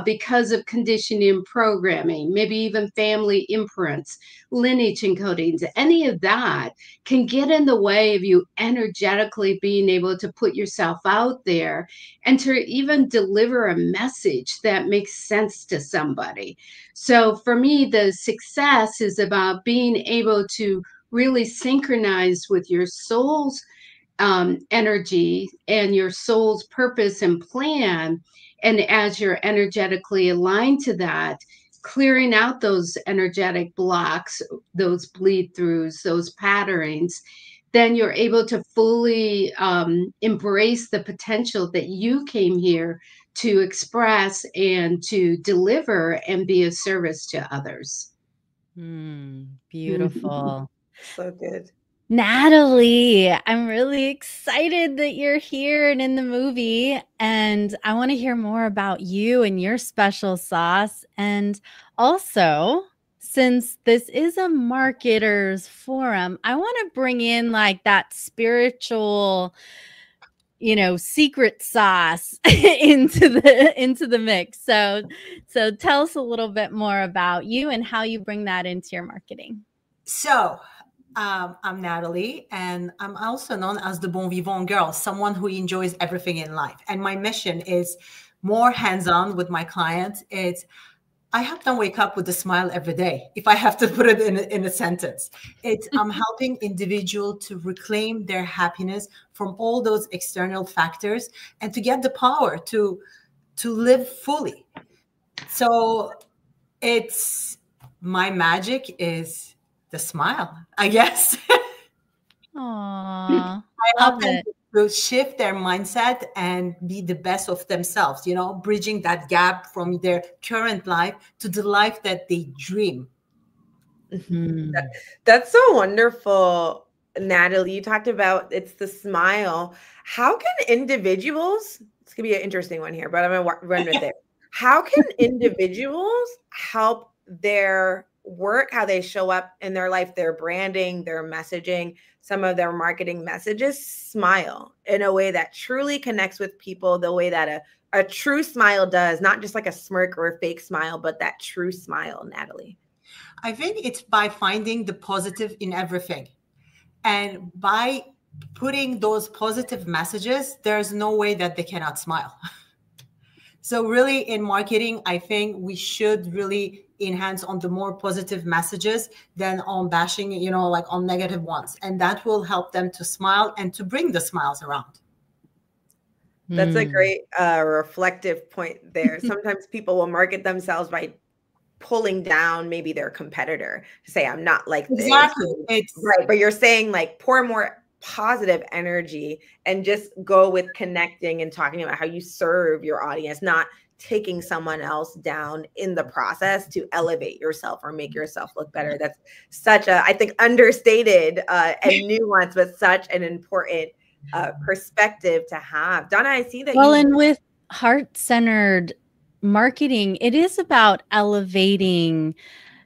because of conditioning programming, maybe even family imprints, lineage encodings, any of that can get in the way of you energetically being able to put yourself out there and to even deliver a message that makes sense to somebody. So for me, the success is about being able to really synchronize with your soul's energy and your soul's purpose and plan. And as you're energetically aligned to that, clearing out those energetic blocks, those bleed throughs, those patterns, then you're able to fully embrace the potential that you came here to express and to deliver and be of service to others.
Beautiful.
So good.
Natalie, I'm really excited that you're here and in the movie. And I want to hear more about you and your special sauce. And also, since this is a marketers forum, I want to bring in like that spiritual, you know, secret sauce into the mix. So tell us a little bit more about you and how you bring that into your marketing.
So I'm Natalie, and I'm also known as the bon vivant girl, someone who enjoys everything in life. And my mission is more hands-on with my clients. I help them wake up with a smile every day, if I have to put it in a sentence. I'm helping individuals to reclaim their happiness from all those external factors and to get the power to live fully. So my magic is the smile, I guess.
Aww,
I help them to shift their mindset and be the best of themselves, you know, bridging that gap from their current life to the life that they dream.
That's so wonderful, Natalie. You talked about it's the smile. How can individuals, this could be an interesting one here, but I'm going to run with it. How can individuals help their work, how they show up in their life, their branding, their messaging, some of their marketing messages, smile in a way that truly connects with people the way that a true smile does, not just like a smirk or a fake smile, but that true smile, Natalie?
I think it's by finding the positive in everything. And by putting those positive messages, there's no way that they cannot smile. So really in marketing, I think we should really enhance on the more positive messages than on bashing, you know, like on negative ones. And that will help them to smile and to bring the smiles around.
That's a great reflective point there. Sometimes people will market themselves by pulling down maybe their competitor to say, I'm not like this.
Exactly. It's
right. But you're saying like pour more positive energy and just go with connecting and talking about how you serve your audience, not taking someone else down in the process to elevate yourself or make yourself look better. That's such a, I think, understated and nuanced, but such an important perspective to have. Donna, I see that
Well, and with heart-centered marketing, it is about elevating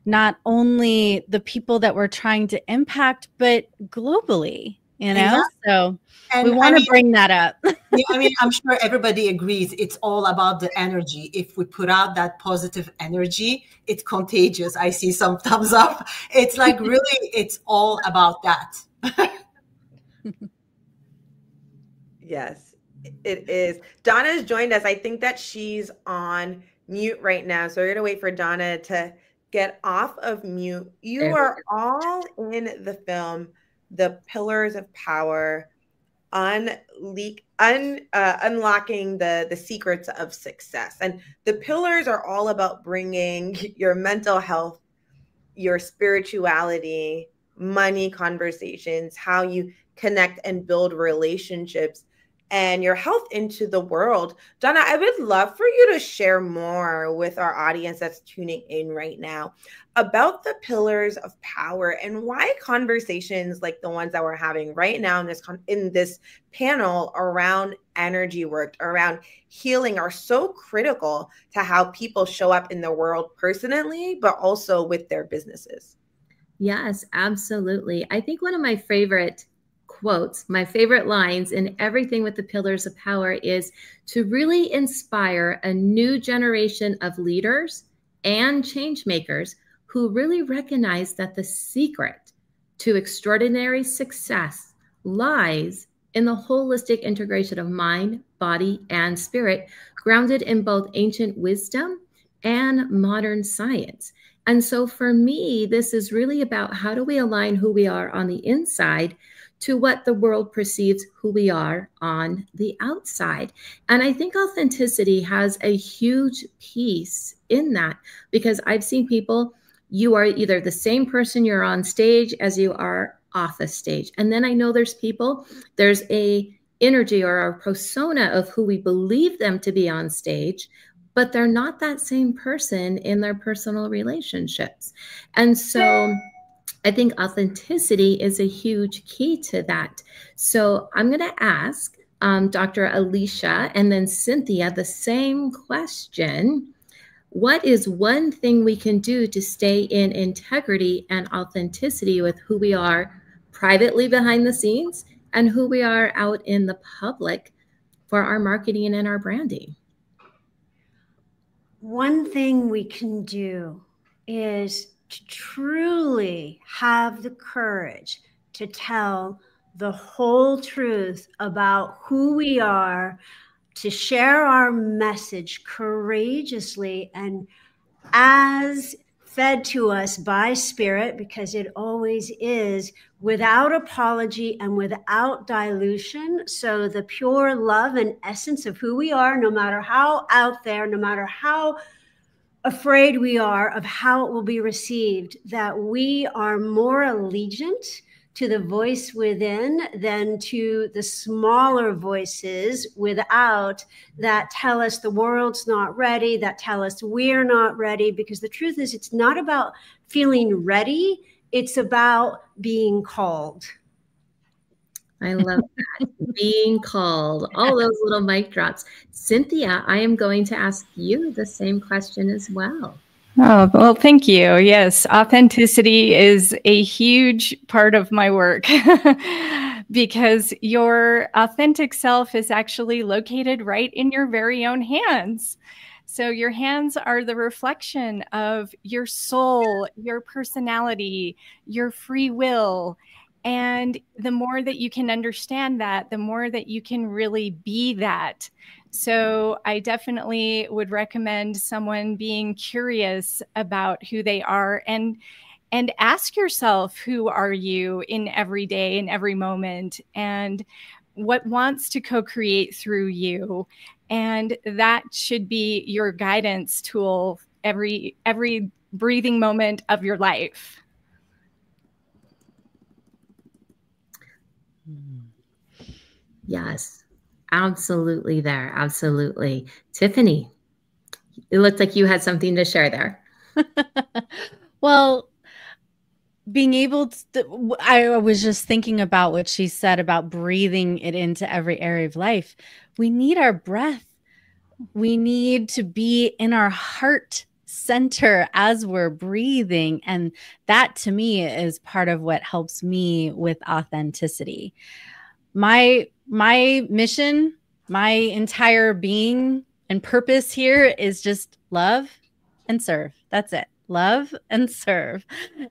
not only the people that we're trying to impact, but globally, you know?
Exactly.
So
And
we want to bring that up.
yeah, I mean, I'm sure everybody agrees it's all about the energy. If we put out that positive energy, it's contagious. I see some thumbs up. It's like really, it's all about that.
Yes, it is. Donna's joined us. I think that she's on mute right now. So we're going to wait for Donna to get off of mute. You are all in the film, The Pillars of Power, unlocking the secrets of success. And the pillars are all about bringing your mental health, your spirituality, money conversations, how you connect and build relationships, and your health into the world. Donna, I would love for you to share more with our audience that's tuning in right now about the pillars of power and why conversations like the ones that we're having right now in this panel around energy work, around healing, are so critical to how people show up in the world personally, but also with their businesses.
Yes, absolutely. I think one of my favorite quotes, my favorite lines in everything with the Pillars of Power is to really inspire a new generation of leaders and change makers who really recognize that the secret to extraordinary success lies in the holistic integration of mind, body, and spirit, grounded in both ancient wisdom and modern science. And so for me, this is really about how do we align who we are on the inside to what the world perceives who we are on the outside. And I think authenticity has a huge piece in that, because I've seen people, you are either the same person you're on stage as you are off the stage. And then I know there's people, there's a energy or a persona of who we believe them to be on stage, but they're not that same person in their personal relationships. And so I think authenticity is a huge key to that. So I'm going to ask Dr. Alicia and then Cynthia the same question. What is one thing we can do to stay in integrity and authenticity with who we are privately behind the scenes and who we are out in the public for our marketing and our branding?
One thing we can do is to truly have the courage to tell the whole truth about who we are, to share our message courageously and as fed to us by spirit, because it always is, without apology and without dilution. So the pure love and essence of who we are, no matter how out there, no matter how afraid we are of how it will be received, that we are more allegiant to the voice within than to the smaller voices without that tell us the world's not ready, that tell us we're not ready. Because the truth is, it's not about feeling ready, it's about being called.
I love that. Being called. All those little mic drops. Cynthia, I am going to ask you the same question as well.
Oh, well, thank you. Yes, authenticity is a huge part of my work because your authentic self is actually located right in your very own hands. So your hands are the reflection of your soul, your personality, your free will. And the more that you can understand that, the more that you can really be that. So I definitely would recommend someone being curious about who they are and ask yourself, who are you in every day, in every moment? And wants to co-create through you. And that should be your guidance tool every breathing moment of your life.
Yes, absolutely there. Absolutely. Tiffany, it looked like you had something to share there.
Well, being able to, I was just thinking about what she said about breathing it into every area of life. We need our breath. We need to be in our heart center as we're breathing. And that to me is part of what helps me with authenticity. My mission, my entire being and purpose here is just love and serve. That's it. Love and serve.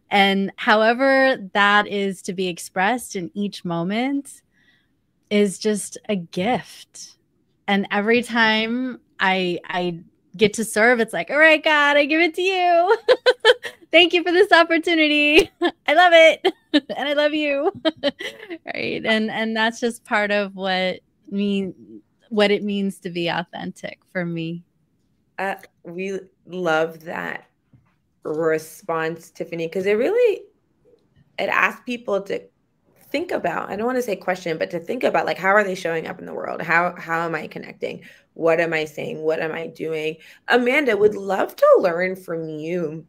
And however that is to be expressed in each moment is just a gift. And every time I get to serve, it's like, all right, God, I give it to you. Thank you for this opportunity. I love it. And I love you. Right. And that's just part of what it means to be authentic for me.
We love that response, Tiffany, because it asks people to think about, I don't want to say question, but to think about, like, how are they showing up in the world? How am I connecting? What am I saying? What am I doing? Amanda, would love to learn from you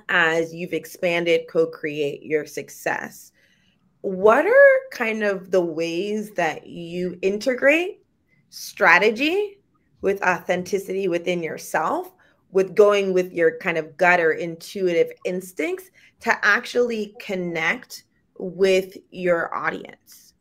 as you've expanded Co-Create Your Success. What are kind of the ways that you integrate strategy with authenticity within yourself, with going with your kind of gut or intuitive instincts to actually connect with your audience?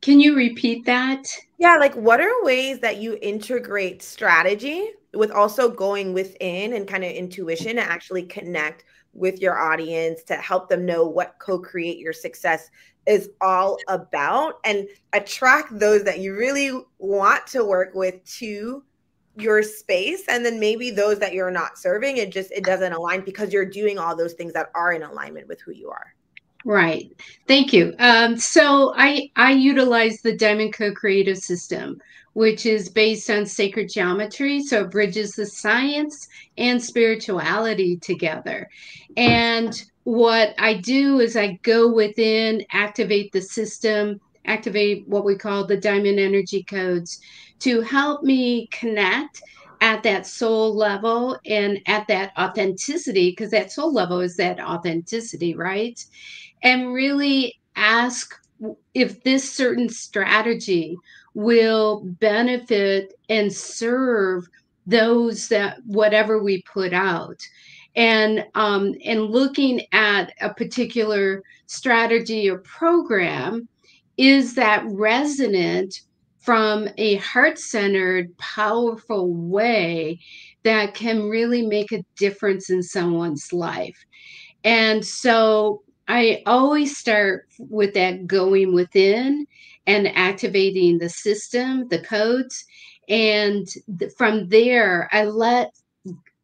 Can you repeat that?
Yeah, like what are ways that you integrate strategy with also going within and kind of intuition to actually connect with your audience to help them know what Co-Create Your Success is all about and attract those that you really want to work with to your space, and then maybe those that you're not serving, it doesn't align because you're doing all those things that are in alignment with who you are.
Right. Thank you. So I utilize the Diamond Co-Creative System, which is based on sacred geometry. So it bridges the science and spirituality together. And what I do is I go within, activate the system, activate what we call the Diamond Energy Codes to help me connect at that soul level and at that authenticity, because that soul level is that authenticity, right? And really ask if this certain strategy will benefit and serve those that whatever we put out. And looking at a particular strategy or program, is that resonant from a heart-centered, powerful way that can really make a difference in someone's life? And so I always start with that going within and activating the system, the codes. And from there, I let,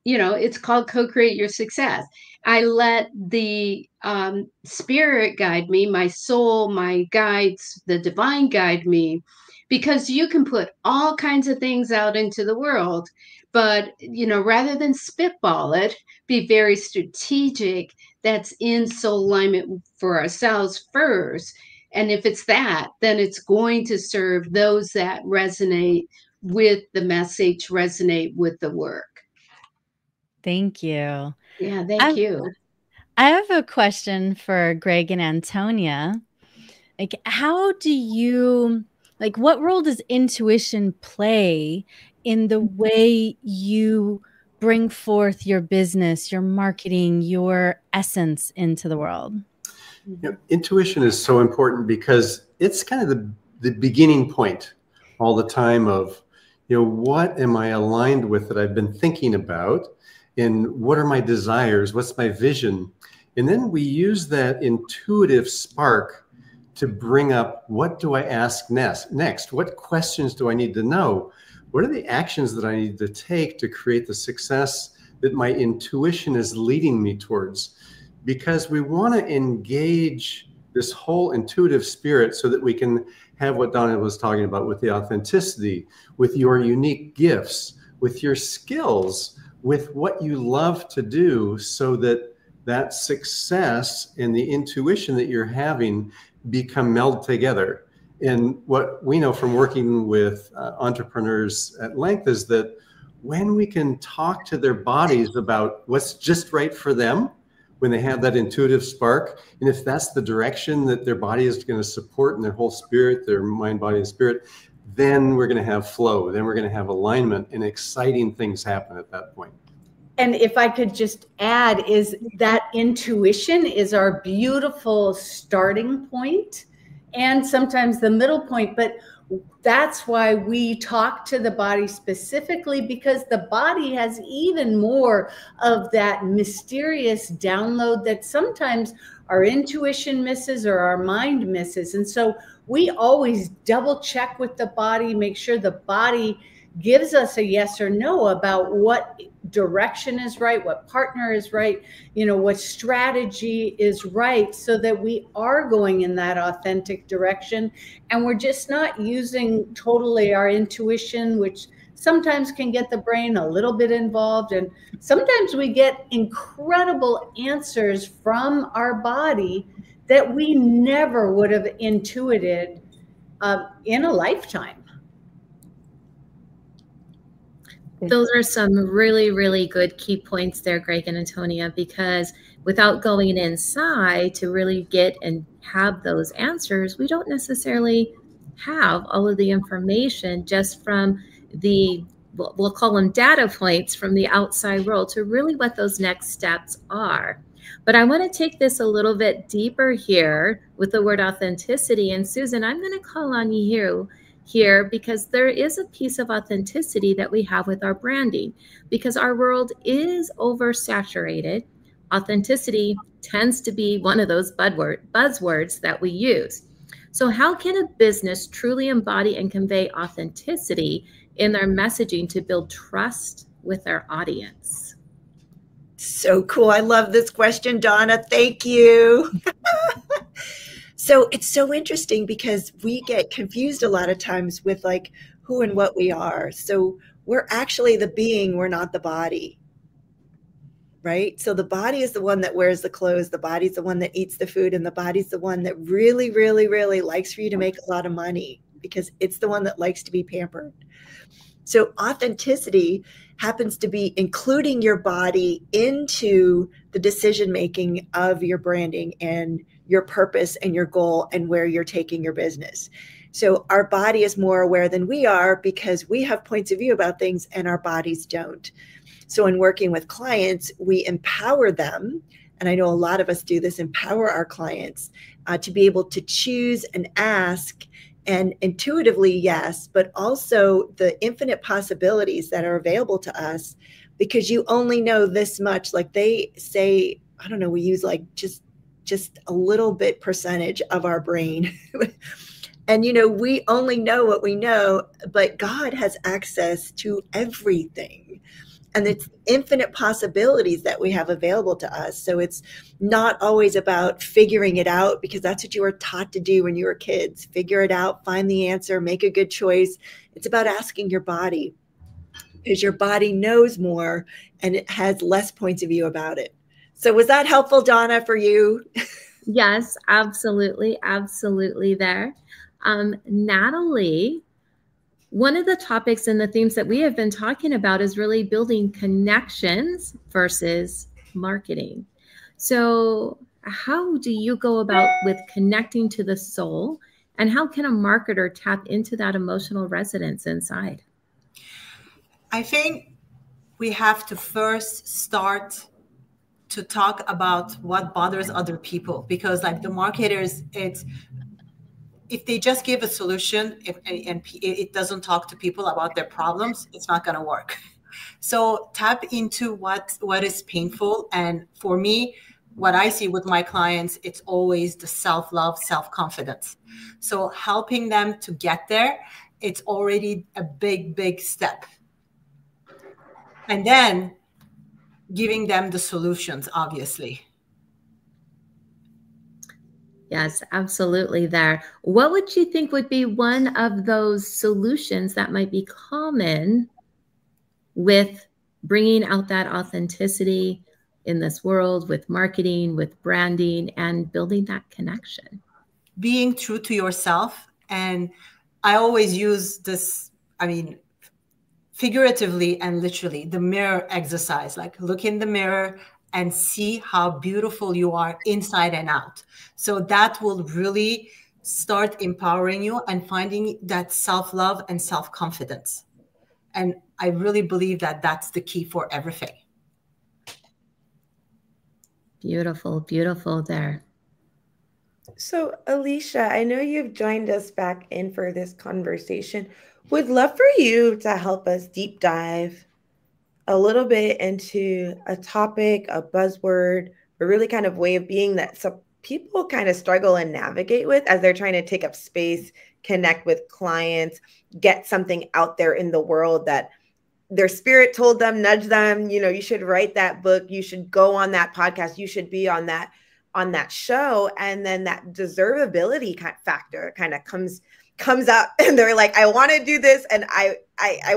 it's called Co-Create Your Success. I let the spirit guide me, my soul, my guides, the divine guide me, because you can put all kinds of things out into the world. But, rather than spitball it, be very strategic. That's in soul alignment for ourselves first. And if it's that, then it's going to serve those that resonate with the message, resonate with the work.
Thank you.
Yeah, thank you.
I have a question for Greg and Antonia. Like, what role does intuition play in the way you bring forth your business, your marketing, your essence into the world?
Intuition is so important because it's kind of the beginning point all the time of, what am I aligned with that I've been thinking about? And what are my desires? What's my vision? And then we use that intuitive spark to bring up, what do I ask next? What questions do I need to know? What are the actions that I need to take to create the success that my intuition is leading me towards? because we want to engage this whole intuitive spirit so that we can have what Donna was talking about with the authenticity, with your unique gifts, with your skills, with what you love to do, so that that success and the intuition that you're having become melded together. And what we know from working with entrepreneurs at length is that when we can talk to their bodies about what's just right for them, when they have that intuitive spark, and if that's the direction that their body is going to support in their whole spirit, their mind, body, and spirit, then we're going to have flow. Then we're going to have alignment, and exciting things happen at that point.
And if I could just add, is that intuition is our beautiful starting point and sometimes the middle point, but that's why we talk to the body specifically, because the body has even more of that mysterious download that sometimes our intuition misses or our mind misses. And so we always double check with the body, make sure the body gives us a yes or no about what direction is right, what partner is right, you know, what strategy is right, so that we are going in that authentic direction and we're just not using totally our intuition, which sometimes can get the brain a little bit involved. And sometimes we get incredible answers from our body that we never would have intuited in a lifetime.
Those are some really, really good key points there, Greg and Antonia, because without going inside to really get and have those answers, we don't necessarily have all of the information just from the, we'll call them data points from the outside world to really what those next steps are. But I want to take this a little bit deeper here with the word authenticity. And Susan, I'm going to call on you here, because there is a piece of authenticity that we have with our branding, because our world is oversaturated. Authenticity tends to be one of those buzzwords that we use. So how can a business truly embody and convey authenticity in their messaging to build trust with their audience?
So cool. I love this question, Donna. Thank you. So it's so interesting because we get confused a lot of times with like who and what we are. So we're actually the being, we're not the body, right? So the body is the one that wears the clothes. The body's the one that eats the food. And the body's the one that really, really, really likes for you to make a lot of money, because it's the one that likes to be pampered. So authenticity happens to be including your body into the decision-making of your branding and your purpose and your goal and where you're taking your business. So our body is more aware than we are because we have points of view about things and our bodies don't. So in working with clients, we empower them. And I know a lot of us do this, empower our clients to be able to choose and ask, and intuitively, yes, but also the infinite possibilities that are available to us, because you only know this much. Like they say, I don't know, we use like just a little bit percentage of our brain. And, you know, we only know what we know, but God has access to everything. And it's infinite possibilities that we have available to us. So it's not always about figuring it out, because that's what you were taught to do when you were kids. Figure it out, find the answer, make a good choice. It's about asking your body, because your body knows more and it has less points of view about it. So was that helpful, Donna, for you?
Yes, absolutely. Absolutely there. Natalie, one of the topics and the themes that we have been talking about is really building connections versus marketing. So how do you go about with connecting to the soul, and how can a marketer tap into that emotional resonance inside?
I think we have to first start to talk about what bothers other people, because like the marketers, if they just give a solution and it doesn't talk to people about their problems, it's not going to work. So tap into what is painful. And for me, what I see with my clients, it's always the self-love, self-confidence. So helping them to get there, it's already a big, big step. And then giving them the solutions, obviously.
Yes, absolutely there. What would you think would be one of those solutions that might be common with bringing out that authenticity in this world, with marketing, with branding, and building that connection?
Being true to yourself. And I always use this, I mean, figuratively and literally, the mirror exercise. Like, look in the mirror and see how beautiful you are inside and out. So that will really start empowering you and finding that self-love and self-confidence. And I really believe that that's the key for everything.
Beautiful, beautiful there.
So, Alicia, I know you've joined us back in for this conversation. Would love for you to help us deep dive a little bit into a topic, a buzzword, a really kind of way of being that some people kind of struggle and navigate with as they're trying to take up space, connect with clients, get something out there in the world that their spirit told them, nudge them, you know, you should write that book, you should go on that podcast, you should be on that show. And then that deservability factor kind of comes up and they're like, I want to do this and I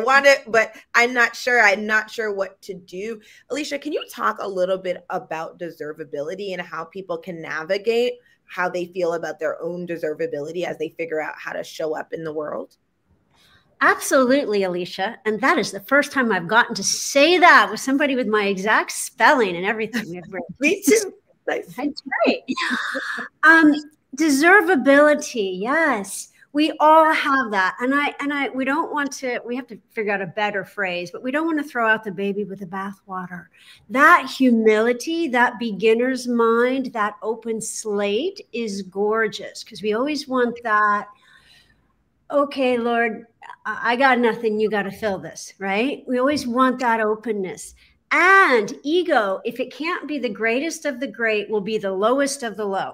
want it, but I'm not sure what to do. Alicia, can you talk a little bit about deservability and how people can navigate how they feel about their own deservability as they figure out how to show up in the world?
Absolutely, Alicia. And that is the first time I've gotten to say that with somebody with my exact spelling and everything.
Me too. Nice.
That's great. Deservability. Yes. We all have that. And we don't want to, we have to figure out a better phrase, but we don't want to throw out the baby with the bathwater. That humility, that beginner's mind, that open slate is gorgeous because we always want that. Okay, Lord, I got nothing. You got to fill this, right? We always want that openness. And ego, if it can't be the greatest of the great, will be the lowest of the low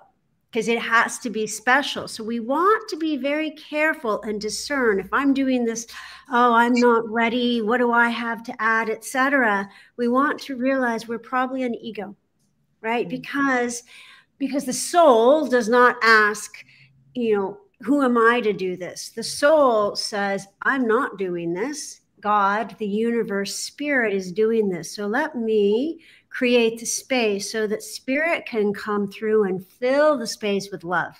because it has to be special. So we want to be very careful and discern if I'm doing this, oh, I'm not ready. What do I have to add, etc. We want to realize we're probably an ego, right? Because the soul does not ask, you know, who am I to do this? The soul says, I'm not doing this. God, the universe, spirit is doing this. So let me create the space so that spirit can come through and fill the space with love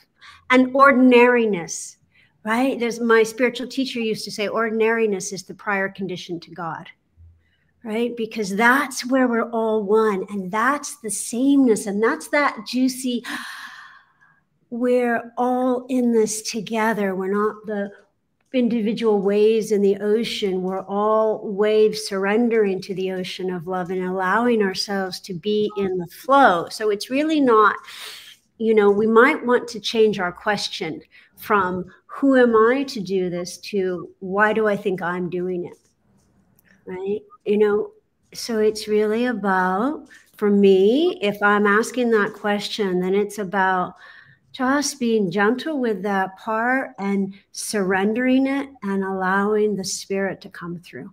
and ordinariness, right? My spiritual teacher used to say, ordinariness is the prior condition to God, right? Because that's where we're all one. And that's the sameness. And that's that juicy, we're all in this together. We're not the individual waves in the ocean. We're all waves surrendering to the ocean of love and allowing ourselves to be in the flow. So it's really not, you know, we might want to change our question from who am I to do this to why do I think I'm doing it, right? You know, so it's really about, for me, if I'm asking that question, then it's about just being gentle with that part and surrendering it and allowing the spirit to come through.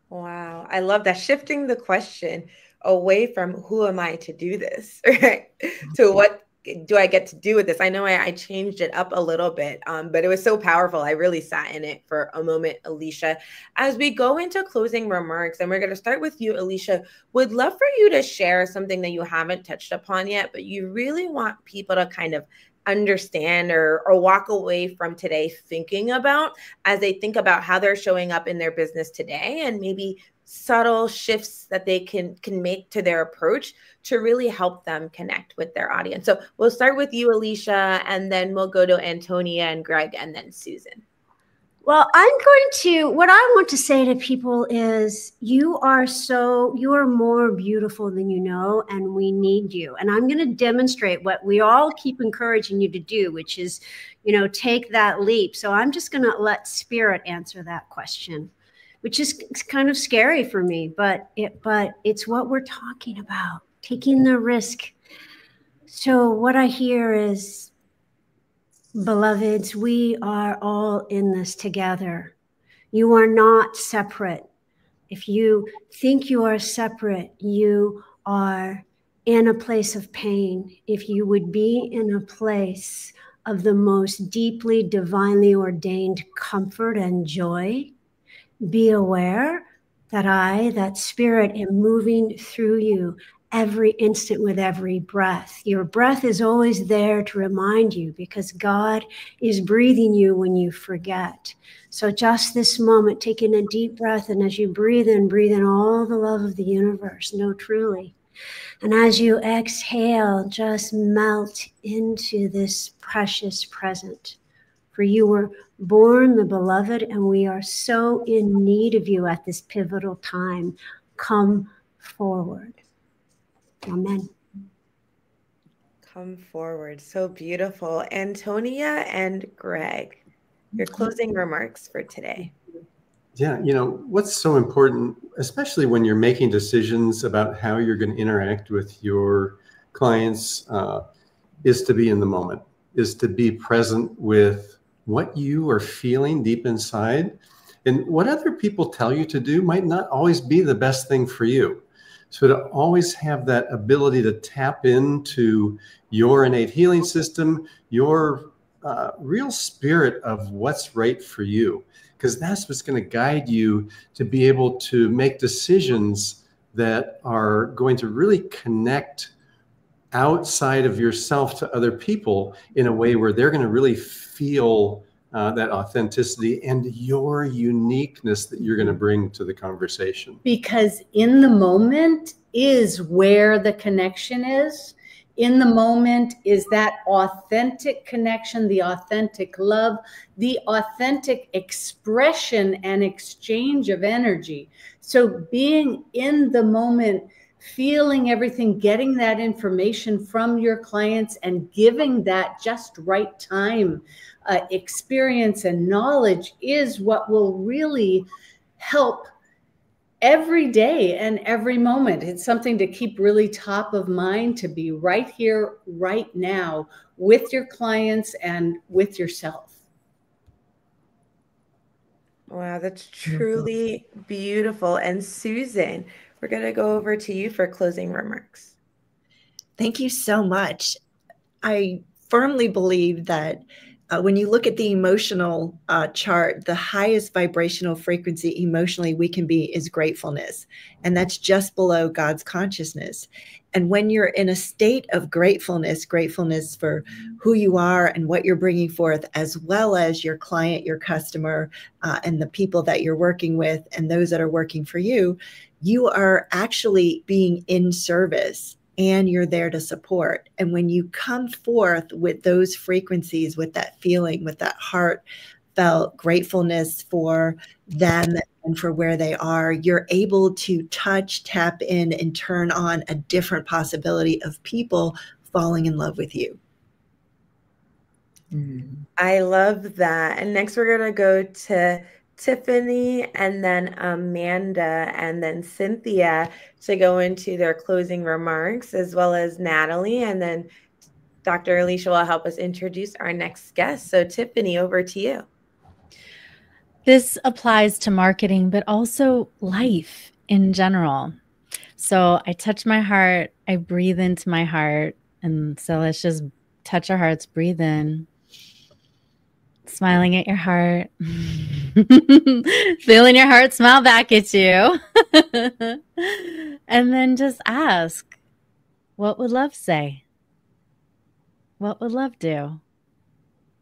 Wow. I love that. Shifting the question away from who am I to do this, right? To what do I get to do with this? I know I changed it up a little bit, but it was so powerful. I really sat in it for a moment, Alicia. As we go into closing remarks, and we're going to start with you, Alicia, would love for you to share something that you haven't touched upon yet, but you really want people to kind of understand or walk away from today thinking about as they think about how they're showing up in their business today and maybe subtle shifts that they can make to their approach to really help them connect with their audience. So we'll start with you, Alicia, and then we'll go to Antonia and Greg and then Susan.
Well, what I want to say to people is you are more beautiful than you know, and we need you. And I'm going to demonstrate what we all keep encouraging you to do, which is, you know, take that leap. So I'm just going to let spirit answer that question, which is kind of scary for me, but it's what we're talking about, taking the risk. So what I hear is, beloveds, we are all in this together. You are not separate. If you think you are separate, you are in a place of pain, if you would be in a place of the most deeply divinely ordained comfort and joy, be aware that I, that spirit, am moving through you every instant with every breath. Your breath is always there to remind you, because God is breathing you when you forget. So just this moment, taking a deep breath, and as you breathe in all the love of the universe. Know truly. And as you exhale, just melt into this precious present. For you were born the beloved, and we are so in need of you at this pivotal time. Come forward. Amen.
Come forward. So beautiful. Antonia and Greg, your closing remarks for today.
Yeah, you know, what's so important, especially when you're making decisions about how you're going to interact with your clients, is to be in the moment, is to be present with what you are feeling deep inside. And what other people tell you to do might not always be the best thing for you. So to always have that ability to tap into your innate healing system, your real spirit of what's right for you, because that's what's going to guide you to be able to make decisions that are going to really connect outside of yourself to other people in a way where they're going to really feel that authenticity and your uniqueness that you're going to bring to the conversation.
Because in the moment is where the connection is. In the moment is that authentic connection, the authentic love, the authentic expression and exchange of energy. So being in the moment, feeling everything, getting that information from your clients and giving that just right time experience and knowledge is what will really help every day and every moment. It's something to keep really top of mind, to be right here, right now with your clients and with yourself.
Wow, that's truly beautiful. And Susan, we're going to go over to you for closing remarks.
Thank you so much. I firmly believe that when you look at the emotional chart, the highest vibrational frequency emotionally we can be is gratefulness. And that's just below God's consciousness. And when you're in a state of gratefulness, gratefulness for who you are and what you're bringing forth, as well as your client, your customer, and the people that you're working with and those that are working for you, you are actually being in service. And you're there to support. And when you come forth with those frequencies, with that feeling, with that heartfelt gratefulness for them and for where they are, you're able to touch, tap in, and turn on a different possibility of people falling in love with you.
I love that. And next we're going to go to Tiffany and then Amanda and then Cynthia to go into their closing remarks, as well as Natalie. And then Dr. Alicia will help us introduce our next guest. So Tiffany, over to you.
This applies to marketing, but also life in general. So I touch my heart, I breathe into my heart. And so let's just touch our hearts, breathe in. Smiling at your heart, feeling your heart smile back at you. And then just ask, what would love say? What would love do?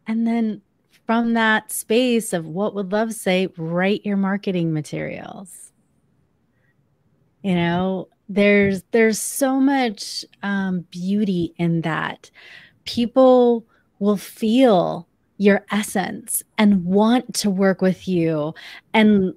And then from that space of what would love say, write your marketing materials. You know, there's so much beauty in that. People will feel your essence and want to work with you and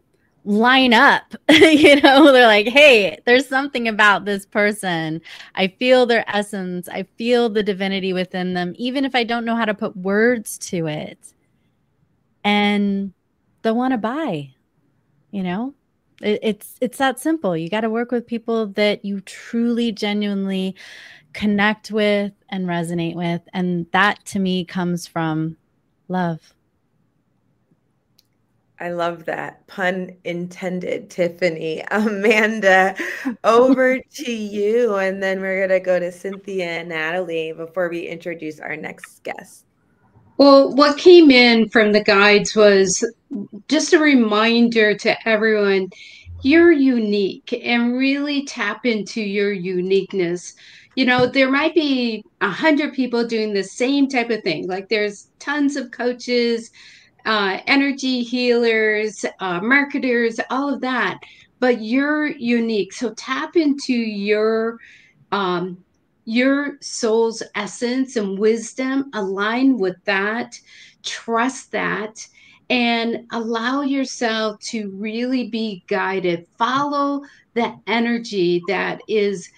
line up. You know, they're like, hey, there's something about this person. I feel their essence. I feel the divinity within them, even if I don't know how to put words to it. And they'll want to buy, you know? It's that simple. You got to work with people that you truly, genuinely connect with and resonate with. And that to me comes from love.
I love that. Pun intended, Tiffany. Amanda, over to you. And then we're going to go to Cynthia and Natalie before we introduce our next guest.
Well, what came in from the guides was just a reminder to everyone, you're unique, and really tap into your uniqueness. You know, there might be 100 people doing the same type of thing. Like there's tons of coaches, energy healers, marketers, all of that, but you're unique. So tap into your soul's essence and wisdom, align with that, trust that, and allow yourself to really be guided. Follow the energy that is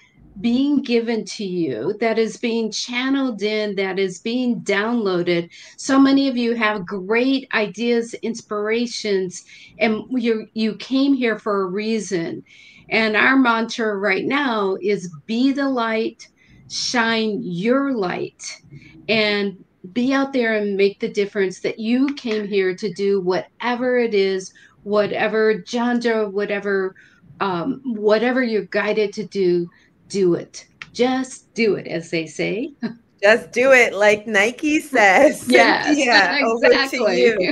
being given to you, that is being channeled in, that is being downloaded. So many of you have great ideas, inspirations, and you came here for a reason. And our mantra right now is be the light, shine your light, and be out there and make the difference that you came here to do, whatever it is, whatever genre, whatever you're guided to do it. Just do it, as they say.
Just do it, like Nike says.
Yes,
Cynthia,
exactly.
over to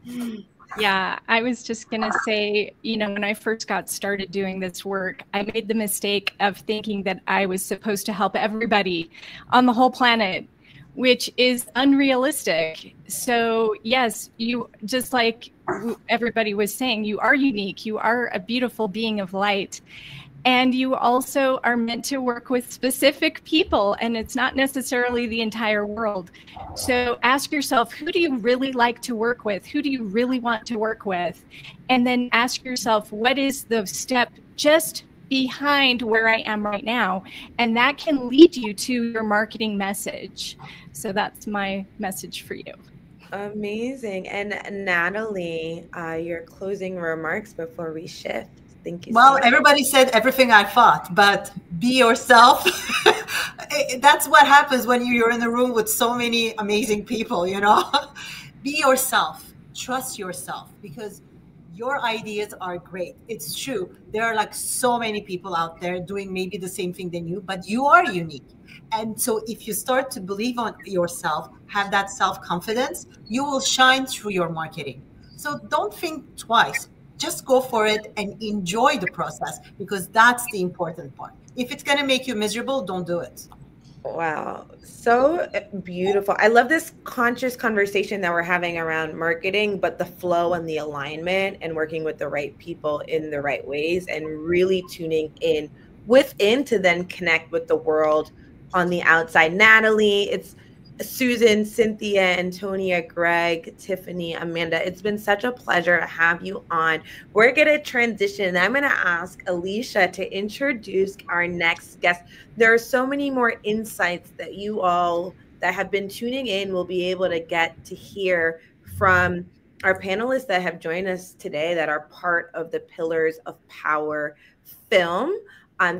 you.
Yeah, I was just going to say, you know, when I first got started doing this work, I made the mistake of thinking that I was supposed to help everybody on the whole planet, which is unrealistic. So yes, you, just like everybody was saying, you are unique. You are a beautiful being of light. And you also are meant to work with specific people, and it's not necessarily the entire world. So ask yourself, who do you really like to work with? Who do you really want to work with? And then ask yourself, what is the step just behind where I am right now? And that can lead you to your marketing message. So that's my message for you.
Amazing. And Natalie, your closing remarks before we shift. Thank you.
Well, everybody said everything I thought, but be yourself. That's what happens when you're in a room with so many amazing people, you know. Be yourself. Trust yourself, because your ideas are great. It's true. There are like so many people out there doing maybe the same thing than you, but you are unique. And so if you start to believe on yourself, have that self-confidence, you will shine through your marketing. So don't think twice. Just go for it and enjoy the process, because that's the important part. If it's going to make you miserable, don't do it.
Wow. So beautiful. I love this conscious conversation that we're having around marketing, but the flow and the alignment and working with the right people in the right ways and really tuning in within to then connect with the world on the outside. Natalie, it's Susan, Cynthia, Antonia, Greg, Tiffany, Amanda, it's been such a pleasure to have you on. We're going to transition. I'm going to ask Alicia to introduce our next guest. There are so many more insights that you all that have been tuning in will be able to get to hear from our panelists that have joined us today that are part of the Pillars of Power film.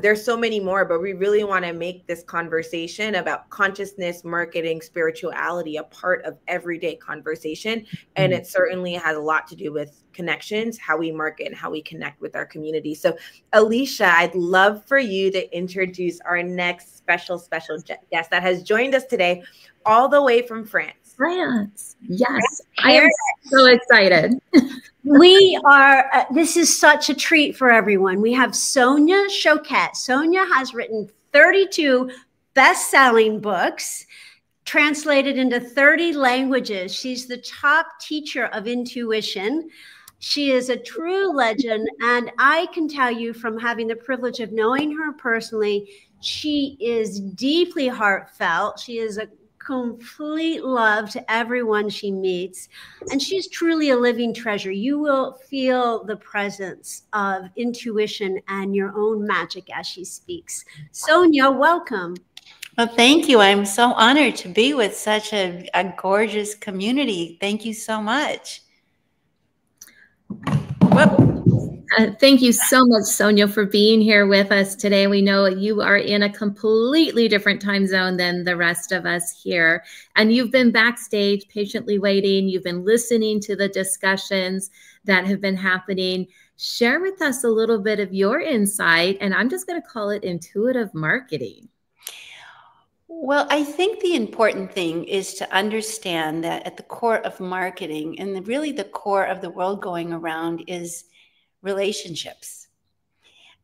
There's so many more, but we really want to make this conversation about consciousness, marketing, spirituality a part of everyday conversation. And it certainly has a lot to do with connections, how we market and how we connect with our community. So Alicia, I'd love for you to introduce our next special guest that has joined us today all the way from France.
France. Yes, I am so excited.
We are, this is such a treat for everyone. We have Sonia Choquette. Sonia has written 32 best-selling books, translated into 30 languages. She's the top teacher of intuition. She is a true legend, and I can tell you from having the privilege of knowing her personally, she is deeply heartfelt. She is a complete love to everyone she meets, and she's truly a living treasure. You will feel the presence of intuition and your own magic as she speaks. Sonia, welcome.
Well, thank you. I'm so honored to be with such a gorgeous community. Thank you so much.
Thank you so much, Sonia, for being here with us today. We know you are in a completely different time zone than the rest of us here. And you've been backstage patiently waiting. You've been listening to the discussions that have been happening. Share with us a little bit of your insight, and I'm just going to call it intuitive marketing.
Well, I think the important thing is to understand that at the core of marketing, and really the core of the world going around, is relationships.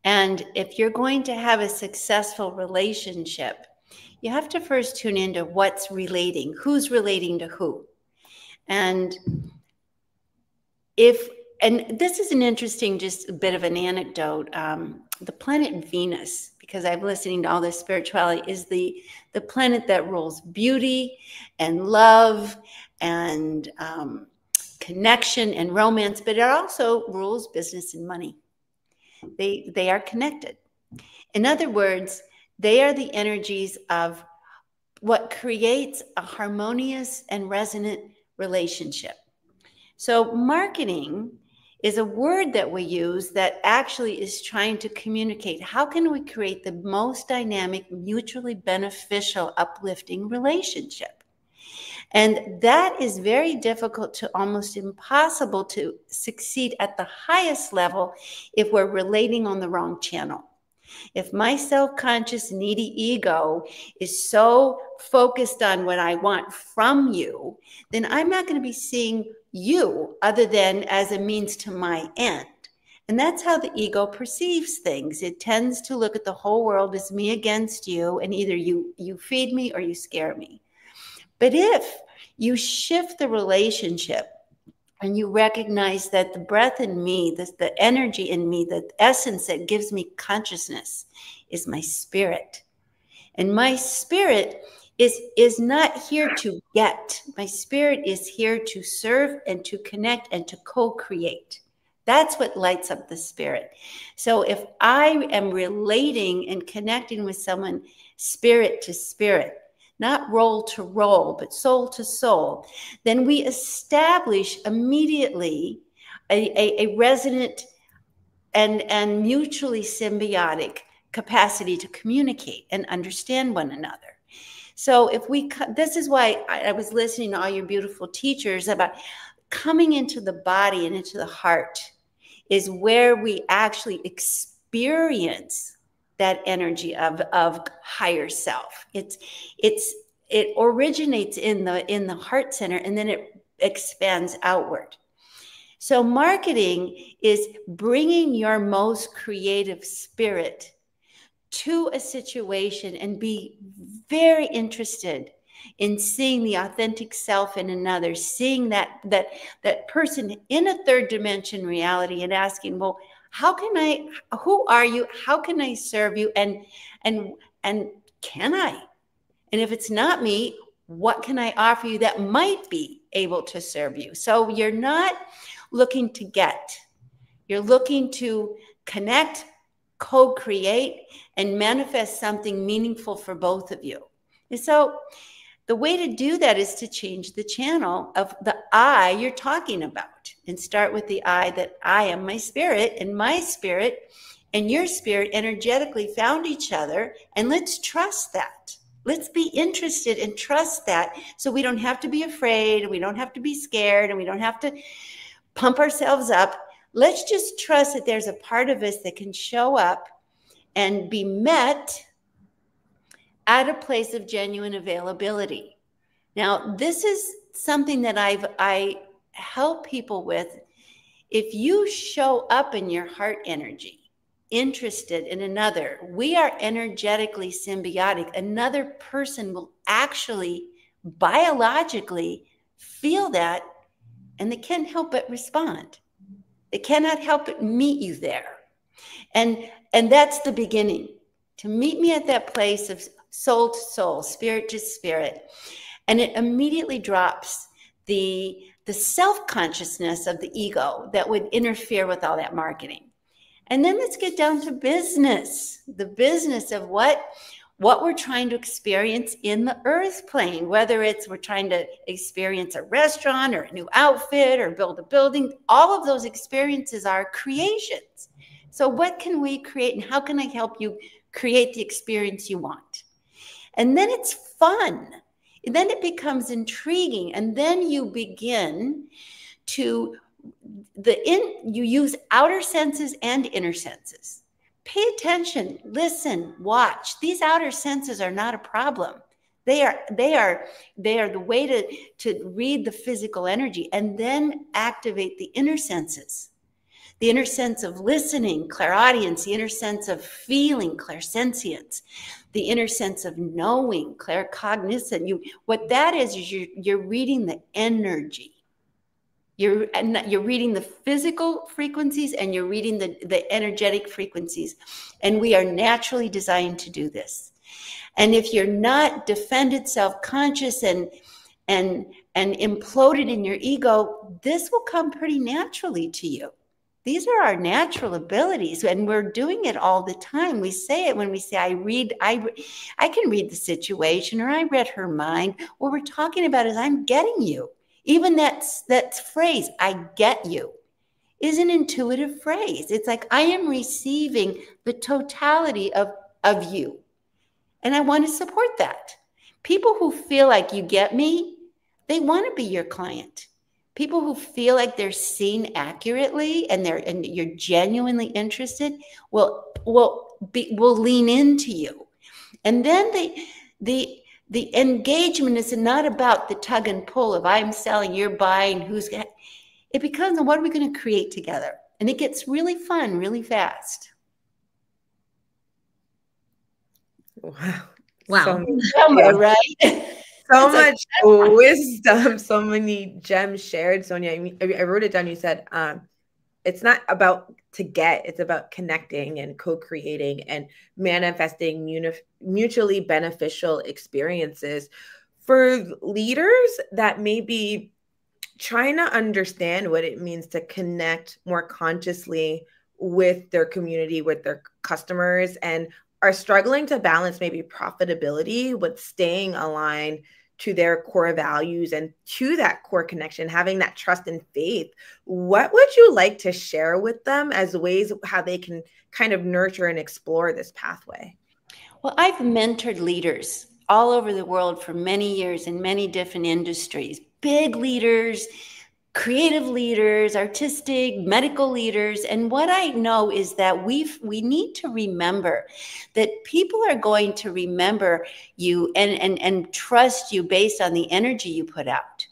And if you're going to have a successful relationship, you have to first tune into what's relating, who's relating to who. And this is an interesting, just a bit of an anecdote. The planet Venus, because I'm listening to all this spirituality, is the planet that rules beauty and love and connection and romance, but it also rules business and money. They are connected. In other words, they are the energies of what creates a harmonious and resonant relationship. So marketing is a word that we use that actually is trying to communicate how can we create the most dynamic, mutually beneficial, uplifting relationship. And that is very difficult to almost impossible to succeed at the highest level if we're relating on the wrong channel. If my self-conscious, needy ego is so focused on what I want from you, then I'm not going to be seeing you other than as a means to my end. And that's how the ego perceives things. It tends to look at the whole world as me against you, and either you feed me or you scare me. But if you shift the relationship and you recognize that the breath in me, the energy in me, the essence that gives me consciousness is my spirit. And my spirit is not here to get. My spirit is here to serve and to connect and to co-create. That's what lights up the spirit. So if I am relating and connecting with someone spirit to spirit, not role to role, but soul to soul, then we establish immediately a resonant and mutually symbiotic capacity to communicate and understand one another. So if this is why I was listening to all your beautiful teachers about coming into the body and into the heart is where we actually experience that energy of higher self. It originates in the heart center and then it expands outward. So marketing is bringing your most creative spirit to a situation and be very interested in seeing the authentic self in another, seeing that person in a third dimension reality and asking, well, who are you? How can I serve you? And can I? And if it's not me, what can I offer you that might be able to serve you? So you're not looking to get, you're looking to connect, co-create, and manifest something meaningful for both of you. And so the way to do that is to change the channel of the I you're talking about and start with the I, that I am my spirit, and my spirit and your spirit energetically found each other. And let's trust that. Let's be interested and trust that, so we don't have to be afraid, and we don't have to be scared, and we don't have to pump ourselves up. Let's just trust that there's a part of us that can show up and be met at a place of genuine availability. Now, this is something that I help people with. If you show up in your heart energy, interested in another, we are energetically symbiotic. Another person will actually biologically feel that, and they can't help but respond. They cannot help but meet you there. And that's the beginning, to meet me at that place of soul to soul, spirit to spirit. And it immediately drops the self-consciousness of the ego that would interfere with all that marketing. And then let's get down to business, the business of what what we're trying to experience in the earth plane, whether it's we're trying to experience a restaurant or a new outfit or build a building. All of those experiences are creations. So what can we create, and how can I help you create the experience you want? And then it's fun. And then it becomes intriguing. And then you begin to, you use outer senses and inner senses. Pay attention, listen, watch. These outer senses are not a problem. They are the way to read the physical energy and then activate the inner senses. The inner sense of listening, clairaudience, the inner sense of feeling, clairsentience, the inner sense of knowing, claircognizance. What that is you're reading the energy. You're reading the physical frequencies and you're reading the energetic frequencies. And we are naturally designed to do this. And if you're not defended, self-conscious, and imploded in your ego, this will come pretty naturally to you. These are our natural abilities, and we're doing it all the time. We say it when we say, I can read the situation, or I read her mind. What we're talking about is I'm getting you. Even that phrase, I get you, is an intuitive phrase. It's like I am receiving the totality of you. And I want to support that. People who feel like you get me, they want to be your client. People who feel like they're seen accurately and you're genuinely interested will lean into you. And then the engagement is not about the tug and pull of I'm selling, you're buying, it becomes what are we going to create together? And it gets really fun really fast.
Wow.
Wow.
Right? So much wisdom, so many gems shared, Sonia. I wrote it down. You said it's not about to get, it's about connecting and co-creating and manifesting mutually beneficial experiences for leaders that may be trying to understand what it means to connect more consciously with their community, with their customers, and are struggling to balance maybe profitability with staying aligned to their core values and to that core connection, having that trust and faith. What would you like to share with them as ways how they can kind of nurture and explore this pathway?
Well, I've mentored leaders all over the world for many years in many different industries, big leaders, creative leaders, artistic, medical leaders. And what I know is that we need to remember that people are going to remember you and trust you based on the energy you put out.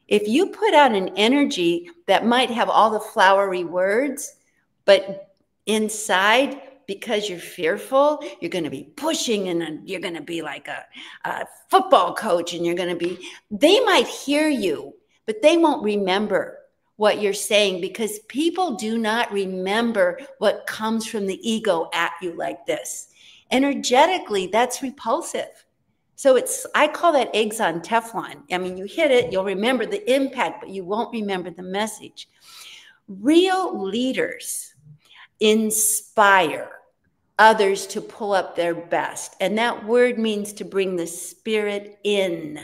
If you put out an energy that might have all the flowery words, but inside, because you're fearful, you're going to be pushing and you're going to be like a football coach and they might hear you, but they won't remember what you're saying because people do not remember what comes from the ego at you like this. Energetically, that's repulsive. So I call that eggs on Teflon. I mean, you hit it, you'll remember the impact, but you won't remember the message. Real leaders inspire others to pull up their best. And that word means to bring the spirit in.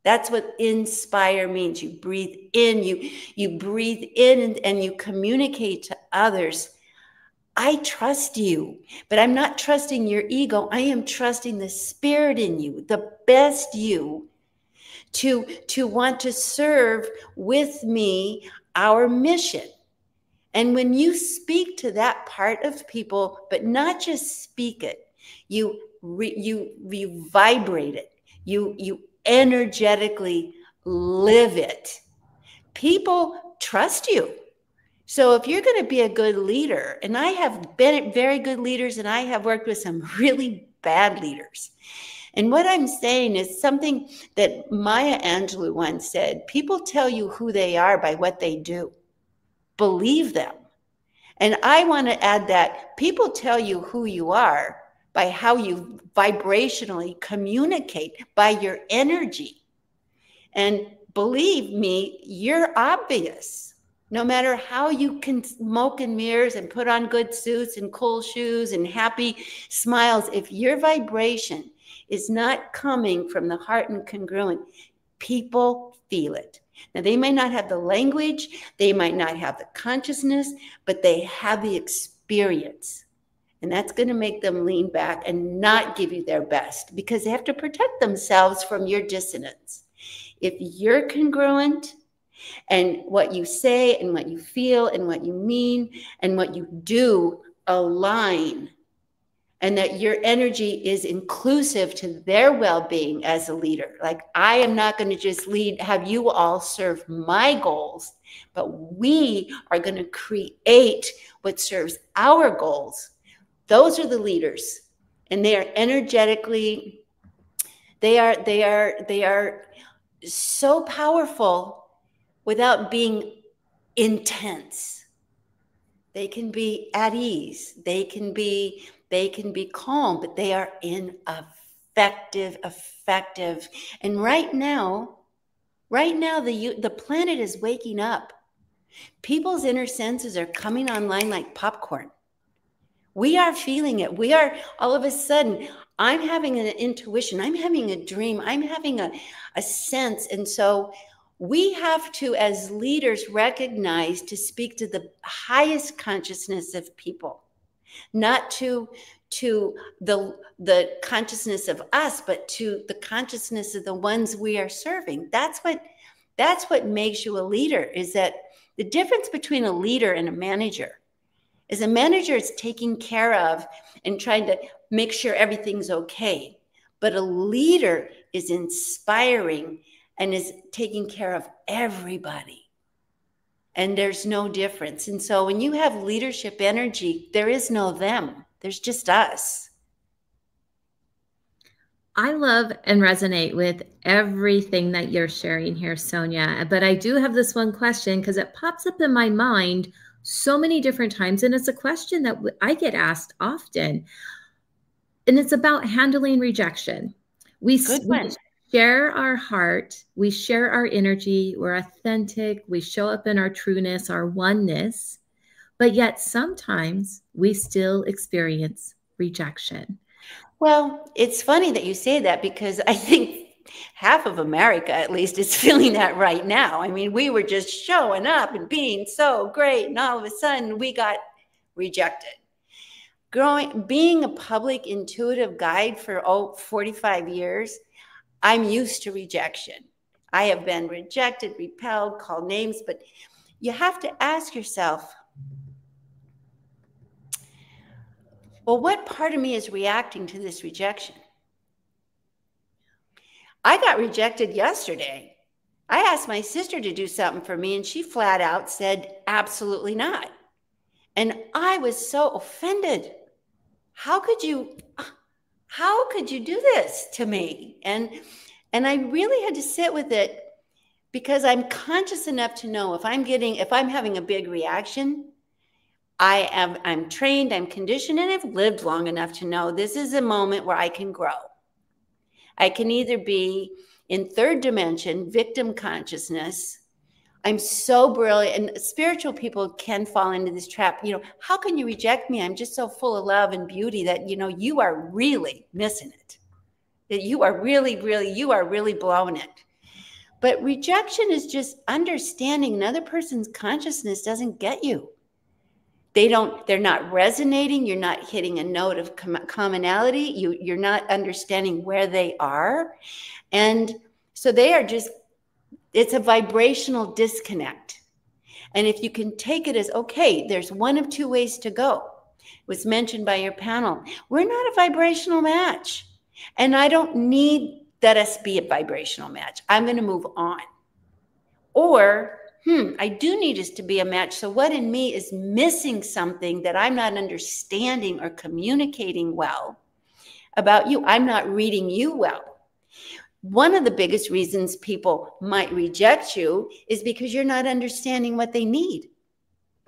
That's what inspire means. You breathe in, you breathe in and you communicate to others. I trust you, but I'm not trusting your ego. I am trusting the spirit in you, the best you, to want to serve with me our mission. And when you speak to that part of people, but not just speak it, you vibrate it, you energetically live it. People trust you. So if you're going to be a good leader, and I have been very good leaders, and I have worked with some really bad leaders. And what I'm saying is something that Maya Angelou once said, people tell you who they are by what they do. Believe them. And I want to add that people tell you who you are by how you vibrationally communicate, by your energy. And believe me, you're obvious. No matter how you can smoke and mirrors and put on good suits and cool shoes and happy smiles, if your vibration is not coming from the heart and congruent, people feel it. Now, they may not have the language, they might not have the consciousness, but they have the experience. And that's going to make them lean back and not give you their best, because they have to protect themselves from your dissonance. If you're congruent, and what you say and what you feel and what you mean and what you do align, and that your energy is inclusive to their well-being as a leader. Like, I am not going to just have you all serve my goals, but we are going to create what serves our goals. Those are the leaders, and they are energetically, they are so powerful without being intense. They can be at ease. They can be calm, but they are effective. And right now, the planet is waking up. People's inner senses are coming online like popcorn. We are feeling it. We are, all of a sudden, I'm having an intuition. I'm having a dream. I'm having a sense. And so we have to, as leaders, recognize to speak to the highest consciousness of people, not to the consciousness of us, but to the consciousness of the ones we are serving. That's what makes you a leader, is that the difference between a leader and a manager is a manager is taking care of and trying to make sure everything's okay. But a leader is inspiring and is taking care of everybody. And there's no difference. And so when you have leadership energy, there is no them. There's just us.
I love and resonate with everything that you're sharing here, Sonia. But I do have this one question, because it pops up in my mind so many different times. And it's a question that I get asked often. And it's about handling rejection. We share our heart, we share our energy, we're authentic, we show up in our trueness, our oneness, but yet sometimes we still experience rejection.
Well, it's funny that you say that, because I think half of America, at least, is feeling that right now. I mean, we were just showing up and being so great, and all of a sudden we got rejected. Being a public intuitive guide for 45 years, I'm used to rejection. I have been rejected, repelled, called names, but you have to ask yourself, well, what part of me is reacting to this rejection? I got rejected yesterday. I asked my sister to do something for me, and she flat out said, absolutely not. And I was so offended. How could you do this to me? And I really had to sit with it, because I'm conscious enough to know if I'm having a big reaction, I'm trained, I'm conditioned, and I've lived long enough to know this is a moment where I can grow. I can either be in third dimension, victim consciousness. I'm so brilliant, and spiritual people can fall into this trap. You know, how can you reject me? I'm just so full of love and beauty that, you know, you are really missing it. That you are really blowing it. But rejection is just understanding another person's consciousness doesn't get you. They're not resonating. You're not hitting a note of commonality. You're not understanding where they are. And so they are just, it's a vibrational disconnect. And if you can take it as, okay, there's one of two ways to go. It was mentioned by your panel. We're not a vibrational match. And I don't need that us be a vibrational match. I'm going to move on. Or, I do need us to be a match. So what in me is missing something that I'm not understanding or communicating well about you? I'm not reading you well. One of the biggest reasons people might reject you is because you're not understanding what they need.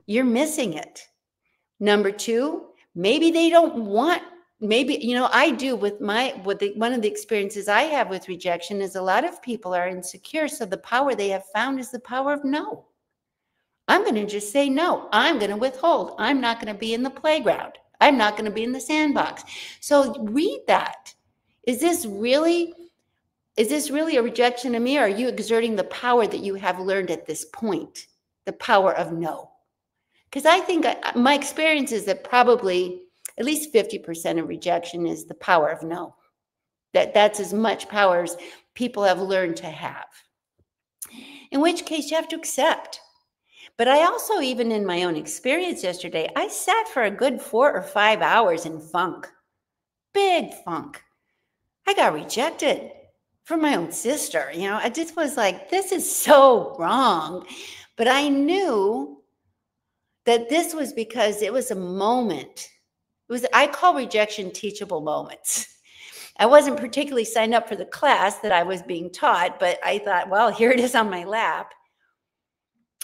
You're missing it. Number two, maybe they don't want, maybe, you know, I do with one of the experiences I have with rejection is a lot of people are insecure. So the power they have found is the power of no. I'm going to just say no. I'm going to withhold. I'm not going to be in the playground. I'm not going to be in the sandbox. So read that. Is this really a rejection of me, or are you exerting the power that you have learned at this point? The power of no. Because I think my experience is that probably at least 50% of rejection is the power of no. That's as much power as people have learned to have. In which case you have to accept. But I also, even in my own experience yesterday, I sat for a good 4 or 5 hours in funk. Big funk. I got rejected from my own sister. You know, I just was like, this is so wrong. But I knew that this was because it was a moment. I call rejection teachable moments. I wasn't particularly signed up for the class that I was being taught, but I thought, well, here it is on my lap.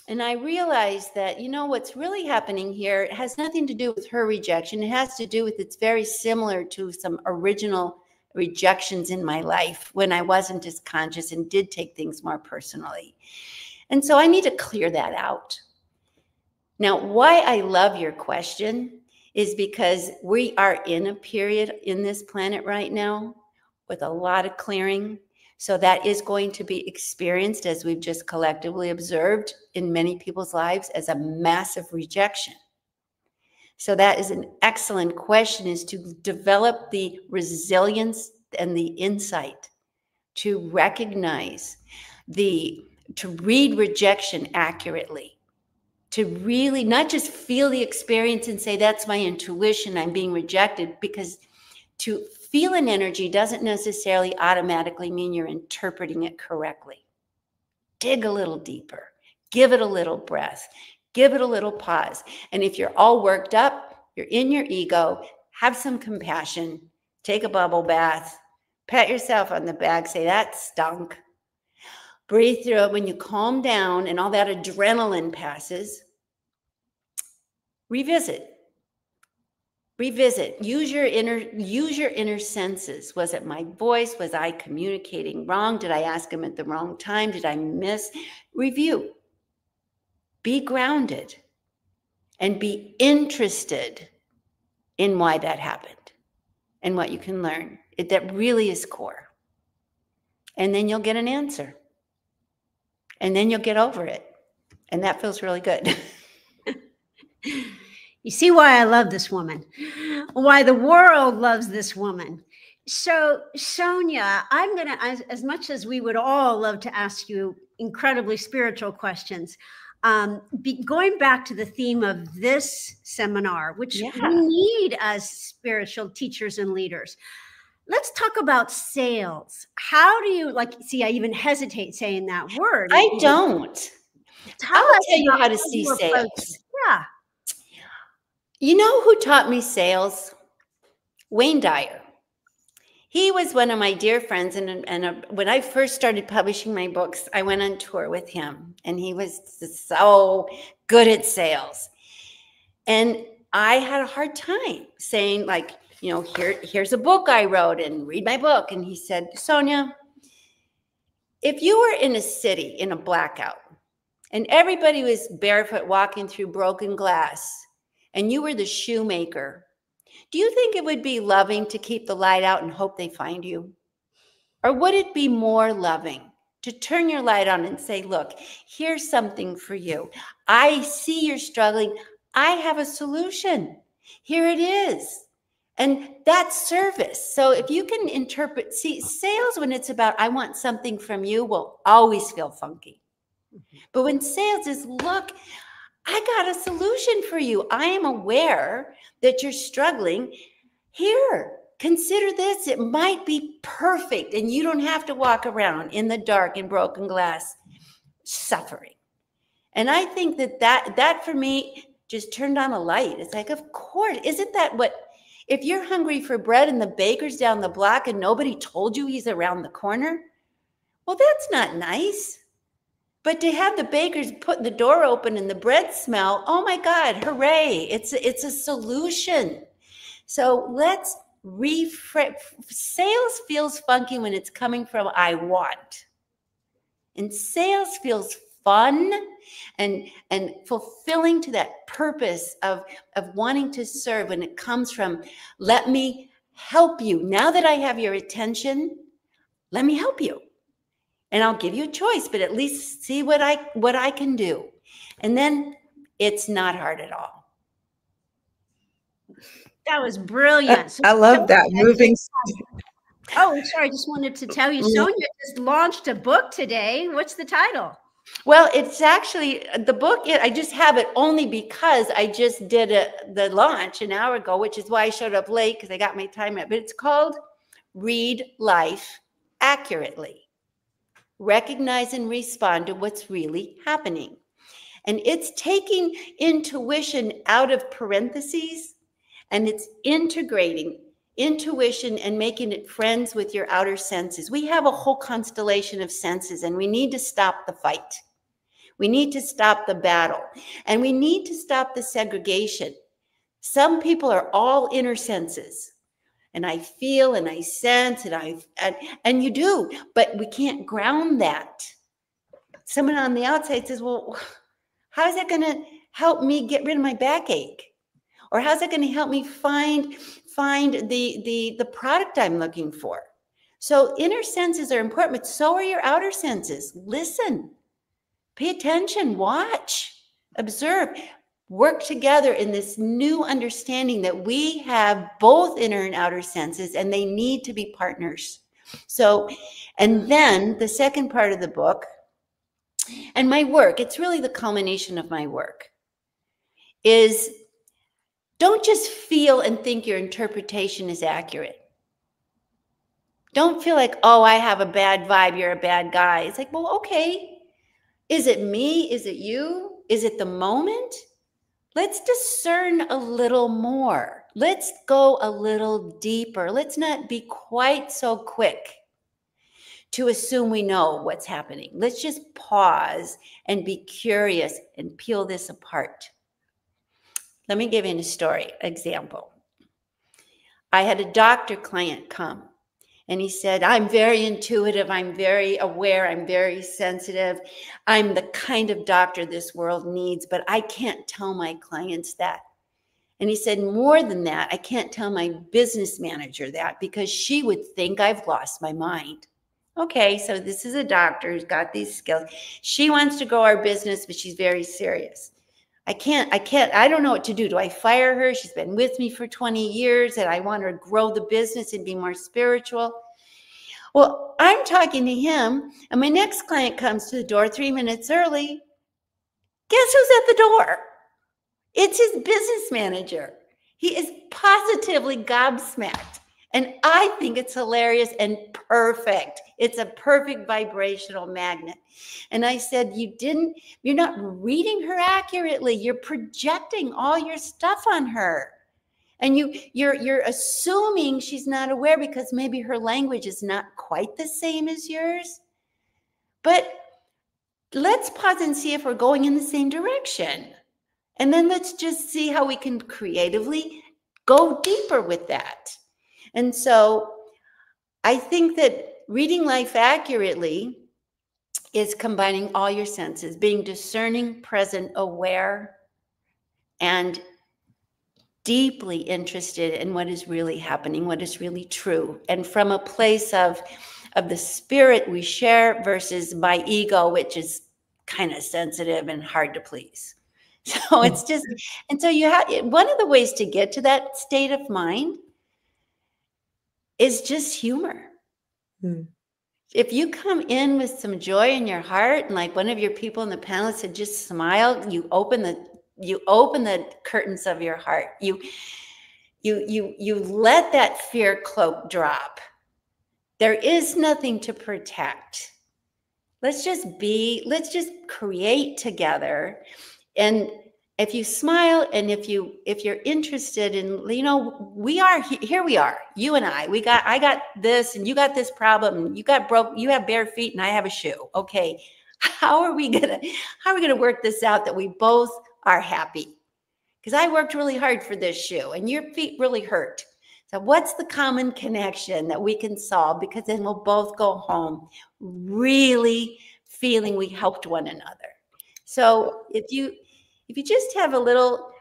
And I realized that, you know, what's really happening here, it has nothing to do with her rejection. It has to do with, it's very similar to some original rejections in my life when I wasn't as conscious and did take things more personally. And so I need to clear that out. Now, why I love your question is because we are in a period in this planet right now with a lot of clearing. So that is going to be experienced, as we've just collectively observed in many people's lives, as a massive rejection. So that is an excellent question, is to develop the resilience and the insight to recognize to read rejection accurately, to really not just feel the experience and say, that's my intuition, I'm being rejected, because to feel an energy doesn't necessarily automatically mean you're interpreting it correctly. Dig a little deeper, give it a little breath, give it a little pause. And if you're all worked up, you're in your ego, have some compassion, take a bubble bath, pat yourself on the back, say, that stunk. Breathe through it. When you calm down and all that adrenaline passes, revisit. Use your inner senses. Was it my voice? Was I communicating wrong? Did I ask him at the wrong time? Did I miss? Review. Be grounded and be interested in why that happened and what you can learn. That really is core. And then you'll get an answer. And then you'll get over it. And that feels really good.
You see why I love this woman, why the world loves this woman. So, Sonia, I'm going to, as much as we would all love to ask you incredibly spiritual questions, going back to the theme of this seminar, which we need as spiritual teachers and leaders. Let's talk about sales. How do you, see, I even hesitate saying that word.
I don't. I'll tell you how to see sales.
Yeah.
You know who taught me sales? Wayne Dyer. He was one of my dear friends. And when I first started publishing my books, I went on tour with him. And he was so good at sales. And I had a hard time saying, like, you know, here's a book I wrote and read my book. And he said, Sonia, if you were in a city in a blackout and everybody was barefoot walking through broken glass, and you were the shoemaker, do you think it would be loving to keep the light out and hope they find you? Or would it be more loving to turn your light on and say, look, here's something for you. I see you're struggling. I have a solution. Here it is. And that's service. So if you can interpret, see, sales, when it's about, I want something from you, will always feel funky. But when sales is, look, I got a solution for you. I am aware that you're struggling. Here, consider this. It might be perfect, and you don't have to walk around in the dark in broken glass suffering. And I think that for me just turned on a light. It's like, of course, isn't that what, if you're hungry for bread and the baker's down the block and nobody told you he's around the corner, well, that's not nice. But to have the bakers put the door open and the bread smell, oh my God, hooray. It's a solution. So let's reframe. Sales feels funky when it's coming from I want. And sales feels fun and fulfilling to that purpose of wanting to serve. And it comes from, let me help you. Now that I have your attention, let me help you. And I'll give you a choice, but at least see what I can do. And then it's not hard at all.
That was brilliant.
I love that. Moving.
Oh, I'm sorry. I just wanted to tell you, Sonia just launched a book today. What's the title?
Well, it's actually the book. I just have it only because I just did the launch an hour ago, which is why I showed up late, because I got my time out. But it's called Read Life Accurately. Recognize and respond to what's really happening. And it's taking intuition out of parentheses, and it's integrating intuition and making it friends with your outer senses. We have a whole constellation of senses, and we need to stop the fight. We need to stop the battle, and we need to stop the segregation. Some people are all inner senses, and I feel and I sense and you do, but we can't ground that. Someone on the outside says, well, how is that going to help me get rid of my backache? Or how's that going to help me find the product I'm looking for? So inner senses are important, but so are your outer senses. Listen, pay attention, watch, observe, work together in this new understanding that we have both inner and outer senses, and they need to be partners. So, and then the second part of the book, and my work, it's really the culmination of my work, is don't just feel and think your interpretation is accurate. Don't feel like, oh, I have a bad vibe, you're a bad guy. It's like, well, okay. Is it me? Is it you? Is it the moment? Let's discern a little more. Let's go a little deeper. Let's not be quite so quick to assume we know what's happening. Let's just pause and be curious and peel this apart. Let me give you a story, example. I had a doctor client come, and he said, I'm very intuitive, I'm very aware, I'm very sensitive. I'm the kind of doctor this world needs, but I can't tell my clients that. And he said, more than that, I can't tell my business manager that because she would think I've lost my mind. Okay, so this is a doctor who's got these skills. She wants to grow our business, but she's very serious. I don't know what to do. Do I fire her? She's been with me for 20 years and I want her to grow the business and be more spiritual. Well, I'm talking to him and my next client comes to the door 3 minutes early. Guess who's at the door? It's his business manager. He is positively gobsmacked. And I think it's hilarious and perfect. It's a perfect vibrational magnet. And I said, you're not reading her accurately. You're projecting all your stuff on her. And you're assuming she's not aware because maybe her language is not quite the same as yours. But let's pause and see if we're going in the same direction. And then let's just see how we can creatively go deeper with that. And so I think that reading life accurately is combining all your senses, being discerning, present, aware, and deeply interested in what is really happening, what is really true. And from a place of the spirit we share versus my ego, which is kind of sensitive and hard to please. So it's just, and so you have, one of the ways to get to that state of mind is just humor. If you come in with some joy in your heart, and like one of your people in the panel said, just smile, you open the curtains of your heart. You let that fear cloak drop. There is nothing to protect. Let's just create together. And if you smile and if you're interested in, here we are, you and I got this and you got this problem, you have bare feet and I have a shoe. Okay. How are we gonna work this out that we both are happy? Because I worked really hard for this shoe and your feet really hurt. So what's the common connection that we can solve? Because then we'll both go home really feeling we helped one another. So if you just have a little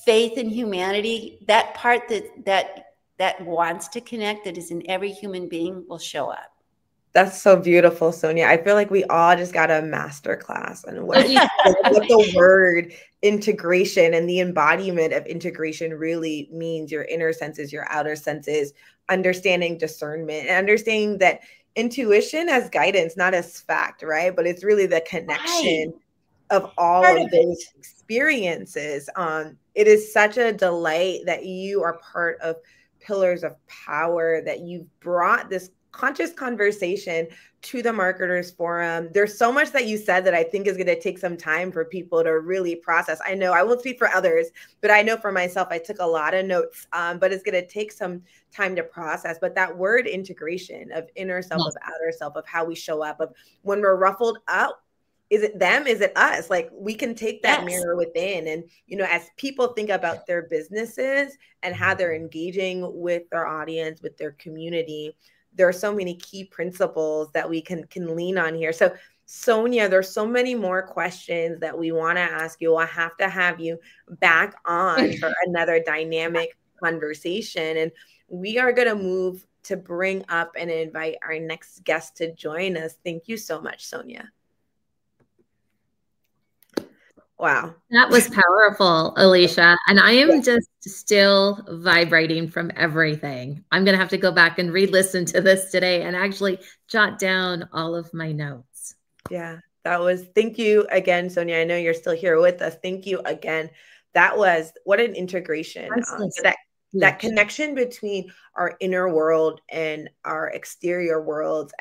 faith in humanity, that part that wants to connect, that is in every human being, will show up.
That's so beautiful, Sonia. I feel like we all just got a master class on what the word integration and the embodiment of integration really means. Your inner senses, your outer senses, understanding discernment, and understanding that intuition as guidance, not as fact, right? But it's really the connection of all of those experiences. It is such a delight that you are part of Pillars of Power, that you've brought this conscious conversation to the Marketers Forum. There's so much that you said that I think is going to take some time for people to really process. I know I won't speak for others, but I know for myself, I took a lot of notes, but it's going to take some time to process. But that word integration of inner self, of outer self, of how we show up, of when we're ruffled up, is it them? Is it us? Like, we can take that mirror within. And, you know, as people think about their businesses and how they're engaging with their audience, with their community, there are so many key principles that we can lean on here. So, Sonia, there's so many more questions that we want to ask you. I have to have you back on for another dynamic conversation. And we are going to move to bring up and invite our next guest to join us. Thank you so much, Sonia. Wow.
That was powerful, Alicia. And I am just still vibrating from everything. I'm going to have to go back and re-listen to this today and actually jot down all of my notes.
Yeah, that was, thank you again, Sonia. I know you're still here with us. Thank you again. That was, what an integration. That connection between our inner world and our exterior worlds,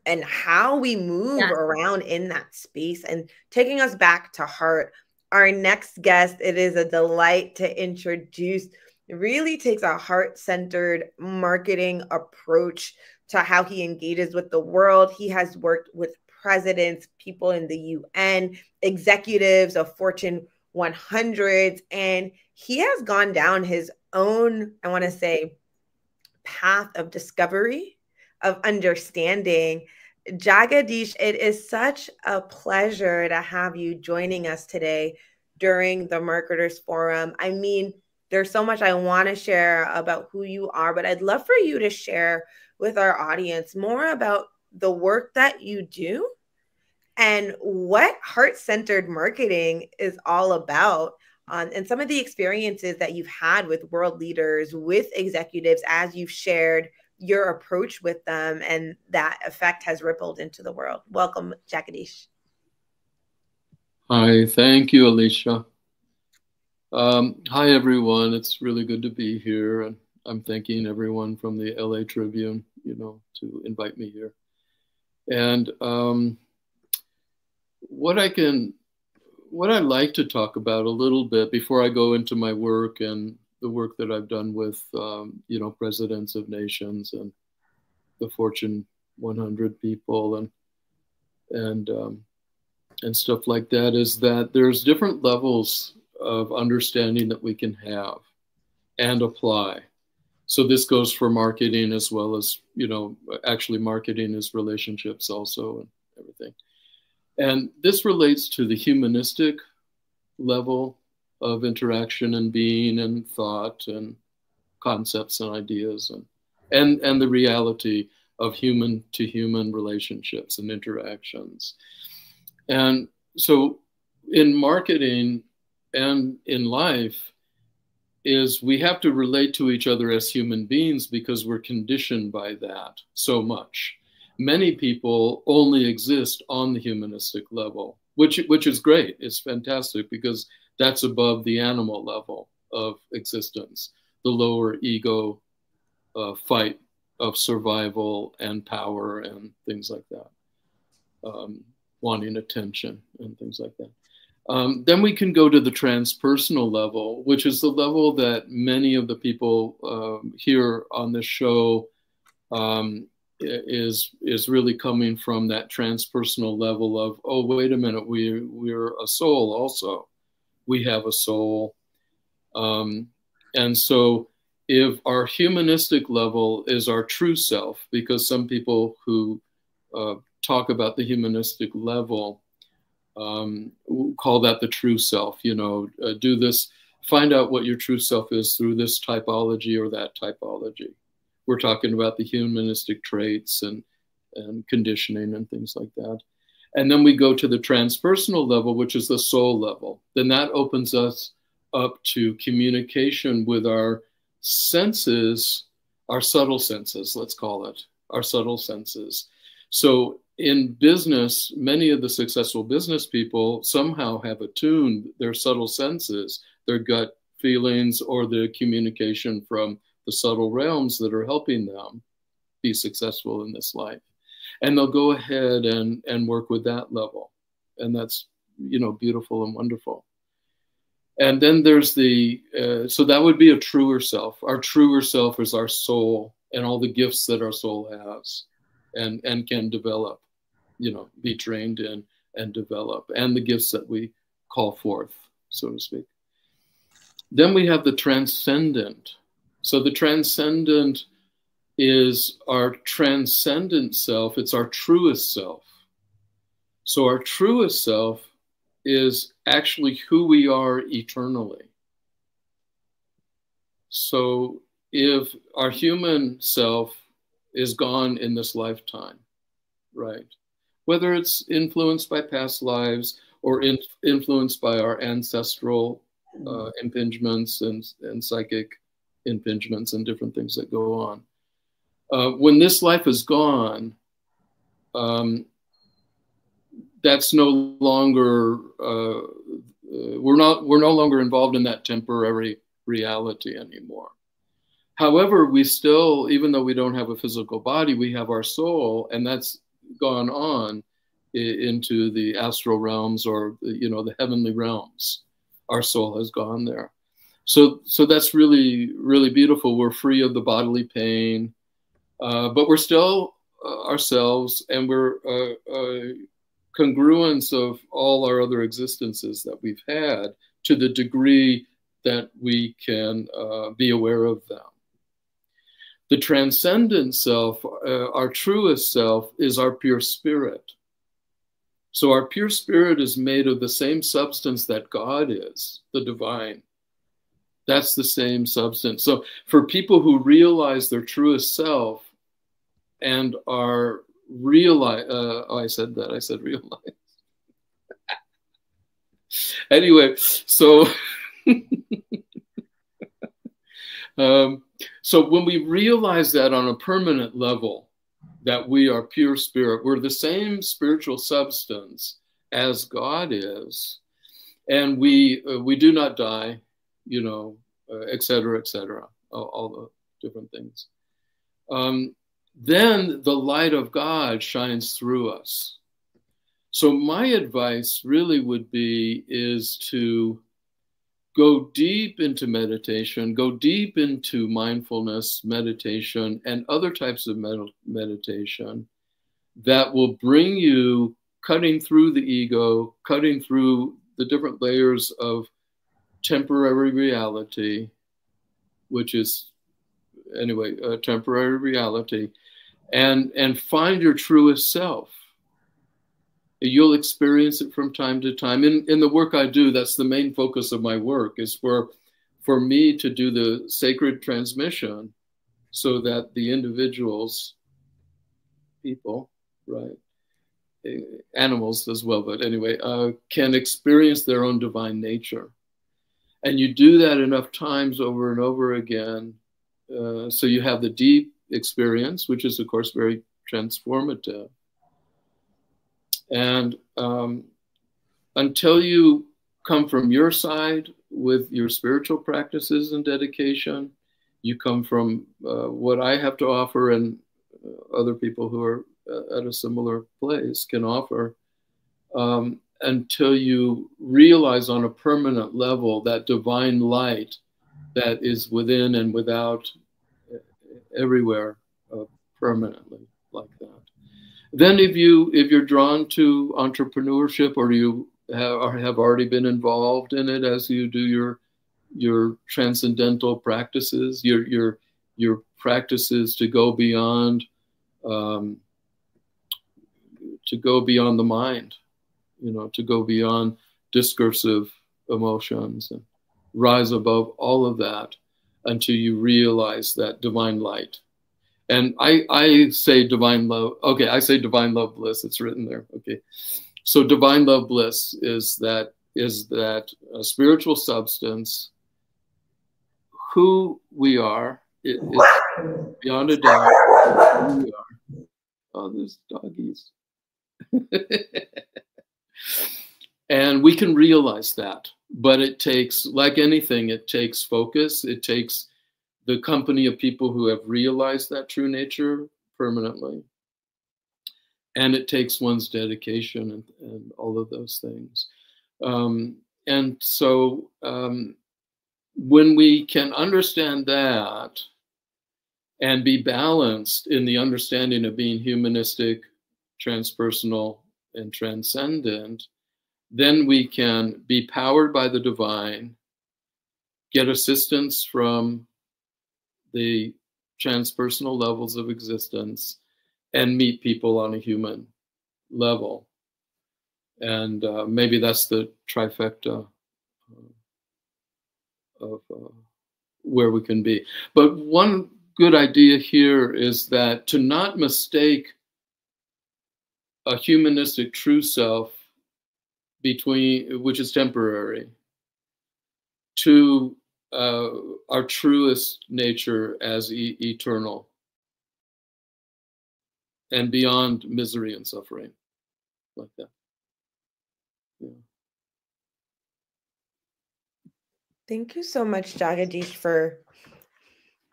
and how we move around in that space, and taking us back to heart. Our next guest, it is a delight to introduce, really takes a heart-centered marketing approach to how he engages with the world. He has worked with presidents, people in the UN, executives of Fortune 100s, and he has gone down his own, I want to say, path of discovery, of understanding. Jagadish, it is such a pleasure to have you joining us today during the Marketers Forum. I mean, there's so much I want to share about who you are, but I'd love for you to share with our audience more about the work that you do and what heart-centered marketing is all about, and some of the experiences that you've had with world leaders, with executives, as you've shared your approach with them, and that effect has rippled into the world. Welcome, Jagadish.
Hi, thank you, Alicia. Hi, everyone. It's really good to be here, and I'm thanking everyone from the LA Tribune, to invite me here. And what I like to talk about a little bit before I go into my work and the work that I've done with, presidents of nations and the Fortune 100 people and stuff like that, is that there's different levels of understanding that we can have and apply. So this goes for marketing as well as, actually marketing is relationships also and everything. And this relates to the humanistic level of interaction and being and thought and concepts and ideas and the reality of human to human relationships and interactions. And so in marketing and in life is we have to relate to each other as human beings because we're conditioned by that so much. Many people only exist on the humanistic level, which is great. It's fantastic because that's above the animal level of existence, the lower ego fight of survival and power and things like that, wanting attention and things like that. Then we can go to the transpersonal level, which is the level that many of the people here on this show is really coming from, that transpersonal level of, oh, wait a minute, we're a soul also. We have a soul. And so if our humanistic level is our true self, because some people who talk about the humanistic level Call that the true self. You know, do this, find out what your true self is through this typology or that typology. We're talking about the humanistic traits and conditioning and things like that. And then we go to the transpersonal level, which is the soul level. Then that opens us up to communication with our senses, our subtle senses, let's call it, our subtle senses. So in business, many of the successful business people somehow have attuned their subtle senses, their gut feelings, or the communication from the subtle realms that are helping them be successful in this life. And they'll go ahead and work with that level. And that's, you know, beautiful and wonderful. And then there's the, so that would be a truer self. Our truer self is our soul and all the gifts that our soul has and can develop, you know, be trained in and develop, and the gifts that we call forth, so to speak. Then we have the transcendent. So the transcendent is our transcendent self. It's our truest self. So our truest self is actually who we are eternally. So if our human self is gone in this lifetime, right? Whether it's influenced by past lives or influenced by our ancestral impingements and psychic impingements and different things that go on. When this life is gone, that's no longer, we're no longer involved in that temporary reality anymore. However, we still, even though we don't have a physical body, we have our soul, and that's gone on into the astral realms, or, you know, the heavenly realms. Our soul has gone there. So that's really, really beautiful. We're free of the bodily pain, but we're still ourselves, and we're congruence of all our other existences that we've had, to the degree that we can be aware of them. The transcendent self, our truest self, is our pure spirit. So our pure spirit is made of the same substance that God is, the divine. That's the same substance. So for people who realize their truest self and are realize, I said realize. Anyway, so so when we realize that on a permanent level, that we are pure spirit, we're the same spiritual substance as God is, and we do not die, you know, et cetera, all the different things. Then the light of God shines through us. So my advice really would be is to go deep into meditation, go deep into mindfulness meditation and other types of meditation that will bring you cutting through the ego, cutting through the different layers of temporary reality, which is, anyway, temporary reality, and find your truest self. You'll experience it from time to time. In the work I do, that's the main focus of my work, is for me to do the sacred transmission so that the individuals, people, right, animals as well, but anyway, can experience their own divine nature. And you do that enough times over and over again, so you have the deep experience, which is, of course, very transformative. And until you come from your side with your spiritual practices and dedication, you come from what I have to offer, and other people who are at a similar place can offer, until you realize on a permanent level that divine light that is within and without, everywhere, permanently, like that. Then if you're drawn to entrepreneurship, or you have already been involved in it as you do your transcendental practices, your practices to go beyond the mind, you know, to go beyond discursive emotions and rise above all of that until you realize that divine light. And I say divine love. Okay, I say divine love bliss. It's written there. Okay, so divine love bliss is that spiritual substance, who we are. It's beyond a doubt who we are. Oh, there's doggies. And we can realize that, but it takes, like anything, it takes focus. It takes the company of people who have realized that true nature permanently. And it takes one's dedication and all of those things. And so when we can understand that and be balanced in the understanding of being humanistic, transpersonal, and transcendent, then we can be powered by the divine, get assistance from the transpersonal levels of existence, and meet people on a human level. And maybe that's the trifecta of where we can be. But one good idea here is that to not mistake a humanistic true self which is temporary, to our truest nature as eternal and beyond misery and suffering, like that. Yeah.
Thank you so much, Jagadish, for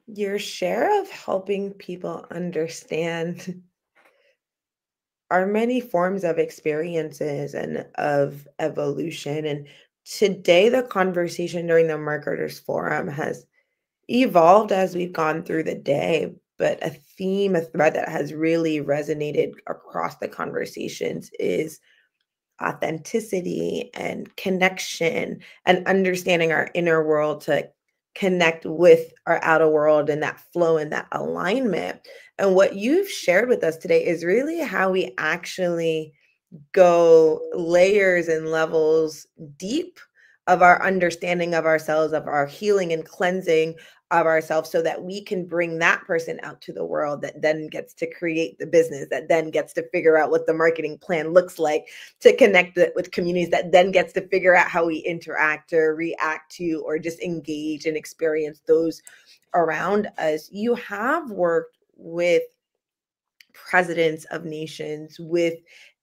your share of helping people understand our many forms of experiences and of evolution. And today, the conversation during the Marketers Forum has evolved as we've gone through the day, but a theme, a thread that has really resonated across the conversations is authenticity and connection and understanding our inner world to connect with our outer world and that flow and that alignment. And what you've shared with us today is really how we actually go layers and levels deep of our understanding of ourselves, of our healing and cleansing of ourselves, so that we can bring that person out to the world that then gets to create the business, that then gets to figure out what the marketing plan looks like to connect it with communities, that then gets to figure out how we interact or react to or just engage and experience those around us. You have worked with presidents of nations, with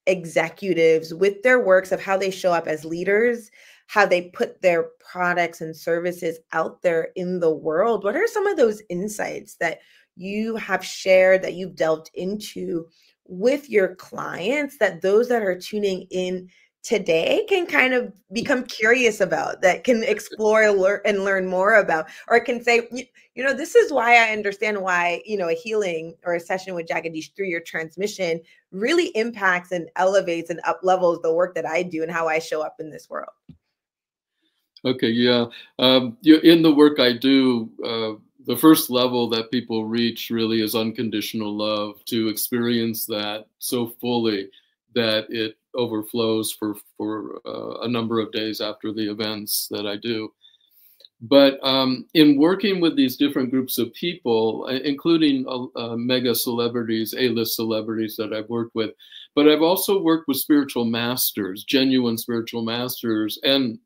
executives, with their works of how they show up as leaders, how they put their products and services out there in the world. What are some of those insights that you have shared, that you've delved into with your clients, that those that are tuning in today can kind of become curious about, that can explore and learn more about, or can say, you know, this is why I understand why, you know, a healing or a session with Jagadish through your transmission really impacts and elevates and up levels the work that I do and how I show up in this world.
Okay, yeah. In the work I do, the first level that people reach really is unconditional love, to experience that so fully that it overflows for a number of days after the events that I do. But in working with these different groups of people, including mega celebrities, A-list celebrities that I've worked with, but I've also worked with spiritual masters, genuine spiritual masters, and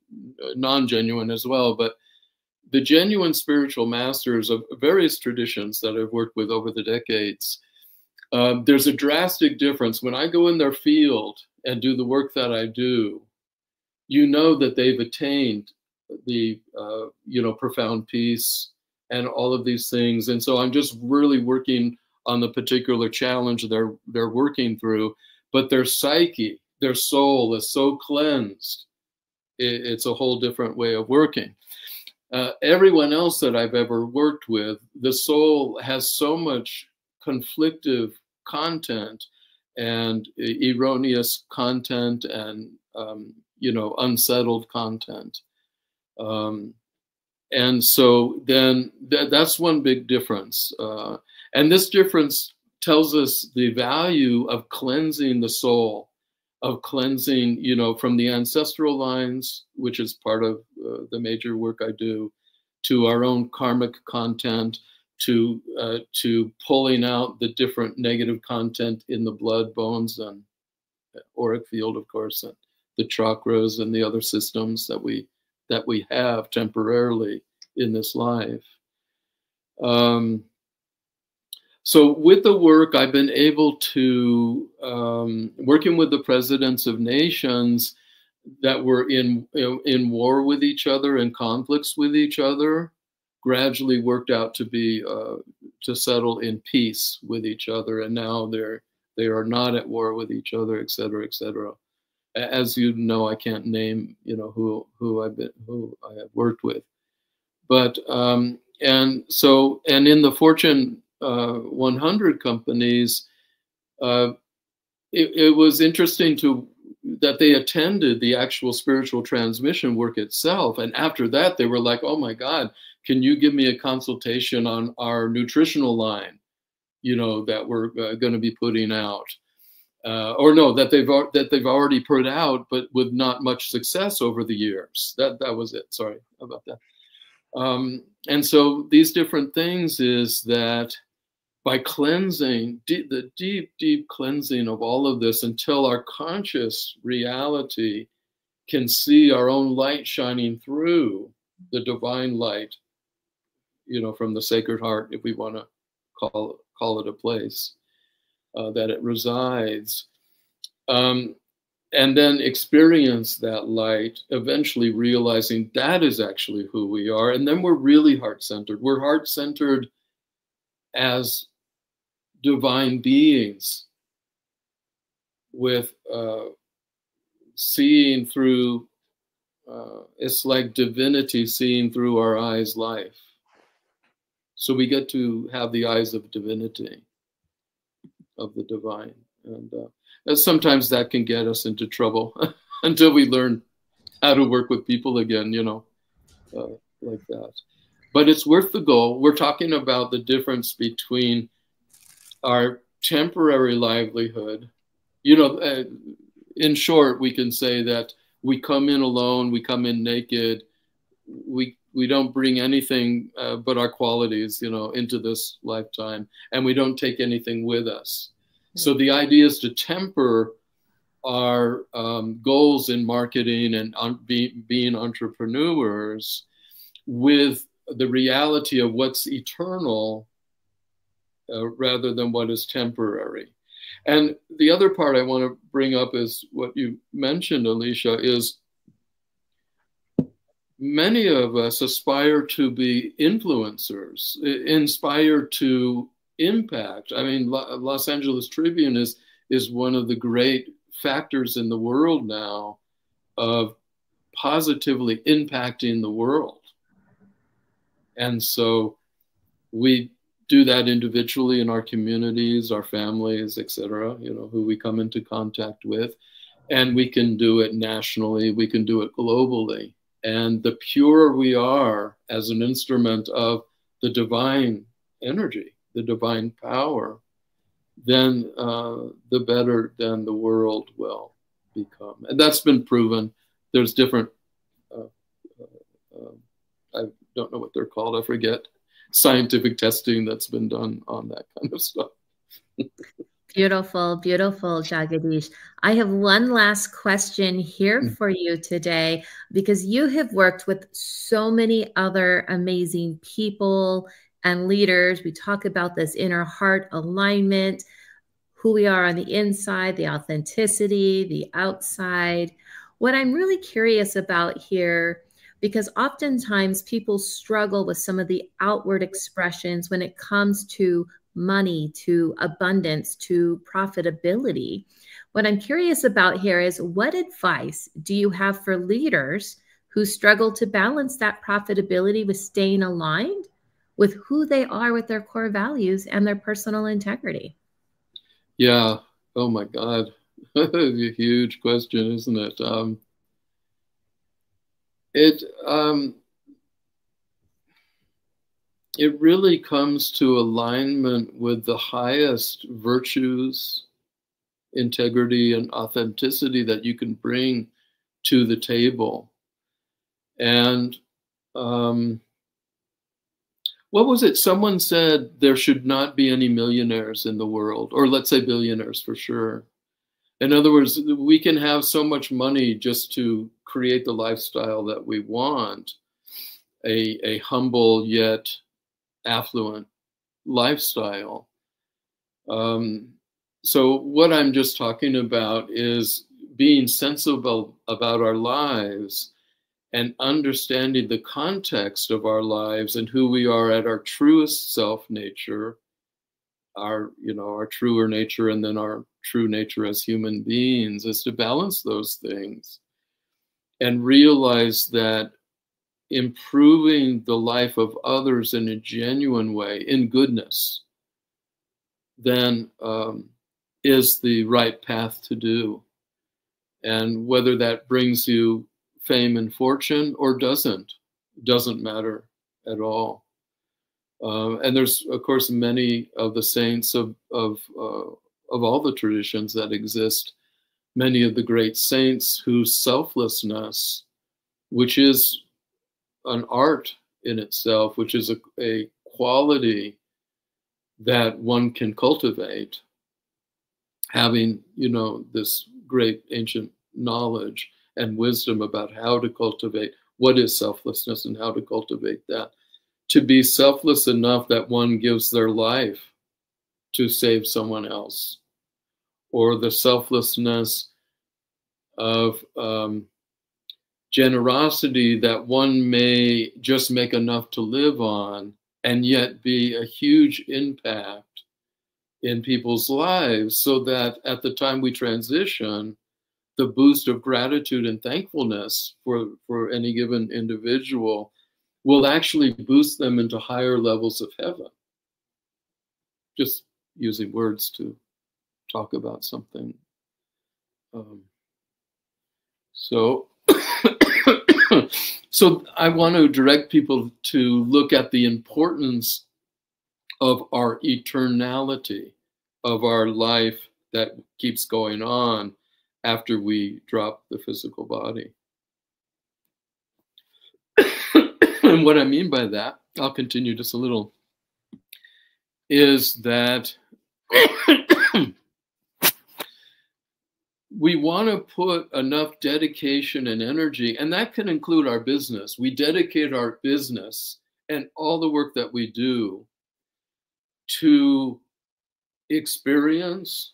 non-genuine as well. But the genuine spiritual masters of various traditions that I've worked with over the decades, there's a drastic difference. When I go in their field and do the work that I do, you know that they've attained the profound peace and all of these things. And so I'm just really working on the particular challenge they're working through, but their psyche, their soul is so cleansed. It's a whole different way of working. Everyone else that I've ever worked with, the soul has so much conflictive content and erroneous content and unsettled content. And so then that's one big difference. And this difference tells us the value of cleansing the soul, cleansing, you know, from the ancestral lines, which is part of the major work I do, to our own karmic content, to pulling out the different negative content in the blood, bones, and auric field, of course, and the chakras and the other systems that we have temporarily in this life. So with the work, I've been able to, working with the presidents of nations that were in war with each other and conflicts with each other, gradually worked out to be to settle in peace with each other, and now they are not at war with each other, et cetera, et cetera. As you know, I can't name, you know, who I have worked with, but and in the Fortune 100 companies, it was interesting that they attended the actual spiritual transmission work itself, and after that they were like, "Oh my God, can you give me a consultation on our nutritional line, you know, that we're going to be putting out?" Or no, that they've already put out, but with not much success over the years. That was it. Sorry about that. And so these different things is that by cleansing, the deep cleansing of all of this until our conscious reality can see our own light shining through the divine light, you know, from the Sacred Heart, if we want to call it a place that it resides, and then experience that light, eventually realizing that is actually who we are. And then we're really heart-centered. We're heart-centered as divine beings with seeing through, it's like divinity seeing through our eyes life. So we get to have the eyes of divinity, of the divine. And sometimes that can get us into trouble until we learn how to work with people again, you know, like that. But it's worth the goal. We're talking about the difference between our temporary livelihood. You know, in short, we can say that we come in alone, we come in naked, we don't bring anything but our qualities, you know, into this lifetime, and we don't take anything with us. So the idea is to temper our goals in marketing and being entrepreneurs with the reality of what's eternal rather than what is temporary. And the other part I want to bring up is what you mentioned, Alicia, is many of us aspire to be influencers, inspire to impact. I mean, Los Angeles Tribune is one of the great factors in the world now of positively impacting the world. And so we do that individually in our communities, our families, etc., you know, who we come into contact with. And we can do it nationally, we can do it globally. And the purer we are as an instrument of the divine energy, the divine power, then the better then the world will become. And that's been proven. There's different, I don't know what they're called, I forget, scientific testing that's been done on that kind of stuff.
Beautiful, beautiful, Jagadish. I have one last question here for you today, because you have worked with so many other amazing people and leaders. We talk about this inner heart alignment, who we are on the inside, the authenticity, the outside. What I'm really curious about here, because oftentimes people struggle with some of the outward expressions when it comes to money, to abundance, to profitability. What I'm curious about here is, what advice do you have for leaders who struggle to balance that profitability with staying aligned with who they are, with their core values and their personal integrity?
Yeah. Oh my God. A huge question, isn't it? It really comes to alignment with the highest virtues integrity and authenticity that you can bring to the table. And what was it? Someone said there should not be any millionaires in the world, or let's say billionaires for sure. In other words, we can have so much money just to create the lifestyle that we want, a humble yet affluent lifestyle. So what I'm just talking about is being sensible about our lives and understanding the context of our lives and who we are at our truest self nature, our truer nature, and then our true nature as human beings, is to balance those things and realize that improving the life of others in a genuine way, in goodness, then is the right path to do. And whether that brings you fame and fortune or doesn't matter at all. And there's, of course, many of the saints of all the traditions that exist, many of the great saints whose selflessness, which is an art in itself, which is a quality that one can cultivate, having, this great ancient knowledge and wisdom about how to cultivate what is selflessness and how to cultivate that. To be selfless enough that one gives their life to save someone else, or the selflessness of generosity that one may just make enough to live on and yet be a huge impact in people's lives, so that at the time we transition, the boost of gratitude and thankfulness for any given individual will actually boost them into higher levels of heaven. Just using words to talk about something. So I want to direct people to look at the importance of our eternality, of our life that keeps going on after we drop the physical body. And what I mean by that, I'll continue just a little, is that we want to put enough dedication and energy, and that can include our business. We dedicate our business and all the work that we do to experience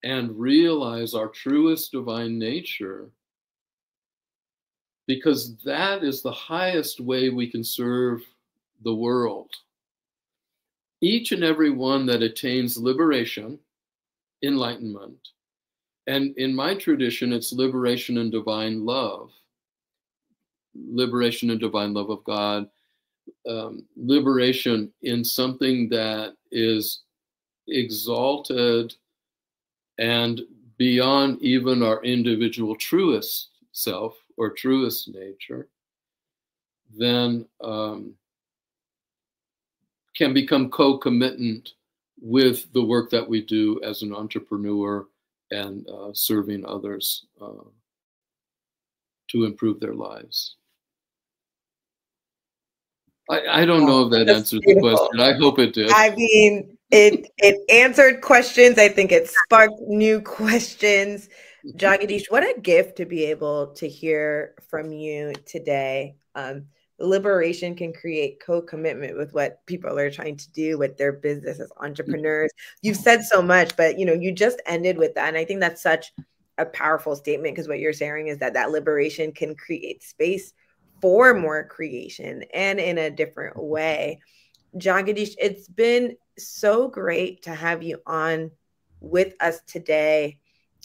and realize our truest divine nature, because that is the highest way we can serve the world. Each and every one that attains liberation, enlightenment, and in my tradition, it's liberation and divine love of God, liberation in something that is exalted and beyond even our individual truest self or truest nature, then can become co-committant with the work that we do as an entrepreneur and serving others to improve their lives. I don't know if that answers the question. I hope it did.
I mean, it answered questions. I think it sparked new questions. Jagadish, what a gift to be able to hear from you today. Liberation can create co-commitment with what people are trying to do with their business as entrepreneurs. You've said so much, but you just ended with that. And I think that's such a powerful statement, because what you're saying is that liberation can create space for more creation and in a different way. Jagadish, it's been so great to have you on with us today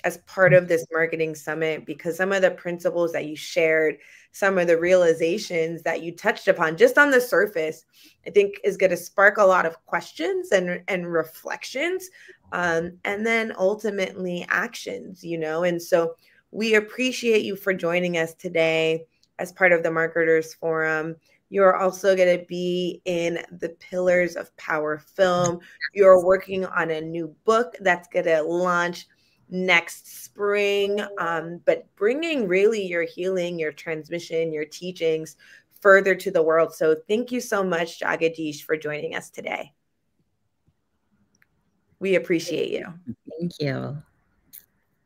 as part of this marketing summit, because some of the principles that you shared, some of the realizations that you touched upon just on the surface, I think is going to spark a lot of questions and reflections, and then ultimately actions, And so we appreciate you for joining us today as part of the Marketers Forum. You're also going to be in the Pillars of Power film. You're working on a new book that's going to launch next spring, but bringing really your healing, your transmission, your teachings further to the world. So thank you so much, Jagadish, for joining us today. We appreciate you.
Thank you.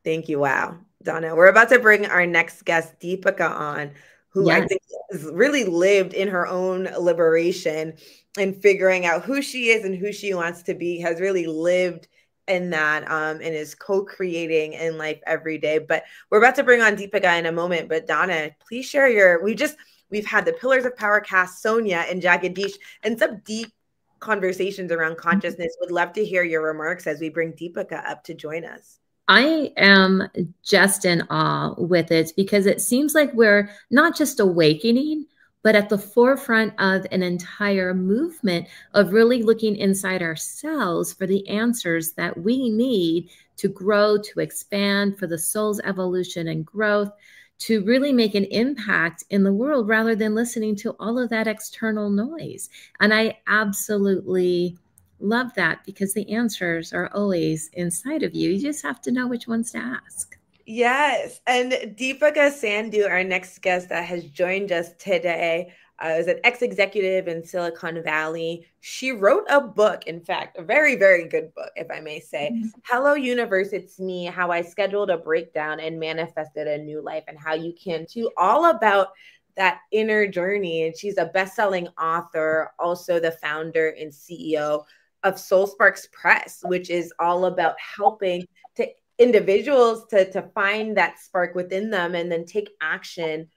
Thank you. Wow. Donna, we're about to bring our next guest, Deepika, on, who I think has really lived in her own liberation and figuring out who she is and who she wants to be, has really lived in that and is co-creating in life every day. But we're about to bring on Deepika in a moment. But Donna, please share your, we've had the Pillars of Power cast, Sonia and Jagadish, and some deep conversations around consciousness. Would love to hear your remarks as we bring Deepika up to join us.
I am just in awe with it because it seems like we're not just awakening, but at the forefront of an entire movement of really looking inside ourselves for the answers that we need to grow, to expand, for the soul's evolution and growth, to really make an impact in the world rather than listening to all of that external noise. And I absolutely love that because the answers are always inside of you. You just have to know which ones to ask.
Yes. And Deepika Sandhu, our next guest that has joined us today, is an ex-executive in Silicon Valley. She wrote a book, in fact, a very, very good book, if I may say. Hello, Universe, It's Me, How I Scheduled a Breakdown and Manifested a New Life, and how you can too, all about that inner journey. And she's a best-selling author, also the founder and CEO of Soul Sparks Press, which is all about helping to individuals to find that spark within them and then take action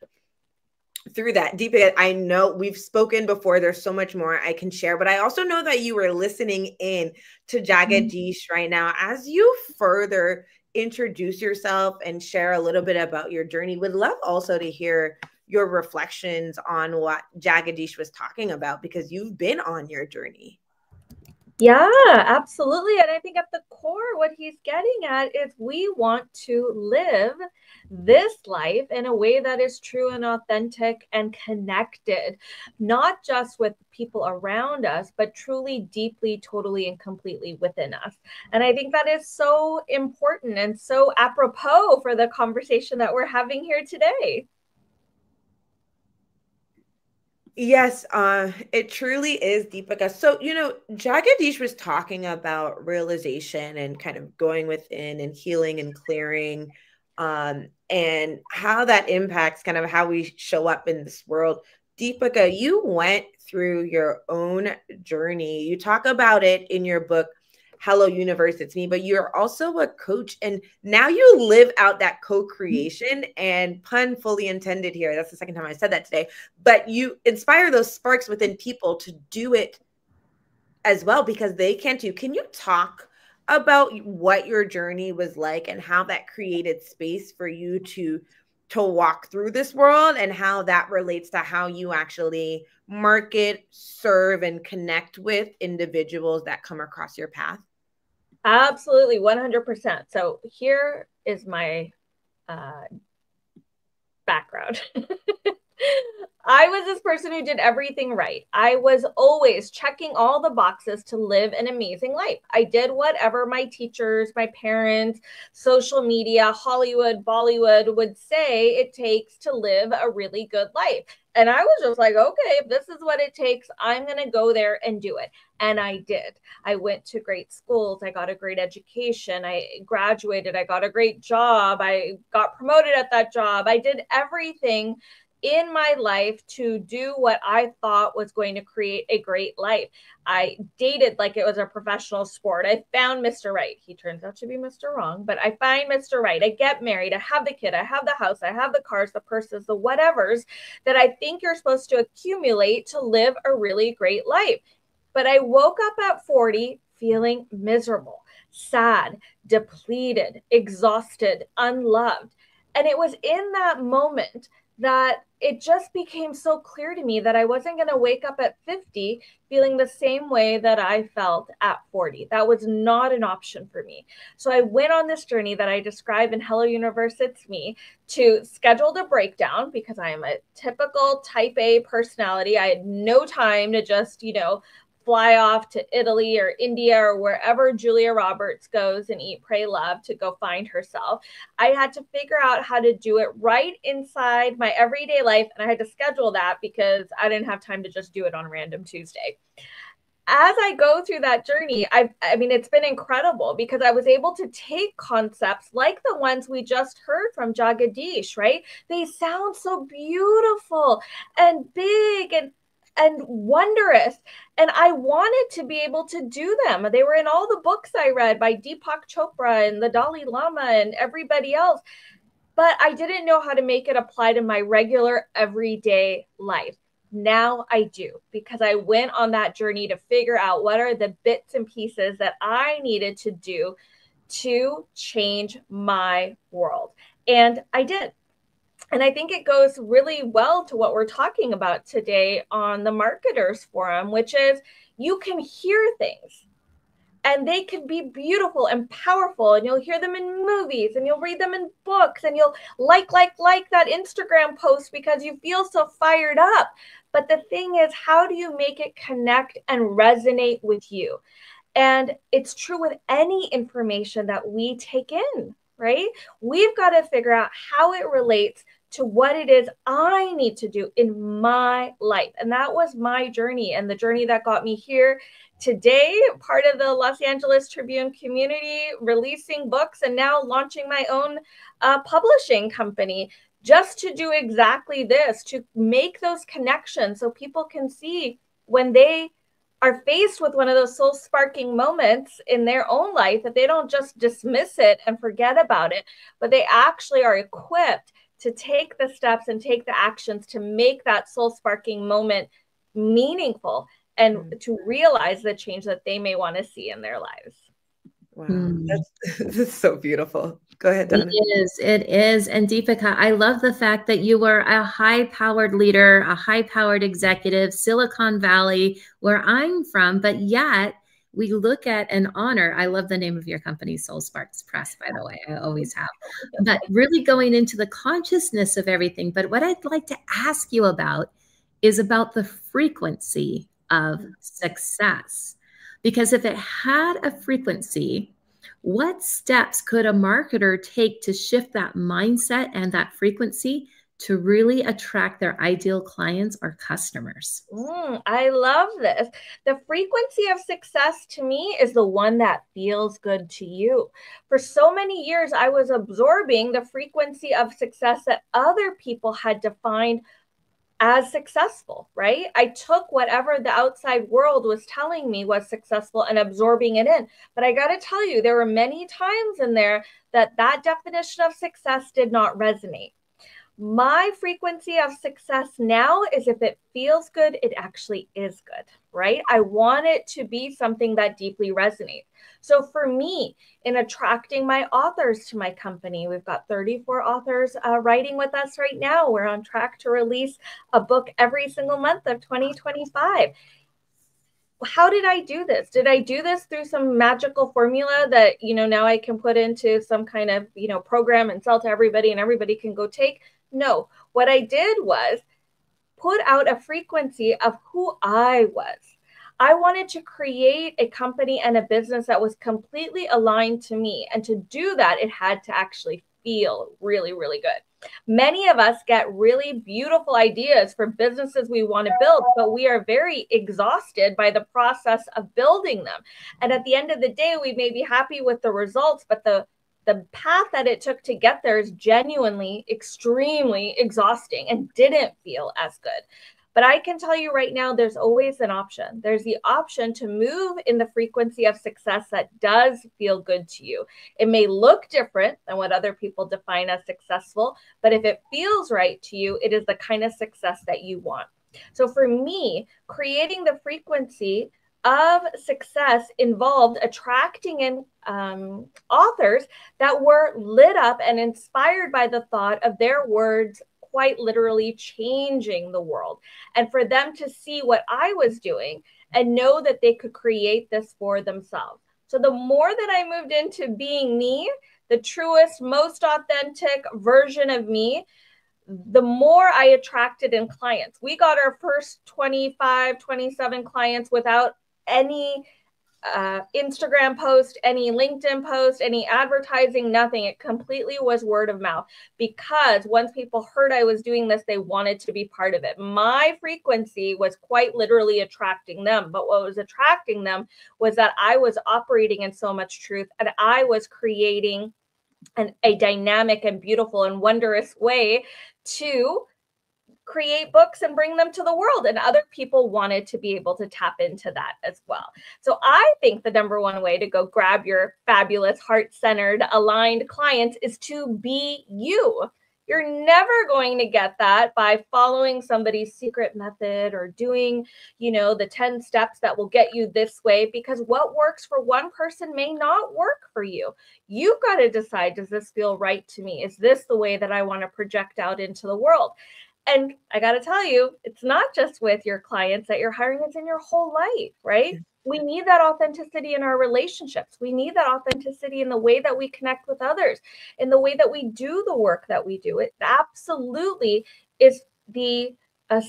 through that. Deepika, I know we've spoken before. There's so much more I can share, but I also know that you were listening in to Jagadish right now. As you further introduce yourself and share a little bit about your journey, would love also to hear your reflections on what Jagadish was talking about, because you've been on your journey.
Yeah, absolutely. And I think at the core, what he's getting at is we want to live this life in a way that is true and authentic and connected, not just with people around us, but truly, deeply, totally, and completely within us. And I think that is so important and so apropos for the conversation that we're having here today.
Yes, it truly is, Deepika. So, Jagadish was talking about realization and kind of going within and healing and clearing, and how that impacts kind of how we show up in this world. Deepika, you went through your own journey. You talk about it in your book, Hello, Universe, It's Me, but you're also a coach, and now you live out that co-creation, and pun fully intended here. That's the second time I said that today, but you inspire those sparks within people to do it as well, because they can too. Can you talk about what your journey was like and how that created space for you to walk through this world, and how that relates to how you actually market, serve, and connect with individuals that come across your path?
Absolutely, 100%. So here is my background. I was this person who did everything right. I was always checking all the boxes to live an amazing life. I did whatever my teachers, my parents, social media, Hollywood, Bollywood would say it takes to live a really good life. And I was just like, okay, if this is what it takes, I'm going to go there and do it. And I did. I went to great schools. I got a great education. I graduated. I got a great job. I got promoted at that job. I did everything in my life to do what I thought was going to create a great life. I dated like it was a professional sport. I found Mr. Right. He turns out to be Mr. Wrong, but I find Mr. Right. I get married. I have the kid. I have the house. I have the cars, the purses, the whatevers that I think you're supposed to accumulate to live a really great life. But I woke up at 40 feeling miserable, sad, depleted, exhausted, unloved. And it was in that moment that it just became so clear to me that I wasn't going to wake up at 50 feeling the same way that I felt at 40. That was not an option for me. So I went on this journey that I describe in Hello Universe, It's Me, to schedule the breakdown, because I am a typical type A personality. I had no time to just, fly off to Italy or India or wherever Julia Roberts goes and Eat, Pray, Love to go find herself. I had to figure out how to do it right inside my everyday life. And I had to schedule that because I didn't have time to just do it on a random Tuesday. As I go through that journey, I mean, it's been incredible because I was able to take concepts like the ones we just heard from Jagadish, right? They sound so beautiful and big and wondrous. And I wanted to be able to do them. They were in all the books I read by Deepak Chopra and the Dalai Lama and everybody else. But I didn't know how to make it apply to my regular everyday life. Now I do, because I went on that journey to figure out what are the bits and pieces that I needed to do to change my world. And I did. And I think it goes really well to what we're talking about today on the Marketers Forum, which is you can hear things and they can be beautiful and powerful, and you'll hear them in movies and you'll read them in books and you'll like that Instagram post because you feel so fired up. But the thing is, how do you make it connect and resonate with you? And it's true with any information that we take in, right? We've got to figure out how it relates to what it is I need to do in my life. And that was my journey, and the journey that got me here today, part of the Los Angeles Tribune community, releasing books and now launching my own publishing company, just to do exactly this, to make those connections so people can see when they are faced with one of those soul sparking moments in their own life, that they don't just dismiss it and forget about it, but they actually are equipped to take the steps and take the actions to make that soul sparking moment meaningful and to realize the change that they may want to see in their lives.
Wow, that's so beautiful. Go ahead, Donna.
It is. And Deepika, I love the fact that you were a high-powered leader, a high-powered executive, Silicon Valley, where I'm from, but yet we look at and honor, I love the name of your company, Soul Sparks Press, by the way, I always have, but really going into the consciousness of everything. But what I'd like to ask you about is about the frequency of success. Because if it had a frequency, what steps could a marketer take to shift that mindset and that frequency to really attract their ideal clients or customers?
I love this. The frequency of success to me is the one that feels good to you. For so many years, I was absorbing the frequency of success that other people had defined as successful, right? I took whatever the outside world was telling me was successful and absorbing it in. But I got to tell you, there were many times in there that definition of success did not resonate. My frequency of success now is if it feels good, it actually is good, right? I want it to be something that deeply resonates. So for me, in attracting my authors to my company, we've got 34 authors writing with us right now. We're on track to release a book every single month of 2025. How did I do this? Did I do this through some magical formula that, now I can put into some kind of, program and sell to everybody and everybody can go take? No, what I did was put out a frequency of who I was. I wanted to create a company and a business that was completely aligned to me. And to do that, it had to actually feel really, really good. Many of us get really beautiful ideas for businesses we want to build, but we are very exhausted by the process of building them. And at the end of the day, we may be happy with the results, but the path that it took to get there is genuinely extremely exhausting and didn't feel as good. But I can tell you right now, there's always an option. There's the option to move in the frequency of success that does feel good to you. It may look different than what other people define as successful, but if it feels right to you, it is the kind of success that you want. So for me, creating the frequency of success involved attracting in authors that were lit up and inspired by the thought of their words quite literally changing the world. And for them to see what I was doing and know that they could create this for themselves. So the more that I moved into being me, the truest, most authentic version of me, the more I attracted in clients. We got our first 25, 27 clients without any Instagram post, any LinkedIn post, any advertising, nothing. It completely was word of mouth, because once people heard I was doing this, they wanted to be part of it. My frequency was quite literally attracting them, but what was attracting them was that I was operating in so much truth, and I was creating a dynamic and beautiful and wondrous way to create books and bring them to the world. And other people wanted to be able to tap into that as well. So I think the number one way to go grab your fabulous, heart-centered, aligned clients is to be you. You're never going to get that by following somebody's secret method or doing, the 10 steps that will get you this way, because what works for one person may not work for you. You've got to decide, does this feel right to me? Is this the way that I want to project out into the world? And I got to tell you, it's not just with your clients that you're hiring, it's in your whole life, right? We need that authenticity in our relationships. We need that authenticity in the way that we connect with others, in the way that we do the work that we do. It absolutely is the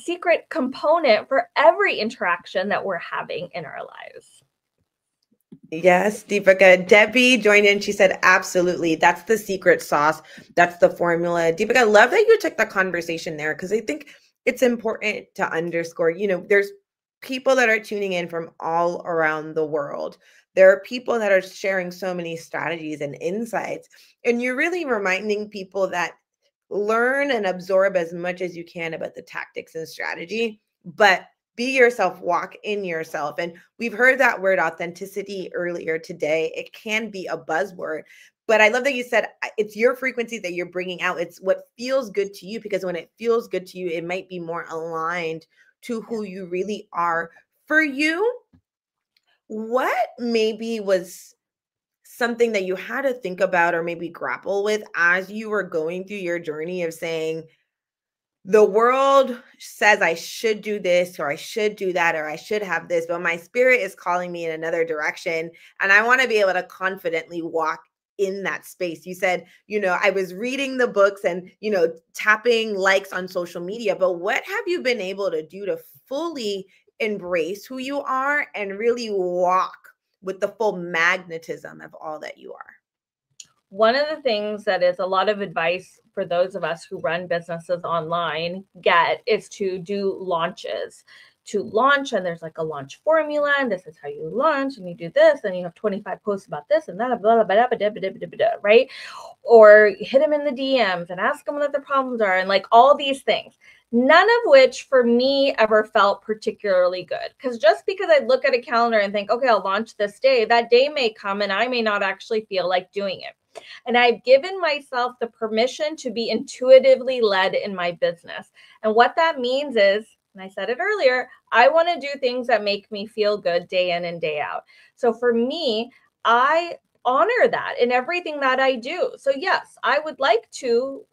secret component for every interaction that we're having in our lives.
Yes, Deepika. Debbie joined in. She said, absolutely. That's the secret sauce. That's the formula. Deepika, I love that you took the conversation there, because I think it's important to underscore, there's people that are tuning in from all around the world. There are people that are sharing so many strategies and insights, and you're really reminding people that learn and absorb as much as you can about the tactics and strategy, but be yourself, walk in yourself. And we've heard that word authenticity earlier today. It can be a buzzword, but I love that you said it's your frequency that you're bringing out. It's what feels good to you, because when it feels good to you, it might be more aligned to who you really are. For you, what maybe was something that you had to think about or maybe grapple with as you were going through your journey of saying, the world says I should do this, or I should do that, or I should have this, but my spirit is calling me in another direction, and I want to be able to confidently walk in that space? You said, I was reading the books and, tapping likes on social media, but what have you been able to do to fully embrace who you are and really walk with the full magnetism of all that you are?
One of the things that is a lot of advice for those of us who run businesses online is to do launches. To launch, and there's like a launch formula, and this is how you launch, and you do this, and you have 25 posts about this and that, blah, blah, blah, blah, blah, blah, blah, right? Or hit them in the DMs and ask them what the problems are, and like all these things. None of which for me ever felt particularly good, because just because I look at a calendar and think, okay, I'll launch this day, that day may come and I may not actually feel like doing it. And I've given myself the permission to be intuitively led in my business. And what that means is, and I said it earlier, I want to do things that make me feel good day in and day out. So for me, I honor that in everything that I do. So yes, I would like to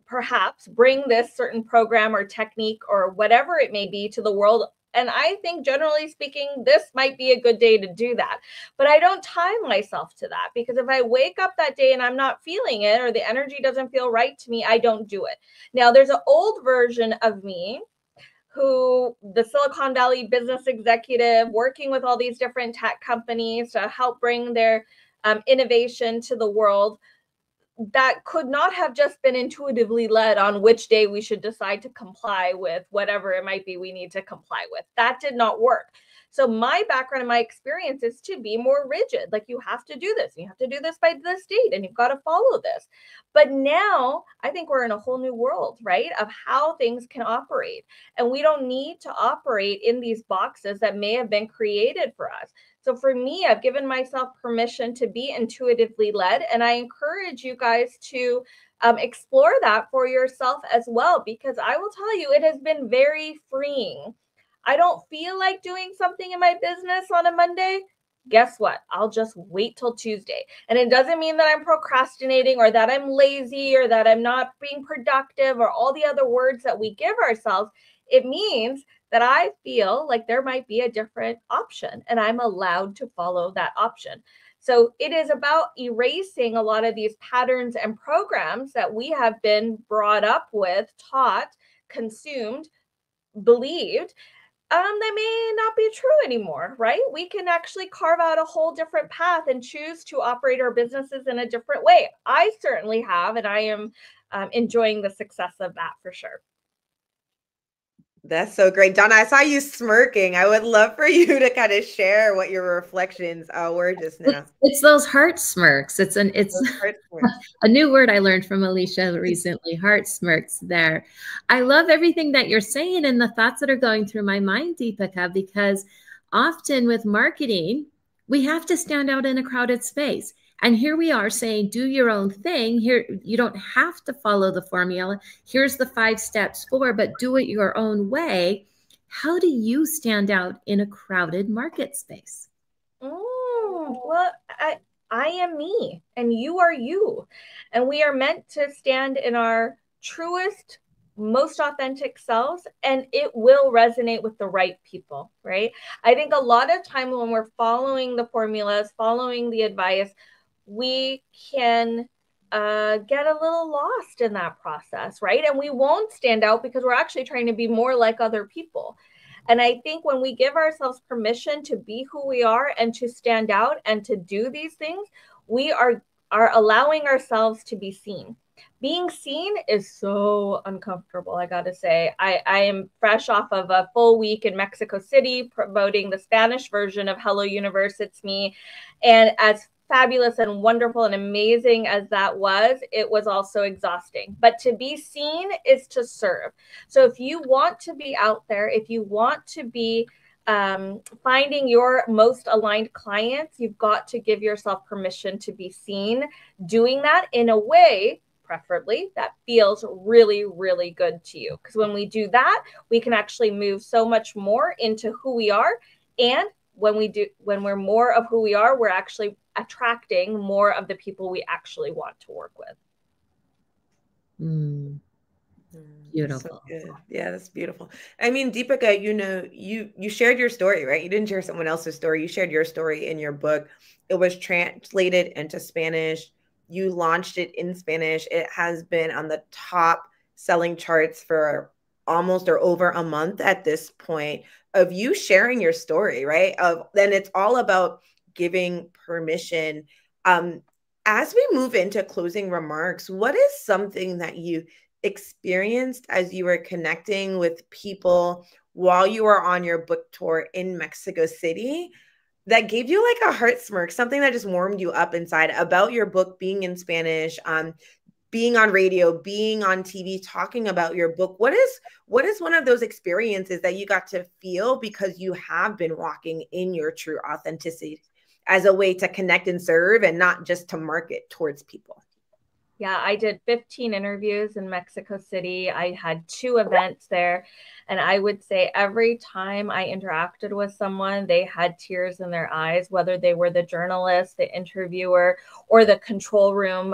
perhaps bring this certain program or technique or whatever it may be to the world. And I think generally speaking, this might be a good day to do that. But I don't time myself to that, because if I wake up that day and I'm not feeling it, or the energy doesn't feel right to me, I don't do it. Now, there's an old version of me who, the Silicon Valley business executive, working with all these different tech companies to help bring their innovation to the world, that could not have just been intuitively led on which day we should decide to comply with whatever it might be we need to comply with. That did not work. So my background and my experience is to be more rigid. Like, you have to do this, and you have to do this by this date, and you've got to follow this. But now I think we're in a whole new world, right, of how things can operate. And we don't need to operate in these boxes that may have been created for us. So for me, I've given myself permission to be intuitively led, and I encourage you guys to explore that for yourself as well, because I will tell you, it has been very freeing. I don't feel like doing something in my business on a Monday. guess what? I'll just wait till Tuesday. And it doesn't mean that I'm procrastinating or that I'm lazy or that I'm not being productive or all the other words that we give ourselves. It means that I feel like there might be a different option and I'm allowed to follow that option. So it is about erasing a lot of these patterns and programs that we have been brought up with, taught, consumed, believed, that may not be true anymore, right? We can actually carve out a whole different path and choose to operate our businesses in a different way. I certainly have, and I am enjoying the success of that for sure.
That's so great. Donna, I saw you smirking. I would love for you to kind of share what your reflections were just now.
It's those heart smirks. It's
heart smirks.
A new word I learned from Alicia recently, heart smirks there. I love everything that you're saying and the thoughts that are going through my mind, Deepika, because often with marketing, we have to stand out in a crowded space. And here we are saying, do your own thing. Here, you don't have to follow the formula. Here's the 5 steps forward, but do it your own way. How do you stand out in a crowded market space?
Well, I am me and you are you. And we are meant to stand in our truest, most authentic selves, and it will resonate with the right people, right? I think a lot of time when we're following the formulas, following the advice, we can get a little lost in that process, right? And we won't stand out because we're actually trying to be more like other people. And I think when we give ourselves permission to be who we are and to stand out and to do these things, we are allowing ourselves to be seen. Being seen is so uncomfortable, I gotta say. I am fresh off of a full week in Mexico City promoting the Spanish version of Hello Universe, It's Me. And as fabulous and wonderful and amazing as that was, it was also exhausting. But to be seen is to serve. So if you want to be out there, if you want to be finding your most aligned clients, you've got to give yourself permission to be seen, doing that in a way, preferably, that feels really, really good to you. Because when we do that, we can actually move so much more into who we are. And when we're more of who we are, we're actually attracting more of the people we actually want to work with.
Beautiful.
So good. Yeah, that's beautiful. I mean, Deepika, you shared your story, right? You didn't share someone else's story. You shared your story in your book. It was translated into Spanish. You launched it in Spanish. It has been on the top selling charts for almost or over a month at this point of you sharing your story, right? Then it's all about giving permission. As we move into closing remarks, what is something that you experienced as you were connecting with people while you were on your book tour in Mexico City that gave you like a heart smirk, something that just warmed you up inside about your book being in Spanish, being on radio, being on TV, talking about your book? What is one of those experiences that you got to feel because you have been walking in your true authenticity as a way to connect and serve and not just to market towards people?
Yeah, I did 15 interviews in Mexico City. I had 2 events there. And I would say every time I interacted with someone, they had tears in their eyes, whether they were the journalist, the interviewer, or the control room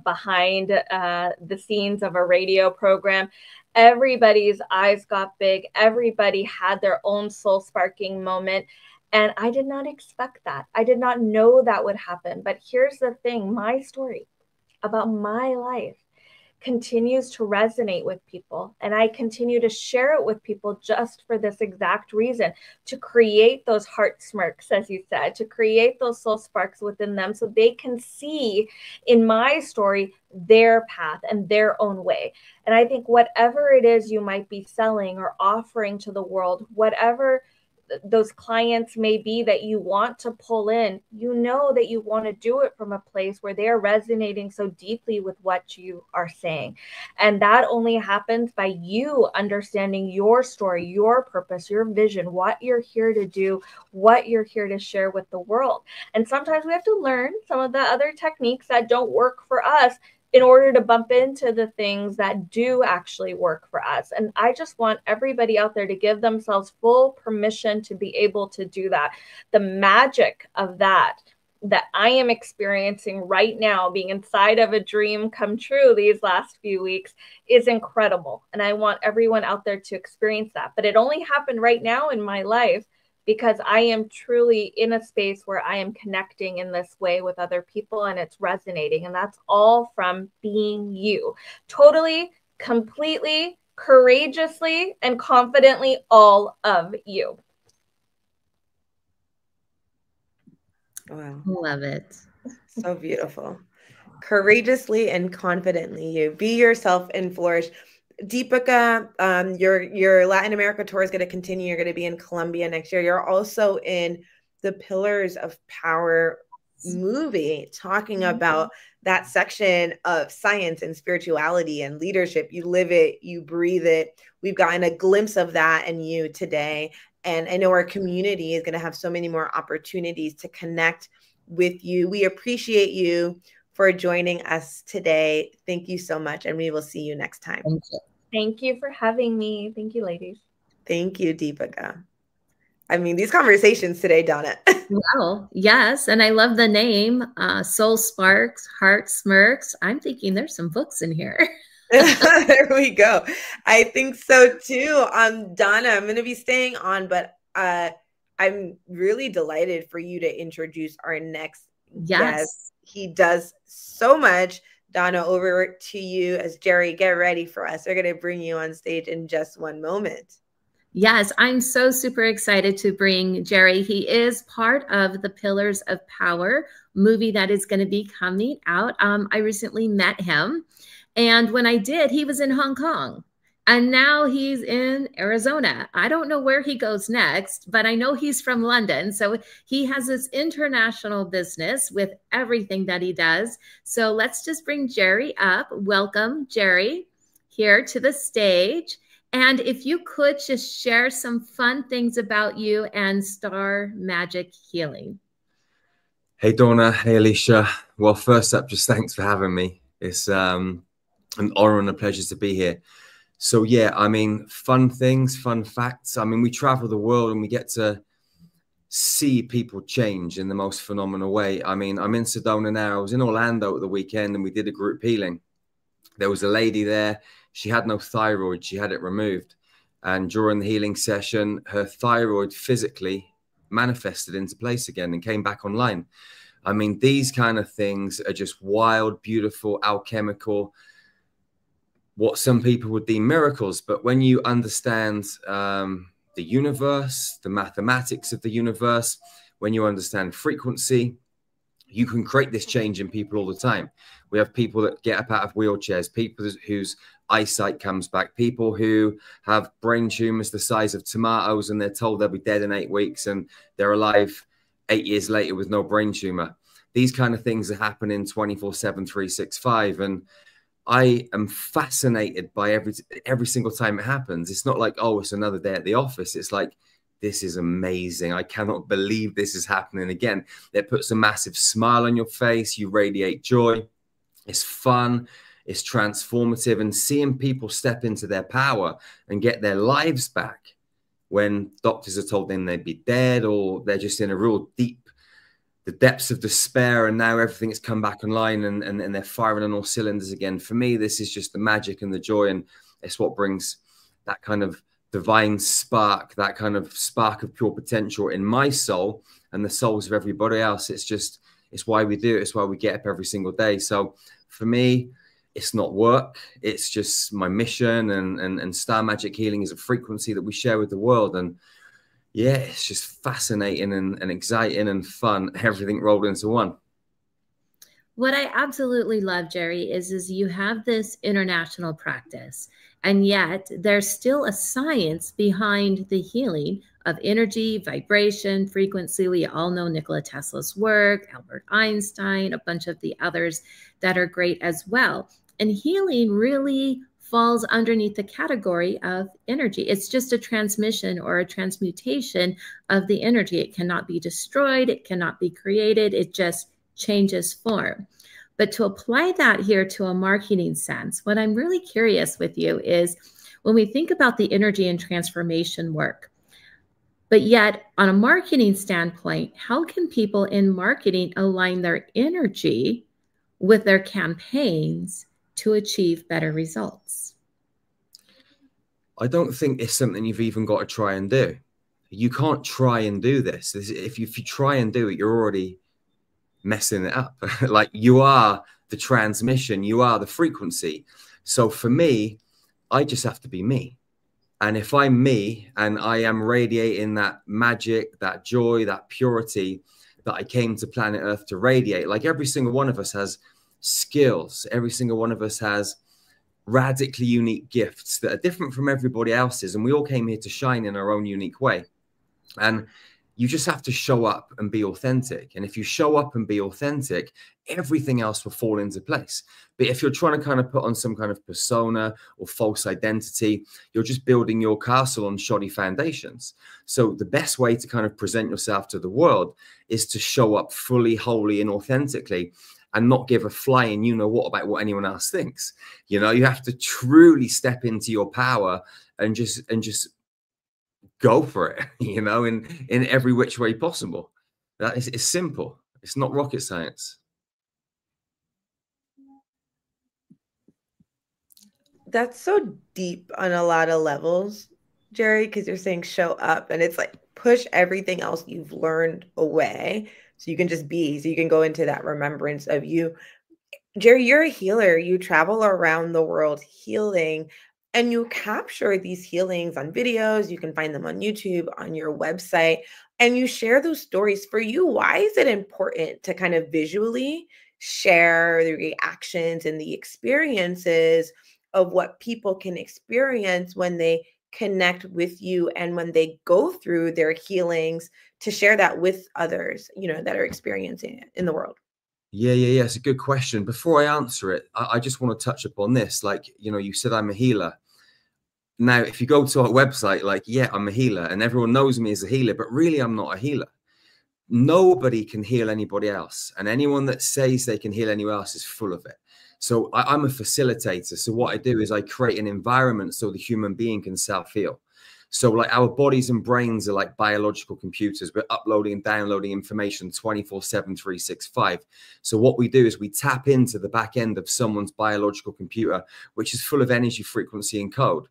behind the scenes of a radio program. Everybody's eyes got big. Everybody had their own soul sparking moment. And I did not expect that. I did not know that would happen. But here's the thing, my story about my life continues to resonate with people. And I continue to share it with people just for this exact reason, to create those heart smirks, as you said, to create those soul sparks within them so they can see in my story their path and their own way. And I think whatever it is you might be selling or offering to the world, whatever those clients may be that you want to pull in, you know that you want to do it from a place where they are resonating so deeply with what you are saying. And that only happens by you understanding your story, your purpose, your vision, what you're here to do, what you're here to share with the world. And sometimes we have to learn some of the other techniques that don't work for us in order to bump into the things that do actually work for us. And I just want everybody out there to give themselves full permission to be able to do that. The magic of that I am experiencing right now, being inside of a dream come true these last few weeks, is incredible. And I want everyone out there to experience that. But it only happened right now in my life because I am truly in a space where I am connecting in this way with other people and it's resonating. And that's all from being you. Totally, completely, courageously, and confidently all of you.
Wow.
Love it.
So beautiful. Courageously and confidently you. Be yourself and flourish. Deepika, your Latin America tour is going to continue. You're going to be in Colombia next year. You're also in the Pillars of Power movie, talking about that section of science and spirituality and leadership. You live it, you breathe it. We've gotten a glimpse of that in you today. And I know our community is going to have so many more opportunities to connect with you. We appreciate you for joining us today. Thank you so much. And we will see you next time.
Thank you for having me. Thank you, ladies.
Thank you, Deepika. I mean, these conversations today, Donna.
Well, yes. And I love the name, Soul Sparks, Heart Smirks. I'm thinking there's some books in here.
There we go. I think so too. Donna, I'm going to be staying on, but I'm really delighted for you to introduce our next guest. He does so much. Donna, over to you. As Jerry, get ready for us. We're going to bring you on stage in just one moment.
Yes, I'm so super excited to bring Jerry. He is part of the Pillars of Power movie that is going to be coming out. I recently met him. And when I did, he was in Hong Kong. And now he's in Arizona. I don't know where he goes next, but I know he's from London. So he has this international business with everything that he does. So let's just bring Jerry up. Welcome, Jerry, here to the stage. And if you could just share some fun things about you and Star Magic Healing.
Hey, Donna. Hey, Alicia. Well, first up, just thanks for having me. It's an honor and a pleasure to be here. So yeah, I mean, fun things, fun facts. I mean, we travel the world and we get to see people change in the most phenomenal way. I mean, I'm in Sedona now. I was in Orlando at the weekend and we did a group healing. There was a lady there. She had no thyroid. She had it removed. And during the healing session, her thyroid physically manifested into place again and came back online. I mean, these kind of things are just wild, beautiful, alchemical, what some people would deem miracles. But when you understand the universe, the mathematics of the universe, when you understand frequency, you can create this change in people all the time. We have people that get up out of wheelchairs, people whose eyesight comes back, people who have brain tumors the size of tomatoes and they're told they'll be dead in 8 weeks and they're alive 8 years later with no brain tumor. These kind of things are happening 24/7, 365. And I am fascinated by every single time it happens. It's not like, oh, it's another day at the office. It's like, this is amazing. I cannot believe this is happening again. It puts a massive smile on your face. You radiate joy. It's fun. It's transformative. And seeing people step into their power and get their lives back when doctors are told them they'd be dead or they're just in a real the depths of despair, and now everything has come back online and they're firing on all cylinders again. For me, this is just the magic and the joy, and it's what brings that kind of divine spark, that kind of spark of pure potential in my soul and the souls of everybody else. It's why we do it. It's why we get up every single day. So for me, it's not work. It's just my mission, and Star Magic Healing is a frequency that we share with the world. And yeah, it's just fascinating and exciting and fun, everything rolled into one.
What I absolutely love, Jerry, is you have this international practice, and yet there's still a science behind the healing of energy, vibration, frequency. We all know Nikola Tesla's work, Albert Einstein, a bunch of the others that are great as well. And healing really falls underneath the category of energy. It's just a transmission or a transmutation of the energy. It cannot be destroyed. It cannot be created. It just changes form. But to apply that here to a marketing sense, what I'm really curious with you is when we think about the energy and transformation work, but yet on a marketing standpoint, how can people in marketing align their energy with their campaigns to achieve better results?
I don't think it's something you've even got to try and do. You can't try and do this. If you try and do it, you're already messing it up. Like, you are the transmission, you are the frequency. So for me, I just have to be me. And if I'm me and I am radiating that magic, that joy, that purity that I came to planet Earth to radiate, like every single one of us has skills, every single one of us has radically unique gifts that are different from everybody else's. And we all came here to shine in our own unique way. And you just have to show up and be authentic. And if you show up and be authentic, everything else will fall into place. But if you're trying to kind of put on some kind of persona or false identity, you're just building your castle on shoddy foundations. So the best way to kind of present yourself to the world is to show up fully, wholly, and authentically, and not give a flying you know what about what anyone else thinks. You know, you have to truly step into your power and just go for it, you know, in every which way possible. That is, it's simple. It's not rocket science.
That's so deep on a lot of levels, Jerry, because you're saying show up, and it's like push everything else you've learned away so you can just be, so you can go into that remembrance of you. Jerry, you're a healer. You travel around the world healing, and you capture these healings on videos. You can find them on YouTube, on your website, and you share those stories. For you, why is it important to kind of visually share the reactions and the experiences of what people can experience when they connect with you and when they go through their healings, to share that with others, you know, that are experiencing it in the world?
Yeah. It's a good question. Before I answer it, I just want to touch upon this. Like, you know, you said I'm a healer. Now, if you go to our website, like, yeah, I'm a healer and everyone knows me as a healer, but really I'm not a healer. Nobody can heal anybody else. And anyone that says they can heal anyone else is full of it. So I'm a facilitator. So what I do is I create an environment so the human being can self-heal. So like our bodies and brains are like biological computers. We're uploading and downloading information 24/7, 365. So what we do is we tap into the back end of someone's biological computer, which is full of energy, frequency, and code.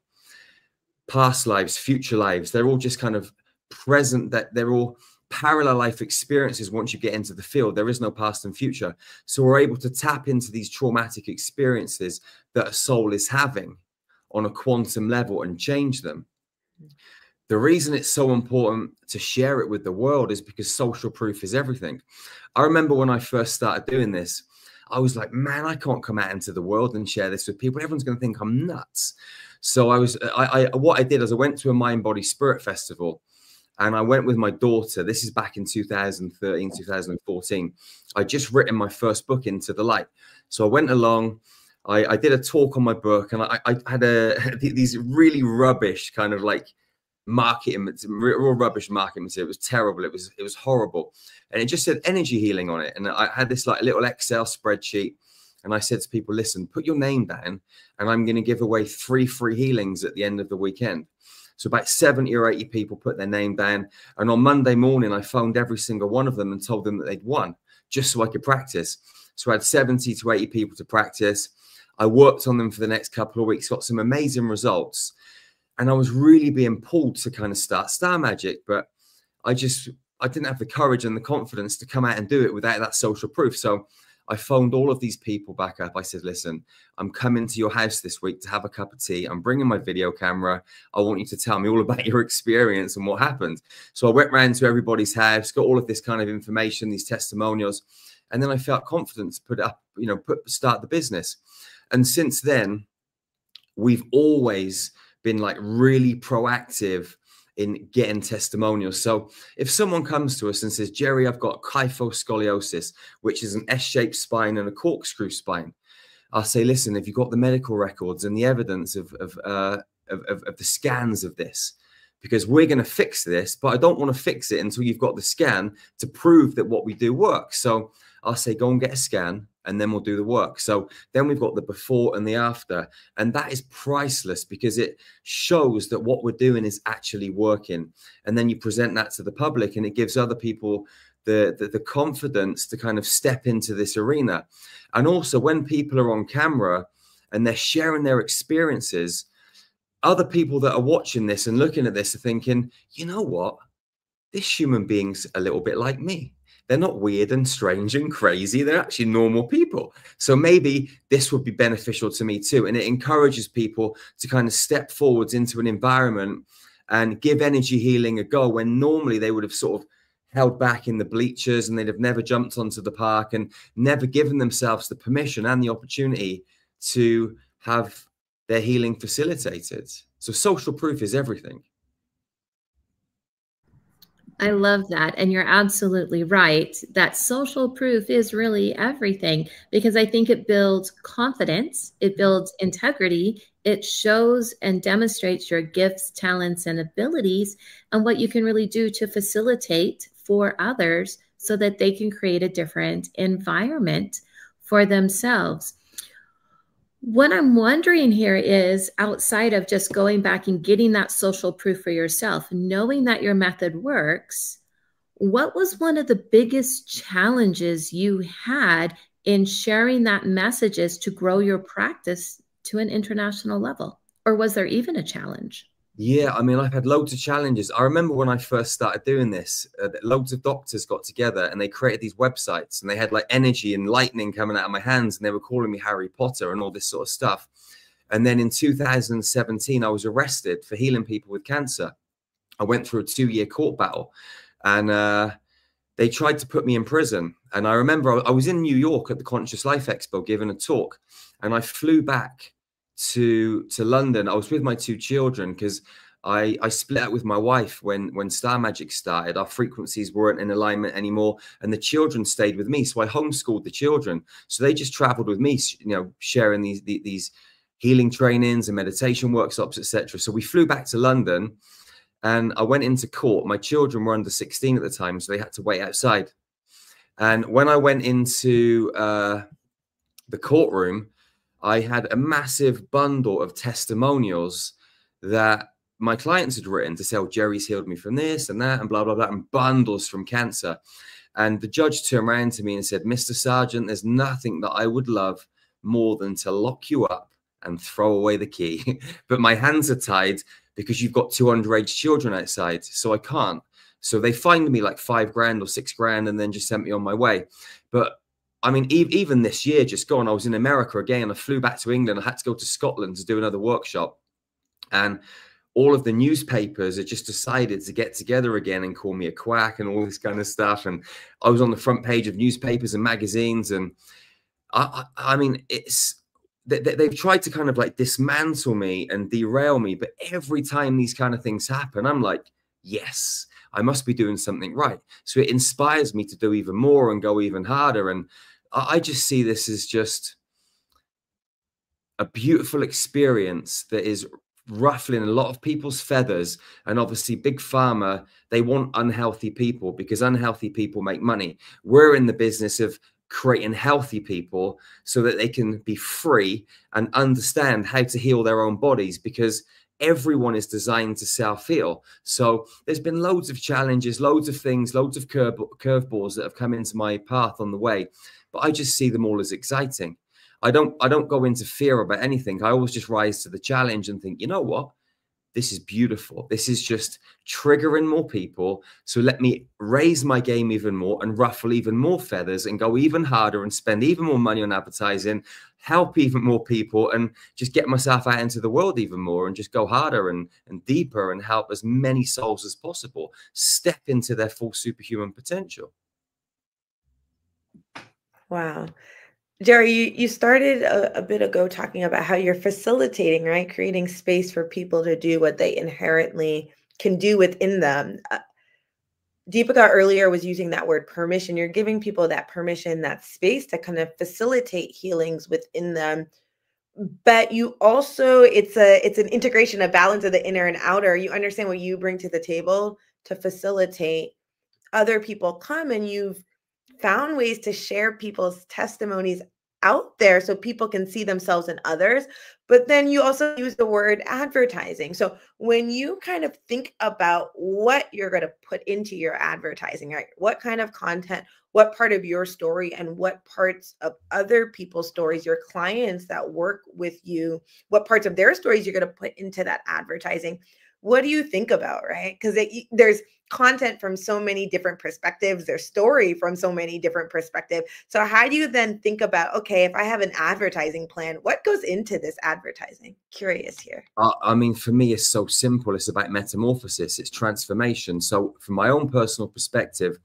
Past lives, future lives, they're all just kind of present, that they're all parallel life experiences. Once you get into the field, there is no past and future. So we're able to tap into these traumatic experiences that a soul is having on a quantum level and change them. The reason it's so important to share it with the world is because social proof is everything. I remember when I first started doing this, I was like, man, I can't come out into the world and share this with people. Everyone's going to think I'm nuts. So what I did is I went to a Mind, Body, Spirit festival, and I went with my daughter. This is back in 2013, 2014. I just written my first book, Into the Light. So I went along, I did a talk on my book, and I had these really rubbish kind of like marketing, real rubbish marketing material. It was terrible. It was horrible. And it just said energy healing on it. And I had this like little Excel spreadsheet. And I said to people, listen, put your name down and I'm going to give away 3 free healings at the end of the weekend. So about 70 or 80 people put their name down. And on Monday morning, I phoned every single one of them and told them that they'd won, just so I could practice. So I had 70 to 80 people to practice. I worked on them for the next couple of weeks, got some amazing results. And I was really being pulled to kind of start Star Magic, but I didn't have the courage and the confidence to come out and do it without that social proof. So I phoned all of these people back up. I said, listen, I'm coming to your house this week to have a cup of tea. I'm bringing my video camera. I want you to tell me all about your experience and what happened. So I went round to everybody's house, got all of this kind of information, these testimonials, and then I felt confident to put it up, you know, start the business. And since then, we've always been like really proactive in getting testimonials. So if someone comes to us and says, Jerry, I've got kyphoscoliosis, which is an S-shaped spine and a corkscrew spine, I'll say, listen, have you got the medical records and the evidence of the scans of this? Because we're going to fix this, but I don't want to fix it until you've got the scan to prove that what we do works. So I'll say, go and get a scan and then we'll do the work. So then we've got the before and the after, and that is priceless because it shows that what we're doing is actually working. And then you present that to the public, and it gives other people the confidence to kind of step into this arena. And also when people are on camera and they're sharing their experiences, other people that are watching this and looking at this are thinking, you know what? This human being's a little bit like me. They're not weird and strange and crazy. They're actually normal people. So maybe this would be beneficial to me too. And it encourages people to kind of step forwards into an environment and give energy healing a go when normally they would have sort of held back in the bleachers and they'd have never jumped onto the park and never given themselves the permission and the opportunity to have their healing facilitated. So social proof is everything.
I love that. And you're absolutely right that social proof is really everything, because I think it builds confidence, it builds integrity, it shows and demonstrates your gifts, talents, and abilities, and what you can really do to facilitate for others so that they can create a different environment for themselves. What I'm wondering here is, outside of just going back and getting that social proof for yourself, knowing that your method works, what was one of the biggest challenges you had in sharing that messages to grow your practice to an international level? Or was there even a challenge?
Yeah, I mean, I've had loads of challenges. I remember when I first started doing this, loads of doctors got together and they created these websites, and they had like energy and lightning coming out of my hands, and they were calling me Harry Potter and all this sort of stuff. And then in 2017, I was arrested for healing people with cancer. I went through a 2-year court battle, and they tried to put me in prison. And I remember I was in New York at the Conscious Life Expo giving a talk, and I flew back to London. I was with my 2 children because I split up with my wife when Star Magic started. Our frequencies weren't in alignment anymore, and the children stayed with me. So I homeschooled the children. So they just traveled with me, you know, sharing these healing trainings and meditation workshops, etc. So we flew back to London, and I went into court. My children were under 16 at the time, so they had to wait outside. And when I went into the courtroom, I had a massive bundle of testimonials that my clients had written to say, oh, Jerry's healed me from this and that and blah, blah, blah, and bundles from cancer. And the judge turned around to me and said, Mr. Sergeant, there's nothing that I would love more than to lock you up and throw away the key. But my hands are tied because you've got 2 underage children outside, so I can't. So they fined me like $5 grand or $6 grand and then just sent me on my way. But I mean, even this year just gone, I was in America again. I flew back to England. I had to go to Scotland to do another workshop. And all of the newspapers had just decided to get together again and call me a quack and all this kind of stuff. And I was on the front page of newspapers and magazines. And I mean, they've tried to kind of like dismantle me and derail me. But every time these kind of things happen, I'm like, yes, I must be doing something right. So it inspires me to do even more and go even harder. And I just see this as just a beautiful experience that is ruffling a lot of people's feathers. And obviously Big Pharma, they want unhealthy people because unhealthy people make money. We're in the business of creating healthy people so that they can be free and understand how to heal their own bodies, because everyone is designed to self-heal. So there's been loads of challenges, loads of things, loads of curveballs that have come into my path on the way, but I just see them all as exciting. I don't go into fear about anything. I always just rise to the challenge and think, you know what? This is beautiful. This is just triggering more people. So let me raise my game even more and ruffle even more feathers and go even harder and spend even more money on advertising, help even more people, and just get myself out into the world even more and just go harder and deeper and help as many souls as possible step into their full superhuman potential.
Wow. Jerry, you started a bit ago talking about how you're facilitating, right? Creating space for people to do what they inherently can do within them. Deepika earlier was using that word permission. You're giving people that permission, that space to kind of facilitate healings within them. But you also, it's an integration, a balance of the inner and outer. You understand what you bring to the table to facilitate other people come, and you've found ways to share people's testimonies out there so people can see themselves in others. But then you also use the word advertising. So when you kind of think about what you're going to put into your advertising, right? What kind of content, what part of your story, and what parts of other people's stories, your clients that work with you, what parts of their stories you're going to put into that advertising. What do you think about, right? Because there's content from so many different perspectives, their story from so many different perspectives. So how do you then think about, okay, if I have an advertising plan, what goes into this advertising? Curious here.
I mean, for me, it's so simple. It's about metamorphosis. It's transformation. So from my own personal perspective,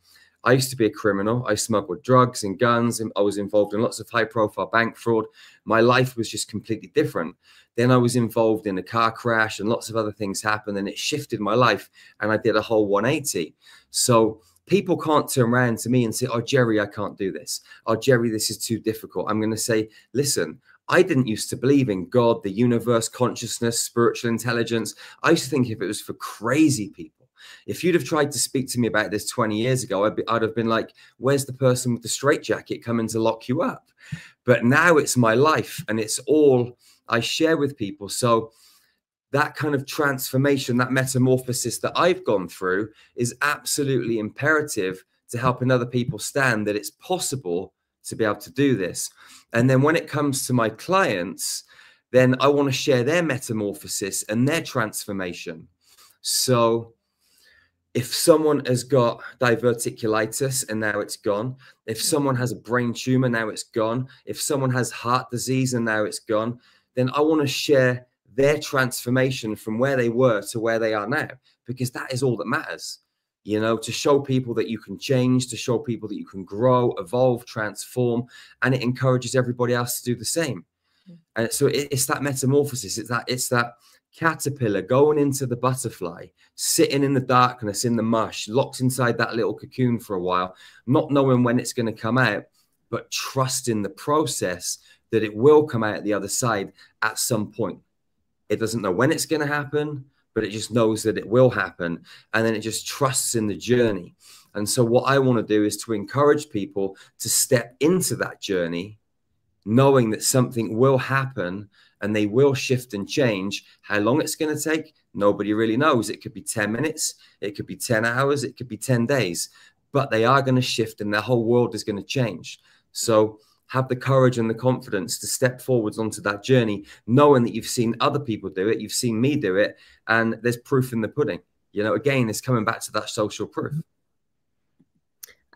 I used to be a criminal. I smuggled drugs and guns, and I was involved in lots of high-profile bank fraud. My life was just completely different. Then I was involved in a car crash, and lots of other things happened, and it shifted my life, and I did a whole 180. So people can't turn around to me and say, oh, Jerry, I can't do this. Oh, Jerry, this is too difficult. I'm going to say, listen, I didn't used to believe in God, the universe, consciousness, spiritual intelligence. I used to think if it was for crazy people. If you'd have tried to speak to me about this 20 years ago, I'd have been like, where's the person with the straitjacket coming to lock you up? But now it's my life, and it's all I share with people. So that kind of transformation, that metamorphosis that I've gone through is absolutely imperative to helping other people stand that it's possible to be able to do this. And then when it comes to my clients, then I want to share their metamorphosis and their transformation. So if someone has got diverticulitis and now it's gone, if someone has a brain tumor, now it's gone, if someone has heart disease and now it's gone, then I want to share their transformation from where they were to where they are now, because that is all that matters, you know, to show people that you can change, to show people that you can grow, evolve, transform, and it encourages everybody else to do the same. And so it's that metamorphosis. It's that caterpillar going into the butterfly, sitting in the darkness, in the mush, locked inside that little cocoon for a while, not knowing when it's going to come out, but trusting the process that it will come out the other side at some point. It doesn't know when it's going to happen, but it just knows that it will happen. And then it just trusts in the journey. And so what I want to do is to encourage people to step into that journey, knowing that something will happen and they will shift and change. How long it's going to take, nobody really knows. It could be 10 minutes, it could be 10 hours, it could be 10 days, but they are going to shift and their whole world is going to change. So have the courage and the confidence to step forwards onto that journey, knowing that you've seen other people do it, you've seen me do it, and there's proof in the pudding. You know, again, it's coming back to that social proof.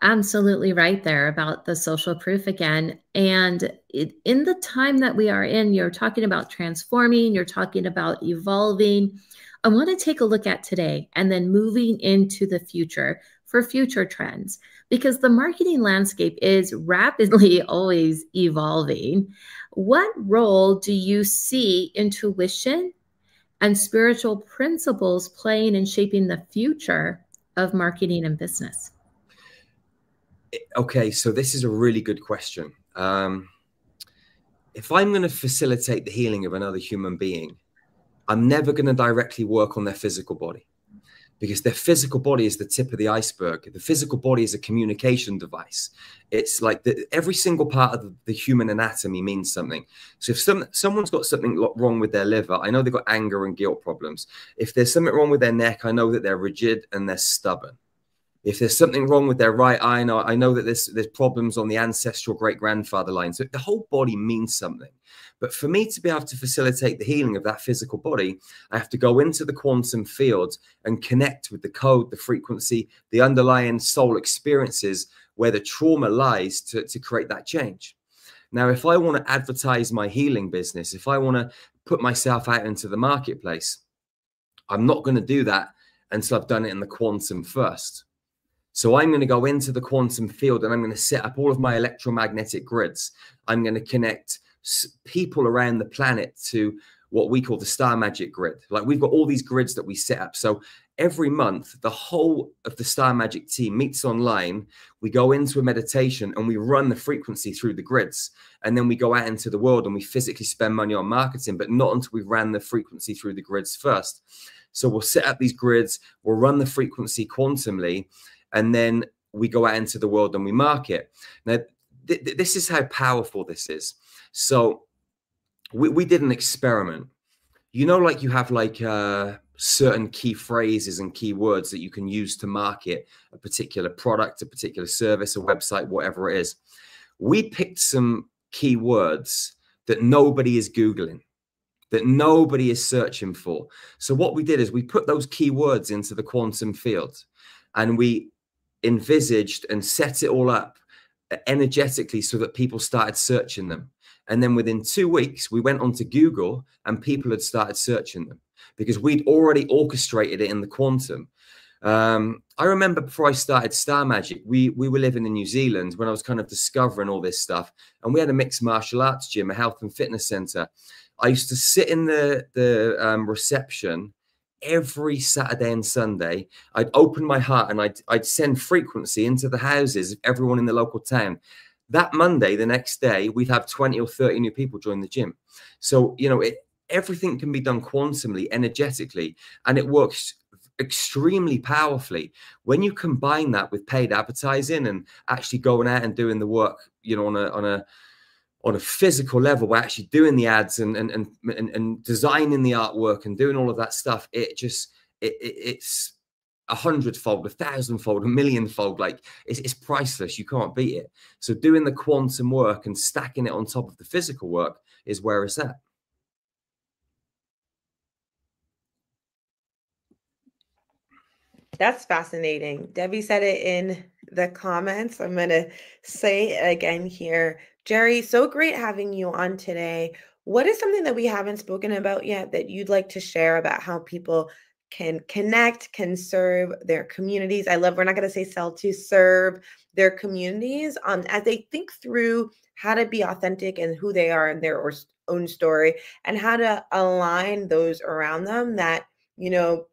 Absolutely right there about the social proof again. And in the time that we are in, you're talking about transforming, you're talking about evolving. I want to take a look at today and then moving into the future for future trends, because the marketing landscape is rapidly always evolving. What role do you see intuition and spiritual principles playing in shaping the future of marketing and business?
Okay, so this is a really good question. If I'm going to facilitate the healing of another human being, I'm never going to directly work on their physical body, because their physical body is the tip of the iceberg. The physical body is a communication device. It's like every single part of the human anatomy means something. So if someone's got something wrong with their liver, I know they've got anger and guilt problems. If there's something wrong with their neck, I know that they're rigid and they're stubborn. If there's something wrong with their right eye, I know that there's problems on the ancestral great-grandfather line. So the whole body means something. But for me to be able to facilitate the healing of that physical body, I have to go into the quantum field and connect with the code, the frequency, the underlying soul experiences where the trauma lies to create that change. Now, if I want to advertise my healing business, if I want to put myself out into the marketplace, I'm not going to do that until I've done it in the quantum first. So I'm going to go into the quantum field and I'm going to set up all of my electromagnetic grids. I'm going to connect people around the planet to what we call the star magic grid. Like we've got all these grids that we set up. So every month, the whole of the star magic team meets online. We go into a meditation and we run the frequency through the grids. And then we go out into the world and we physically spend money on marketing, but not until we've ran the frequency through the grids first. So we'll set up these grids, we'll run the frequency quantumly, and then we go out into the world and we market. Now, this is how powerful this is. So we did an experiment. You know, like you have like certain key phrases and keywords that you can use to market a particular product, a particular service, a website, whatever it is. We picked some keywords that nobody is Googling, that nobody is searching for. So what we did is we put those keywords into the quantum field, and we envisaged and set it all up energetically so that people started searching them. And then within 2 weeks, we went onto Google and people had started searching them because we'd already orchestrated it in the quantum. I remember before I started Star Magic, we were living in New Zealand when I was kind of discovering all this stuff. And we had a mixed martial arts gym, a health and fitness center. I used to sit in the reception every Saturday and Sunday. I'd open my heart and I'd send frequency into the houses of everyone in the local town. That Monday, the next day, we'd have 20 or 30 new people join the gym. So, you know, everything can be done quantumly, energetically, and it works extremely powerfully. When you combine that with paid advertising and actually going out and doing the work, you know, on a physical level, we're actually doing the ads and designing the artwork and doing all of that stuff. It's 100-fold, 1,000-fold, 1,000,000-fold. Like it's priceless. You can't beat it. So doing the quantum work and stacking it on top of the physical work is where it's at.
That's fascinating. Debbie said it in the comments. I'm going to say it again here. Jerry, so great having you on today. What is something that we haven't spoken about yet that you'd like to share about how people can connect, can serve their communities? I love, we're not going to say sell to, serve their communities as they think through how to be authentic and who they are in their own story, and how to align those around them that, you know,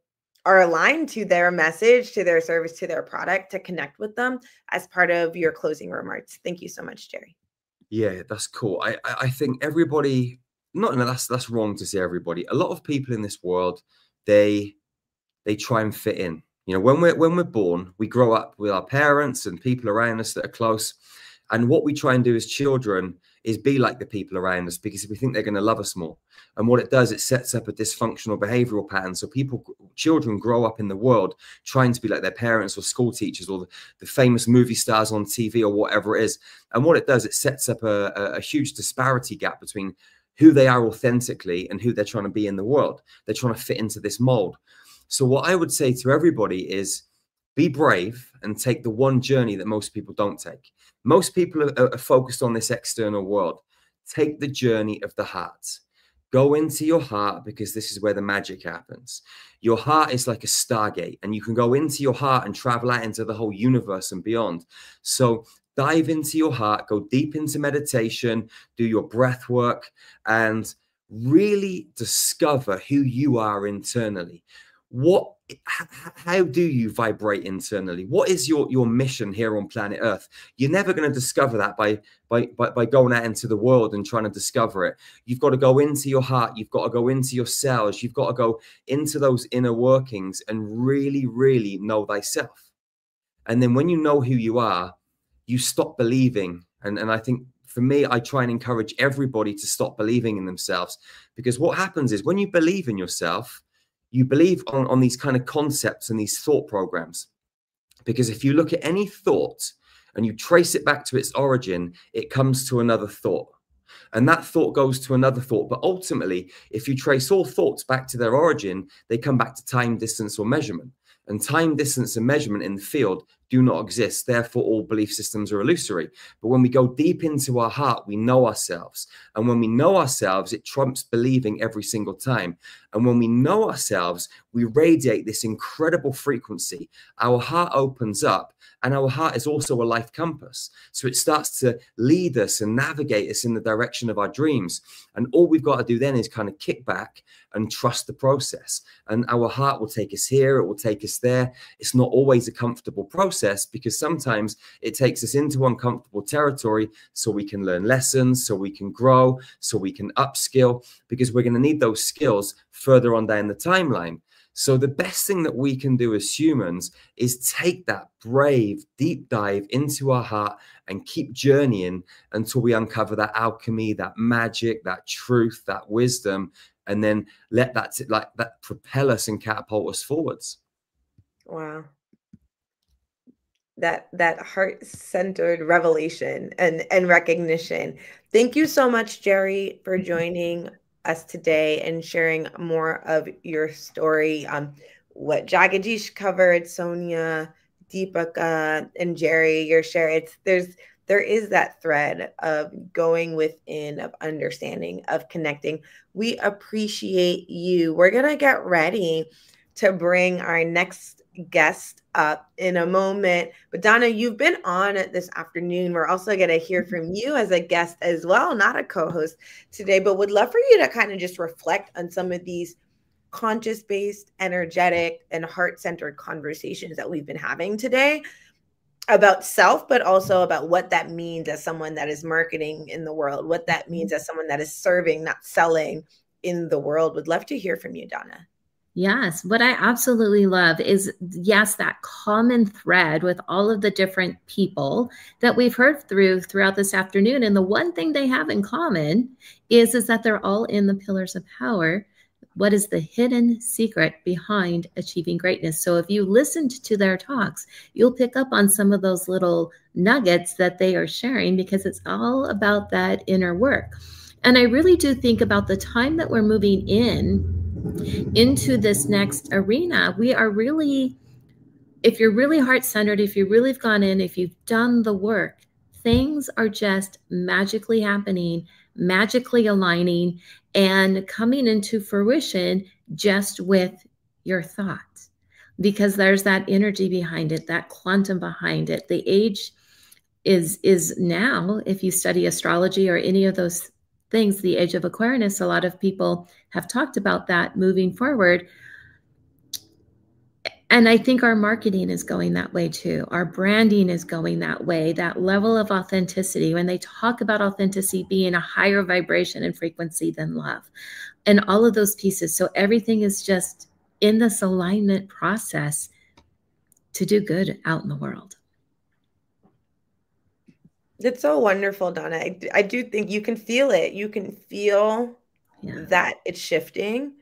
are aligned to their message, to their service, to their product, to connect with them as part of your closing remarks. Thank you so much, Jerry.
Yeah, that's cool. I think everybody, that's wrong to say everybody. A lot of people in this world, they try and fit in. You know, when we're born, we grow up with our parents and people around us that are close. And what we try and do as children is be like the people around us, because if we think they're going to love us more. And what it does, it sets up a dysfunctional behavioral pattern. So children grow up in the world trying to be like their parents or school teachers or the famous movie stars on TV or whatever it is. And what it does, it sets up a huge disparity gap between who they are authentically and who they're trying to be in the world. They're trying to fit into this mold. So what I would say to everybody is be brave and take the one journey that most people don't take. Most people are focused on this external world. Take the journey of the heart. Go into your heart, because this is where the magic happens. Your heart is like a stargate, and you can go into your heart and travel out into the whole universe and beyond. So dive into your heart, go deep into meditation, do your breath work, and really discover who you are internally. How do you vibrate internally? What is your mission here on planet Earth? You're never going to discover that by going out into the world and trying to discover it. You've got to go into your heart. You've got to go into your cells. You've got to go into those inner workings and really, really know thyself. And then when you know who you are, you stop believing. And I think for me, I try and encourage everybody to stop believing in themselves, because what happens is when you believe in yourself, you believe on these kind of concepts and these thought programs. Because if you look at any thought and you trace it back to its origin, it comes to another thought. And that thought goes to another thought. But ultimately, if you trace all thoughts back to their origin, they come back to time, distance, or measurement. And time, distance, and measurement in the field do not exist. Therefore, all belief systems are illusory. But when we go deep into our heart, we know ourselves. And when we know ourselves, it trumps believing every single time. And when we know ourselves, we radiate this incredible frequency. Our heart opens up, and our heart is also a life compass. So it starts to lead us and navigate us in the direction of our dreams. And all we've got to do then is kind of kick back and trust the process. And our heart will take us here, it will take us there. It's not always a comfortable process, because sometimes it takes us into uncomfortable territory so we can learn lessons, so we can grow, so we can upskill, because we're going to need those skills further on down the timeline. So the best thing that we can do as humans is take that brave deep dive into our heart and keep journeying until we uncover that alchemy, that magic, that truth, that wisdom, and then let that propel us and catapult us forwards.
Wow. That heart-centered revelation and recognition. Thank you so much, Jerry, for joining us today and sharing more of your story. What Jagadish covered, Sonia, Deepika, and Jerry, your share. There is that thread of going within, of understanding, of connecting. We appreciate you. We're gonna get ready to bring our next guest up in a moment. But Donna, you've been on this afternoon. We're also going to hear from you as a guest as well, not a co-host today, but would love for you to kind of just reflect on some of these conscious-based, energetic, and heart-centered conversations that we've been having today about self, but also about what that means as someone that is marketing in the world, what that means as someone that is serving, not selling in the world. Would love to hear from you, Donna.
Yes, what I absolutely love is, yes, that common thread with all of the different people that we've heard throughout this afternoon. And the one thing they have in common is that they're all in the pillars of power. What is the hidden secret behind achieving greatness? So if you listened to their talks, you'll pick up on some of those little nuggets that they are sharing, because it's all about that inner work. And I really do think about the time that we're moving into this next arena. We are really, if you're really heart-centered, if you really have gone in, if you've done the work, things are just magically happening, magically aligning, and coming into fruition just with your thoughts, because there's that energy behind it, that quantum behind it. The age is now, if you study astrology or any of those things, the age of Aquarius. A lot of people have talked about that moving forward. And I think our marketing is going that way too. Our branding is going that way, that level of authenticity. When they talk about authenticity being a higher vibration and frequency than love, and all of those pieces. So everything is just in this alignment process to do good out in the world.
It's so wonderful, Donna. I do think you can feel it. You can feel that it's shifting,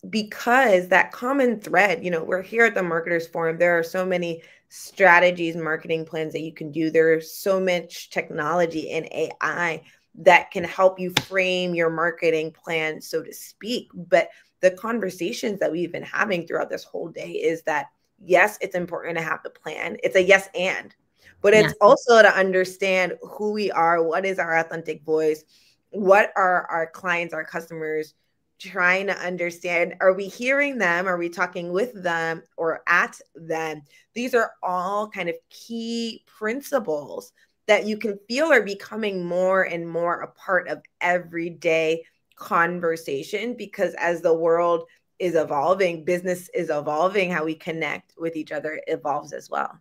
because that common thread, you know, we're here at the Marketers Forum. There are so many strategies, marketing plans that you can do. There's so much technology and AI that can help you frame your marketing plan, so to speak. But the conversations that we've been having throughout this whole day is that, yes, it's important to have the plan. It's a yes and. But it's also to understand who we are, what is our authentic voice, what are our clients, our customers trying to understand. Are we hearing them? Are we talking with them or at them? These are all kind of key principles that you can feel are becoming more and more a part of everyday conversation, because as the world is evolving, business is evolving, how we connect with each other evolves as well.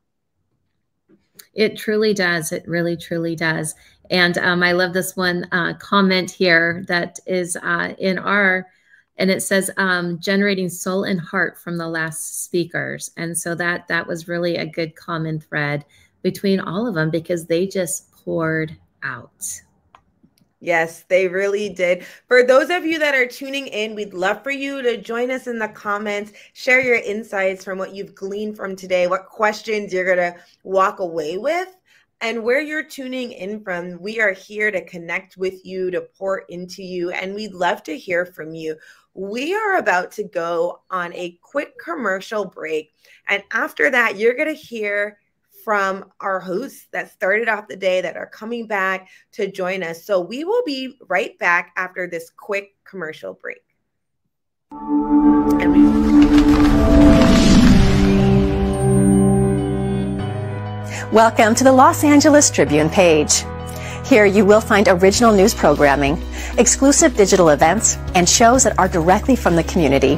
It truly does. It really, truly does. And I love this one comment here that is in our, and it says, generating soul and heart from the last speakers. And so that was really a good common thread between all of them, because they just poured out.
Yes, they really did. For those of you that are tuning in, we'd love for you to join us in the comments, share your insights from what you've gleaned from today, what questions you're going to walk away with, and where you're tuning in from. We are here to connect with you, to pour into you, and we'd love to hear from you. We are about to go on a quick commercial break, and after that, you're going to hear from our hosts that started off the day that are coming back to join us. So we will be right back after this quick commercial break.
Welcome to the Los Angeles Tribune page. Here you will find original news programming, exclusive digital events, and shows that are directly from the community.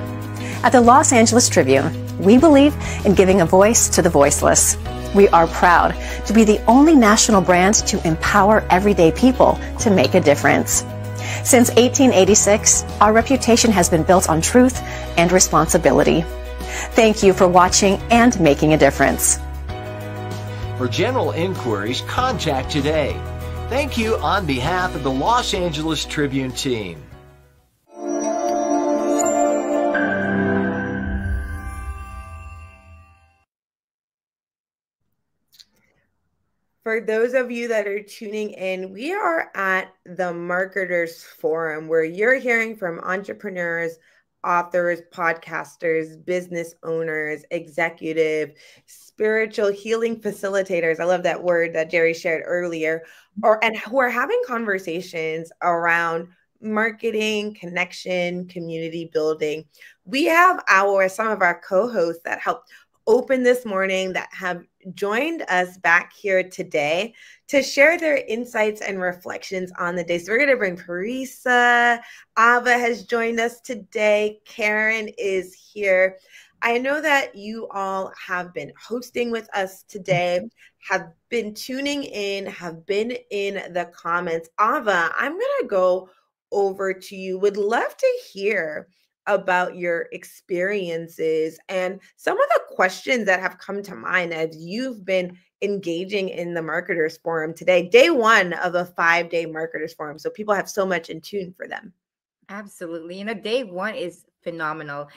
At the Los Angeles Tribune, we believe in giving a voice to the voiceless. We are proud to be the only national brand to empower everyday people to make a difference. Since 1886, our reputation has been built on truth and responsibility. Thank you for watching and making a difference.
For general inquiries, contact today. Thank you on behalf of the Los Angeles Tribune team.
For those of you that are tuning in, we are at the Marketers Forum, where you're hearing from entrepreneurs, authors, podcasters, business owners, executive, spiritual healing facilitators. I love that word that Jerry shared earlier, and who are having conversations around marketing, connection, community building. We have some of our co-hosts that helped open this morning that have joined us back here today to share their insights and reflections on the day. So we're going to bring Parisa. Ava has joined us today. Karen is here. I know that you all have been hosting with us today, have been tuning in, have been in the comments. Ava, I'm going to go over to you. Would love to hear about your experiences and some of the questions that have come to mind as you've been engaging in the Marketers Forum today, day one of a 5-day Marketers Forum. So people have so much in tune for them.
Absolutely. Day one is phenomenal.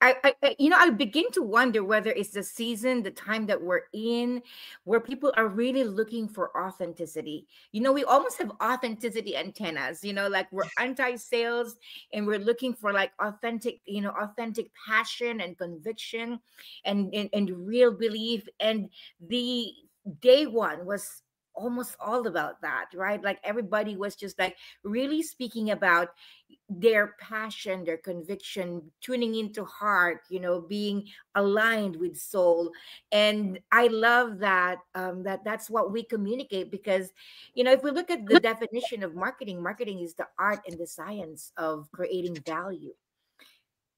I begin to wonder whether it's the season, the time that we're in, where people are really looking for authenticity. We almost have authenticity antennas, like we're anti-sales and we're looking for like authentic passion and conviction and real belief. And the day one was almost all about that, right? Like everybody was just like really speaking about their passion, their conviction, tuning into heart, being aligned with soul. And I love that, that's what we communicate, because, if we look at the definition of marketing, marketing is the art and the science of creating value.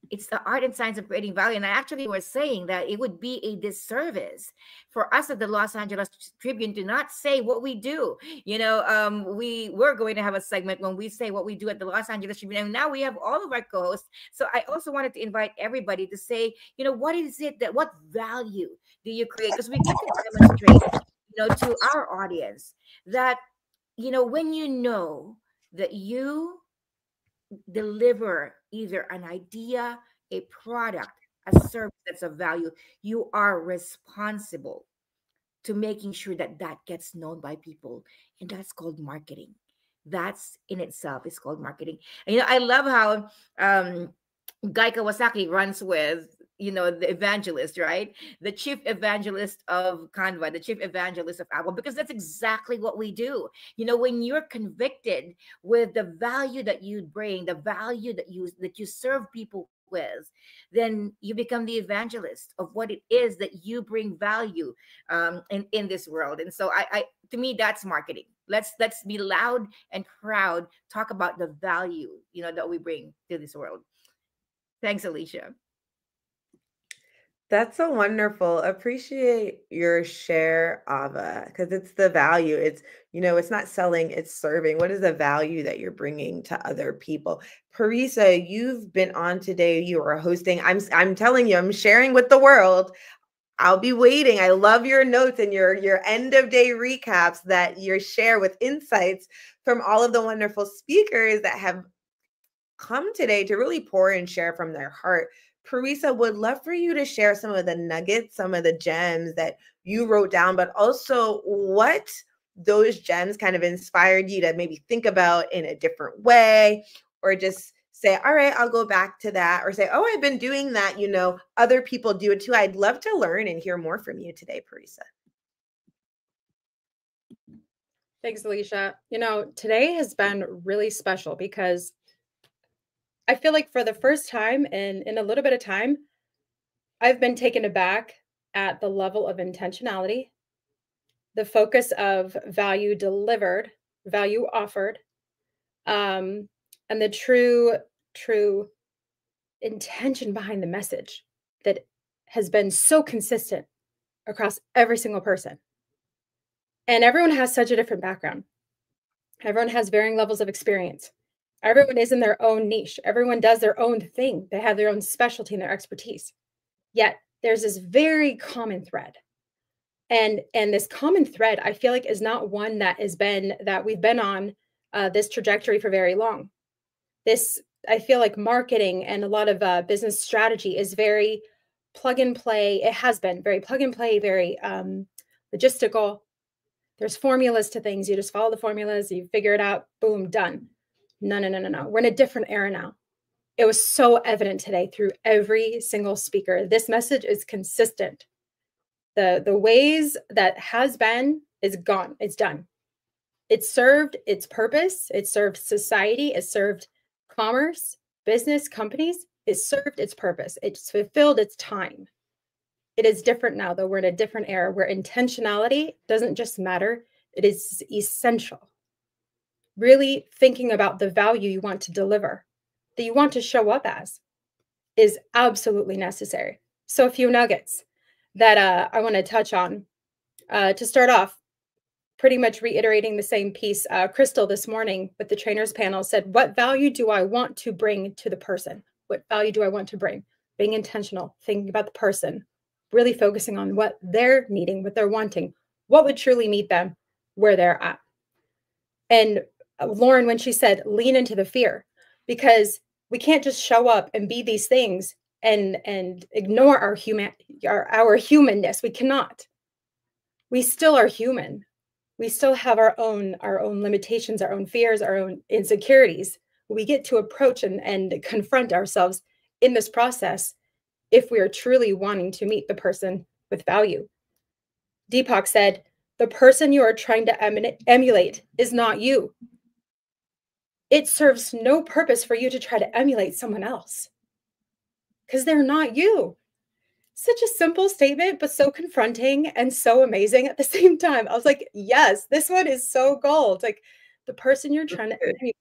It's the art and science of creating value. And I actually was saying that it would be a disservice for us at the Los Angeles Tribune to not say what we do. We're going to have a segment when we say what we do at the Los Angeles Tribune. And now we have all of our co-hosts. So I also wanted to invite everybody to say, what is it what value do you create? Because we get to demonstrate, to our audience that, when you know that you deliver either an idea, a product, a service that's of value, you are responsible to making sure that that gets known by people. And that's called marketing. That's in itself is called marketing. And I love how Guy Kawasaki runs with the evangelist, right? The chief evangelist of Canva, the chief evangelist of Apple, because that's exactly what we do. When you're convicted with the value that you bring, the value that you serve people with, then you become the evangelist of what it is that you bring value in this world. And so I to me, that's marketing. Let's be loud and proud, talk about the value, that we bring to this world. Thanks, Alicia.
That's so wonderful. Appreciate your share, Ava, because it's the value. It's, it's not selling, it's serving. What is the value that you're bringing to other people? Parisa, you've been on today. You are hosting. I'm telling you, I'm sharing with the world. I'll be waiting. I love your notes and your end of day recaps that you share with insights from all of the wonderful speakers that have come today to really pour and share from their heart. Parisa, would love for you to share some of the nuggets, some of the gems that you wrote down, but also what those gems kind of inspired you to maybe think about in a different way, or just say, all right, I'll go back to that, or say, oh, I've been doing that, other people do it too. I'd love to learn and hear more from you today, Parisa.
Thanks, Alicia. Today has been really special because I feel like for the first time in a little bit of time, I've been taken aback at the level of intentionality, the focus of value delivered, value offered, and the true intention behind the message that has been so consistent across every single person. And everyone has such a different background. Everyone has varying levels of experience. Everyone is in their own niche. Everyone does their own thing. They have their own specialty and their expertise. Yet there's this very common thread And this common thread, I feel like, is not one that we've been on this trajectory for very long. I feel like marketing and a lot of business strategy is very plug and play. It has been very plug and play, very logistical. There's formulas to things. You just follow the formulas, you figure it out, boom, done. No. We're in a different era now. It was so evident today through every single speaker. This message is consistent. The ways that has been is gone. It's done. It served its purpose. It served society. It served commerce, business, companies. It served its purpose. It's fulfilled its time. It is different now, though. We're in a different era where intentionality doesn't just matter. It is essential. Really thinking about the value you want to deliver, that you want to show up as, is absolutely necessary. So a few nuggets that I want to touch on. To start off, pretty much reiterating the same piece, Crystal this morning with the trainers panel said, what value do I want to bring to the person? What value do I want to bring? Being intentional, thinking about the person, really focusing on what they're needing, what they're wanting, what would truly meet them where they're at. And Lauren, when she said, lean into the fear, because we can't just show up and be these things and ignore our humanness. We cannot. We still are human. We still have our own limitations, our own fears, our own insecurities. We get to approach and confront ourselves in this process if we are truly wanting to meet the person with value. Deepak said, the person you are trying to emulate is not you. It serves no purpose for you to try to emulate someone else because they're not you. Such a simple statement, but so confronting and so amazing at the same time. I was like, yes, this one is so gold. Like, the person you're trying to emulate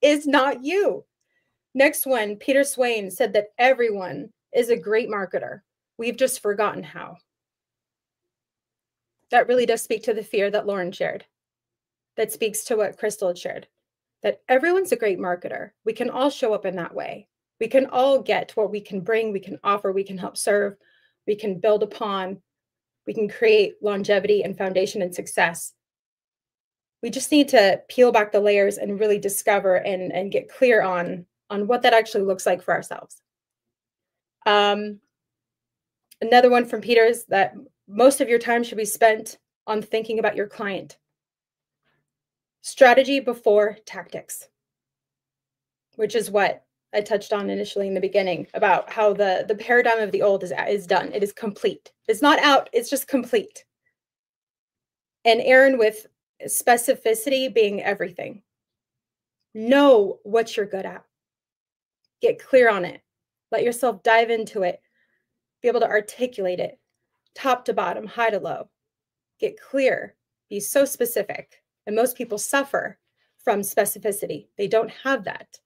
is not you. Next one, Peter Swain said that everyone is a great marketer. We've just forgotten how. That really does speak to the fear that Lauren shared. That speaks to what Crystal had shared. That everyone's a great marketer. We can all show up in that way. We can all get what we can bring, we can offer, we can help serve, we can build upon, we can create longevity and foundation and success. We just need to peel back the layers and really discover and get clear on what that actually looks like for ourselves. Another one from Peter is that most of your time should be spent on thinking about your client. Strategy before tactics, which is what I touched on initially in the beginning about how the paradigm of the old is done. It is complete. It's not out, it's just complete. And Aaron, with specificity being everything. Know what you're good at. Get clear on it. Let yourself dive into it. Be able to articulate it, top to bottom, high to low. Get clear. Be so specific. And most people suffer from specificity. They don't have that.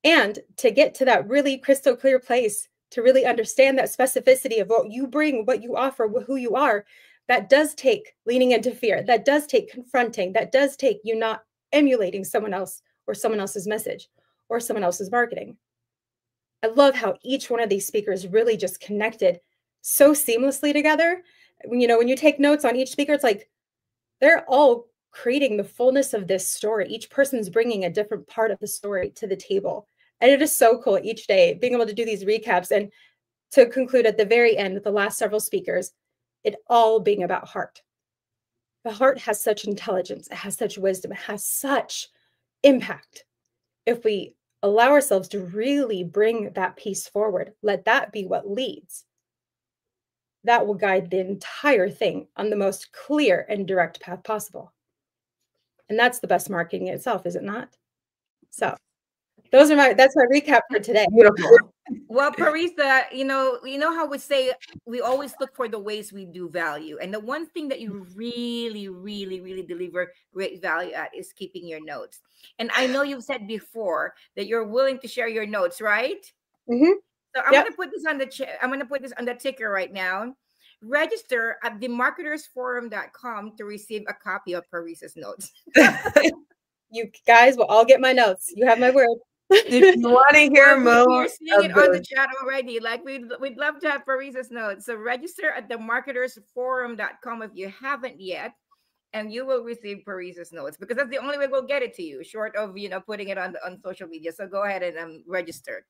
And to get to that really crystal clear place, to really understand that specificity of what you bring, what you offer, who you are, that does take leaning into fear. That does take confronting. That does take you not emulating someone else or someone else's message or someone else's marketing. I love how each one of these speakers really just connected so seamlessly together. When you take notes on each speaker, it's like they're all creating the fullness of this story. Each person's bringing a different part of the story to the table. And it is so cool each day being able to do these recaps and to conclude at the very end with the last several speakers, it all being about heart. The heart has such intelligence. It has such wisdom. It has such impact. If we allow ourselves to really bring that piece forward, let that be what leads, that will guide the entire thing on the most clear and direct path possible. And that's the best marketing itself, is it not? So that's my recap for today.
Beautiful. Well, Parisa, you know how we say we always look for the ways we do value. And the one thing that you really, really, really deliver great value at is keeping your notes. And I know you've said before that you're willing to share your notes, right?
Mm-hmm.
So I'm gonna put this on the ticker right now. Register at themarketersforum.com to receive a copy of Parisa's notes.
You guys will all get my notes. You have my word.
If you want to hear more,
we're seeing it on the chat already. Like we'd love to have Parisa's notes. So register at themarketersforum.com if you haven't yet, and you will receive Parisa's notes, because that's the only way we'll get it to you, short of putting it on social media. So go ahead and register.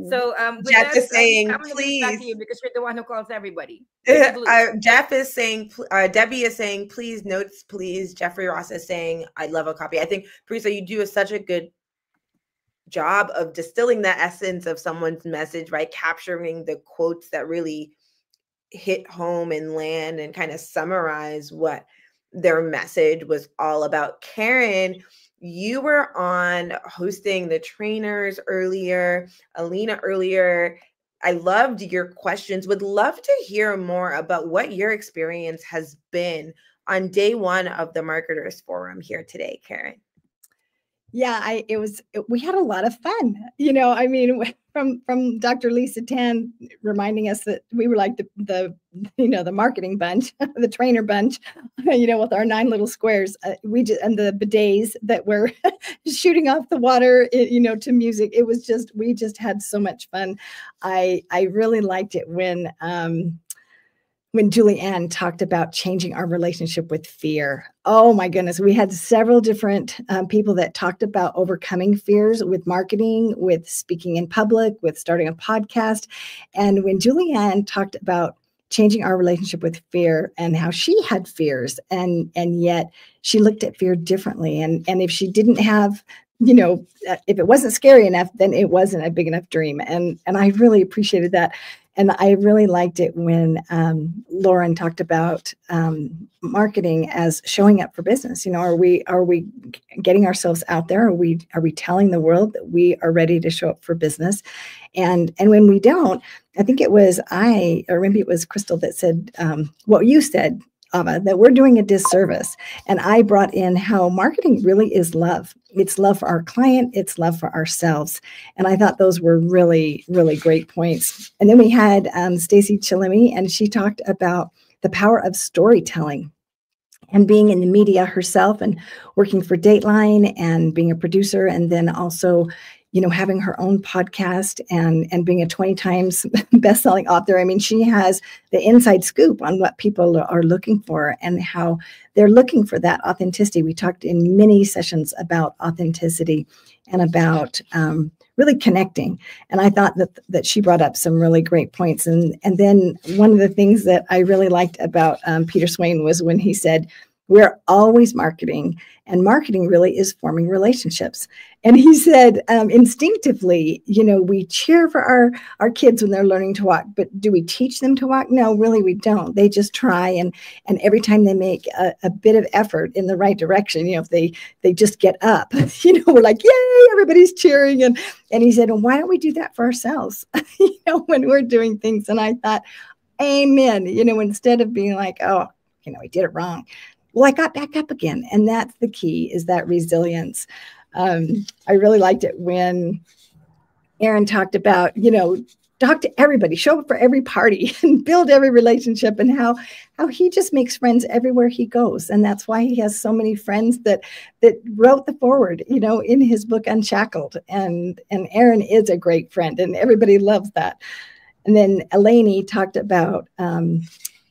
So
Jeff is saying,
I'm
please.
back to you because you're the one who calls everybody.
Jeff is saying, Debbie is saying, please, notes, please. Jeffrey Ross is saying, I'd love a copy. I think, Parisa, you do such a good job of distilling the essence of someone's message, right? Capturing the quotes that really hit home and land and kind of summarize what their message was all about. Karen, you were on hosting the trainers earlier, Alina earlier. I loved your questions. Would love to hear more about what your experience has been on day one of the Marketers Forum here today, Karen.
Yeah, we had a lot of fun. I mean, from Dr. Lisa Tan reminding us that we were like the marketing bunch, the trainer bunch, with our 9 little squares. And the bidets that were shooting off the water, to music. It was we just had so much fun. I really liked it when Julianne talked about changing our relationship with fear. Oh my goodness. We had several different people that talked about overcoming fears with marketing, with speaking in public, with starting a podcast. And when Julianne talked about changing our relationship with fear and how she had fears and yet she looked at fear differently. And if she didn't have, if it wasn't scary enough, then it wasn't a big enough dream. And I really appreciated that. And I really liked it when Lauren talked about marketing as showing up for business. Are we getting ourselves out there? Are we telling the world that we are ready to show up for business? And when we don't, I think it was or maybe it was Crystal that said what you said, Ava, that we're doing a disservice. And I brought in how marketing really is love. It's love for our client. It's love for ourselves. And I thought those were really, really great points. And then we had Stacy Chillemi, and she talked about the power of storytelling and being in the media herself and working for Dateline and being a producer, and then also having her own podcast and being a 20 times best-selling author. I mean, she has the inside scoop on what people are looking for and how they're looking for that authenticity. We talked in many sessions about authenticity and about really connecting. And I thought that she brought up some really great points. And then one of the things that I really liked about Peter Swain was when he said, we're always marketing, and marketing really is forming relationships. And he said, instinctively, we cheer for our kids when they're learning to walk, but do we teach them to walk? No, really, we don't. They just try. And every time they make a bit of effort in the right direction, if they just get up, we're like, yay, everybody's cheering. And he said, well, why don't we do that for ourselves, when we're doing things? And I thought, amen, instead of being like, oh, we did it wrong. Well, I got back up again. And that's the key, is that resilience. I really liked it when Aaron talked about, talk to everybody, show up for every party and build every relationship, and how he just makes friends everywhere he goes. And that's why he has so many friends that wrote the foreword, in his book, Unshackled. And Aaron is a great friend, and everybody loves that. And then Eleni talked about,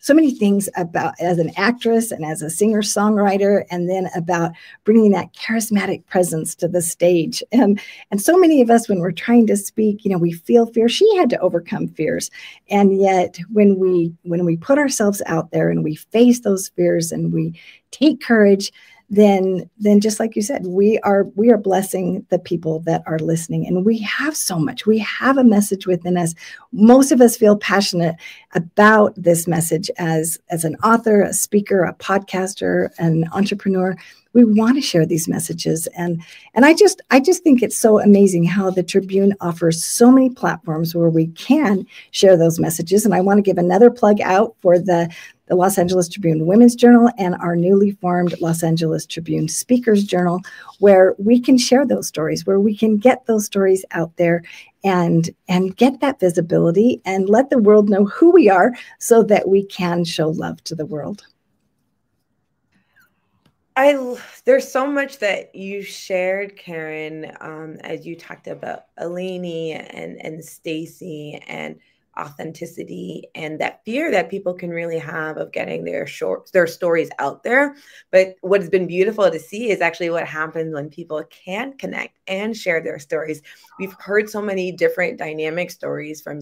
so many things about as an actress and as a singer-songwriter, and then about bringing that charismatic presence to the stage. And so many of us, when we're trying to speak, we feel fear. She had to overcome fears. And yet when we put ourselves out there and we face those fears and we take courage, then just like you said, we are blessing the people that are listening. And we have so much. We have a message within us. Most of us feel passionate about this message as an author, a speaker, a podcaster, an entrepreneur. We want to share these messages. And I just think it's so amazing how the Tribune offers so many platforms where we can share those messages. And I want to give another plug out for the Los Angeles Tribune Women's Journal and our newly formed Los Angeles Tribune Speakers Journal, where we can share those stories, where we can get those stories out there and get that visibility and let the world know who we are so that we can show love to the world.
There's so much that you shared, Karen, as you talked about Eleni and Stacy and authenticity and that fear that people can really have of getting their stories out there. But what's been beautiful to see is actually what happens when people can connect and share their stories. We've heard so many different dynamic stories from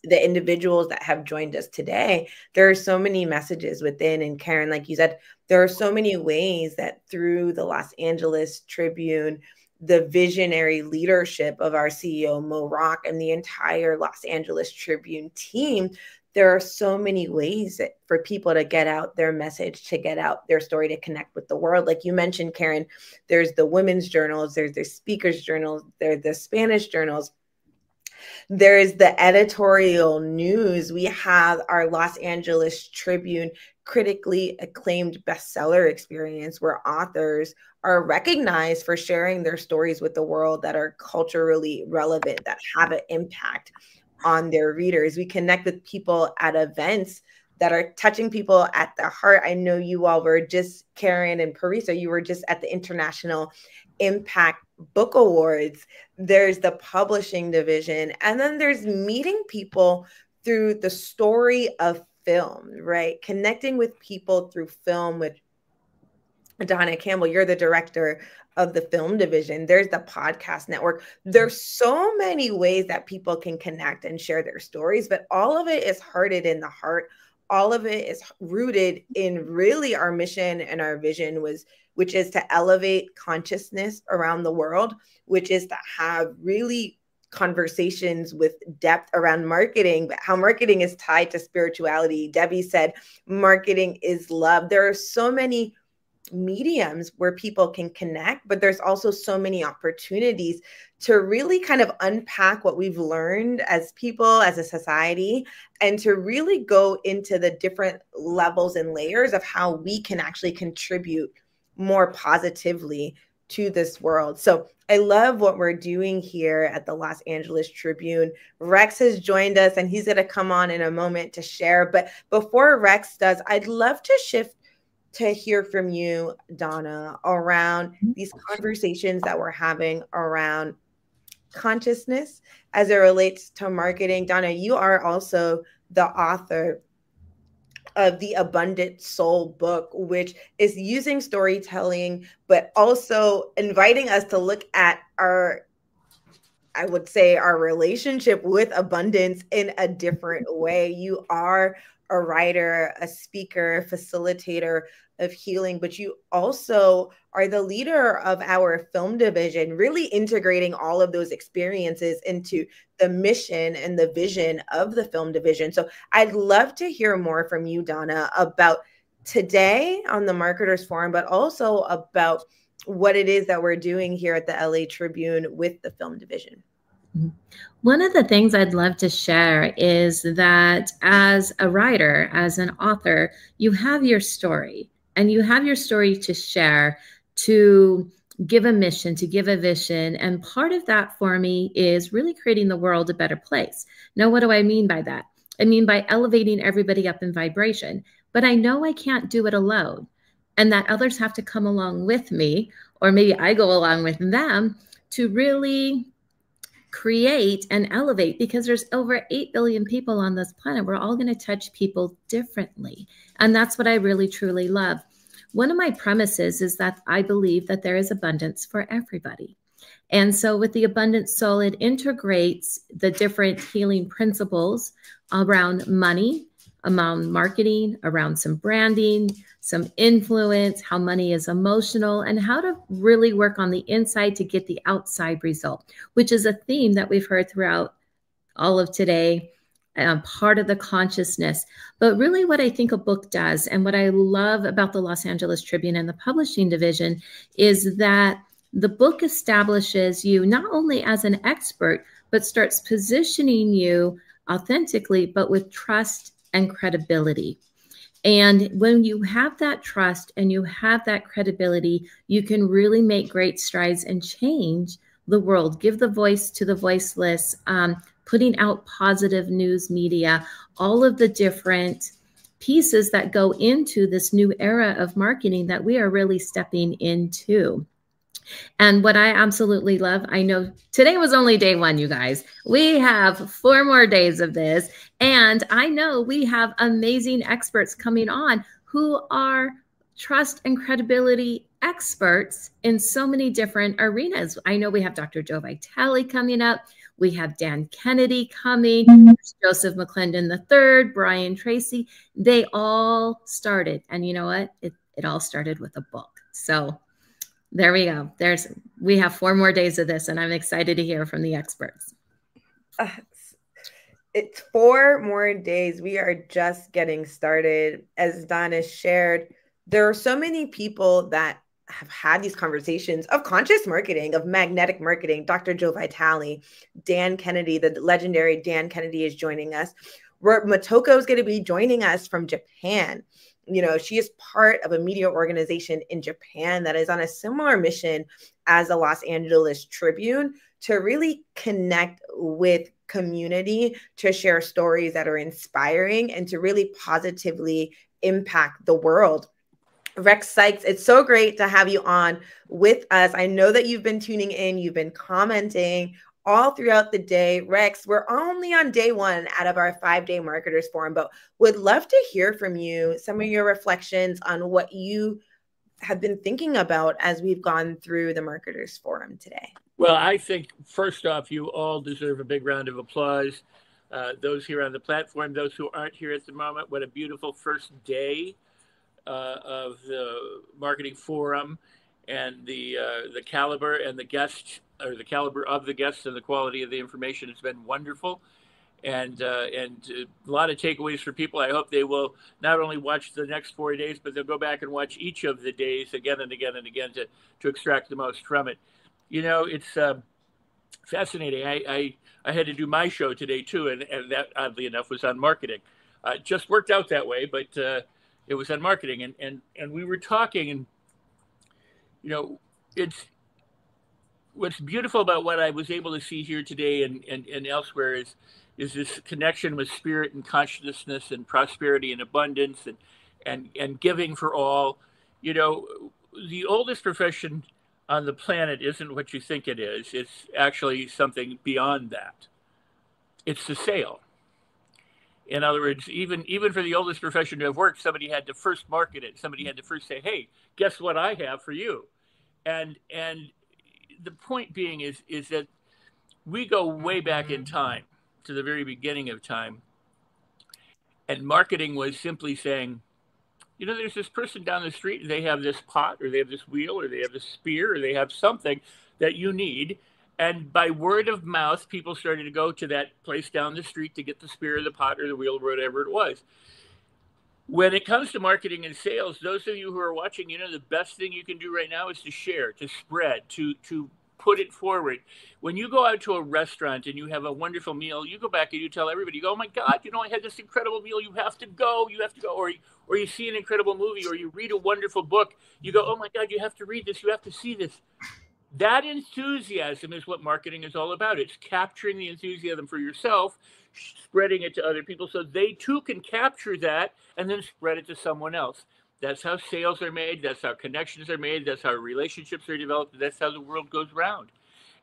the individuals that have joined us today. There are so many messages within, and Karen, like you said, there are so many ways that through the Los Angeles Tribune, the visionary leadership of our CEO, Mo Rock, and the entire Los Angeles Tribune team, there are so many ways for people to get out their message, to get out their story, to connect with the world. Like you mentioned, Karen, there's the women's journals, there's the speakers journals, there's the Spanish journals. There is the editorial news. We have our Los Angeles Tribune critically acclaimed bestseller experience where authors are recognized for sharing their stories with the world that are culturally relevant, that have an impact on their readers. We connect with people at events that are touching people at the heart. I know you all were just, Karen and Parisa, you were just at the International Impact Book Awards. There's the publishing division, and then there's meeting people through the story of film, right? Connecting with people through film. With Donna Campbell, you're the director of the film division. There's the podcast network. There's so many ways that people can connect and share their stories, but all of it is hearted in the heart. All of it is rooted in really our mission and our vision, which is to elevate consciousness around the world, which is to have really conversations with depth around marketing, but how marketing is tied to spirituality. Debbie said, marketing is love. There are so many mediums where people can connect, but there's also so many opportunities to really kind of unpack what we've learned as people, as a society, and to really go into the different levels and layers of how we can actually contribute more positively to this world. So I love what we're doing here at the Los Angeles Tribune. Rex has joined us and he's going to come on in a moment to share. But before Rex does, I'd love to shift to hear from you, Donna, around these conversations that we're having around consciousness as it relates to marketing. Donna, you are also the author of the Abundant Soul book, which is using storytelling, but also inviting us to look at our relationship with abundance in a different way. You are a writer, a speaker, facilitator of healing, but you also are the leader of our film division, really integrating all of those experiences into the mission and the vision of the film division. So I'd love to hear more from you, Donna, about today on the Marketers Forum, but also about what it is that we're doing here at the LA Tribune with the film division.
One of the things I'd love to share is that as a writer, as an author, you have your story and you have your story to share, to give a mission, to give a vision. And part of that for me is really creating the world a better place. Now, what do I mean by that? I mean by elevating everybody up in vibration, but I know I can't do it alone and that others have to come along with me, or maybe I go along with them to really create and elevate, because there's over 8 billion people on this planet. We're all going to touch people differently. And that's what I really, truly love. One of my premises is that I believe that there is abundance for everybody. And so with the Abundant Soul, it integrates the different healing principles around money, around marketing, around some branding, some influence, how money is emotional, and how to really work on the inside to get the outside result, which is a theme that we've heard throughout all of today, part of the consciousness. But really what I think a book does, and what I love about the Los Angeles Tribune and the publishing division, is that the book establishes you not only as an expert, but starts positioning you authentically, but with trust and credibility. And when you have that trust and you have that credibility, you can really make great strides and change the world, give the voice to the voiceless, putting out positive news media, all of the different pieces that go into this new era of marketing that we are really stepping into. And what I absolutely love, I know today was only day one, you guys. We have 4 more days of this. And I know we have amazing experts coming on who are trust and credibility experts in so many different arenas. I know we have Dr. Joe Vitale coming up. We have Dan Kennedy coming, Joseph McClendon III, Brian Tracy. They all started. And you know what? It all started with a book. So there we go. We have 4 more days of this, and I'm excited to hear from the experts.
It's 4 more days. We are just getting started. As Donna shared, there are so many people that have had these conversations of conscious marketing, of magnetic marketing. Dr. Joe Vitale, Dan Kennedy, the legendary Dan Kennedy is joining us. Motoko is going to be joining us from Japan. You know, she is part of a media organization in Japan that is on a similar mission as the Los Angeles Tribune to really connect with community, to share stories that are inspiring and to really positively impact the world. Rex Sykes, it's so great to have you on with us. I know that you've been tuning in, you've been commenting all throughout the day. Rex, we're only on day 1 out of our 5-day Marketers Forum, but would love to hear from you some of your reflections on what you have been thinking about as we've gone through the Marketers Forum today.
Well, I think first off, you all deserve a big round of applause. Those here on the platform, those who aren't here at the moment, what a beautiful first day of the Marketing Forum, and the caliber and the guests, or the caliber of the guests and the quality of the information has been wonderful. And a lot of takeaways for people. I hope they will not only watch the next 4 days, but they'll go back and watch each of the days again and again and again to extract the most from it. You know, it's fascinating. I had to do my show today too, and that oddly enough was on marketing. It just worked out that way, but it was on marketing, and we were talking, and you know, it's what's beautiful about what I was able to see here today and elsewhere is this connection with spirit and consciousness and prosperity and abundance and giving for all. You know, the oldest profession on the planet isn't what you think it is. It's actually something beyond that. It's the sale. In other words, even for the oldest profession to have worked, somebody had to first market it. Somebody had to first say, hey, guess what I have for you? And the point being is that we go way back in time to the very beginning of time. And marketing was simply saying, you know, there's this person down the street, and they have this pot, or they have this wheel, or they have this spear, or they have something that you need. And by word of mouth, people started to go to that place down the street to get the spear, or the pot, or the wheel, or whatever it was. When it comes to marketing and sales, those of you who are watching, you know, the best thing you can do right now is to share, to spread, to put it forward. When you go out to a restaurant and you have a wonderful meal, you go back and you tell everybody, you go, oh my God, you know, I had this incredible meal. You have to go. Or you see an incredible movie, or you read a wonderful book. You go, oh my God, you have to read this. You have to see this. That enthusiasm is what marketing is all about. It's capturing the enthusiasm for yourself, spreading it to other people so they too can capture that and then spread it to someone else. That's how sales are made. That's how connections are made. That's how relationships are developed. That's how the world goes round.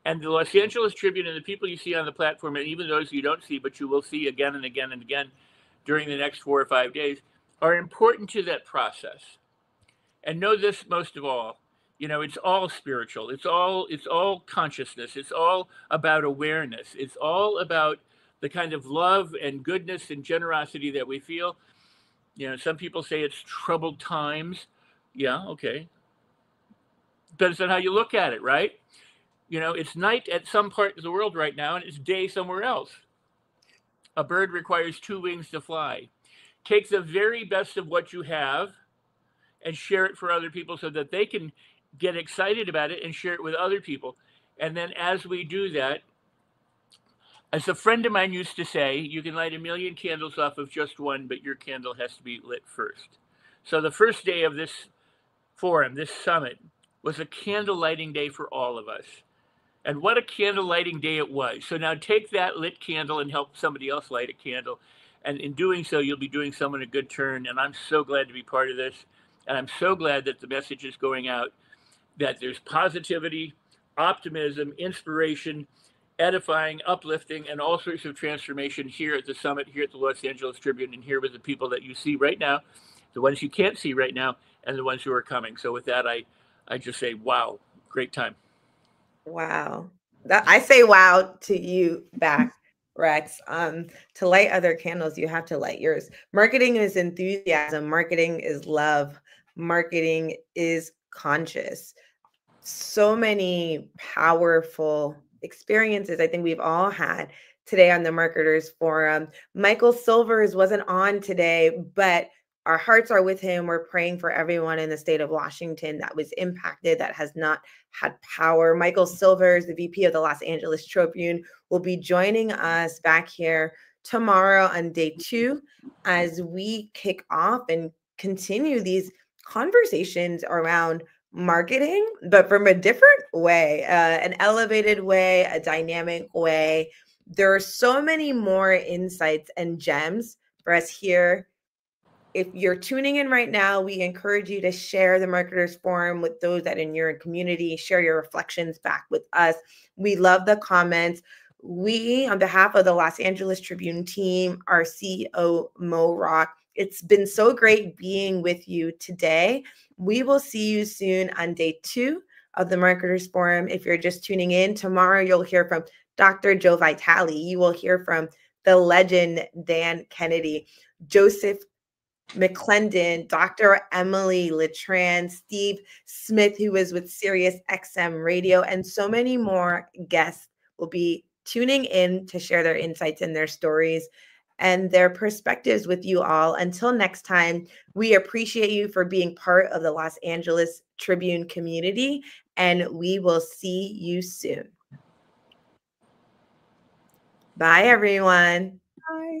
And the Los Angeles Tribune and the people you see on the platform, and even those you don't see, but you will see again and again and again during the next 4 or 5 days, are important to that process. And know this most of all, you know, it's all spiritual. It's all consciousness. It's all about awareness. It's all about the kind of love and goodness and generosity that we feel. You know, some people say it's troubled times. Yeah, okay. Depends on how you look at it, right? You know, it's night at some part of the world right now, and it's day somewhere else. A bird requires 2 wings to fly. Take the very best of what you have and share it for other people so that they can get excited about it and share it with other people. And then as we do that, as a friend of mine used to say, you can light 1,000,000 candles off of just one, but your candle has to be lit first. So the first day of this forum, this summit, was a candle lighting day for all of us. And what a candle lighting day it was. So now take that lit candle and help somebody else light a candle. And in doing so, you'll be doing someone a good turn. And I'm so glad to be part of this. And I'm so glad that the message is going out, that there's positivity, optimism, inspiration, edifying, uplifting, and all sorts of transformation here at the summit, here at the Los Angeles Tribune, and here with the people that you see right now, the ones you can't see right now, and the ones who are coming. So with that, I just say, wow, great time.
Wow. I say wow to you back, Rex. To light other candles, you have to light yours. Marketing is enthusiasm. Marketing is love. Marketing is conscious. So many powerful experiences I think we've all had today on the Marketers Forum. Michael Silvers wasn't on today, but our hearts are with him. We're praying for everyone in the state of Washington that was impacted, that has not had power. Michael Silvers, the VP of the Los Angeles Tribune, will be joining us back here tomorrow on day 2 as we kick off and continue these conversations around marketing, but from a different way, an elevated way, a dynamic way. There are so many more insights and gems for us here. If you're tuning in right now, we encourage you to share the Marketers Forum with those that are in your community, share your reflections back with us. We love the comments. We, on behalf of the Los Angeles Tribune team, our CEO, Mo Rock, it's been so great being with you today. We will see you soon on day 2 of the Marketers Forum. If you're just tuning in, tomorrow you'll hear from Dr. Joe Vitale. You will hear from the legend Dan Kennedy, Joseph McClendon, Dr. Emily Letran, Steve Smith, who is with Sirius XM Radio, and so many more guests will be tuning in to share their insights and their stories and their perspectives with you all. Until next time, we appreciate you for being part of the Los Angeles Tribune community, and we will see you soon. Bye, everyone.
Bye.